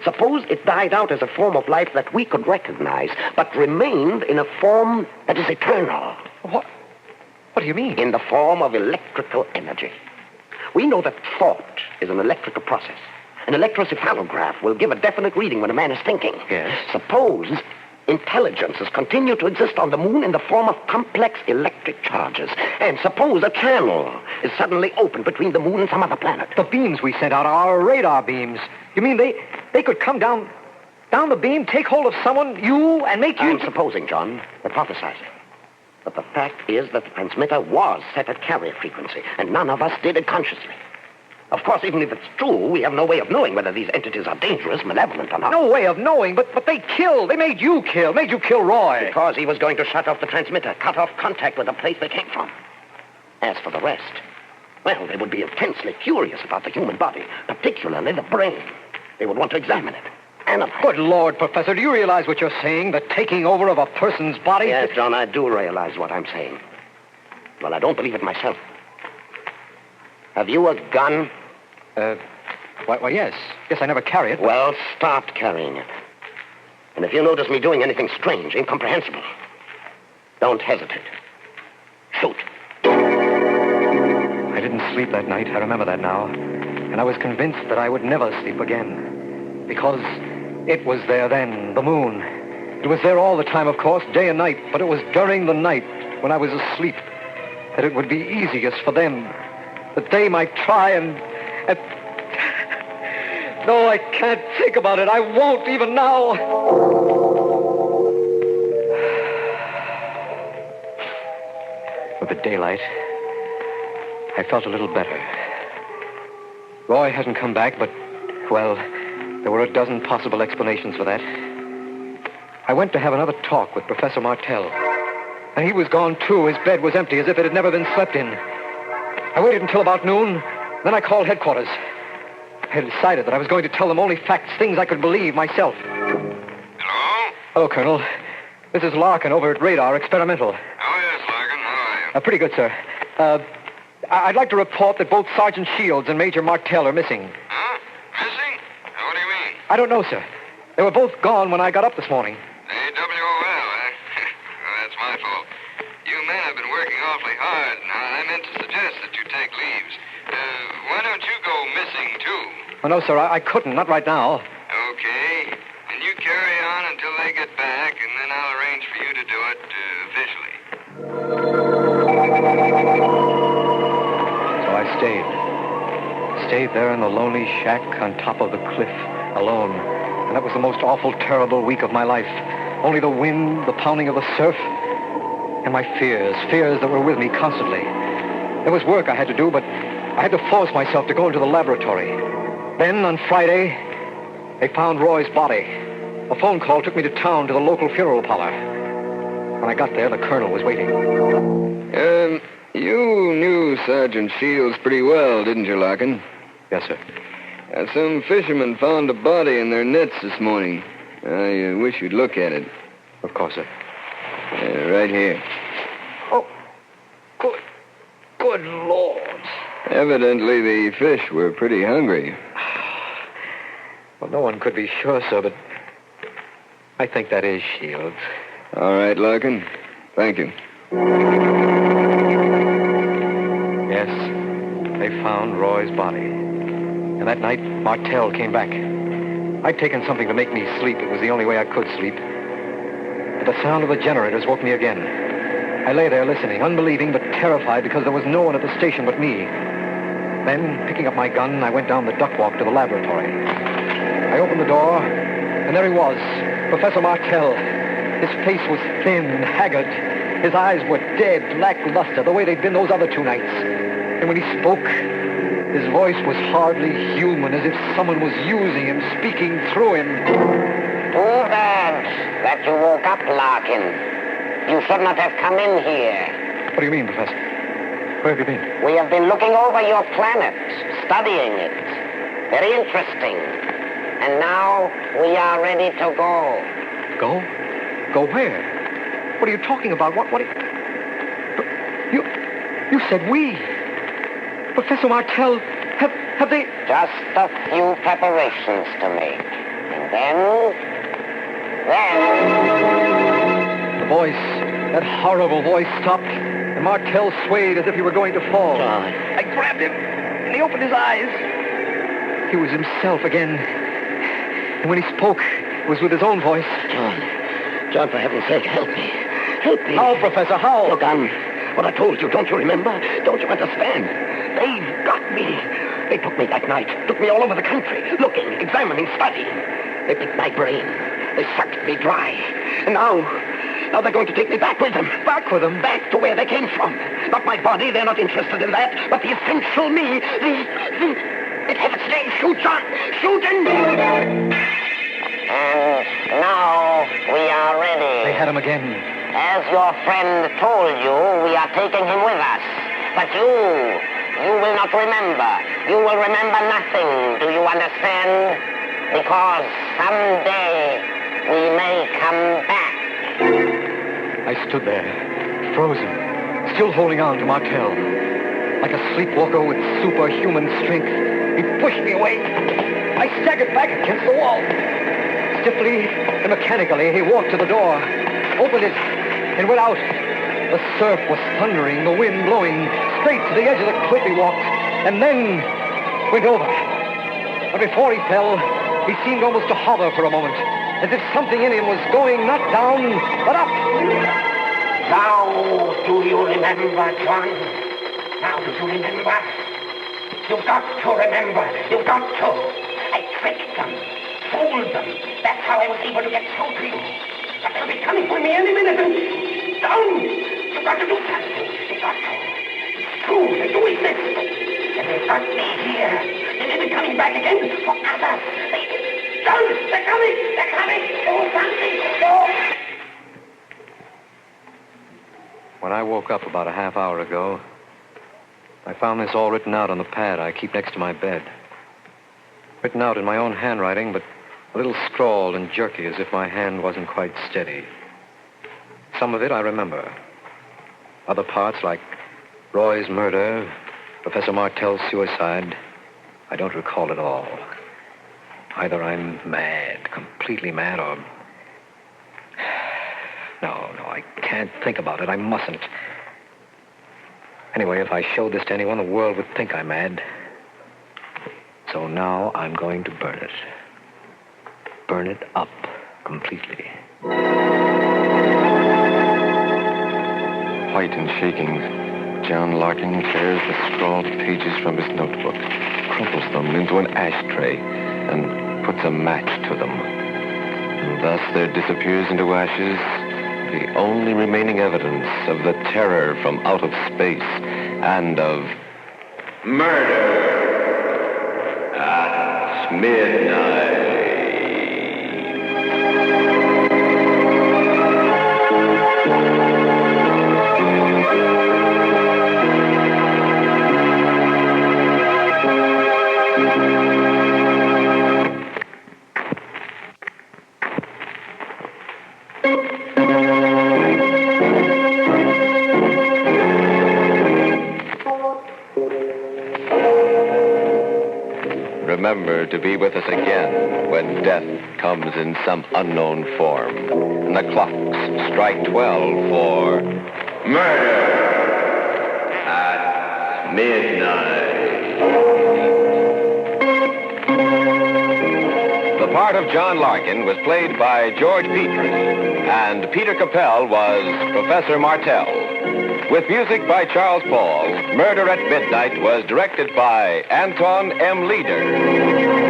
Suppose it died out as a form of life that we could recognize, but remained in a form that is eternal. What What do you mean? In the form of electrical energy. We know that thought is an electrical process. An electrocephalograph will give a definite reading when a man is thinking. Yes. Suppose intelligences continue to exist on the moon in the form of complex electric charges. And suppose a channel is suddenly opened between the moon and some other planet. The beams we sent out are our radar beams. You mean they could come down the beam, take hold of someone, you, and make you... I'm supposing, John, hypothesizing. But the fact is that the transmitter was set at carrier frequency, and none of us did it consciously. Of course, even if it's true, we have no way of knowing whether these entities are dangerous, malevolent, or not. No way of knowing, but they killed. They made you kill Roy. Because he was going to shut off the transmitter, cut off contact with the place they came from. As for the rest, well, they would be intensely curious about the human body, particularly the brain. They would want to examine it. Good Lord, Professor, do you realize what you're saying? The taking over of a person's body? Yes, John, I do realize what I'm saying. Well, I don't believe it myself. Have you a gun? Well, yes. Yes, I never carry it. Well, start carrying it. And if you notice me doing anything strange, incomprehensible, don't hesitate. Shoot. I didn't sleep that night. I remember that now. And I was convinced that I would never sleep again. Because it was there then, the moon. It was there all the time, of course, day and night. But it was during the night, when I was asleep, that it would be easiest for them. That they might try and... No, I can't think about it. I won't even now. With the daylight, I felt a little better. Roy hasn't come back, but, well, there were a dozen possible explanations for that. I went to have another talk with Professor Martell. And he was gone, too. His bed was empty, as if it had never been slept in. I waited until about noon, then I called headquarters. I had decided that I was going to tell them only facts, things I could believe myself. Hello? Hello, Colonel. This is Larkin over at Radar Experimental. Oh, yes, Larkin. How are you? Pretty good, sir. I'd like to report that both Sergeant Shields and Major Martell are missing. Huh? Missing? What do you mean? I don't know, sir. They were both gone when I got up this morning. AWOL, eh? Well, that's my fault. You men have been working awfully hard. Now, I meant to suggest that you take leaves. Why don't you go missing, too? Oh, no, sir, I couldn't. Not right now. Okay. And you carry on until they get back, and then I'll arrange for you to do it officially. So I stayed there in the lonely shack on top of the cliff, alone. And that was the most awful, terrible week of my life. Only the wind, the pounding of the surf, and my fears that were with me constantly. There was work I had to do, but I had to force myself to go into the laboratory. Then, on Friday, they found Roy's body. A phone call took me to town to the local funeral parlor. When I got there, the colonel was waiting. You knew Sergeant Shields pretty well, didn't you, Larkin? Yes, sir. Some fishermen found a body in their nets this morning. I wish you'd look at it. Of course, sir. Right here. Oh, good Lord. Evidently, the fish were pretty hungry. Well, no one could be sure, sir, but I think that is Shields. All right, Larkin. Thank you. Yes, they found Roy's body. And that night, Martell came back. I'd taken something to make me sleep. It was the only way I could sleep. But the sound of the generators woke me again. I lay there listening, unbelieving but terrified because there was no one at the station but me. Then, picking up my gun, I went down the duck walk to the laboratory. I opened the door, and there he was, Professor Martell. His face was thin, haggard. His eyes were dead, lackluster, the way they'd been those other 2 nights. And when he spoke, his voice was hardly human, as if someone was using him, speaking through him. Too bad that you woke up, Larkin. You should not have come in here. What do you mean, Professor? Where have you been? We have been looking over your planet, studying it. Very interesting. And now we are ready to go. Go? Go where? What are you talking about? What You said we. Professor Martell, have they... Just a few preparations to make. And then... The voice, that horrible voice stopped. and Martell swayed as if he were going to fall. I grabbed him, and he opened his eyes. He was himself again. And when he spoke, it was with his own voice. John, for heaven's sake, help me. Help me. How, Professor, how? Look, what I told you, don't you remember? Don't you understand? They've got me. They took me that night, took me all over the country, looking, examining, studying. They picked my brain. They sucked me dry. And now they're going to take me back with them. Back with them? Back to where they came from. Not my body, they're not interested in that, but the essential me, In heaven's name, shoot, John! Shoot him! And now we are ready. They had him again. As your friend told you, we are taking him with us. But you will not remember. You will remember nothing. Do you understand? Because someday we may come back. I stood there, frozen, still holding on to Martell. Like a sleepwalker with superhuman strength, he pushed me away. I staggered back against the wall. Stiffly and mechanically, he walked to the door, opened it, and went out. The surf was thundering, the wind blowing. Straight to the edge of the cliff he walked, and then went over. But before he fell, he seemed almost to hover for a moment, as if something in him was going not down, but up. Now, do you remember, John? Now, do you remember? You've got to remember. You've got to. I tricked them, fooled them. That's how I was able to get through to you. But they'll be coming for me any minute. Down! You've got to do something. You've got to. It's true, they do exist. And they've got me here. They may be coming back again for others. John, they're coming! They're coming! Do something! Do! When I woke up about a half hour ago, I found this all written out on the pad I keep next to my bed. Written out in my own handwriting, but a little scrawled and jerky, as if my hand wasn't quite steady. Some of it I remember. Other parts, like Roy's murder, Professor Martell's suicide, I don't recall at all. Either I'm mad, completely mad, or... No, I can't think about it. I mustn't. Anyway, if I showed this to anyone, the world would think I'm mad. So now I'm going to burn it. Burn it up completely. White and shaking, John Larkin tears the scrawled pages from his notebook, crumples them into an ashtray, and puts a match to them. And thus there disappears into ashes the only remaining evidence of the terror from out of space and of murder at midnight. Remember to be with us again when death comes in some unknown form. And the clocks strike 12 for murder at midnight. The part of John Larkin was played by George Petrie, and Peter Capell was Professor Martell. With music by Charles Paul, Murder at Midnight was directed by Anton M. Leader.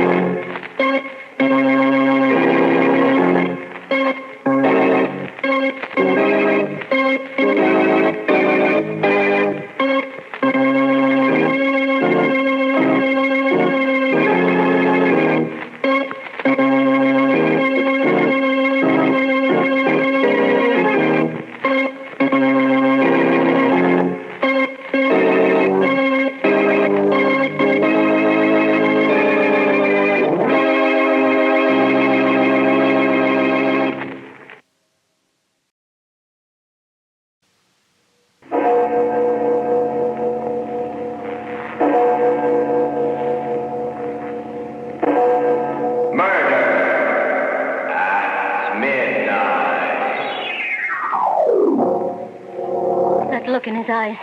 in his eyes,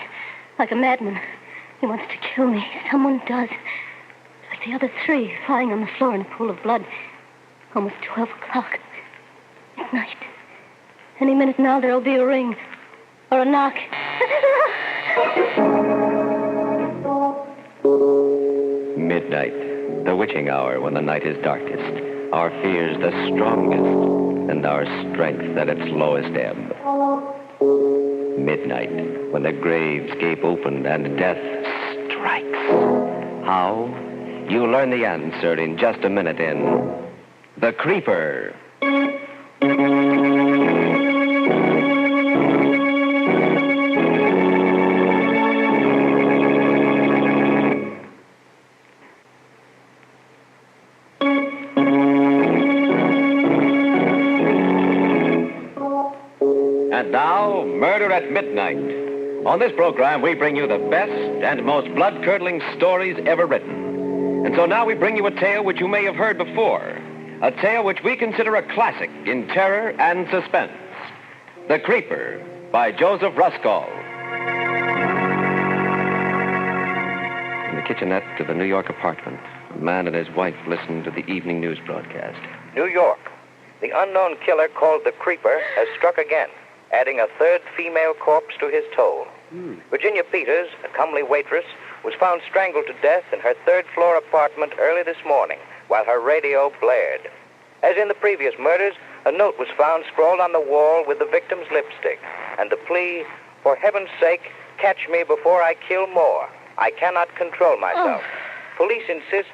like a madman. He wants to kill me. Someone does. Like the other three, lying on the floor in a pool of blood. Almost 12 o'clock. Midnight. Any minute now, there'll be a ring. Or a knock. Midnight, the witching hour when the night is darkest. Our fears the strongest, and our strength at its lowest ebb. Midnight, when the graves gape open and death strikes. How? You'll learn the answer in just a minute in The Creeper. And now, Murder at Midnight. On this program, we bring you the best and most blood-curdling stories ever written. And so now we bring you a tale which you may have heard before. A tale which we consider a classic in terror and suspense. The Creeper, by Joseph Ruskall. In the kitchenette of the New York apartment, a man and his wife listened to the evening news broadcast. New York. The unknown killer called the Creeper has struck again, adding a third female corpse to his toll. Virginia Peters, a comely waitress, was found strangled to death in her third-floor apartment early this morning while her radio blared. As in the previous murders, a note was found scrawled on the wall with the victim's lipstick, and the plea, "For heaven's sake, catch me before I kill more. I cannot control myself." Police insist...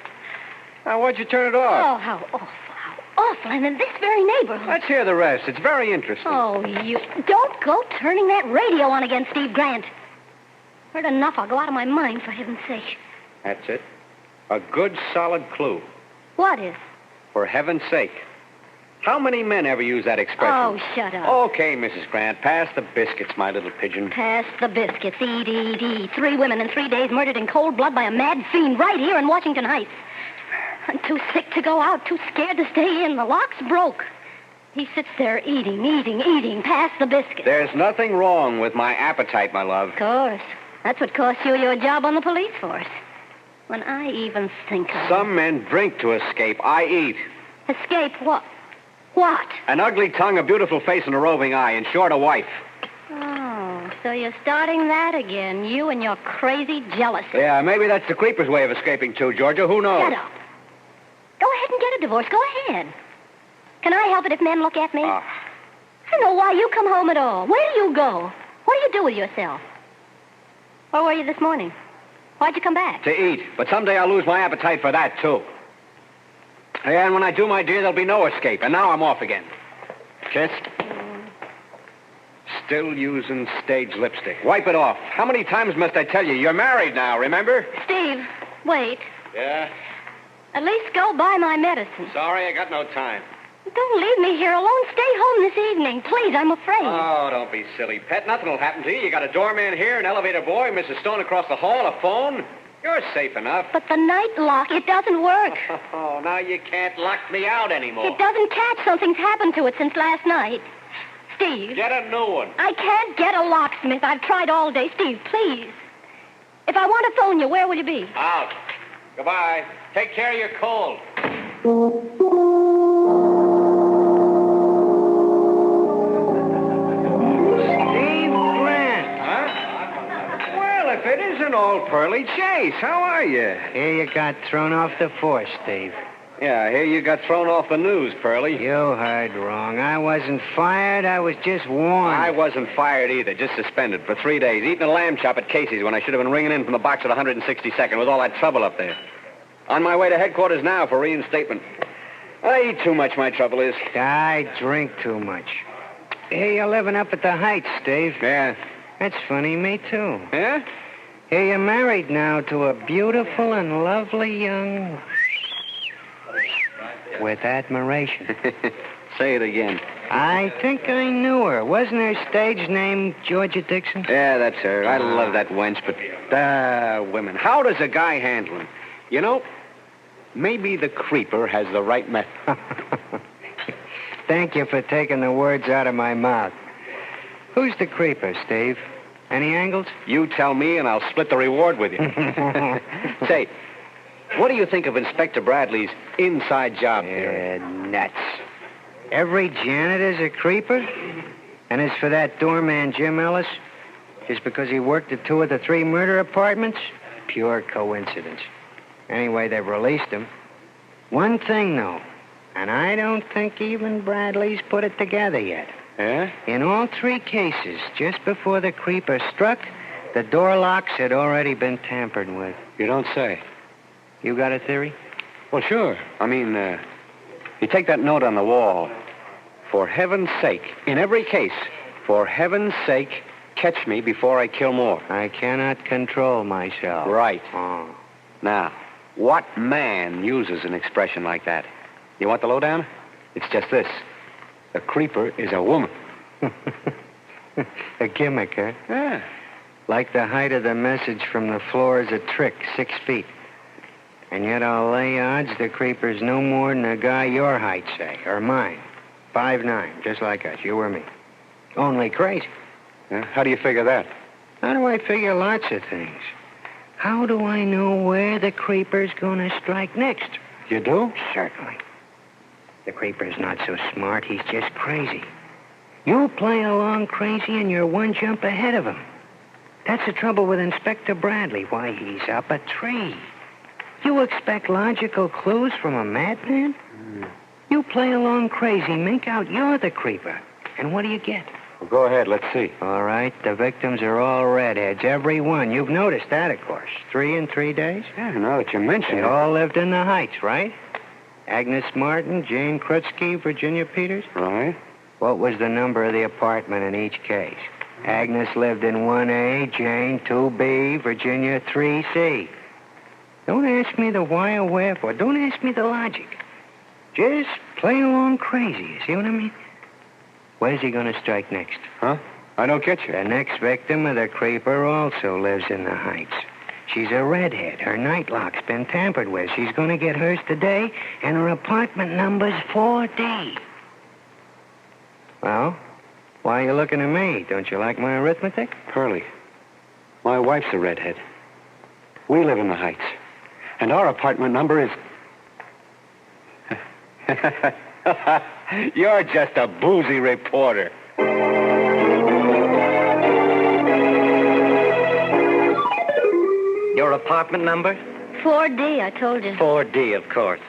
Now, why'd you turn it off? Oh, how awful, how awful. I'm in this very neighborhood. Let's hear the rest. It's very interesting. Oh, you... Don't go turning that radio on again, Steve Grant. Heard enough. I'll go out of my mind, for heaven's sake. That's it. A good, solid clue. What is? For heaven's sake. How many men ever use that expression? Oh, shut up. Okay, Mrs. Grant. Pass the biscuits, my little pigeon. Pass the biscuits. Eat, eat, eat. 3 women in 3 days murdered in cold blood by a mad fiend right here in Washington Heights. I'm too sick to go out, too scared to stay in. The lock's broke. He sits there eating, eating, eating. Pass the biscuits. There's nothing wrong with my appetite, my love. Of course. That's what cost you your job on the police force. When I even think of Some men drink to escape. I eat. Escape what? What? An ugly tongue, a beautiful face, and a roving eye. In short, a wife. Oh, so you're starting that again. You and your crazy jealousy. Yeah, maybe that's the creeper's way of escaping, too, Georgia. Who knows? Shut up. Go ahead and get a divorce. Go ahead. Can I help it if men look at me? I don't know why you come home at all. Where do you go? What do you do with yourself? Where were you this morning? Why'd you come back? To eat. But someday I'll lose my appetite for that, too. Yeah, and when I do, my dear, there'll be no escape. And now I'm off again. Kiss? Still using stage lipstick. Wipe it off. How many times must I tell you? You're married now, remember? Steve, wait. Yeah? At least go buy my medicine. Sorry, I got no time. Don't leave me here alone. Stay home this evening. Please, I'm afraid. Oh, don't be silly, pet. Nothing will happen to you. You got a doorman here, an elevator boy, Mrs. Stone across the hall, a phone. You're safe enough. But the night lock, it doesn't work. Oh, now you can't lock me out anymore. It doesn't catch. Something's happened to it since last night. Steve. Get a new one. I can't get a locksmith. I've tried all day. Steve, please. If I want to phone you, where will you be? Out. Goodbye. Take care of your cold. If it isn't old Pearly Chase, how are you? Here you got thrown off the force, Steve. Yeah, I hear you got thrown off the news, Pearly. You heard wrong. I wasn't fired. I was just warned. I wasn't fired either, just suspended for 3 days, eating a lamb chop at Casey's when I should have been ringing in from the box at 162nd with all that trouble up there. On my way to headquarters now for reinstatement. I eat too much, my trouble is. I drink too much. Hey, you're living up at the Heights, Steve. Yeah. That's funny, me too. Yeah? Hey, you're married now to a beautiful and lovely young... With admiration. Say it again. I think I knew her. Wasn't her stage name Georgia Dixon? Yeah, that's her. I love that wench, but... women. How does a guy handle them? You know, maybe the creeper has the right method. Thank you for taking the words out of my mouth. Who's the creeper, Steve? Any angles? You tell me, and I'll split the reward with you. Say, what do you think of Inspector Bradley's inside job theory? Nuts. Every janitor's a creeper? And as for that doorman, Jim Ellis, just because he worked at 2 of the 3 murder apartments? Pure coincidence. Anyway, they've released him. One thing, though, and I don't think even Bradley's put it together yet. Yeah? In all 3 cases, just before the creeper struck, the door locks had already been tampered with. You don't say. You got a theory? Well, sure. I mean, you take that note on the wall. For heaven's sake, in every case, for heaven's sake, catch me before I kill more. I cannot control myself. Right. Oh. Now, what man uses an expression like that? You want the lowdown? It's just this. The creeper is a woman. A gimmick, huh? Yeah. Like the height of the message from the floor is a trick, 6 feet. And yet I'll lay odds the creeper's no more than a guy your height, say, or mine. 5'9", just like us, you or me. Only crazy. Yeah? How do you figure that? How do I figure lots of things? How do I know where the creeper's gonna strike next? You do? Certainly. The creeper's not so smart, he's just crazy. You play along crazy and you're 1 jump ahead of him. That's the trouble with Inspector Bradley. Why, he's up a tree. You expect logical clues from a madman? You play along crazy, make out you're the creeper. And what do you get? Well, go ahead, let's see. All right, the victims are all redheads, every one. You've noticed that, of course. 3 in 3 days? Yeah, now that you mention They it. all lived in the Heights, right? Agnes Martin, Jane Krutsky, Virginia Peters? Right. What was the number of the apartment in each case? Agnes lived in 1A, Jane 2B, Virginia 3C. Don't ask me the why or wherefore. Don't ask me the logic. Just play along crazy. You see what I mean? Where's he going to strike next? Huh? I don't get you. The next victim of the creeper also lives in the Heights. She's a redhead. Her night lock's been tampered with. She's going to get hers today, and her apartment number's 4D. Well, why are you looking at me? Don't you like my arithmetic? Pearlie, my wife's a redhead. We live in the Heights, and our apartment number is... You're just a boozy reporter. Your apartment number? 4D, I told you. 4D, of course.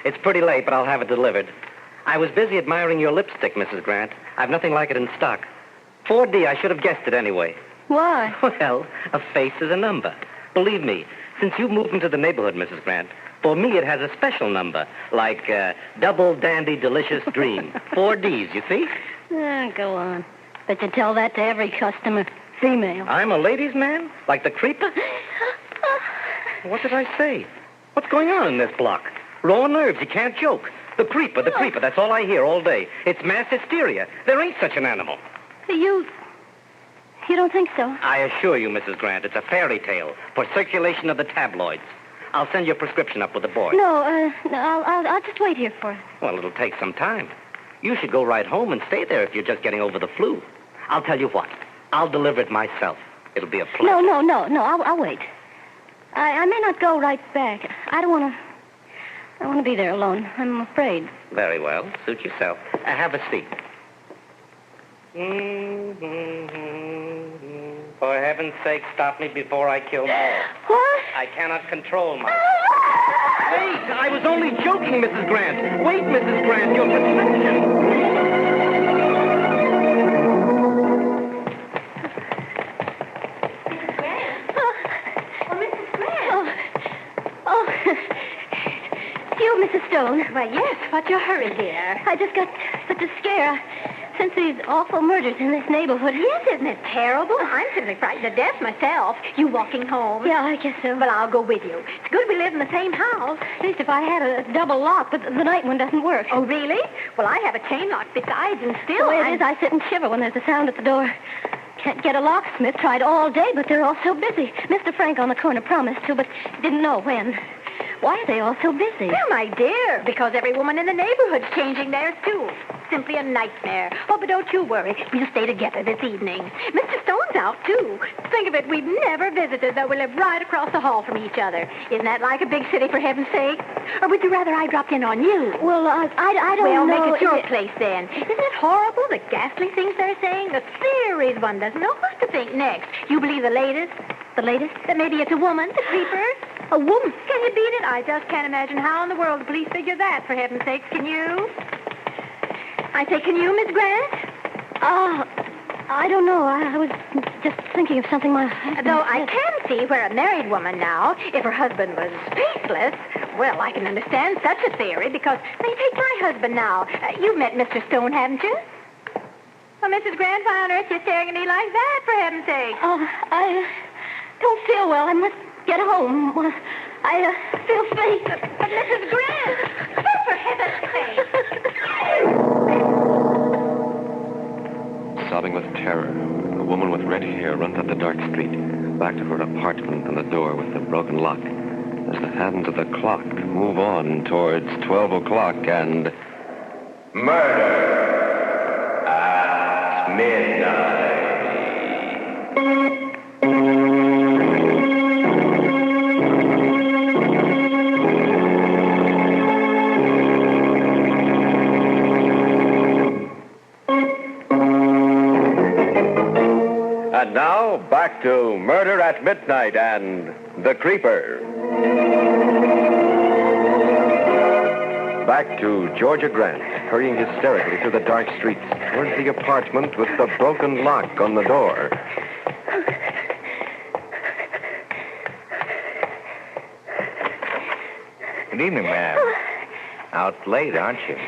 It's pretty late, but I'll have it delivered. I was busy admiring your lipstick, Mrs. Grant. I've nothing like it in stock. 4D, I should have guessed it anyway. Why? Well, a face is a number. Believe me, since you've moved into the neighborhood, Mrs. Grant, for me it has a special number, like Double Dandy Delicious Dream. 4Ds, you see? Go on. Bet you tell that to every customer. Female. I'm a ladies' man? Like the creeper? What did I say? What's going on in this block? Raw nerves, you can't joke. The creeper, that's all I hear all day. It's mass hysteria. There ain't such an animal. You don't think so? I assure you, Mrs. Grant, it's a fairy tale for circulation of the tabloids. I'll send your prescription up with the boy. No, I'll just wait here for it. Well, it'll take some time. You should go right home and stay there if you're just getting over the flu. I'll tell you what. I'll deliver it myself. It'll be a pleasure. No. I'll wait. I may not go right back. I want to be there alone. I'm afraid. Very well. Suit yourself. Have a seat. For heaven's sake, stop me before I kill more. What? I cannot control myself. Wait! I was only joking, Mrs. Grant. Wait, Mrs. Grant, your prescription. You, Mrs. Stone. Why, yes. What's your hurry, dear? I just got such a scare. Since these awful murders in this neighborhood. Yes, isn't it terrible? I'm simply frightened to death myself. You walking home? Yeah, I guess so. Well, I'll go with you. It's good we live in the same house. At least if I had a double lock, but the night one doesn't work. Oh, really? Well, I have a chain lock besides, and still The way it is, I sit and shiver when there's a sound at the door. Can't get a locksmith. Tried all day, but they're all so busy. Mr. Frank on the corner promised to, but didn't know when. Why are they all so busy? Well, my dear, because every woman in the neighborhood's changing theirs, too. Simply a nightmare. Oh, but don't you worry. We'll stay together this evening. Mr. Stone's out, too. Think of it, we've never visited, though we live right across the hall from each other. Isn't that like a big city, for heaven's sake? Or would you rather I dropped in on you? Well, I don't well, know. make it your place, then. Isn't it horrible, the ghastly things they're saying? The theories one doesn't know what to think next. You believe the latest? The latest? That maybe it's a woman, the creeper? A woman? Can you beat it? I just can't imagine how in the world the police figure that, for heaven's sake. Can you? I say, can you, Miss Grant? I don't know. I was just thinking of something my husband Though said. I can see where a married woman now, if her husband was faithless, well, I can understand such a theory because, say, take my husband now. You've met Mr. Stone, haven't you? Well, Mrs. Grant, why on earth you're staring at me like that, for heaven's sake? I don't feel well. I must get home. I feel faint. But Mrs. Grant, oh, for heaven's sake. Sobbing with terror, a woman with red hair runs up the dark street, back to her apartment and the door with the broken lock. As the hands of the clock move on towards 12 o'clock and... Murder at midnight. And now, back to Murder at Midnight and The Creeper. Back to Georgia Grant, hurrying hysterically through the dark streets towards the apartment with the broken lock on the door. Good evening, ma'am. Out late, aren't you?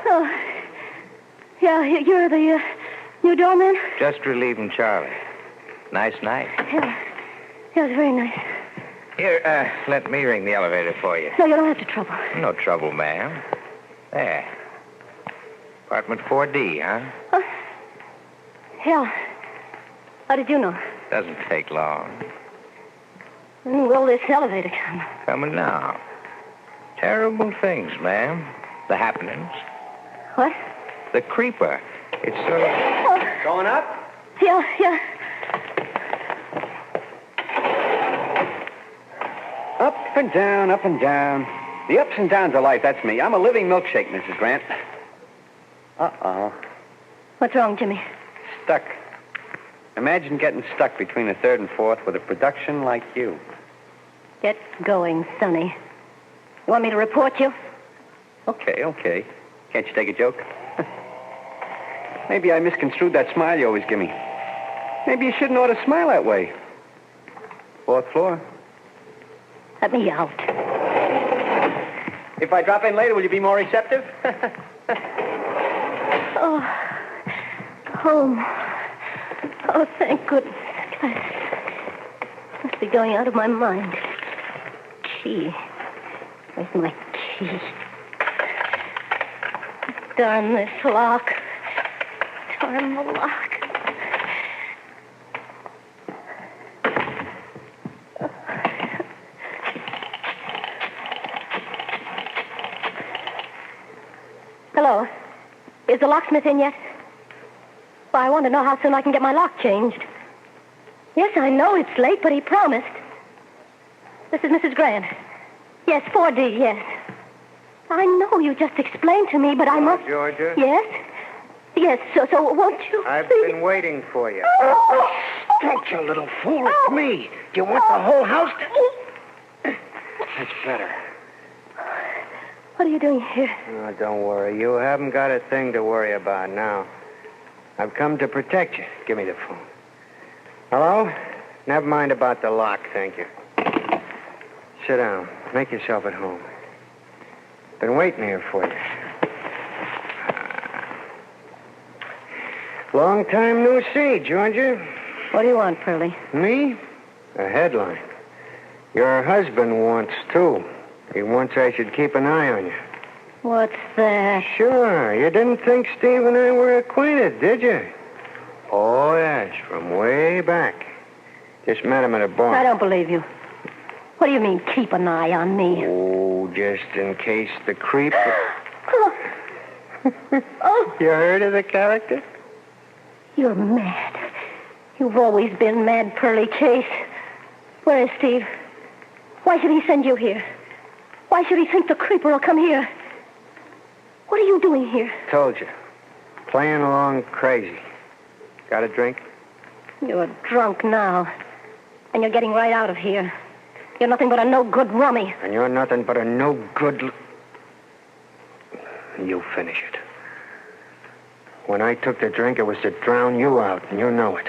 Oh, yeah, you're the new doorman? Just relieving Charlie. Nice night. Yeah, it's very nice. Here, let me ring the elevator for you. No, you don't have to trouble. No trouble, ma'am. There. Apartment 4D, huh? Yeah. How did you know? Doesn't take long. When will this elevator come? Coming now. Terrible things, ma'am. The happenings. What? The creeper. It's sort of... Going up? Yeah. Up and down, up and down. The ups and downs of life, that's me. I'm a living milkshake, Mrs. Grant. Uh-oh. What's wrong, Jimmy? Stuck. Imagine getting stuck between the third and fourth with a production like you. Get going, Sonny. You want me to report you? Okay. Can't you take a joke? Maybe I misconstrued that smile you always give me. Maybe you shouldn't ought to smile that way. Fourth floor. Let me out. If I drop in later, will you be more receptive? Oh, home. Oh, thank goodness. I must be going out of my mind. Key. Where's my key? Darn this lock. Darn the lock. Hello. Is the locksmith in yet? Well, I want to know how soon I can get my lock changed. Yes, I know it's late, but he promised. This is Mrs. Grant. Yes, 4D, yes. I know you just explained to me, but I must... Georgia? Yes? Yes, so won't you... I've please? been waiting for you. Don't you little fool. It's me. Do you want the whole house to... That's better. What are you doing here? Oh, don't worry. You haven't got a thing to worry about now. I've come to protect you. Give me the phone. Hello? Never mind about the lock, thank you. Sit down. Make yourself at home. Been waiting here for you. Long time no see, Georgia. What do you want, Pearlie? Me? A headline. Your husband wants, too. He wants I should keep an eye on you. What's that? Sure. You didn't think Steve and I were acquainted, did you? Oh, yes, from way back. Just met him at a bar. I don't believe you. What do you mean, keep an eye on me? Oh, just in case the creep... Oh, You heard of the character? you're mad. You've always been mad, Pearly Chase. Where is Steve? Why should he send you here? Why should he think the creeper will come here? What are you doing here? Told you. Playing along crazy. Got a drink? You're drunk now. And you're getting right out of here. You're nothing but a no-good rummy. And you're nothing but a no-good... You finish it. When I took the drink, it was to drown you out, and you know it.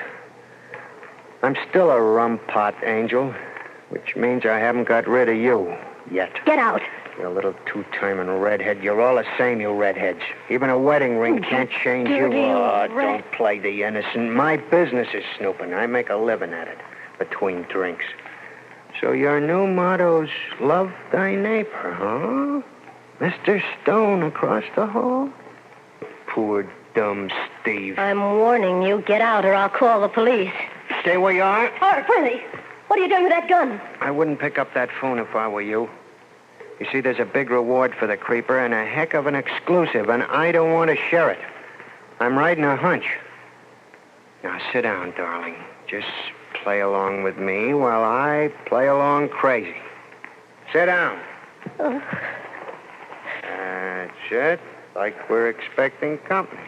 I'm still a rum pot, Angel, which means I haven't got rid of you yet. Get out. You little two-timing redhead. You're all the same, you redheads. Even a wedding ring can't change you. dirty Oh, red- don't play the innocent. My business is snooping. I make a living at it between drinks. So your new motto's love thy neighbor, huh? Mr. Stone across the hall? Poor dumb Steve. I'm warning you. Get out or I'll call the police. Stay where you are. Oh, Pearly, what are you doing with that gun? I wouldn't pick up that phone if I were you. You see, there's a big reward for the creeper and a heck of an exclusive, and I don't want to share it. I'm riding a hunch. Now, sit down, darling. Just play along with me while I play along crazy. Sit down. Oh. That's it. Like we're expecting company.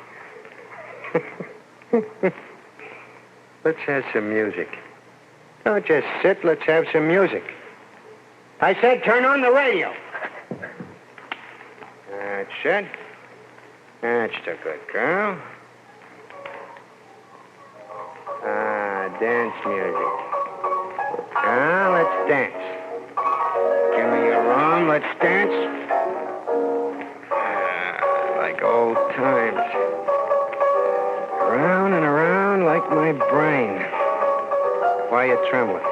Let's have some music. Don't just sit. Let's have some music. I said turn on the radio. That's it. That's the good girl. Dance music. Let's dance. Give me your arm. Let's dance. Like old times. Around and around like my brain. Why are you trembling?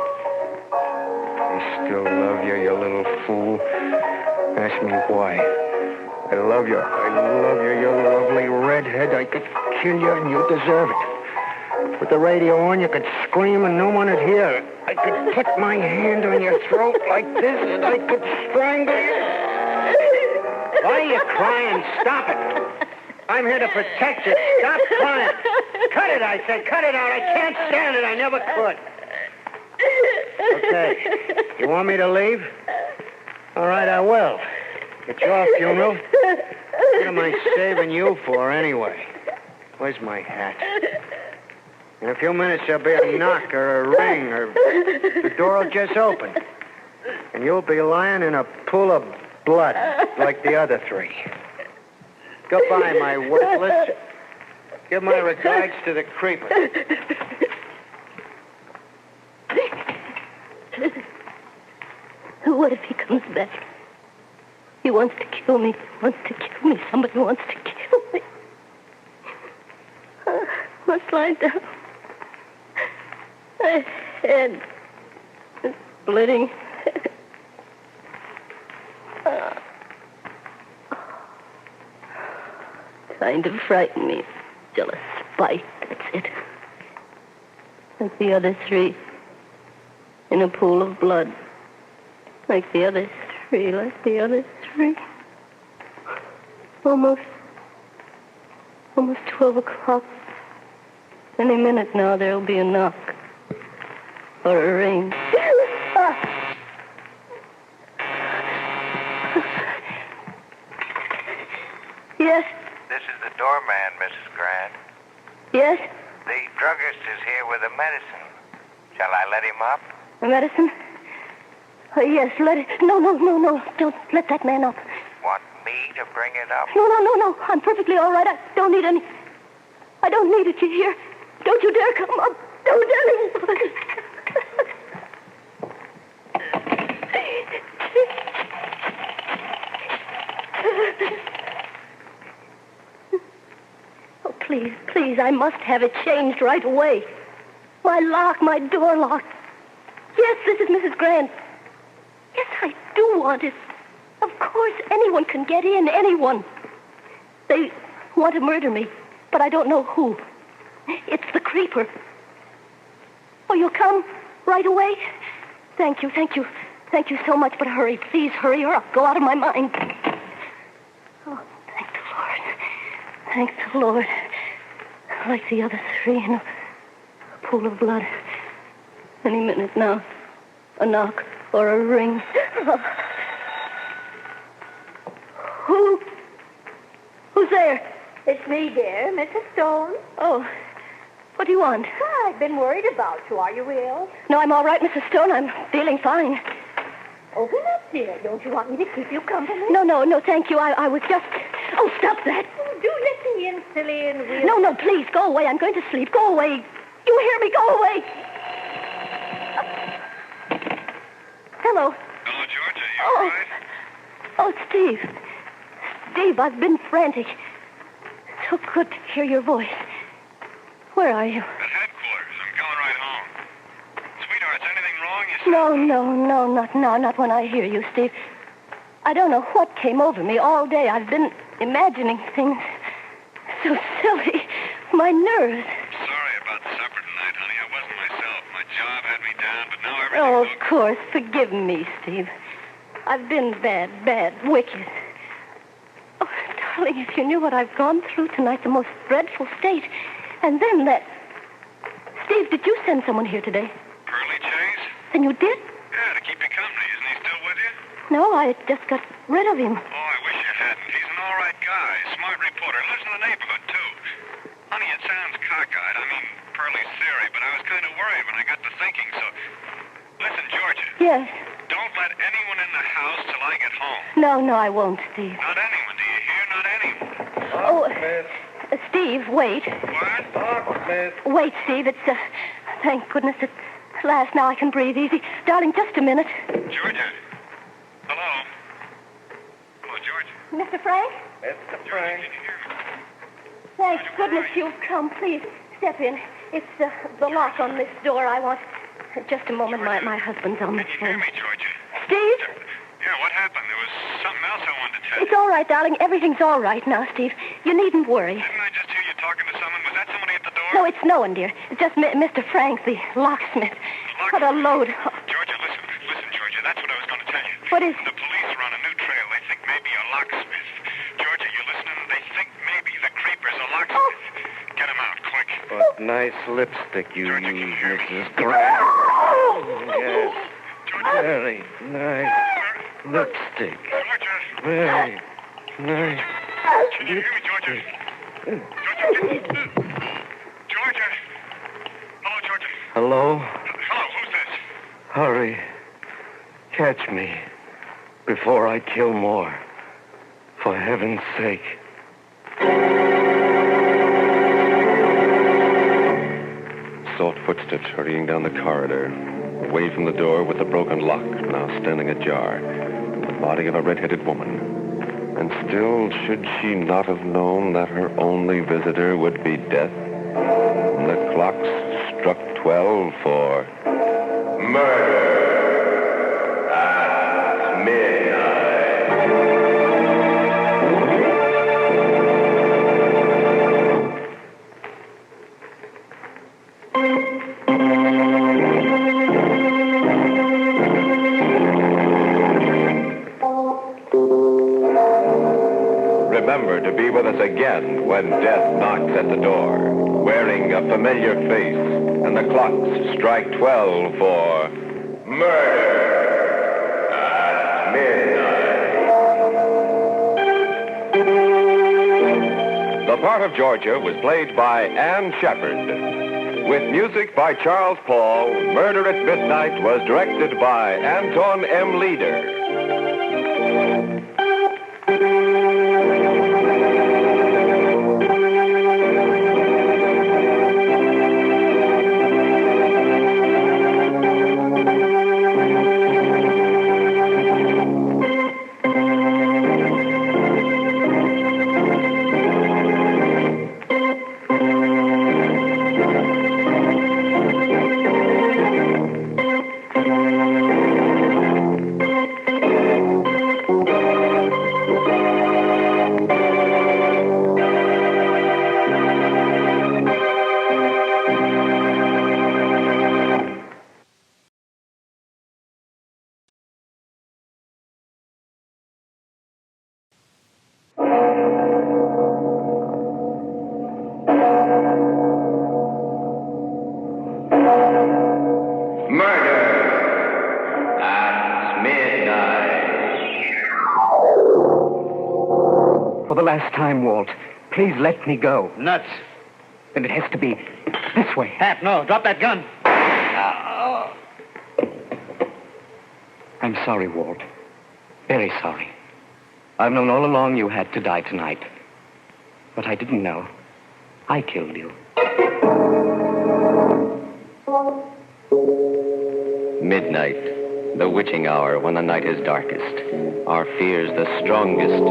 I still love you, you little fool. Ask me why. I love you, you lovely redhead. I could kill you and you deserve it. With the radio on, you could scream and no one would hear. I could put my hand on your throat like this and I could strangle you. Why are you crying? Stop it. I'm here to protect you. Stop crying. Cut it, I said. Cut it out. I can't stand it. I never could. Okay. You want me to leave? All right, I will. It's your funeral. What am I saving you for, anyway? Where's my hat? In a few minutes, there'll be a knock or a ring, or the door will just open. And you'll be lying in a pool of blood like the other three. Goodbye, my worthless. Give my regards to the creeper. What if he comes back? He wants to kill me. Somebody wants to kill me. Must lie down. My head is bleeding. Trying to frighten me. Jealous spite, that's it. Like the other three. In a pool of blood. Like the other three. Almost 12 o'clock. Any minute now there'll be a knock. Or a ring. Yes? This is the doorman, Mrs. Grant. Yes? The druggist is here with the medicine. Shall I let him up? The medicine? Yes, let it... No. Don't let that man up. Want me to bring it up? No. I'm perfectly all right. I don't need any... I don't need it, you hear? Don't you dare come up. Don't dare... Oh, please, I must have it changed right away. My door lock. Yes, this is Mrs. Grant. Yes, I do want it. Of course, anyone can get in, anyone. They want to murder me, but I don't know who. It's the creeper. Oh, you'll come right away? Thank you. Thank you so much, but hurry. Please hurry or I'll go out of my mind. Oh, thank the Lord. Thank the Lord. Like the other three in a pool of blood. Any minute now. A knock or a ring. Who's there? It's me, dear, Mrs. Stone. Oh, what do you want? I've been worried about you. Are you ill? No, I'm all right, Mrs. Stone. I'm feeling fine. Open up, dear. Don't you want me to keep you company? No, thank you. I was just... Oh, stop that. Oh, do let me in, silly and real. No, please, go away. I'm going to sleep. Go away. You hear me? Go away. Hello. Hello, Georgia. You all right? Oh, Steve. Steve, I've been frantic. So good to hear your voice. Where are you? At headquarters. I'm coming right home. Sweetheart, is anything wrong? You No, not now. Not when I hear you, Steve. I don't know what came over me all day. I've been imagining things so silly. My nerves. Sorry about the supper tonight, honey. I wasn't myself. My job had me down, but now everything's Oh, of course. Forgive me, Steve. I've been bad, wicked. Oh, darling, if you knew what I've gone through tonight, the most dreadful state. And then that... Steve, did you send someone here today? Pearly Chase? Then you did? Yeah, to keep you company. Isn't he still with you? No, I just got rid of him. Oh, I wish you hadn't. He's an all right guy. Smart reporter. Lives in the neighborhood, too. Honey, it sounds cockeyed. I mean, Pearly's theory, but I was kind of worried when I got to thinking, so... Listen, Georgia. Yes. Don't let anyone in the house till I get home. No, I won't, Steve. Not anyone, do you hear? Not anyone. Oh, Steve, wait. What? Wait, Steve. It's, thank goodness at last. Now I can breathe easy. Darling, just a minute. Georgia. Hello? Hello, Georgia. Mr. Frank? Mr. Frank. Did you hear me? Thank goodness you've come. Please, step in. It's the lock on this door. I want... Just a moment. My husband's on the phone. Can you hear me, Georgia? Steve? Yeah, what happened? There was something else I wanted to tell you. It's all right, darling. Everything's all right now, Steve. You needn't worry. Didn't I just hear you talking to someone? Was that somebody at the door? No, it's no one, dear. It's just Mr. Frank, the locksmith. What a load. Georgia, listen, Georgia. That's what I was going to tell you. What is... The police are on a new trail. They think maybe a locksmith. Georgia, you listening? They think maybe the creeper's a locksmith. Get him out, quick. What nice lipstick you use, Mrs. Grant. Yes. Very nice lipstick. Very nice. Can you hear me, Georgia? Georgia? Hello, Georgia. Hello? Hello, who's this? Hurry. Catch me before I kill more. For heaven's sake. Soft footsteps hurrying down the corridor, away from the door with the broken lock, now standing ajar, the body of a red-headed woman. And still, should she not have known that her only visitor would be death? And the clocks struck 12 for... Murder at midnight. Remember to be with us again when death knocks at the door, wearing a familiar face, and the clocks strike 12 for Murder at midnight. The part of Georgia was played by Anne Shepard. With music by Charles Paul, Murder at Midnight was directed by Anton M. Leader. For the last time, Walt, please let me go. Nuts. Then it has to be this way. Hap, no. Drop that gun. I'm sorry, Walt. Very sorry. I've known all along you had to die tonight. But I didn't know. I killed you. Midnight, the witching hour when the night is darkest, our fears the strongest,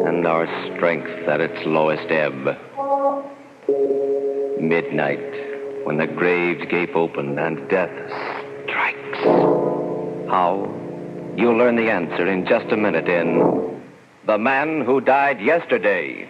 and our strength at its lowest ebb. Midnight, when the graves gape open and death strikes. How? You'll learn the answer in just a minute in The Man Who Died Yesterday.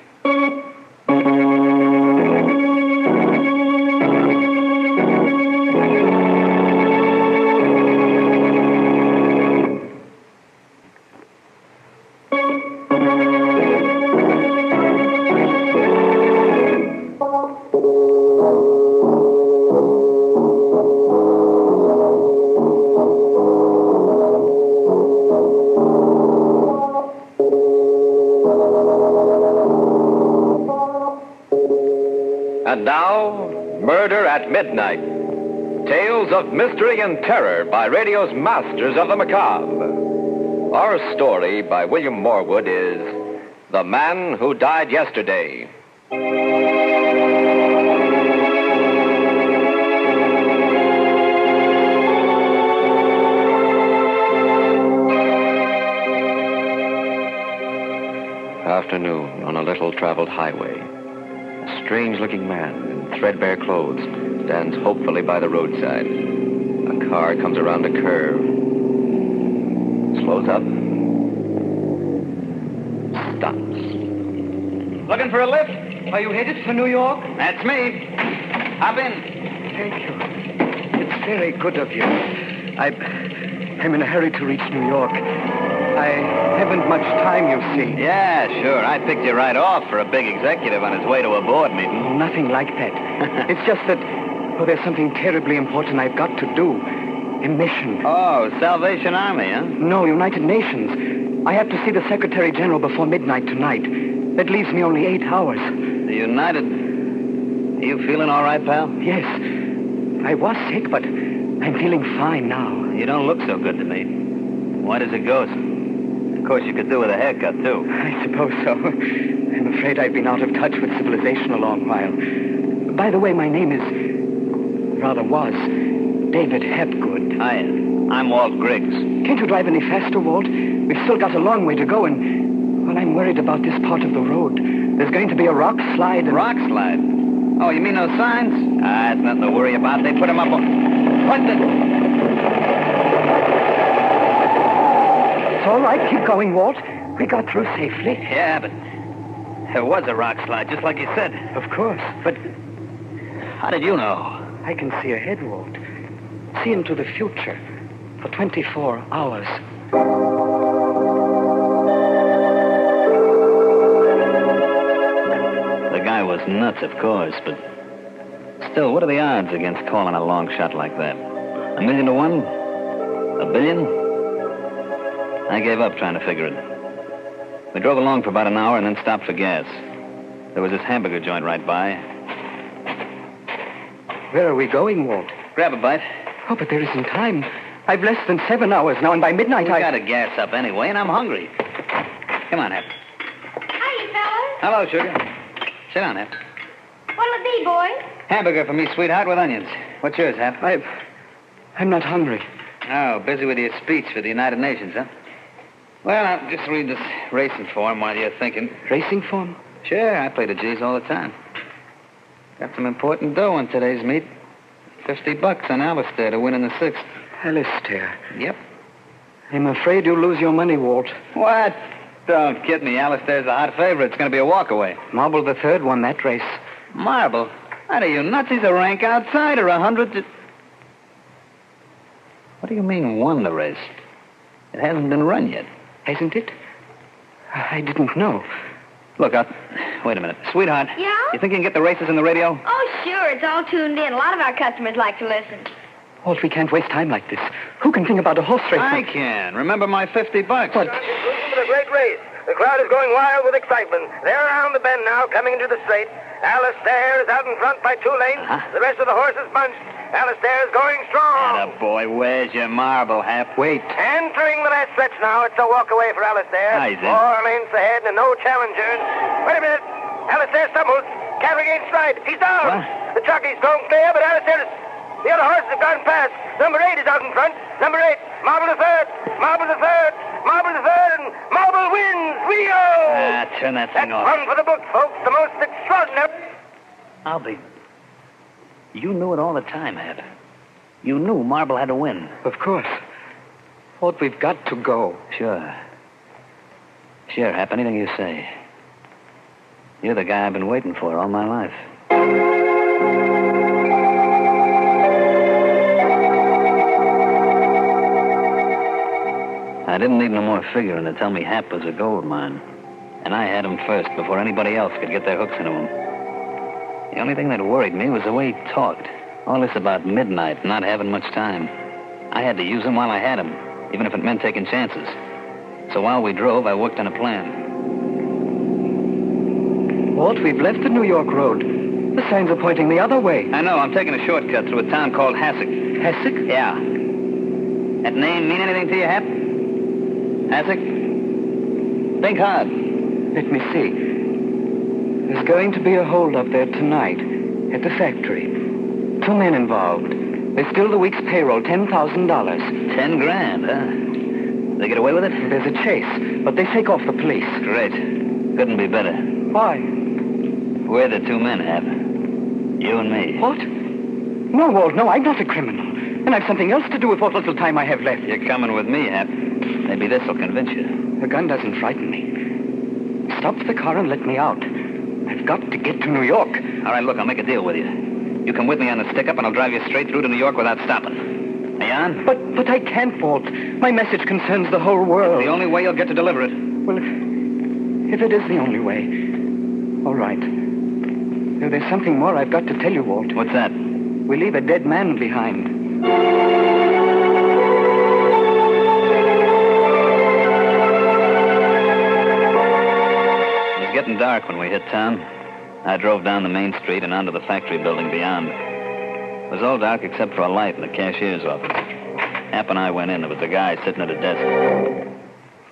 And now, Murder at Midnight. Tales of mystery and terror by radio's masters of the macabre. Our story by William Morwood is The Man Who Died Yesterday. Afternoon on a little-traveled highway. A strange-looking man in threadbare clothes stands hopefully by the roadside. A car comes around a curve. Slows up. Stops. Looking for a lift? Are you headed for New York? That's me. Hop in. Thank you. It's very good of you. I'm in a hurry to reach New York. I haven't much time, you see. Yeah, sure. I picked you right off for a big executive on his way to a board meeting. Nothing like that. It's just that, there's something terribly important I've got to do. A mission. Oh, Salvation Army, huh? No, United Nations. I have to see the Secretary General before midnight tonight. That leaves me only 8 hours. The United... Are you feeling all right, pal? Yes. I was sick, but I'm feeling fine now. You don't look so good to me. Why does it go? Of course, you could do with a haircut, too. I suppose so. I'm afraid I've been out of touch with civilization a long while. By the way, my name is... rather was... David Hapgood. Hi, I'm Walt Griggs. Can't you drive any faster, Walt? We've still got a long way to go, and... well, I'm worried about this part of the road. There's going to be a rock slide and... Rock slide? Oh, you mean those signs? Ah, it's nothing to worry about. They put them up on... What the... It's all right. Keep going, Walt. We got through safely. Yeah, but there was a rock slide, just like you said. Of course, but... How did you know? I can see ahead, Walt. See into the future for 24 hours. The guy was nuts, of course, but... Still, what are the odds against calling a long shot like that? 1,000,000 to 1? 1 billion? I gave up trying to figure it. We drove along for about an hour and then stopped for gas. There was this hamburger joint right by. Where are we going, Walt? Grab a bite. Oh, but there isn't time. I've less than 7 hours now, and by midnight We gotta gas up anyway, and I'm hungry. Come on, Hep. Hiya, fellas. Hello, sugar. Sit down, Hep. What'll it be, boys? Hamburger for me, sweetheart, with onions. What's yours, Hep? I'm not hungry. Oh, busy with your speech for the United Nations, huh? Well, I'll just read this racing form while you're thinking. Racing form? Sure, I play the G's all the time. Got some important dough on today's meet. $50 on Alistair to win in the 6th. Alistair? Yep. I'm afraid you'll lose your money, Walt. What? Don't kid me. Alistair's a hot favorite. It's going to be a walkaway. Marble the Third won that race. Marble? What are you nuts? He's a rank outsider. 100 to... What do you mean won the race? It hasn't been run yet. Hasn't it? I didn't know. Look, wait a minute. Sweetheart. Yeah? You think you can get the races in the radio? Oh, sure. It's all tuned in. A lot of our customers like to listen. Walt, we can't waste time like this. Who can think about a horse race? I can. Remember my $50. What? Jerusalem, a great race. The crowd is going wild with excitement. They're around the bend now, coming into the straight. Alistair is out in front by 2 lanes. The rest of the horses bunched. Alistair is going strong. Boy, where's your marble, Hap? Wait. Entering the last stretch now. It's a walk away for Alistair. Nice, eh? 4 lanes ahead and no challengers. Wait a minute. Alistair stumbles. Can't regain stride. He's down. What? The jockey's going clear, but Alistair is... The other horses have gone past. Number 8 is out in front. Number 8, Marble the third. Marble the third. Marble the third, and Marble wins. Rio! Turn that thing That's off. one for the books, folks. The most extraordinary... I'll be... You knew it all the time, Hap. You knew Marble had to win. Of course. Walt, we've got to go. Sure. Sure, Hap. Anything you say. You're the guy I've been waiting for all my life. I didn't need no more figuring to tell me Hap was a gold mine. And I had him first before anybody else could get their hooks into him. The only thing that worried me was the way he talked. All this about midnight, not having much time. I had to use him while I had him, even if it meant taking chances. So while we drove, I worked on a plan. Walt, we've left the New York Road. The signs are pointing the other way. I know. I'm taking a shortcut through a town called Hasek. Hasek? Yeah. That name mean anything to you, Hap? Hasek? Think hard. Let me see. There's going to be a hold-up there tonight at the factory. 2 men involved. They steal the week's payroll, $10,000. 10 grand, huh? They get away with it? There's a chase, but they shake off the police. Great. Couldn't be better. Why? We're the 2 men, Hap. You and me. What? No, Walt, no, I'm not a criminal. And I've something else to do with what little time I have left. You're coming with me, Hap. Maybe this'll convince you. The gun doesn't frighten me. Stop the car and let me out. I've got to get to New York. All right, look, I'll make a deal with you. You come with me on the stick-up, and I'll drive you straight through to New York without stopping. Are you on? But I can't, Walt. My message concerns the whole world. It's the only way you'll get to deliver it. Well, if it is the only way, all right. Now, there's something more I've got to tell you, Walt. What's that? We leave a dead man behind. It was getting dark when we hit town. I drove down the main street and onto the factory building beyond. It was all dark except for a light in the cashier's office. Hap and I went in. There was a guy sitting at a desk.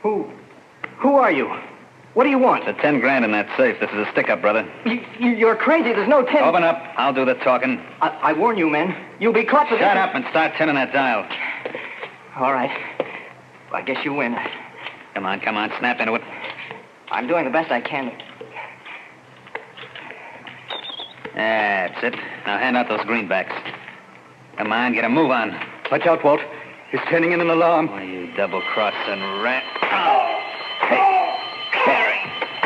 Who are you? What do you want? The 10 grand in that safe. This is a stick-up, brother. You're crazy. There's no 10... Open up. I'll do the talking. I warn you, men. You'll be caught for this. Shut up and start turning that dial. All right. I guess you win. Come on. Snap into it. I'm doing the best I can. That's it. Now hand out those greenbacks. Come on, get a move on. Watch out, Walt. He's turning in an alarm. Oh, you double-crossing rat. Oh. Hey, Carrie,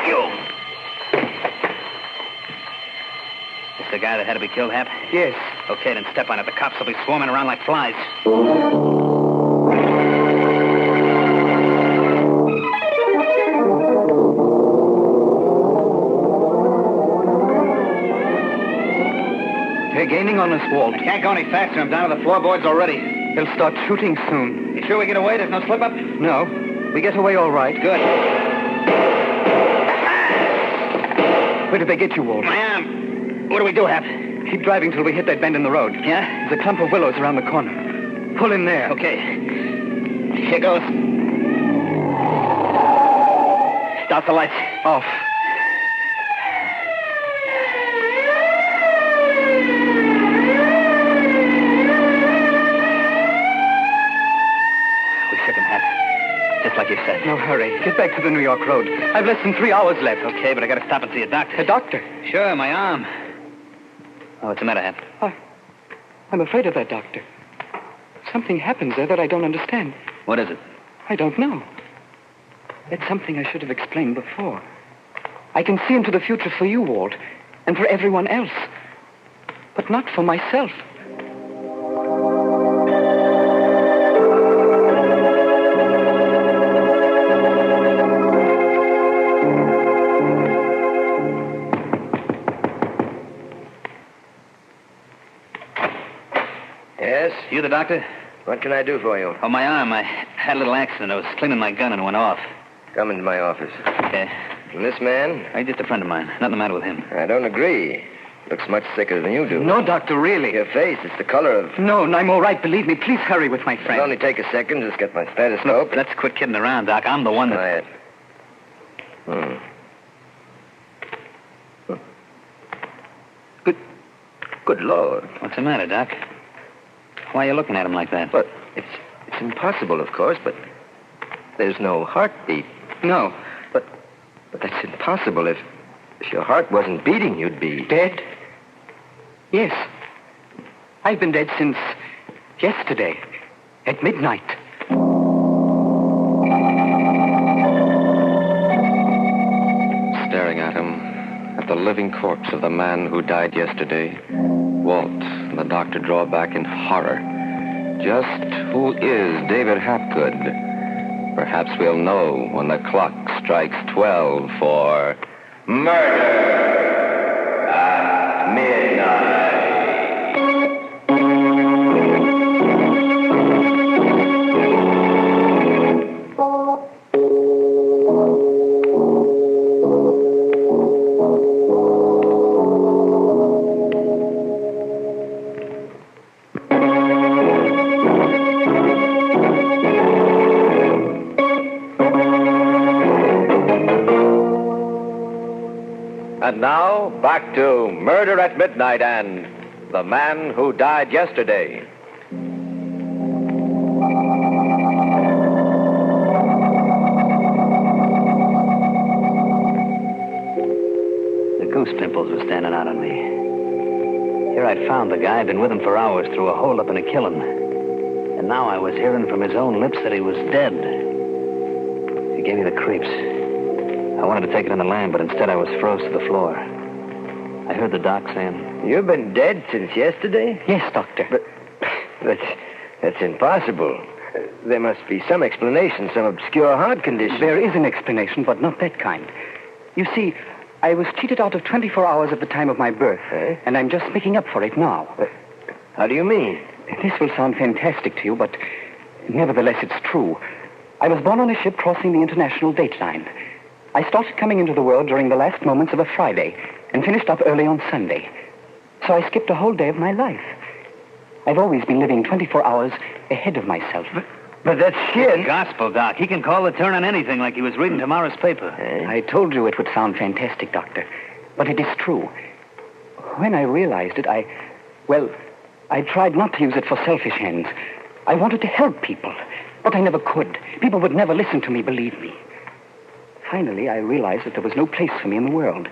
you. This the guy that had to be killed, Hap? Yes. Okay, then step on it. The cops will be swarming around like flies. They're gaining on us, Walt. I can't go any faster. I'm down to the floorboards already. They'll start shooting soon. You sure we get away? There's no slip-up? No. We get away all right. Good. Where did they get you, Walt? I am. What do we do, Hap? Keep driving till we hit that bend in the road. Yeah? There's a clump of willows around the corner. Pull in there. Okay. Here goes. Start the lights. Off. Like you said. No hurry. Get back to the New York Road. I've less than 3 hours left. Okay, but I gotta stop and see a doctor. A doctor? Sure, my arm. Oh, what's the matter, Hap? I'm afraid of that doctor. Something happens there that I don't understand. What is it? I don't know. It's something I should have explained before. I can see into the future for you, Walt, and for everyone else. But not for myself. Yes? You the doctor? What can I do for you? Oh, my arm. I had a little accident. I was cleaning my gun and it went off. Come into my office. Okay. And this man? He's just a friend of mine. Nothing the matter with him. I don't agree. Looks much sicker than you do. No, Doctor, really. Your face, it's the color of... No, I'm all right. Believe me. Please hurry with my friend. It'll only take a second. Just get my stethoscope. Look, let's quit kidding around, Doc. I'm the one that... Quiet. Good Lord. What's the matter, Doc? Why are you looking at him like that? But it's impossible, of course, but there's no heartbeat. No. But that's impossible. If your heart wasn't beating, you'd be... Dead? Yes. I've been dead since yesterday, at midnight. Staring at him, at the living corpse of the man who died yesterday, Walt and the doctor draw back in horror. Just who is David Hapgood? Perhaps we'll know when the clock strikes 12 for Murder at Midnight. And now, back to Murder at Midnight and The Man Who Died Yesterday. The goose pimples were standing out on me. Here I'd found the guy, been with him for hours through a hole-up in a kiln. And now I was hearing from his own lips that he was dead. It gave me the creeps. I wanted to take it in the land, but instead I was froze to the floor. I heard the doc saying... You've been dead since yesterday? Yes, Doctor. But that's impossible. There must be some explanation, some obscure heart condition. There is an explanation, but not that kind. You see, I was cheated out of 24 hours at the time of my birth, and I'm just making up for it now. How do you mean? This will sound fantastic to you, but nevertheless it's true. I was born on a ship crossing the international date line. I started coming into the world during the last moments of a Friday and finished up early on Sunday. So I skipped a whole day of my life. I've always been living 24 hours ahead of myself. But that's shit. Gospel, Doc. He can call the turn on anything like he was reading tomorrow's paper. I told you it would sound fantastic, Doctor. But it is true. When I realized it, I tried not to use it for selfish ends. I wanted to help people, but I never could. People would never listen to me, believe me. Finally, I realized that there was no place for me in the world,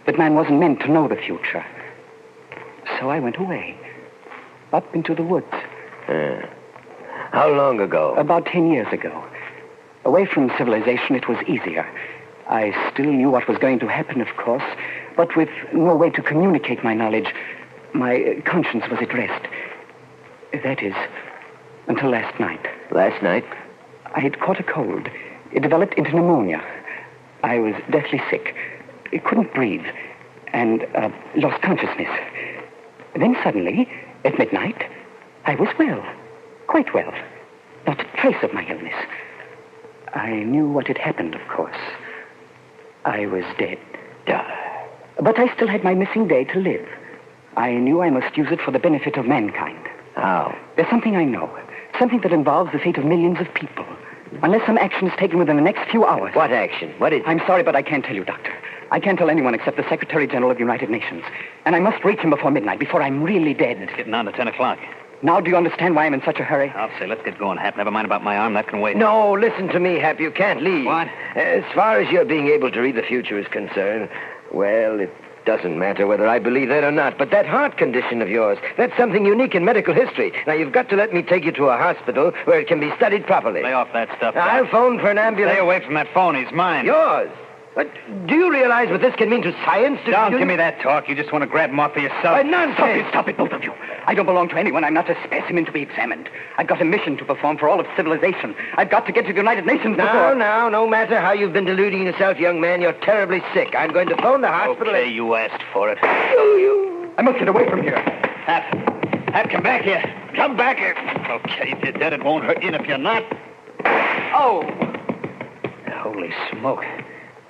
that man wasn't meant to know the future. So I went away, up into the woods. How long ago? About 10 years ago. Away from civilization, it was easier. I still knew what was going to happen, of course, but with no way to communicate my knowledge, my conscience was at rest. That is, until last night. Last night? I had caught a cold. It developed into pneumonia. I was deathly sick. I couldn't breathe and lost consciousness. Then suddenly, at midnight, I was well. Quite well. Not a trace of my illness. I knew what had happened, of course. I was dead. But I still had my missing day to live. I knew I must use it for the benefit of mankind. How? There's something I know. Something that involves the fate of millions of people. Unless some action is taken within the next few hours. What action? What is it? I'm sorry, but I can't tell you, Doctor. I can't tell anyone except the Secretary General of the United Nations. And I must reach him before midnight, before I'm really dead. It's getting on to 10 o'clock. Now do you understand why I'm in such a hurry? I'll say, let's get going, Hap. Never mind about my arm. That can wait. No, listen to me, Hap. You can't leave. What? As far as your being able to read the future is concerned, well, it doesn't matter whether I believe that or not, but that heart condition of yours, that's something unique in medical history. Now, you've got to let me take you to a hospital where it can be studied properly. Lay off that stuff, Doc. I'll phone for an ambulance. Stay away from that phone. He's mine. Yours? But do you realize what this can mean to science? Don't give me that talk. You just want to grab him off for yourself. Nonsense! Stop it, both of you. I don't belong to anyone. I'm not a specimen to be examined. I've got a mission to perform for all of civilization. I've got to get to the United Nations before... Now, no matter how you've been deluding yourself, young man, you're terribly sick. I'm going to phone the hospital... Okay, you asked for it. I must get away from here. Hap, come back here. Come back here. Okay, if you're dead, it won't hurt you, and if you're not... Oh! Holy smoke.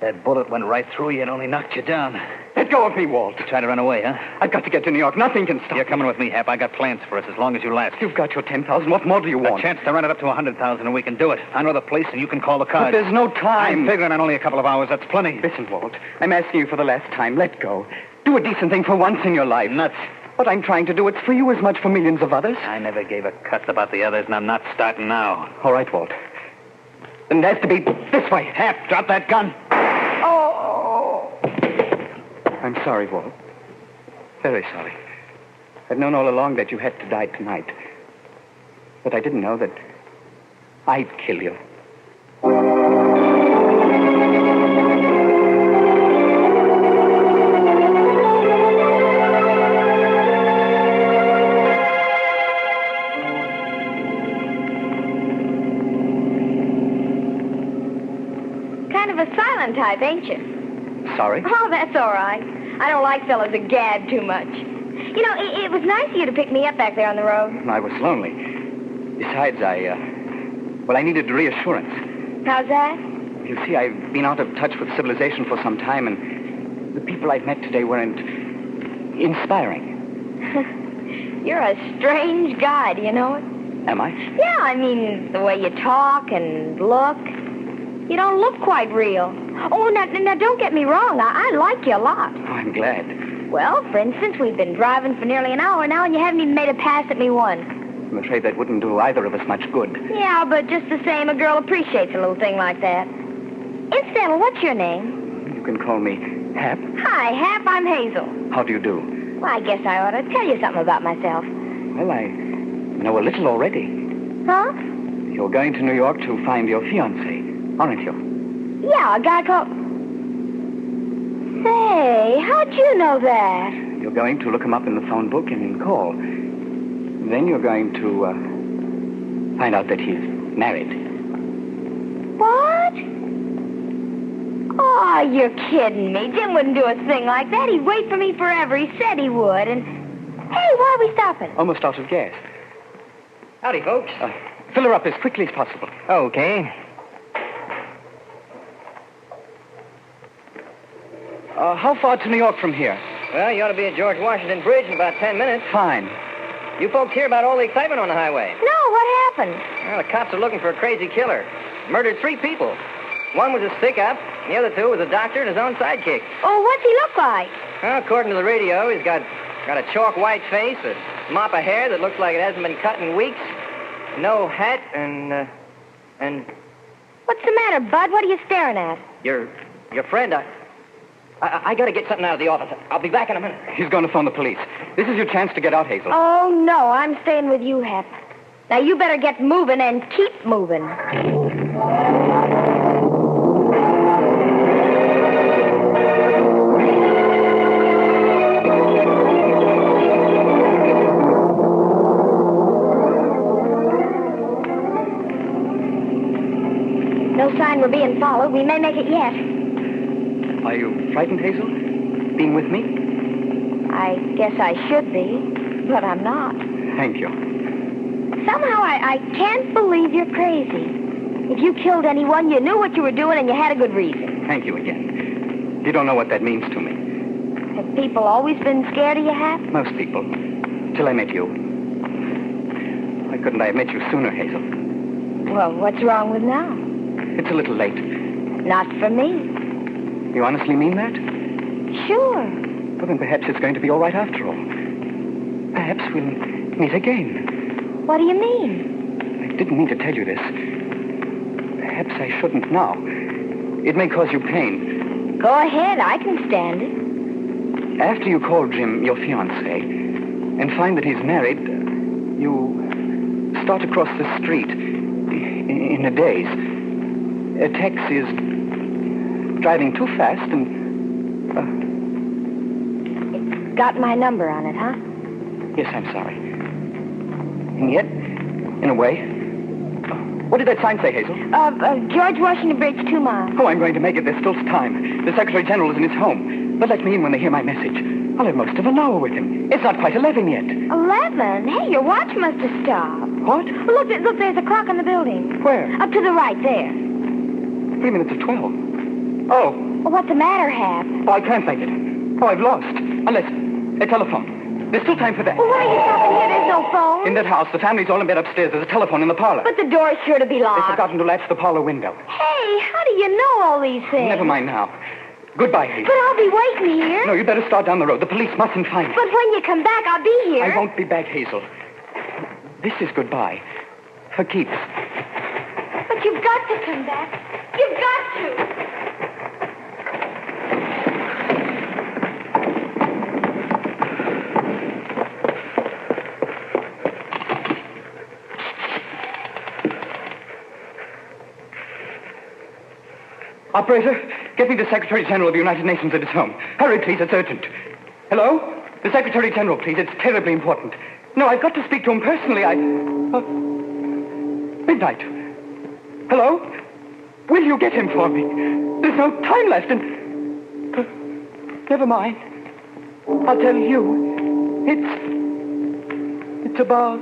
That bullet went right through you and only knocked you down. Let go of me, Walt. You try to run away, huh? I've got to get to New York. Nothing can stop You're coming with me, Hap. I got plans for us as long as you last. You've got your 10,000. What more do you want? A chance to run it up to 100,000 and we can do it. I know the place and you can call the cards. But there's no time. I'm figuring on only a couple of hours. That's plenty. Listen, Walt. I'm asking you for the last time. Let go. Do a decent thing for once in your life. Nuts. What I'm trying to do, it's for you as much for millions of others. I never gave a cuss about the others, and I'm not starting now. All right, Walt. Then it has to be this way. Hap, drop that gun. Oh! I'm sorry, Walt. Very sorry. I've known all along that you had to die tonight. But I didn't know that I'd kill you. Kind of a silent type, ain't you? Sorry? Oh, that's all right. I don't like fellows that gab too much. You know, it was nice of you to pick me up back there on the road. I was lonely. Besides, I needed reassurance. How's that? You see, I've been out of touch with civilization for some time, and the people I've met today weren't inspiring. You're a strange guy, do you know it? Am I? Yeah, I mean, the way you talk and look. You don't look quite real. Oh, now don't get me wrong. I like you a lot. Oh, I'm glad. Well, for instance, we've been driving for nearly an hour now, and you haven't even made a pass at me once. I'm afraid that wouldn't do either of us much good. Yeah, but just the same, a girl appreciates a little thing like that. Incidentally, what's your name? You can call me Hap. Hi, Hap. I'm Hazel. How do you do? Well, I guess I ought to tell you something about myself. Well, I know a little already. Huh? You're going to New York to find your fiancé, aren't you? Yeah, a guy called... Say, how'd you know that? You're going to look him up in the phone book and call. Then you're going to find out that he's married. What? Oh, you're kidding me. Jim wouldn't do a thing like that. He'd wait for me forever. He said he would. And, hey, why are we stopping? Almost out of gas. Howdy, folks. Fill her up as quickly as possible. Okay. How far to New York from here? Well, you ought to be at George Washington Bridge in about 10 minutes. Fine. You folks hear about all the excitement on the highway? No, what happened? Well, the cops are looking for a crazy killer. Murdered 3 people. One was a stick-up, and the other 2 was a doctor and his own sidekick. Oh, what's he look like? Well, according to the radio, he's got a chalk white face, a mop of hair that looks like it hasn't been cut in weeks, no hat, and... What's the matter, Bud? What are you staring at? Your friend, I got to get something out of the office. I'll be back in a minute. He's going to phone the police. This is your chance to get out, Hazel. Oh, no, I'm staying with you, Hap. Now, you better get moving and keep moving. No sign we're being followed. We may make it yet. Are you frightened, Hazel? Being with me? I guess I should be, but I'm not. Thank you. Somehow I can't believe you're crazy. If you killed anyone, you knew what you were doing and you had a good reason. Thank you again. You don't know what that means to me. Have people always been scared of you, Hap? Most people. Till I met you. Why couldn't I have met you sooner, Hazel? Well, what's wrong with now? It's a little late. Not for me. You honestly mean that? Sure. Well, then perhaps it's going to be all right after all. Perhaps we'll meet again. What do you mean? I didn't mean to tell you this. Perhaps I shouldn't now. It may cause you pain. Go ahead. I can stand it. After you call Jim your fiancé and find that he's married, you start across the street in a daze. Tex is driving too fast and... It's got my number on it, huh? Yes, I'm sorry. And yet, in a way... What did that sign say, Hazel? George Washington Bridge, 2 miles. Oh, I'm going to make it. There's still time. The Secretary General is in his home. But let me in when they hear my message. I'll have most of an hour with him. It's not quite 11 yet. 11? Hey, your watch must have stopped. What? Well, look, there's a clock on the building. Where? Up to the right, there. 3 minutes of 12. Oh. Well, what's the matter, Hap? Oh, I can't make it. Oh, I've lost. Unless... a telephone. There's still time for that. Well, why are you stopping here? There's no phone. In that house, the family's all in bed upstairs. There's a telephone in the parlor. But the door's sure to be They've locked. forgotten to latch the parlor window. Hey, how do you know all these things? Never mind now. Goodbye, Hazel. But I'll be waiting here. No, you better start down the road. The police mustn't find you. But when you come back, I'll be here. I won't be back, Hazel. This is goodbye. For keeps. But you've got to come back. You've got to. Operator, get me the Secretary General of the United Nations at his home. Hurry, please. It's urgent. Hello? The Secretary General, please. It's terribly important. No, I've got to speak to him personally. Midnight. Hello? Will you get him for me? There's no time left, and... never mind. I'll tell you. It's about...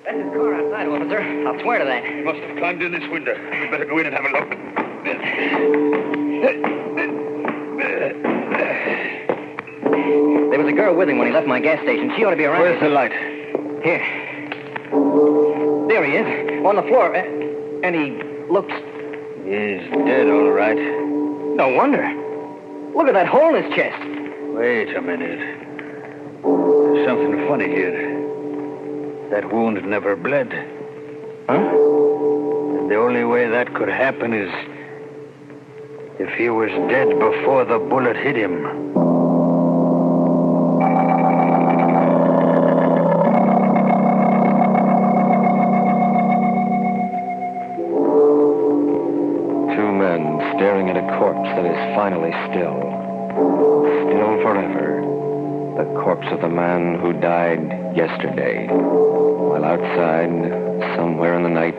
That's his car outside, officer. I'll swear to that. He must have climbed in this window. We'd better go in and have a look. There was a girl with him when he left my gas station. She ought to be around. Where's the light? Here. There he is, on the floor. And he looks... He's dead, all right. No wonder. Look at that hole in his chest. Wait a minute. There's something funny here. That wound never bled. Huh? And the only way that could happen is if he was dead before the bullet hit him. Two men staring at a corpse that is finally still. Still forever. The corpse of the man who died yesterday. While outside, somewhere in the night,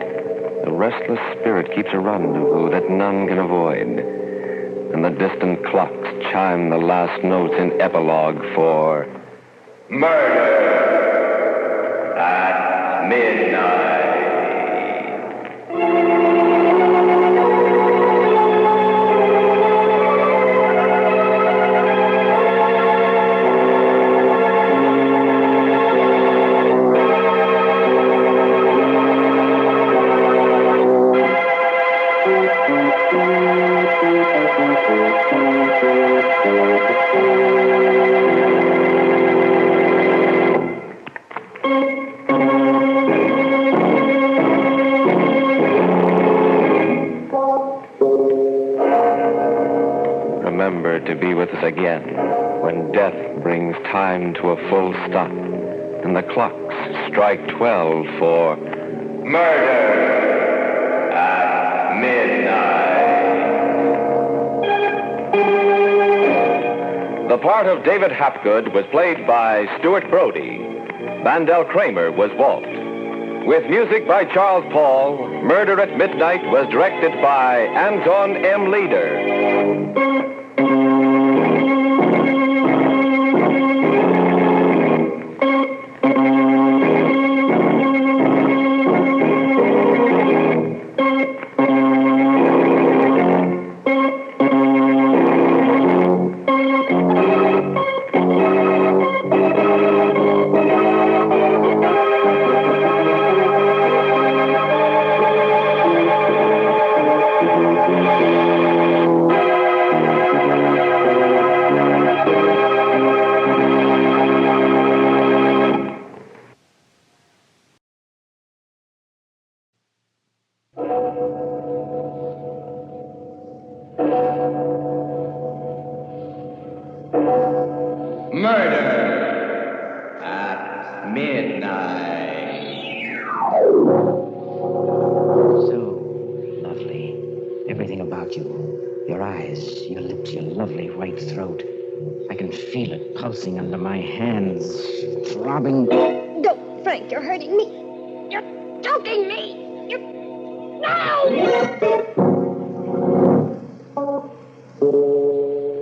a restless spirit keeps a rendezvous that none can avoid. And the distant clocks chime the last notes in epilogue for... Murder at Midnight. Remember to be with us again when death brings time to a full stop and the clocks strike 12 for Murder at Midnight. The part of David Hapgood was played by Stuart Brody. Vandell Kramer was Walt. With music by Charles Paul, Murder at Midnight was directed by Anton M. Leader. Murder at Midnight. So lovely. Everything about you. Your eyes, your lips, your lovely white throat. I can feel it pulsing under my hands, throbbing. Don't, Frank, you're hurting me. You're choking me.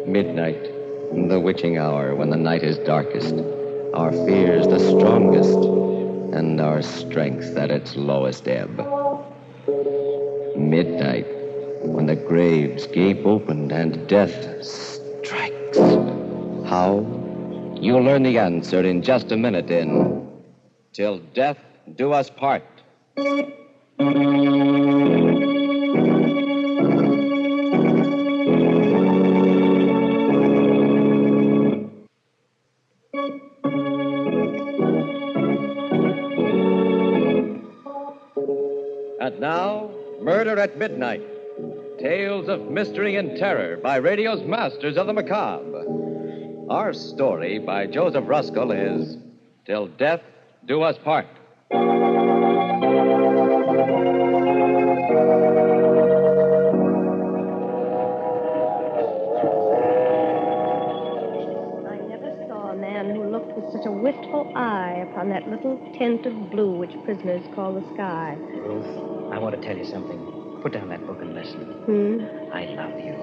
Midnight, the witching hour when the night is darkest, our fears the strongest, and our strength at its lowest ebb. Midnight, when the graves gape open and death strikes. How? You'll learn the answer in just a minute in Till Death Do Us Part. And now, Murder at Midnight. Tales of mystery and terror by radio's masters of the macabre. Our story by Joseph Ruskell is Till Death Do Us Part. I never saw a man who looked with such a wistful eye upon that little tint of blue which prisoners call the sky. Ruth, I want to tell you something. Put down that book and listen. I love you.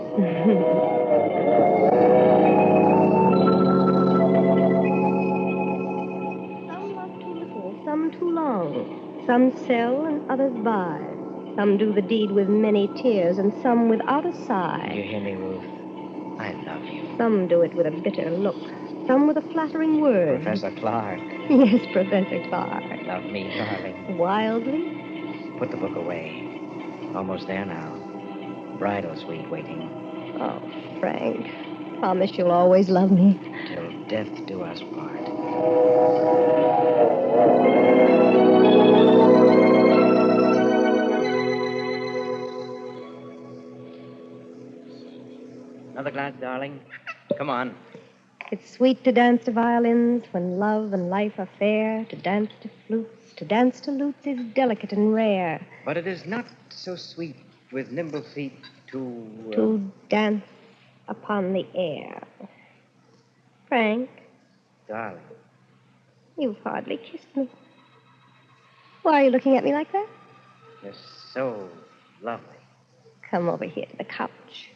Some love too little, some too long. Some sell and others buy. Some do the deed with many tears, and some without a sigh. You hear me, Ruth? I love you. Some do it with a bitter look. Some with a flattering word. Professor Clark. Yes, Professor Clark. Love me, darling. Wildly? Put the book away. Almost there now. Bridal suite waiting. Oh, Frank. Promise you'll always love me. Till death do us part. Another glass, darling? Come on. It's sweet to dance to violins when love and life are fair. To dance to flutes. To dance to lutes is delicate and rare. But it is not so sweet with nimble feet to... To dance upon the air. Frank, Darling. you've hardly kissed me. Why are you looking at me like that? You're so lovely. Come over here to the couch.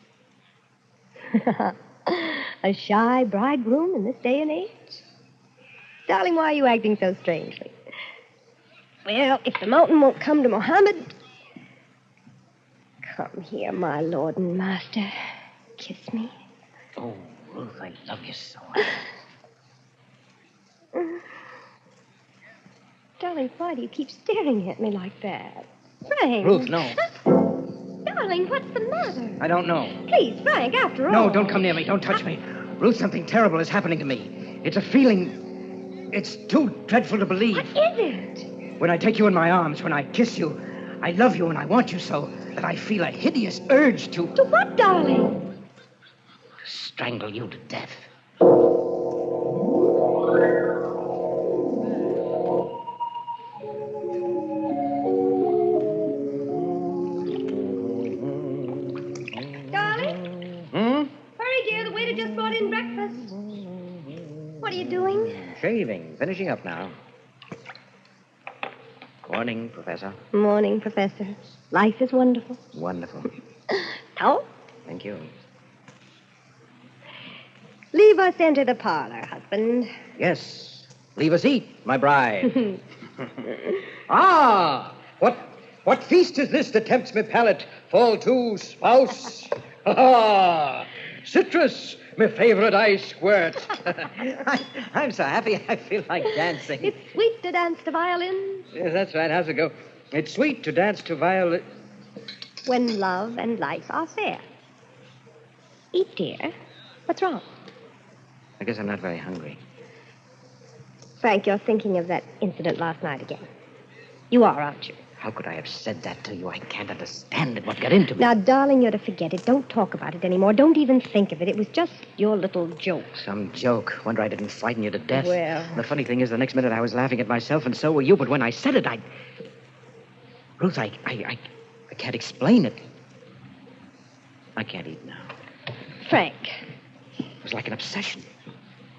A shy bridegroom in this day and age? Darling, why are you acting so strangely? Well, if the mountain won't come to Mohammed... Come here, my lord and master. Kiss me. Oh, Ruth, I love you so much. Darling, why do you keep staring at me like that? Frank. Ruth, no. Darling, what's the matter? I don't know. Please, Frank, after all. No, don't come near me. Don't touch me. Ruth, something terrible is happening to me. It's a feeling. It's too dreadful to believe. What is it? When I take you in my arms, when I kiss you, I love you and I want you so that I feel a hideous urge to... To what, darling? To strangle you to death. Hurry, dear. The waiter just brought in breakfast. What are you doing? Shaving. Finishing up now. Morning, Professor. Morning, Professor. Life is wonderful. Wonderful. Now, Thank you. leave us enter the parlor, husband. Yes. Leave us eat, my bride. What feast is this that tempts me palate? Fall to, spouse. Citrus, my favorite ice squirt. I'm so happy I feel like dancing. It's sweet to dance to violins Yes, that's right. How's it go? It's sweet to dance to violin. when love and life are fair. Eat, dear. What's wrong? I guess I'm not very hungry. Frank, you're thinking of that incident last night again. You are, aren't you? How could I have said that to you? I can't understand it. What got into me? Now, darling, you're to forget it. Don't talk about it anymore. Don't even think of it. It was just your little joke. Some joke. Wonder I didn't frighten you to death. Well. The funny thing is, the next minute I was laughing at myself, and so were you. But when I said it, Ruth, I can't explain it. I can't eat now. Frank. It was like an obsession.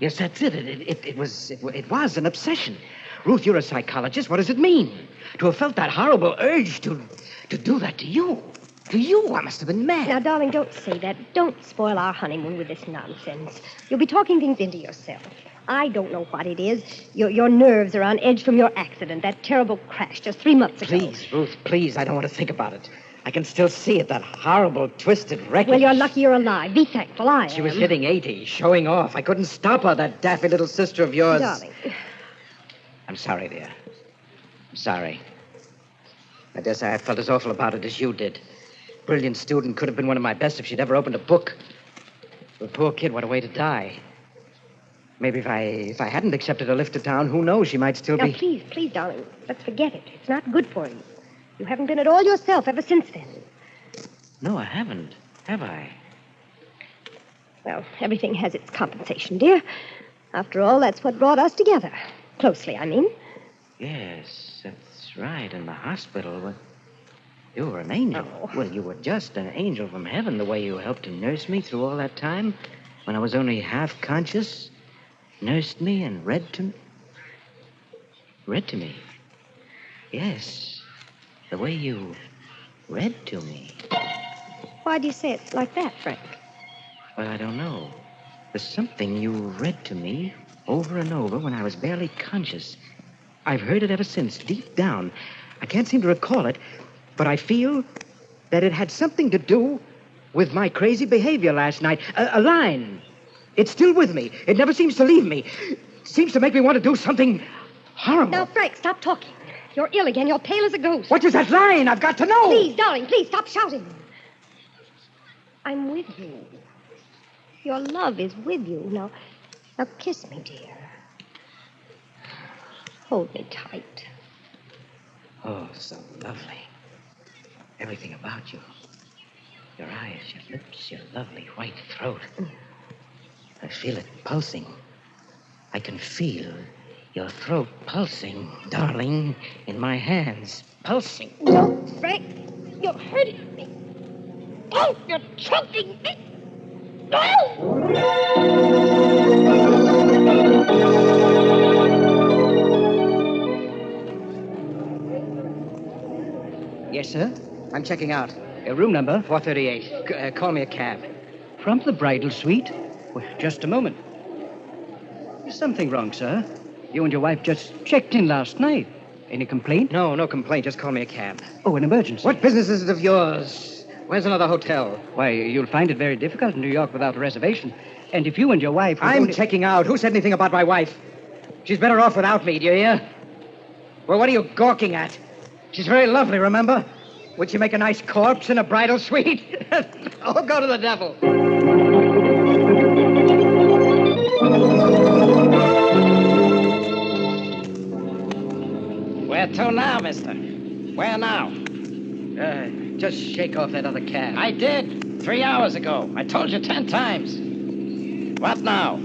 Yes, that's it. It was an obsession. Ruth, you're a psychologist. What does it mean? To have felt that horrible urge to do that to you. To you, I must have been mad. Now, darling, don't say that. Don't spoil our honeymoon with this nonsense. You'll be talking things into yourself. I don't know what it is. Your nerves are on edge from your accident, that terrible crash just 3 months ago. Please, Ruth, please. I don't want to think about it. I can still see it, that horrible, twisted wreckage. Well, you're lucky you're alive. Be thankful I am. She was hitting 80, showing off. I couldn't stop her, that daffy little sister of yours. Darling. I'm sorry, dear. I'm sorry. I dare say I felt as awful about it as you did. Brilliant student, could have been one of my best if she'd ever opened a book. The poor kid, what a way to die. Maybe if I hadn't accepted a lift to town, who knows, she might still Now, be... please, darling, let's forget it. It's not good for you. You haven't been at all yourself ever since then. No, I haven't. Have I? Well, everything has its compensation, dear. After all, that's what brought us together. Closely, I mean. Yes, that's right. In the hospital. Well, you were an angel. Oh. Well, you were just an angel from heaven, the way you helped to nurse me through all that time. When I was only half conscious. Nursed me and read to me. Read to me? Yes. The way you read to me. Why do you say it like that, Frank? Well, I don't know. There's something you read to me over and over when I was barely conscious. I've heard it ever since, deep down. I can't seem to recall it, but I feel that it had something to do with my crazy behavior last night. A line. It's still with me. It never seems to leave me. It seems to make me want to do something horrible. Now, Frank, stop talking. You're ill again. You're pale as a ghost. What is that line? I've got to know. Please, darling, please, stop shouting. I'm with you. Your love is with you. Now kiss me, dear. Hold me tight. Oh, so lovely. Everything about you. Your eyes, your lips, your lovely white throat. I feel it pulsing. I can feel your throat pulsing, darling, in my hands. Pulsing. No, Frank, you're hurting me. Oh, you're choking me. No! Yes, sir? I'm checking out. Room number? 438. Call me a cab. From the bridal suite? Well, just a moment. There's something wrong, sir. You and your wife just checked in last night. Any complaint? No complaint. Just call me a cab. Oh, an emergency. What business is it of yours? Where's another hotel? Why, you'll find it very difficult in New York without a reservation. And if you and your wife... I'm checking out. Who said anything about my wife? She's better off without me, do you hear? Well, what are you gawking at? She's very lovely, remember? Would she make a nice corpse in a bridal suite? Oh, go to the devil. Where to now, mister? Where now? Just shake off that other cab. I did. 3 hours ago. I told you 10 times. What now?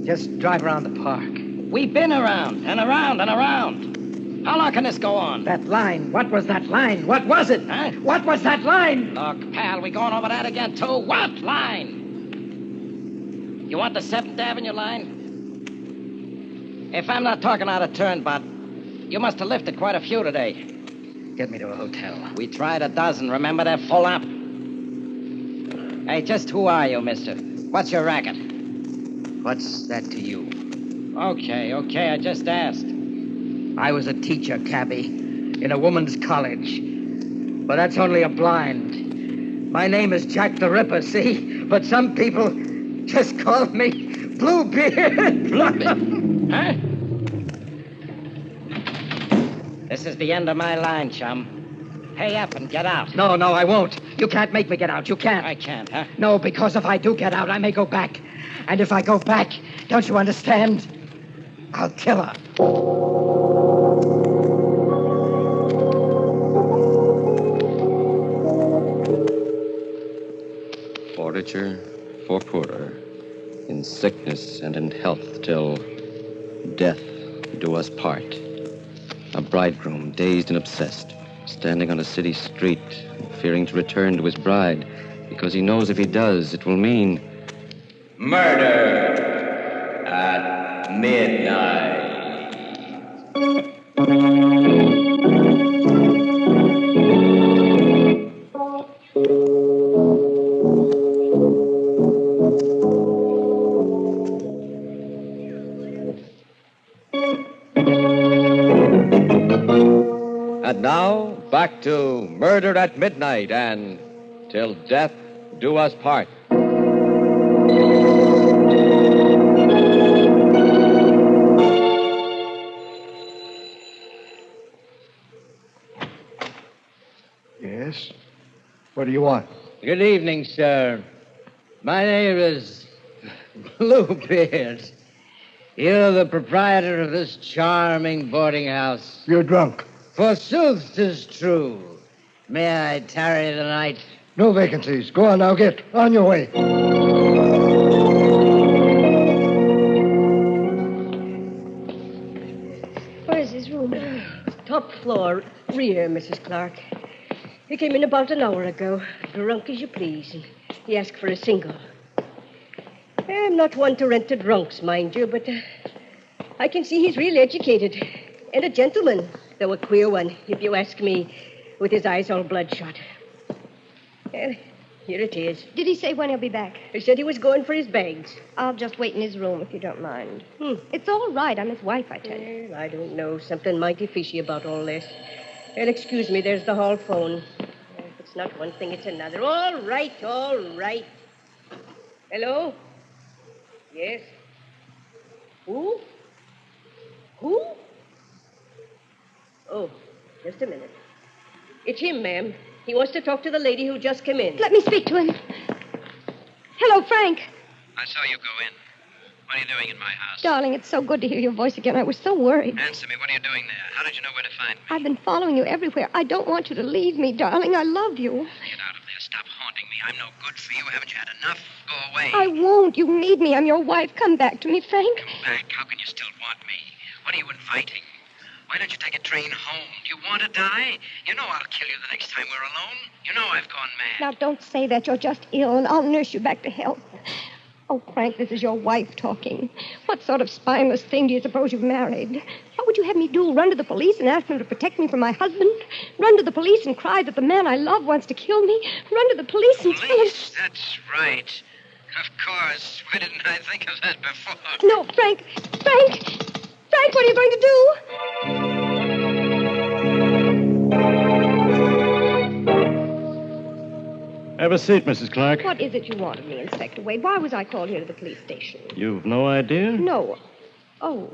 Just drive around the park. We've been around and around and around. How long can this go on? That line. What was that line? What was it? Huh? What was that line? Look, pal, we going over that again, too? What line? You want the 7th Avenue line? If I'm not talking out of turn, Bud, you must have lifted quite a few today. Get me to a hotel. We tried a dozen. Remember, they're full up. Hey, just who are you, mister? What's your racket? What's that to you? Okay, I just asked. I was a teacher, cabby, in a woman's college. But that's only a blind. My name is Jack the Ripper, see? But some people just call me Bluebeard. Bluebeard? Huh? This is the end of my line, chum. Pay up and get out. No, I won't. You can't make me get out. You can't. I can't, huh? No, because if I do get out, I may go back. And if I go back, don't you understand? I'll kill her. For richer, for poorer, in sickness and in health, till death do us part. A bridegroom, dazed and obsessed, standing on a city street, fearing to return to his bride, because he knows if he does, it will mean murder at midnight. And now, back to Murder at Midnight and Till Death Do Us Part. Yes? What do you want? Good evening, sir. My name is Bluebeard. You're the proprietor of this charming boarding house. You're drunk. Forsooth, 'tis true. May I tarry the night? No vacancies. Go on now, get on your way. Where's his room? Top floor, rear, Mrs. Clark. He came in about an hour ago, drunk as you please, and he asked for a single. I'm not one to rent to drunks, mind you, but I can see he's real educated. And a gentleman, though a queer one, if you ask me, with his eyes all bloodshot. Well, here it is. Did he say when he'll be back? He said he was going for his bags. I'll just wait in his room if you don't mind. It's all right. I'm his wife, I tell you. Well, I don't know. Something mighty fishy about all this. Well, excuse me, there's the hall phone. If it's not one thing, it's another. All right, all right. Hello? Yes. Who? Who? Oh, just a minute. It's him, ma'am. He wants to talk to the lady who just came in. Let me speak to him. Hello, Frank. I saw you go in. What are you doing in my house? Darling, it's so good to hear your voice again. I was so worried. Answer me. What are you doing there? How did you know where to find me? I've been following you everywhere. I don't want you to leave me, darling. I love you. Get out of there. Stop haunting me. I'm no good for you. Haven't you had enough? Go away. I won't. You need me. I'm your wife. Come back to me, Frank. Come back. How can you still want me? What are you inviting? Why don't you take a train home? Do you want to die? You know I'll kill you the next time we're alone. You know I've gone mad. Now, don't say that. You're just ill, and I'll nurse you back to health. Oh, Frank, this is your wife talking. What sort of spineless thing do you suppose you've married? What would you have me do? Run to the police and ask them to protect me from my husband? Run to the police and cry that the man I love wants to kill me? Run to the police and tell them... That's right. Of course. Why didn't I think of that before? No, Frank! Frank! Frank, what are you going to do? Have a seat, Mrs. Clark. What is it you want of me, Inspector Wade? Why was I called here to the police station? You've no idea? No. Oh.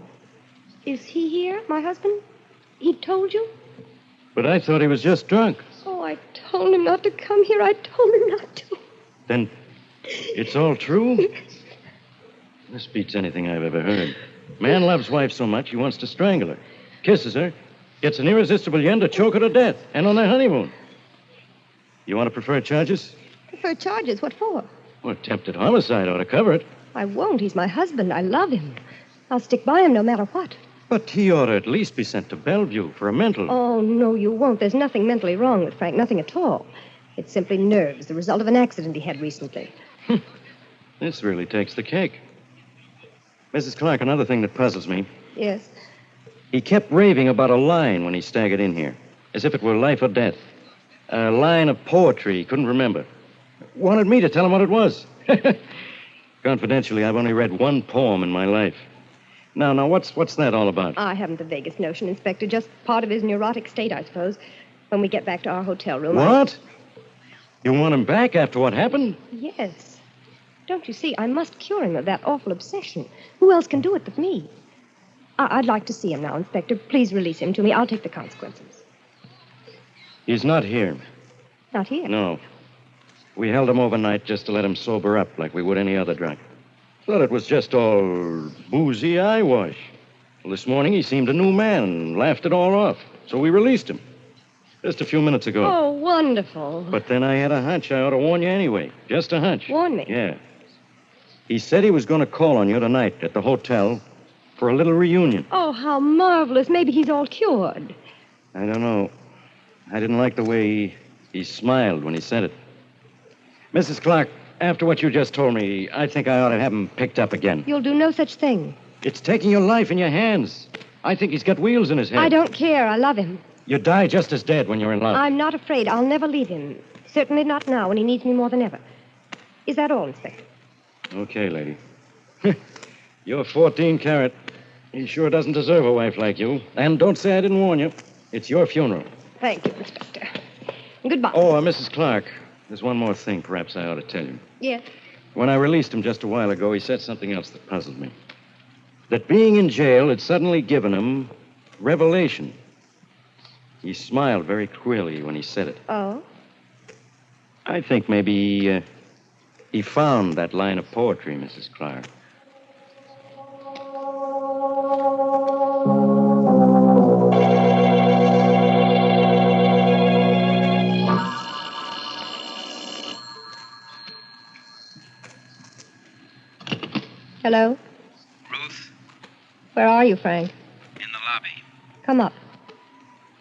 Is he here, my husband? He told you? But I thought he was just drunk. Oh, I told him not to come here. I told him not to. Then it's all true? This beats anything I've ever heard. Man loves wife so much he wants to strangle her. Kisses her, gets an irresistible yen to choke her to death, and on their honeymoon. You want to prefer charges? Prefer charges? What for? Well, attempted homicide ought to cover it. I won't. He's my husband. I love him. I'll stick by him no matter what. But he ought to at least be sent to Bellevue for a mental... Oh, no, you won't. There's nothing mentally wrong with Frank. Nothing at all. It's simply nerves, the result of an accident he had recently. This really takes the cake. Mrs. Clark, another thing that puzzles me. Yes? He kept raving about a line when he staggered in here, as if it were life or death. A line of poetry he couldn't remember. Wanted me to tell him what it was. Confidentially, I've only read one poem in my life. Now, what's that all about? I haven't the vaguest notion, Inspector. Just part of his neurotic state, I suppose. When we get back to our hotel room... What? You want him back after what happened? Yes. Don't you see, I must cure him of that awful obsession. Who else can do it but me? I'd like to see him now, Inspector. Please release him to me. I'll take the consequences. He's not here. Not here? No. We held him overnight just to let him sober up like we would any other drunk. Thought it was just all boozy eyewash. Well, this morning he seemed a new man and laughed it all off. So we released him. Just a few minutes ago. Oh, wonderful. But then I had a hunch I ought to warn you anyway. Just a hunch. Warn me? Yeah. He said he was going to call on you tonight at the hotel for a little reunion. Oh, how marvelous. Maybe he's all cured. I don't know. I didn't like the way he smiled when he said it. Mrs. Clark, after what you just told me, I think I ought to have him picked up again. You'll do no such thing. It's taking your life in your hands. I think he's got wheels in his head. I don't care. I love him. You die just as dead when you're in love. I'm not afraid. I'll never leave him. Certainly not now when he needs me more than ever. Is that all, Inspector? Okay, lady. You're 14 carat. He sure doesn't deserve a wife like you. And don't say I didn't warn you. It's your funeral. Thank you, Inspector. Goodbye. Oh, Mrs. Clark, there's one more thing perhaps I ought to tell you. Yes. When I released him just a while ago, he said something else that puzzled me. That being in jail had suddenly given him revelation. He smiled very queerly when he said it. Oh? I think maybe he found that line of poetry, Mrs. Clark. Hello? Ruth? Where are you, Frank? In the lobby. Come up.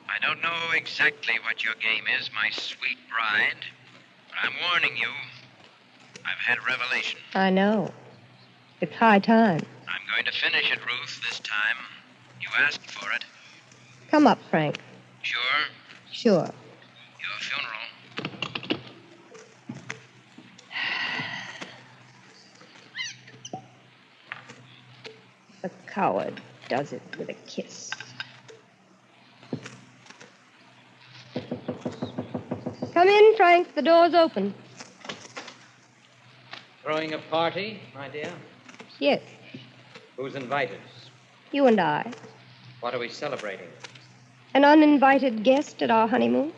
I don't know exactly what your game is, my sweet bride, but I'm warning you. I've had a revelation. I know. It's high time. I'm going to finish it, Ruth, this time. You asked for it. Come up, Frank. Sure? Sure. Your funeral. The coward does it with a kiss. Come in, Frank. The door's open. Throwing a party, my dear? Yes, Who's invited? you and I. What are we celebrating? An uninvited guest at our honeymoon.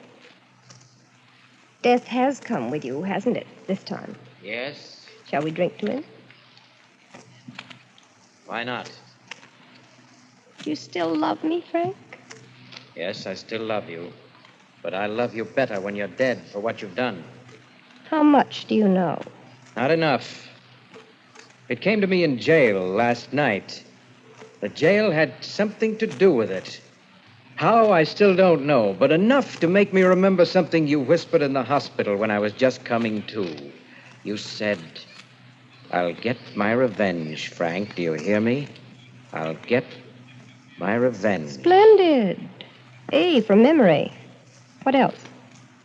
Death has come with you, hasn't it, this time? Yes. Shall we drink to him? Why not? Do you still love me, Frank? Yes, I still love you. But I love you better when you're dead for what you've done. How much do you know? Not enough. It came to me in jail last night. The jail had something to do with it. How, I still don't know, but enough to make me remember something you whispered in the hospital when I was just coming to. You said, "I'll get my revenge, Frank. Do you hear me? I'll get my revenge." Splendid. A from memory. What else?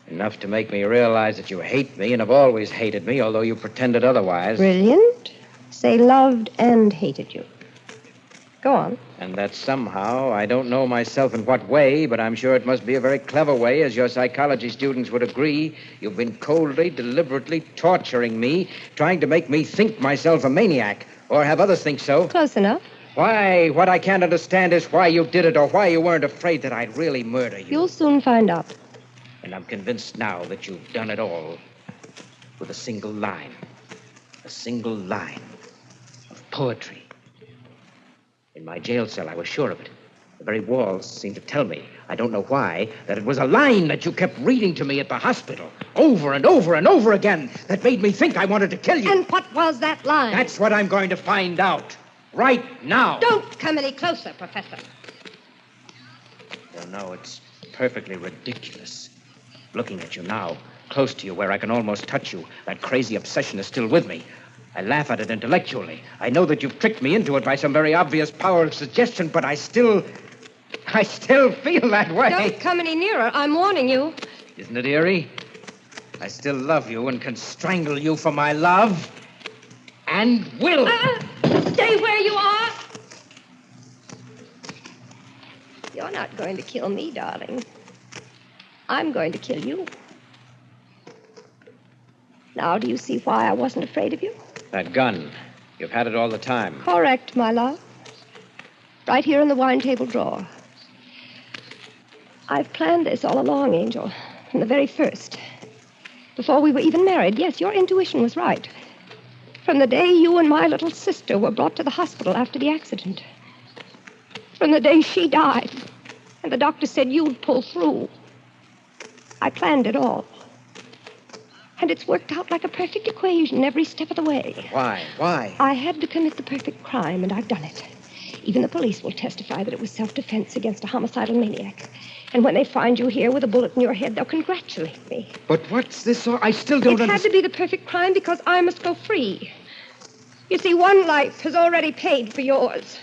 Enough to make me realize that you hate me and have always hated me, although you pretended otherwise. Brilliant. Say loved and hated you. Go on. And that somehow, I don't know myself in what way, but I'm sure it must be a very clever way, as your psychology students would agree, you've been coldly, deliberately torturing me, trying to make me think myself a maniac, or have others think so. Close enough. Why? What I can't understand is why you did it, or why you weren't afraid that I'd really murder you. You'll soon find out. And I'm convinced now that you've done it all with a single line. A single line of poetry. In my jail cell, I was sure of it. The very walls seemed to tell me, I don't know why, that it was a line that you kept reading to me at the hospital, over and over and over again, that made me think I wanted to kill you. And what was that line? That's what I'm going to find out. Right now. Don't come any closer, Professor. You know, it's perfectly ridiculous. Looking at you now, close to you where I can almost touch you, that crazy obsession is still with me. I laugh at it intellectually. I know that you've tricked me into it by some very obvious power of suggestion, but I still feel that way. Don't come any nearer. I'm warning you. Isn't it eerie? I still love you and can strangle you for my love. And will. Stay where you are. You're not going to kill me, darling. I'm going to kill you. Now, do you see why I wasn't afraid of you? That gun. You've had it all the time. Correct, my love. Right here in the wine table drawer. I've planned this all along, Angel, from the very first. Before we were even married. Yes, your intuition was right. From the day you and my little sister were brought to the hospital after the accident. From the day she died, and the doctor said you'd pull through. I planned it all. And it's worked out like a perfect equation every step of the way. Why? Why? I had to commit the perfect crime, and I've done it. Even the police will testify that it was self-defense against a homicidal maniac. And when they find you here with a bullet in your head, they'll congratulate me. But what's this? I still don't understand. It had to be the perfect crime because I must go free. You see, one life has already paid for yours.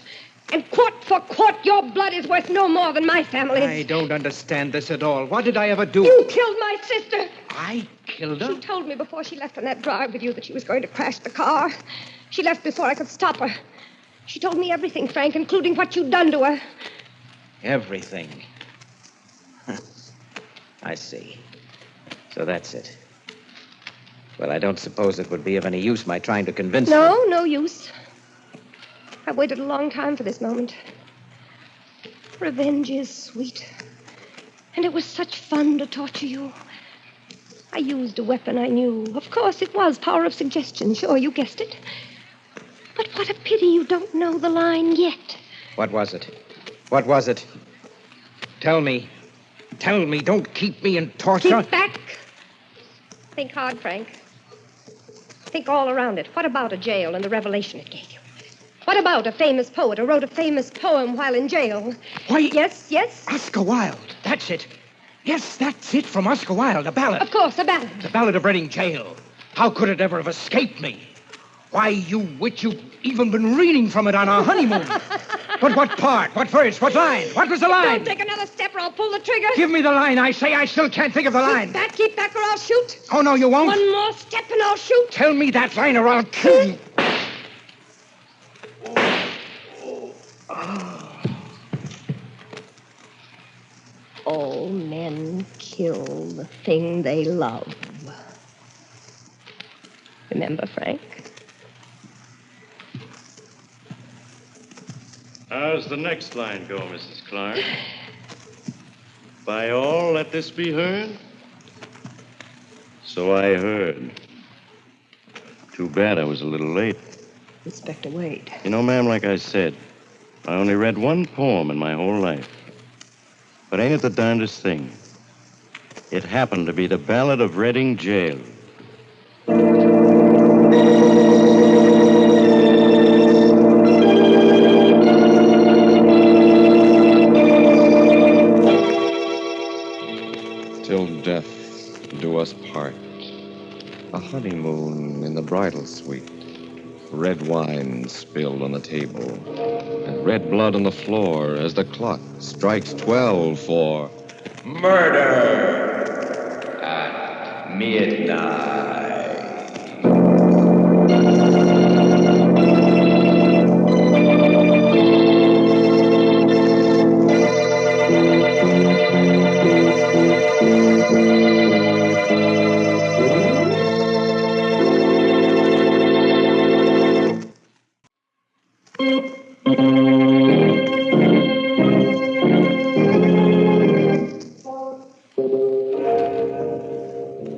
And quart for quart, your blood is worth no more than my family's. I don't understand this at all. What did I ever do? You killed my sister. I killed her? She told me before she left on that drive with you that she was going to crash the car. She left before I could stop her. She told me everything, Frank, including what you'd done to her. Everything. I see. So that's it. Well, I don't suppose it would be of any use my trying to convince you. No use. I've waited a long time for this moment. Revenge is sweet. And it was such fun to torture you. I used a weapon I knew. Of course, it was power of suggestion. Sure, you guessed it. But what a pity you don't know the line yet. What was it? What was it? Tell me. Tell me. Don't keep me in torture. Keep back. Think hard, Frank. Think all around it. What about a jail and the revelation it gave you? What about a famous poet who wrote a famous poem while in jail? Why? Yes? Oscar Wilde. That's it. Yes, that's it from Oscar Wilde, a ballad. Of course, a ballad. The Ballad of Reading Jail. How could it ever have escaped me? Why, you witch, you've even been reading from it on our honeymoon. But what part? What verse? What line? What was the line? Don't take another step or I'll pull the trigger. Give me the line, I say. I still can't think of the line. Keep back or I'll shoot. Oh, no, you won't. One more step and I'll shoot. Tell me that line or I'll kill you. All men kill the thing they love. Remember, Frank? How's the next line go, Mrs. Clark? By all, let this be heard? So I heard. Too bad I was a little late. Inspector Wade. You know, ma'am, like I said, I only read one poem in my whole life. But ain't it the darndest thing? It happened to be the Ballad of Reading Jail. Till death do us part. A honeymoon in the bridal suite. Red wine spilled on the table. And red blood on the floor as the clock strikes 12 for murder at midnight.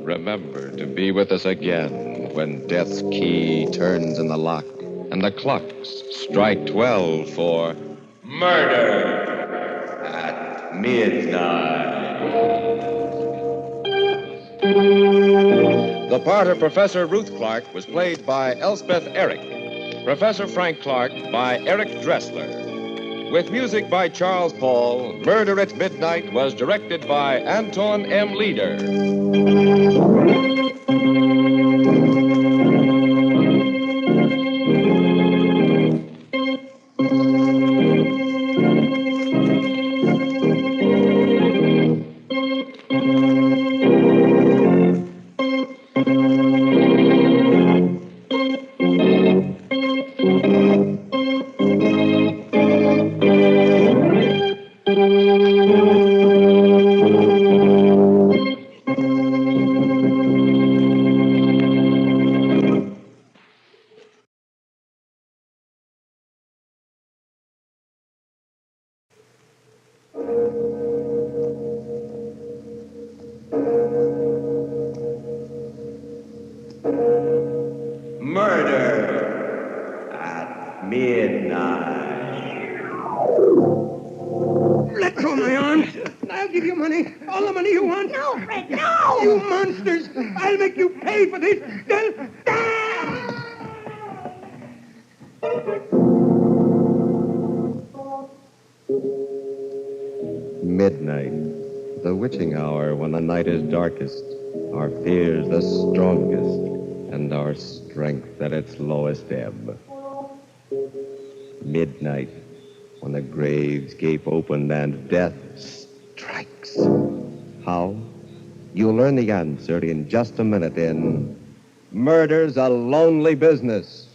Remember to be with us again when death's key turns in the lock and the clocks strike 12 for murder at midnight. The part of Professor Ruth Clark was played by Elspeth Eric. Professor Frank Clark by Eric Dressler. With music by Charles Paul, Murder at Midnight was directed by Anton M. Leader. Murder at midnight. Let go of my arms. I'll give you money. All the money you want. No, Fred, no! You monsters. I'll make you pay for this. Midnight, the witching hour when the night is darkest, our fears the strongest, and our strength at its lowest ebb. Midnight, when the graves gape open and death strikes. How? You'll learn the answer in just a minute in Murder's a Lonely Business.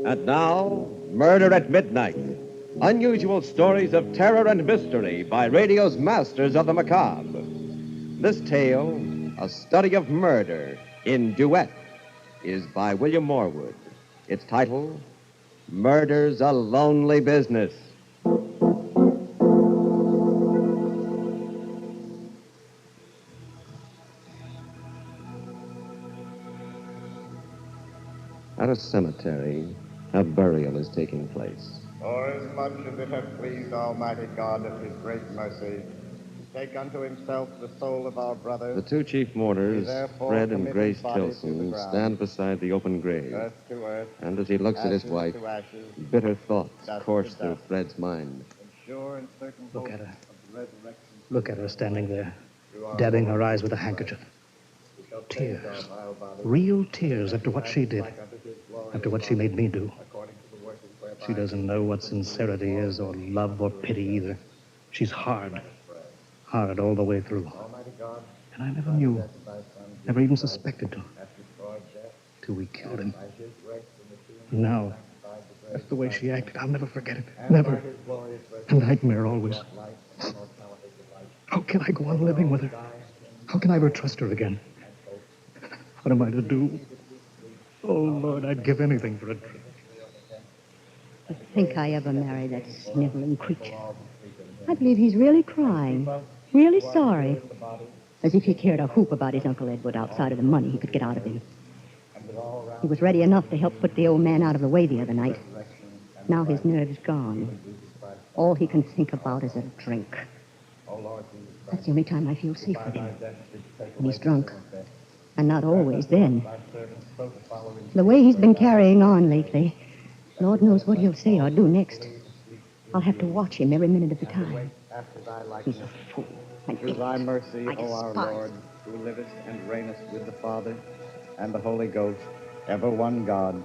And now, Murder at Midnight. Unusual stories of terror and mystery by radio's masters of the macabre. This tale, a study of murder in duet, is by William Morwood. Its title, Murder's a Lonely Business. At a cemetery, a burial is taking place. For as much as it hath pleased Almighty God of his great mercy to take unto himself the soul of our brother, The two chief mourners, therefore Fred and commit Grace his body to the Tilson, ground, stand beside the open grave. earth to earth, And as he looks at his ashes wife, to ashes, bitter thoughts dust course to through dust. Fred's mind. sure and certain Look hope at her. of the resurrection. Look at her standing there, dabbing her eyes with a handkerchief. Tears. Real tears after what she did. After what she made me do. She doesn't know what sincerity is, or love, or pity either. She's hard. Hard all the way through. And I never knew. Never even suspected to. Till we killed him. And now, that's the way she acted. I'll never forget it. Never. A nightmare always. How can I go on living with her? How can I ever trust her again? What am I to do? Oh, Lord, I'd give anything for a drink. To think I ever married that sniveling creature. I believe he's really crying. Really sorry. As if he cared a hoop about his Uncle Edward outside of the money he could get out of him. He was ready enough to help put the old man out of the way the other night. Now his nerve's gone. All he can think about is a drink. That's the only time I feel safe with him. When he's drunk. And not always then. The way he's been carrying on lately, Lord knows what he'll say or do next. I'll have to watch him every minute of the time. He's a fool. Through thy mercy, I O our despise Lord, who livest and reignest with the Father and the Holy Ghost, ever one God,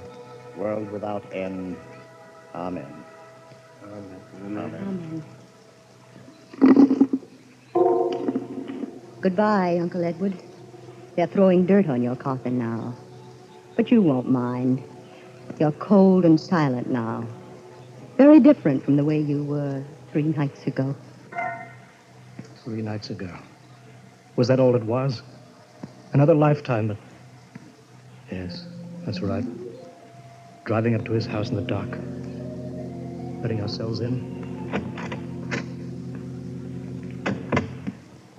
world without end. Amen. Amen. Goodbye, Uncle Edward. They're throwing dirt on your coffin now. But you won't mind. You're cold and silent now. Very different from the way you were 3 nights ago. 3 nights ago. Was that all it was? Another lifetime, but... Yes, that's right. Driving up to his house in the dark. Letting ourselves in.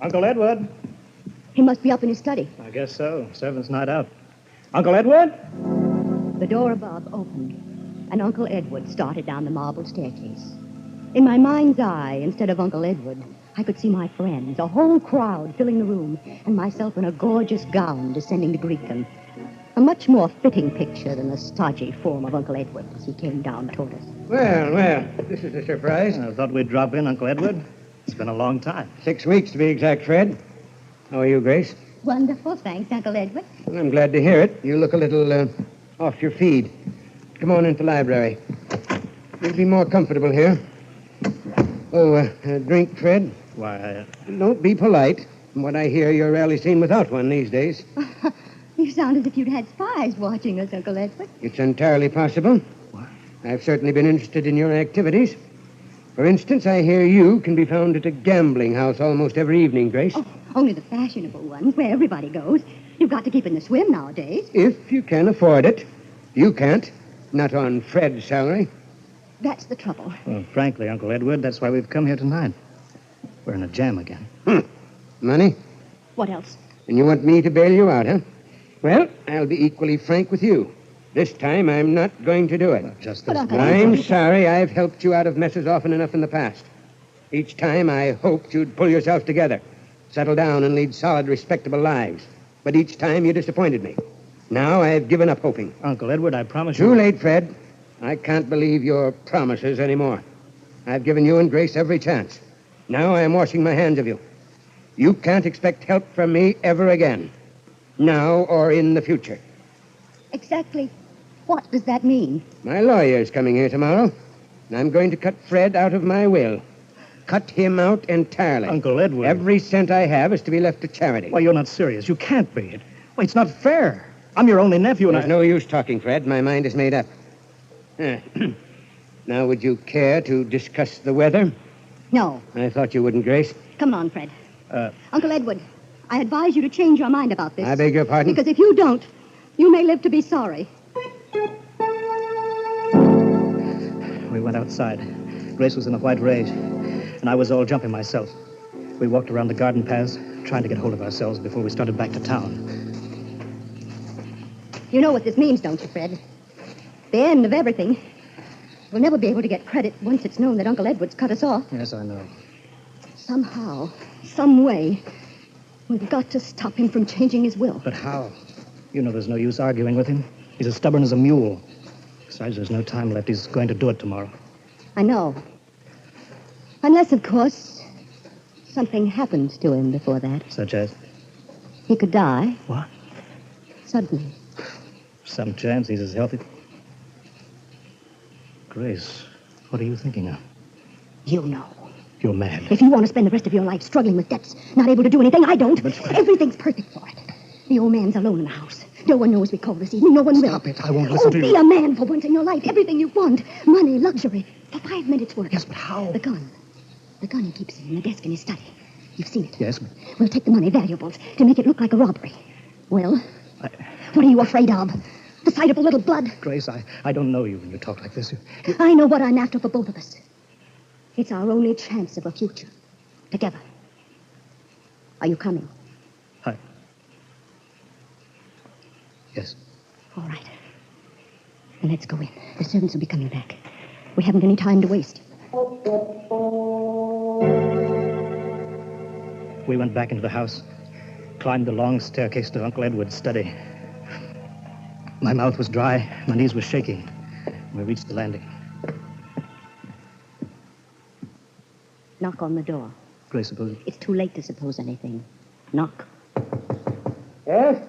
Uncle Edward. He must be up in his study. I guess so. Servant's night out. Uncle Edward? The door above opened, and Uncle Edward started down the marble staircase. In my mind's eye, instead of Uncle Edward, I could see my friends, a whole crowd filling the room, and myself in a gorgeous gown descending to greet them. A much more fitting picture than the stodgy form of Uncle Edward as he came down toward us. Well, this is a surprise. I thought we'd drop in, Uncle Edward. It's been a long time. 6 weeks to be exact, Fred. How are you, Grace? Wonderful, thanks, Uncle Edward. Well, I'm glad to hear it. You look a little off your feed. Come on into the library. You'll be more comfortable here. Oh, a drink, Fred? Why, Don't be polite. From what I hear, you're rarely seen without one these days. You sound as if you'd had spies watching us, Uncle Edward. It's entirely possible. What? I've certainly been interested in your activities. For instance, I hear you can be found at a gambling house almost every evening, Grace. Oh, only the fashionable ones, where everybody goes. You've got to keep in the swim nowadays. If you can afford it. You can't. Not on Fred's salary. That's the trouble. Well, frankly, Uncle Edward, that's why we've come here tonight. We're in a jam again. Money? What else? And you want me to bail you out, huh? Well, I'll be equally frank with you. This time, I'm not going to do it. Just But, this Uncle once. I'm sorry I've helped you out of messes often enough in the past. Each time, I hoped you'd pull yourself together, settle down, and lead solid, respectable lives. But each time, you disappointed me. Now, I've given up hoping. Uncle Edward, I promise you... Too late, Fred. I can't believe your promises anymore. I've given you and Grace every chance. Now I am washing my hands of you. You can't expect help from me ever again. Now or in the future. Exactly what does that mean? My lawyer's coming here tomorrow, and I'm going to cut Fred out of my will. Cut him out entirely. Uncle Edward. Every cent I have is to be left to charity. Why, you're not serious. You can't be. Why, it's not fair. I'm your only nephew, and There's no use talking, Fred. My mind is made up. Now, would you care to discuss the weather? No. I thought you wouldn't, Grace. Come on, Fred. Uncle Edward, I advise you to change your mind about this. I beg your pardon? Because if you don't, you may live to be sorry. We went outside. Grace was in a white rage, and I was all jumping myself. We walked around the garden paths, trying to get hold of ourselves before we started back to town. You know what this means, don't you, Fred? The end of everything. We'll never be able to get credit once it's known that Uncle Edward's cut us off. Yes, I know. Somehow, some way, we've got to stop him from changing his will. But how? You know there's no use arguing with him. He's as stubborn as a mule. Besides, there's no time left. He's going to do it tomorrow. I know. Unless, of course, something happens to him before that. Such as? He could die. What? Suddenly. Some chance he's as healthy. Grace, what are you thinking of? You know. You're mad. If you want to spend the rest of your life struggling with debts, not able to do anything, I don't. But everything's perfect for it. The old man's alone in the house. No one knows we called this evening. No one will. Stop it. I won't listen to you. Be a man for once in your life. Everything you want. Money, luxury. For 5 minutes' work. Yes, but how? The gun. The gun he keeps in the desk in his study. You've seen it. Yes, but... We'll take the money, valuables, to make it look like a robbery. Well, what are you afraid of? The sight of a little blood? Grace, I don't know you when you talk like this. I know what I'm after for both of us. It's our only chance of a future. Together. Are you coming? Yes. All right. Then let's go in. The servants will be coming back. We haven't any time to waste. We went back into the house, climbed the long staircase to Uncle Edward's study. My mouth was dry, my knees were shaking. We reached the landing. Knock on the door. Grace, suppose... It's too late to suppose anything. Knock. Yes?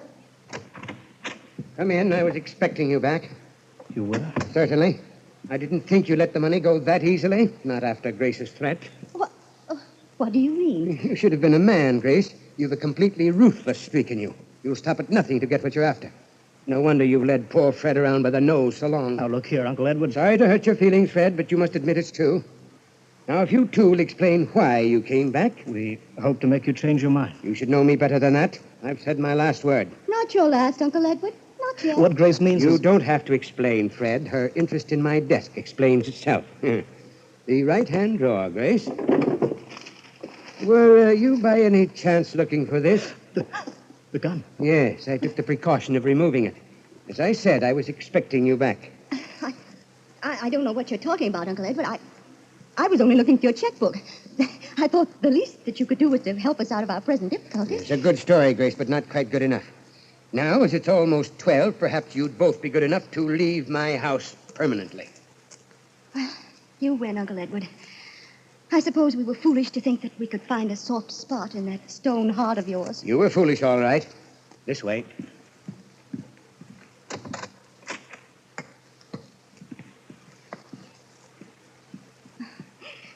Come in. I was expecting you back. You were? Certainly. I didn't think you let the money go that easily. Not after Grace's threat. What do you mean? You should have been a man, Grace. You've a completely ruthless streak in you. You'll stop at nothing to get what you're after. No wonder you've led poor Fred around by the nose so long. Now, look here, Uncle Edward. Sorry to hurt your feelings, Fred, but you must admit it's true. Now, if you two will explain why you came back... We hope to make you change your mind. You should know me better than that. I've said my last word. Not your last, Uncle Edward. Not yet. What Grace means You is... don't have to explain, Fred. Her interest in my desk explains itself. The right-hand drawer, Grace. Were you by any chance looking for this? The gun? Yes, I took the precaution of removing it. As I said, I was expecting you back. I don't know what you're talking about, Uncle Edward. I was only looking for your checkbook. I thought the least that you could do was to help us out of our present difficulties. It's a good story, Grace, but not quite good enough. Now, as it's almost 12, perhaps you'd both be good enough to leave my house permanently. Well, you win, Uncle Edward. I suppose we were foolish to think that we could find a soft spot in that stone heart of yours. You were foolish, all right. This way.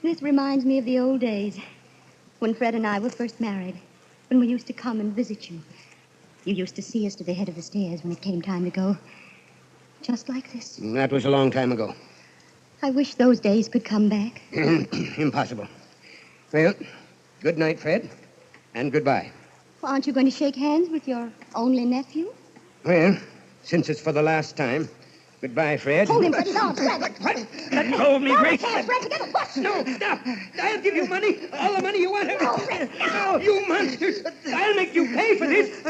This reminds me of the old days, when Fred and I were first married, when we used to come and visit you. You used to see us to the head of the stairs when it came time to go. Just like this. That was a long time ago. I wish those days could come back. Impossible. Well, good night, Fred, and goodbye. Well, aren't you going to shake hands with your only nephew? Well, since it's for the last time, goodbye, Fred. Hold him, Fred. No, Fred. Let go of me, Grace. Fred, together. What? No, stop. I'll give you money. All the money you want. No, you monsters. I'll make you pay for this.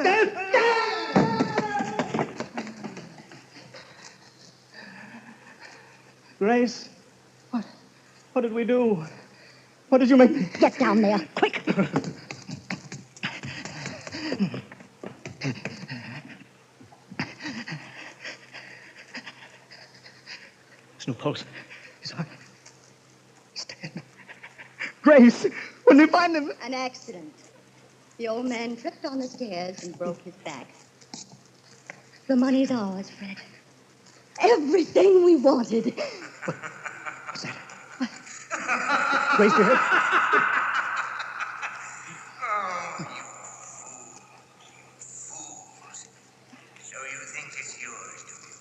Grace, what did we do? What did you make me... Get down there, quick. There's no pulse. He's dead. Grace, when did you find him? An accident. The old man tripped on the stairs and broke his back. The money's ours, Fred. Everything we wanted. What's that? Grace, you heard? So you think it's yours, do you?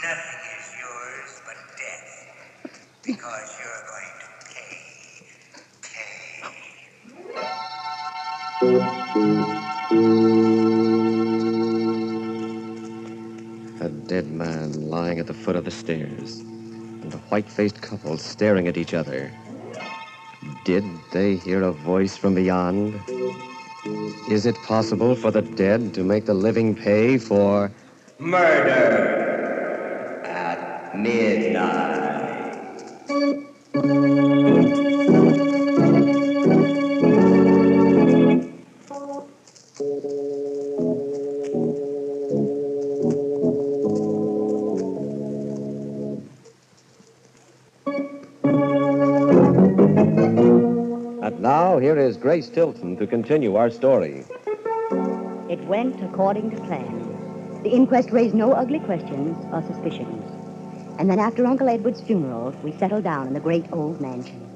Nothing is yours but death. Because you're going to A dead man lying at the foot of the stairs, and a white-faced couple staring at each other. Did they hear a voice from beyond? Is it possible for the dead to make the living pay for murder at midnight? And now, here is Grace Tilton to continue our story. It went according to plan. The inquest raised no ugly questions or suspicions. And then after Uncle Edward's funeral, we settled down in the great old mansion.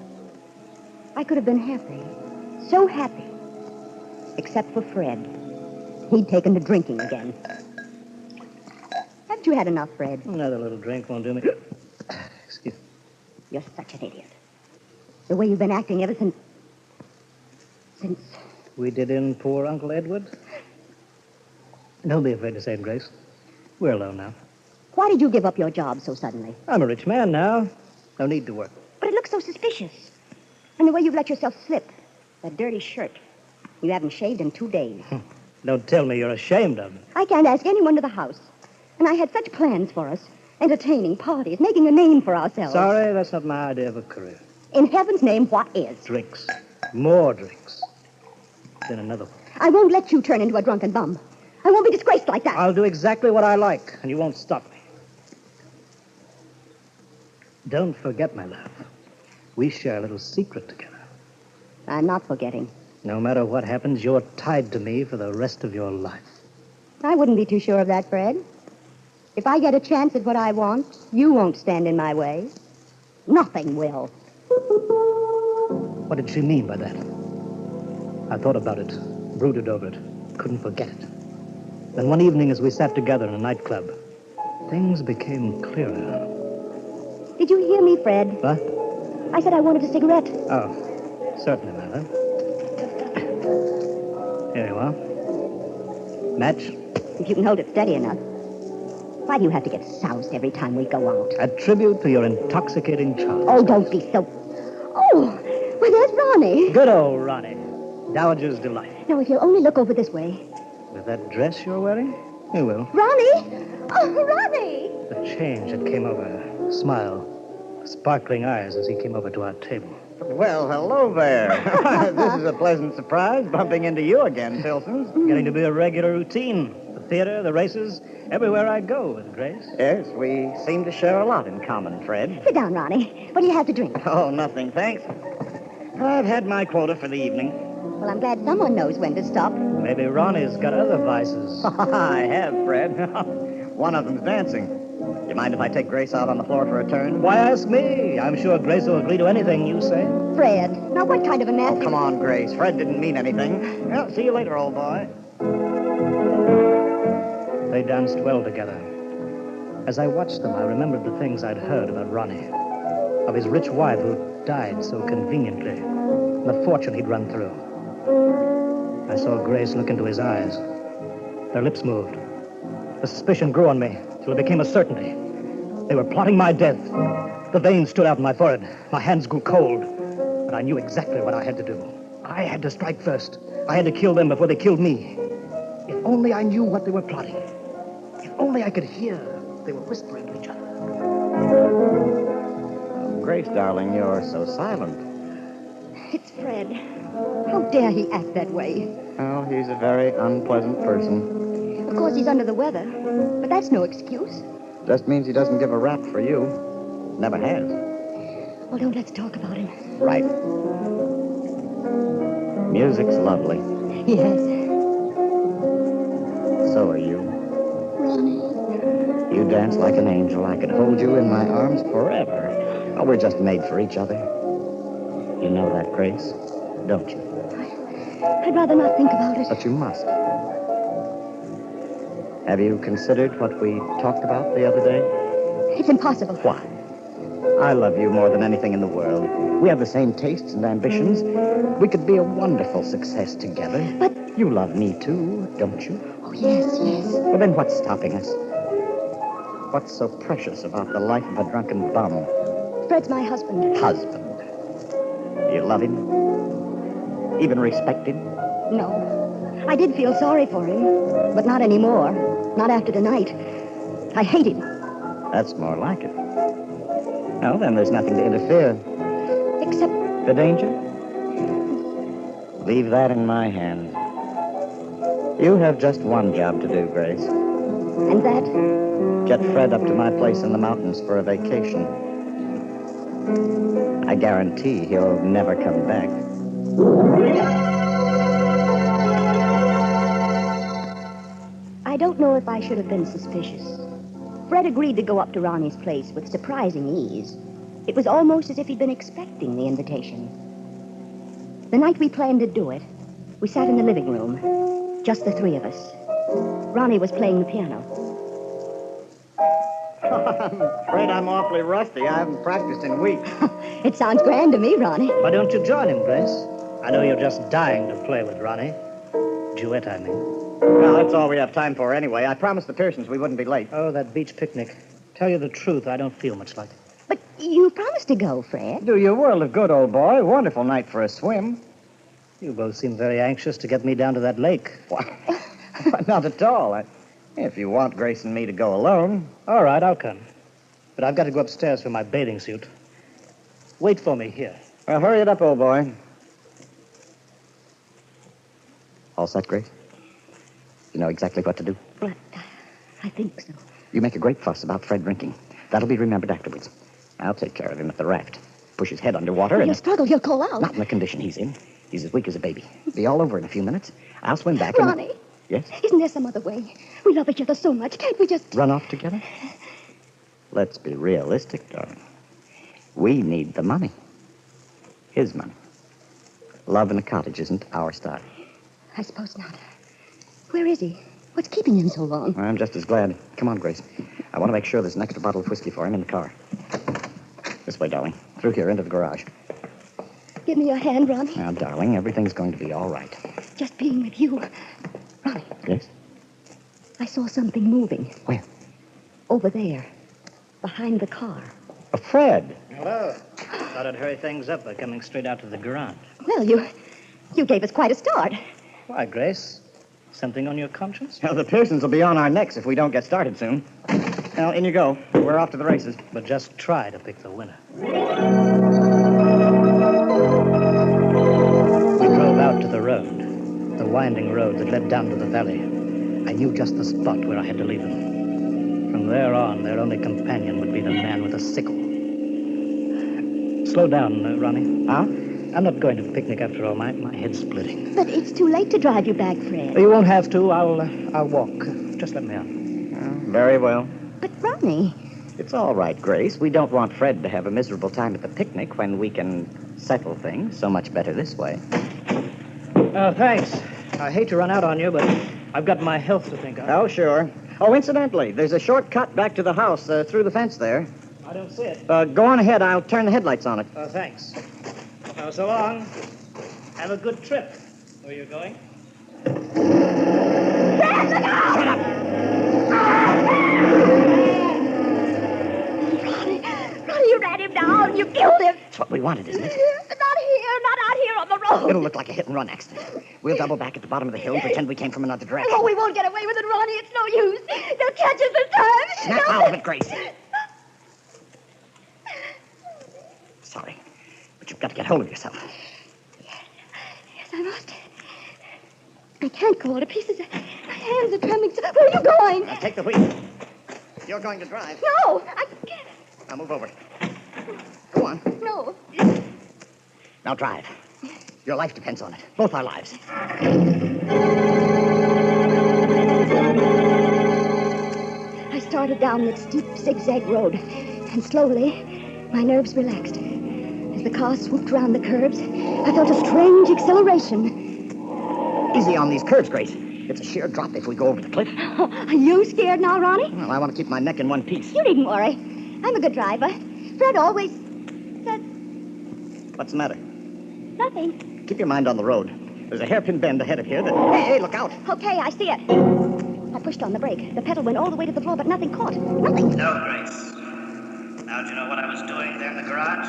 I could have been happy, so happy, except for Fred. He'd taken to drinking again. Haven't you had enough, Fred? Another little drink won't do me. Excuse me. You're such an idiot. The way you've been acting ever since... We did in poor Uncle Edward? Don't be afraid to say it, Grace. We're alone now. Why did you give up your job so suddenly? I'm a rich man now. No need to work. But it looks so suspicious. And the way you've let yourself slip. That dirty shirt. You haven't shaved in 2 days. Don't tell me you're ashamed of me. I can't ask anyone to the house. And I had such plans for us. Entertaining, parties, making a name for ourselves. Sorry, that's not my idea of a career. In heaven's name, what is? Drinks. More drinks. Then another one. I won't let you turn into a drunken bum. I won't be disgraced like that. I'll do exactly what I like, and you won't stop me. Don't forget, my love. We share a little secret together. I'm not forgetting. No matter what happens, you're tied to me for the rest of your life. I wouldn't be too sure of that, Fred. If I get a chance at what I want, you won't stand in my way. Nothing will. What did she mean by that? I thought about it, brooded over it, couldn't forget it. Then one evening as we sat together in a nightclub, things became clearer. Did you hear me, Fred? What? I said I wanted a cigarette. Oh, certainly, my love. Here you are. Match? If you can hold it steady enough. Why do you have to get soused every time we go out? A tribute to your intoxicating charm. Oh, don't be so... Oh, well, there's Ronnie. Good old Ronnie. Dowager's delight. Now, if you'll only look over this way. With that dress you're wearing? You will. Ronnie! Oh, Ronnie! The change that came over her. Smile. Sparkling eyes as he came over to our table. Well, hello there. This is a pleasant surprise, bumping into you again, Tilton. Getting to be a regular routine. The theater, the races, everywhere I go with Grace. Yes, we seem to share a lot in common, Fred. Sit down, Ronnie. What do you have to drink? Oh, nothing, thanks. I've had my quota for the evening. Well, I'm glad someone knows when to stop. Maybe Ronnie's got other vices. I have, Fred. One of them's dancing. You mind if I take Grace out on the floor for a turn? Why ask me? I'm sure Grace will agree to anything you say. Fred, now what kind of a nasty... Oh, come on, Grace. Fred didn't mean anything. Well, see you later, old boy. They danced well together. As I watched them, I remembered the things I'd heard about Ronnie. Of his rich wife who died so conveniently. And the fortune he'd run through. I saw Grace look into his eyes. Their lips moved. The suspicion grew on me till it became a certainty. They were plotting my death. The veins stood out in my forehead. My hands grew cold. But I knew exactly what I had to do. I had to strike first. I had to kill them before they killed me. If only I knew what they were plotting. If only I could hear they were whispering to each other. Oh, Grace, darling, you're so silent. It's Fred. How dare he act that way? Oh, he's a very unpleasant person. Of course, he's under the weather. But that's no excuse. Just means he doesn't give a rap for you. Never has. Well, don't let's talk about him. Right. Music's lovely. Yes. So are you. Ronnie. You dance like an angel. I could hold you in my arms forever. Oh, we're just made for each other. You know that, Grace, don't you? I'd rather not think about it. But you must. Have you considered what we talked about the other day? It's impossible. Why? I love you more than anything in the world. We have the same tastes and ambitions. We could be a wonderful success together. But... You love me too, don't you? Oh, yes, yes. Well, then what's stopping us? What's so precious about the life of a drunken bum? Fred's my husband. Husband? You love him? Even respect him? No. I did feel sorry for him, but not anymore. Not after tonight. I hate him. That's more like it. Well, then there's nothing to interfere. Except... The danger? Leave that in my hands. You have just one job to do, Grace. And that? Get Fred up to my place in the mountains for a vacation. I guarantee he'll never come back. I don't know if I should have been suspicious. Fred agreed to go up to Ronnie's place with surprising ease. It was almost as if he'd been expecting the invitation. The night we planned to do it, we sat in the living room, just the three of us. Ronnie was playing the piano. I'm afraid I'm awfully rusty. I haven't practiced in weeks. It sounds grand to me, Ronnie. Why don't you join him, Grace? I know you're just dying to play with Ronnie. Duet, I mean. Well, that's all we have time for anyway. I promised the Pearsons we wouldn't be late. Oh, that beach picnic. Tell you the truth, I don't feel much like it. But you promised to go, Fred. Do you a world of good, old boy. Wonderful night for a swim. You both seem very anxious to get me down to that lake. Not at all. If you want Grace and me to go alone. All right, I'll come. But I've got to go upstairs for my bathing suit. Wait for me here. Well, hurry it up, old boy. All set, Grace? You know exactly what to do? But I think so. You make a great fuss about Fred drinking. That'll be remembered afterwards. I'll take care of him at the raft. Push his head underwater and... He'll struggle. He'll call out. Not in the condition he's in. He's as weak as a baby. Be all over in a few minutes. I'll swim back Ronnie. Yes? Isn't there some other way? We love each other so much. Can't we just... Run off together? Let's be realistic, darling. We need the money. His money. Love in a cottage isn't our style. I suppose not. Where is he? What's keeping him so long? I'm just as glad. Come on, Grace. I want to make sure there's an extra bottle of whiskey for him in the car. This way, darling. Through here, into the garage. Give me your hand, Ronnie. Now, darling, everything's going to be all right. Just being with you. Ronnie. Yes? I saw something moving. Where? Over there. Behind the car. Fred. Hello. Thought I'd hurry things up by coming straight out to the garage. Well, you gave us quite a start. Why, Grace? Something on your conscience? Well, the Pearsons will be on our necks if we don't get started soon. Well, in you go. We're off to the races. But just try to pick the winner. We drove out to the road, the winding road that led down to the valley. I knew just the spot where I had to leave them. From there on, their only companion would be the man with the sickle. Slow down, Ronnie. Huh? I'm not going to the picnic after all. My head's splitting. But it's too late to drive you back, Fred. You won't have to. I'll walk. Just let me on. Very well. But, Ronnie... It's all right, Grace. We don't want Fred to have a miserable time at the picnic when we can settle things so much better this way. Oh, thanks. I hate to run out on you, but I've got my health to think of. Oh, sure. Oh, incidentally, there's a shortcut back to the house through the fence there. I don't see it. Go on ahead. I'll turn the headlights on it. Oh, thanks. So long. Have a good trip. Where are you going? Shut up! Ronnie, you ran him down. You killed him. That's what we wanted, isn't it? Not here. Not out here on the road. It'll look like a hit-and-run accident. We'll double back at the bottom of the hill and pretend we came from another direction. Oh, we won't get away with it, Ronnie. It's no use. They'll catch us this time. Snap out of it, Grace. Sorry, but you've got to get hold of yourself. Yes, I must. I can't go all to pieces. My hands are trembling. Where are you going? Take the wheel. You're going to drive. No, I can't. Now move over. Go on. No. Now drive. Your life depends on it. Both our lives. I started down that steep zigzag road, and slowly, my nerves relaxed. As the car swooped around the curbs, I felt a strange acceleration. Easy on these curves, Grace. It's a sheer drop if we go over the cliff. Are you scared now, Ronnie? Well, I want to keep my neck in one piece. You needn't worry. I'm a good driver. Fred always says What's the matter? nothing. Keep your mind on the road. There's a hairpin bend ahead of here that... Hey, look out. Okay, I see it. I pushed on the brake. The pedal went all the way to the floor, but nothing caught. Nothing. No, Grace. Now, do you know what I was doing there in the garage?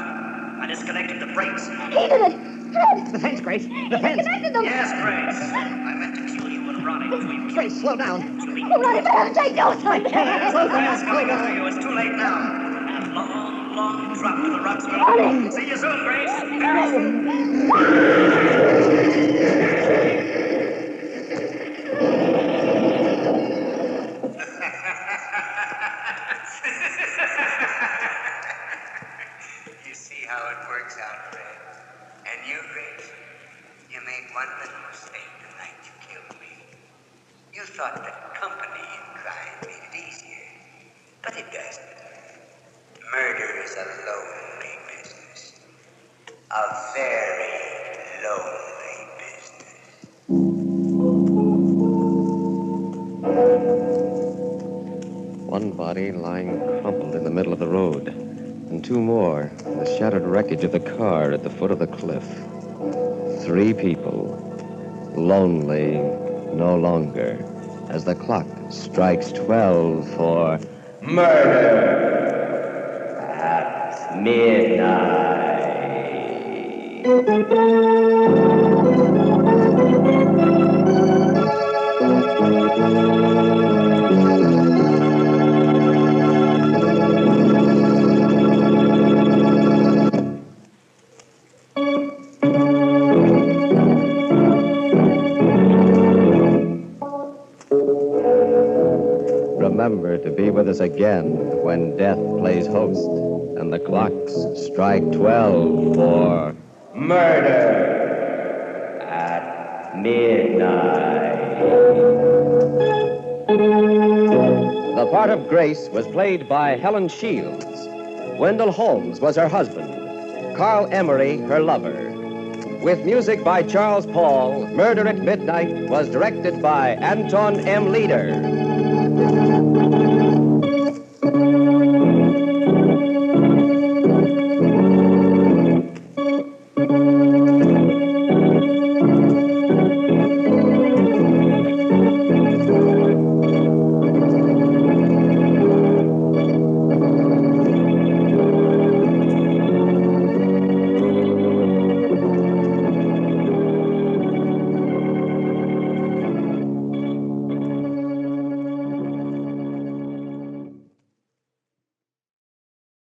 I disconnected the brakes. He did it! Fred! The fence, Grace. The He fence. disconnected them! Yes, Grace. I meant to kill you and Ronnie before you... Grace, slow down. Oh, Ronnie, fast! I know something! Slow down. It's coming after you. It's too late now. That long drop to the rocks. Ronnie! See you soon, Grace. Very soon. You see how it works out, Fred. And you, Grace, you made one little mistake the night you killed me. You thought that company in crime made it easier, but it doesn't. Murder is a lonely business. A very lonely business. One body lying crumpled in the middle of the road, and two more in the shattered wreckage of the car at the foot of the cliff. 3 people, lonely no longer, as the clock strikes 12 for murder at midnight. Remember to be with us again when death plays host and the clocks strike 12 for murder at midnight. The part of Grace was played by Helen Shields. Wendell Holmes was her husband. Carl Emery, her lover. With music by Charles Paul, Murder at Midnight was directed by Anton M. Leader.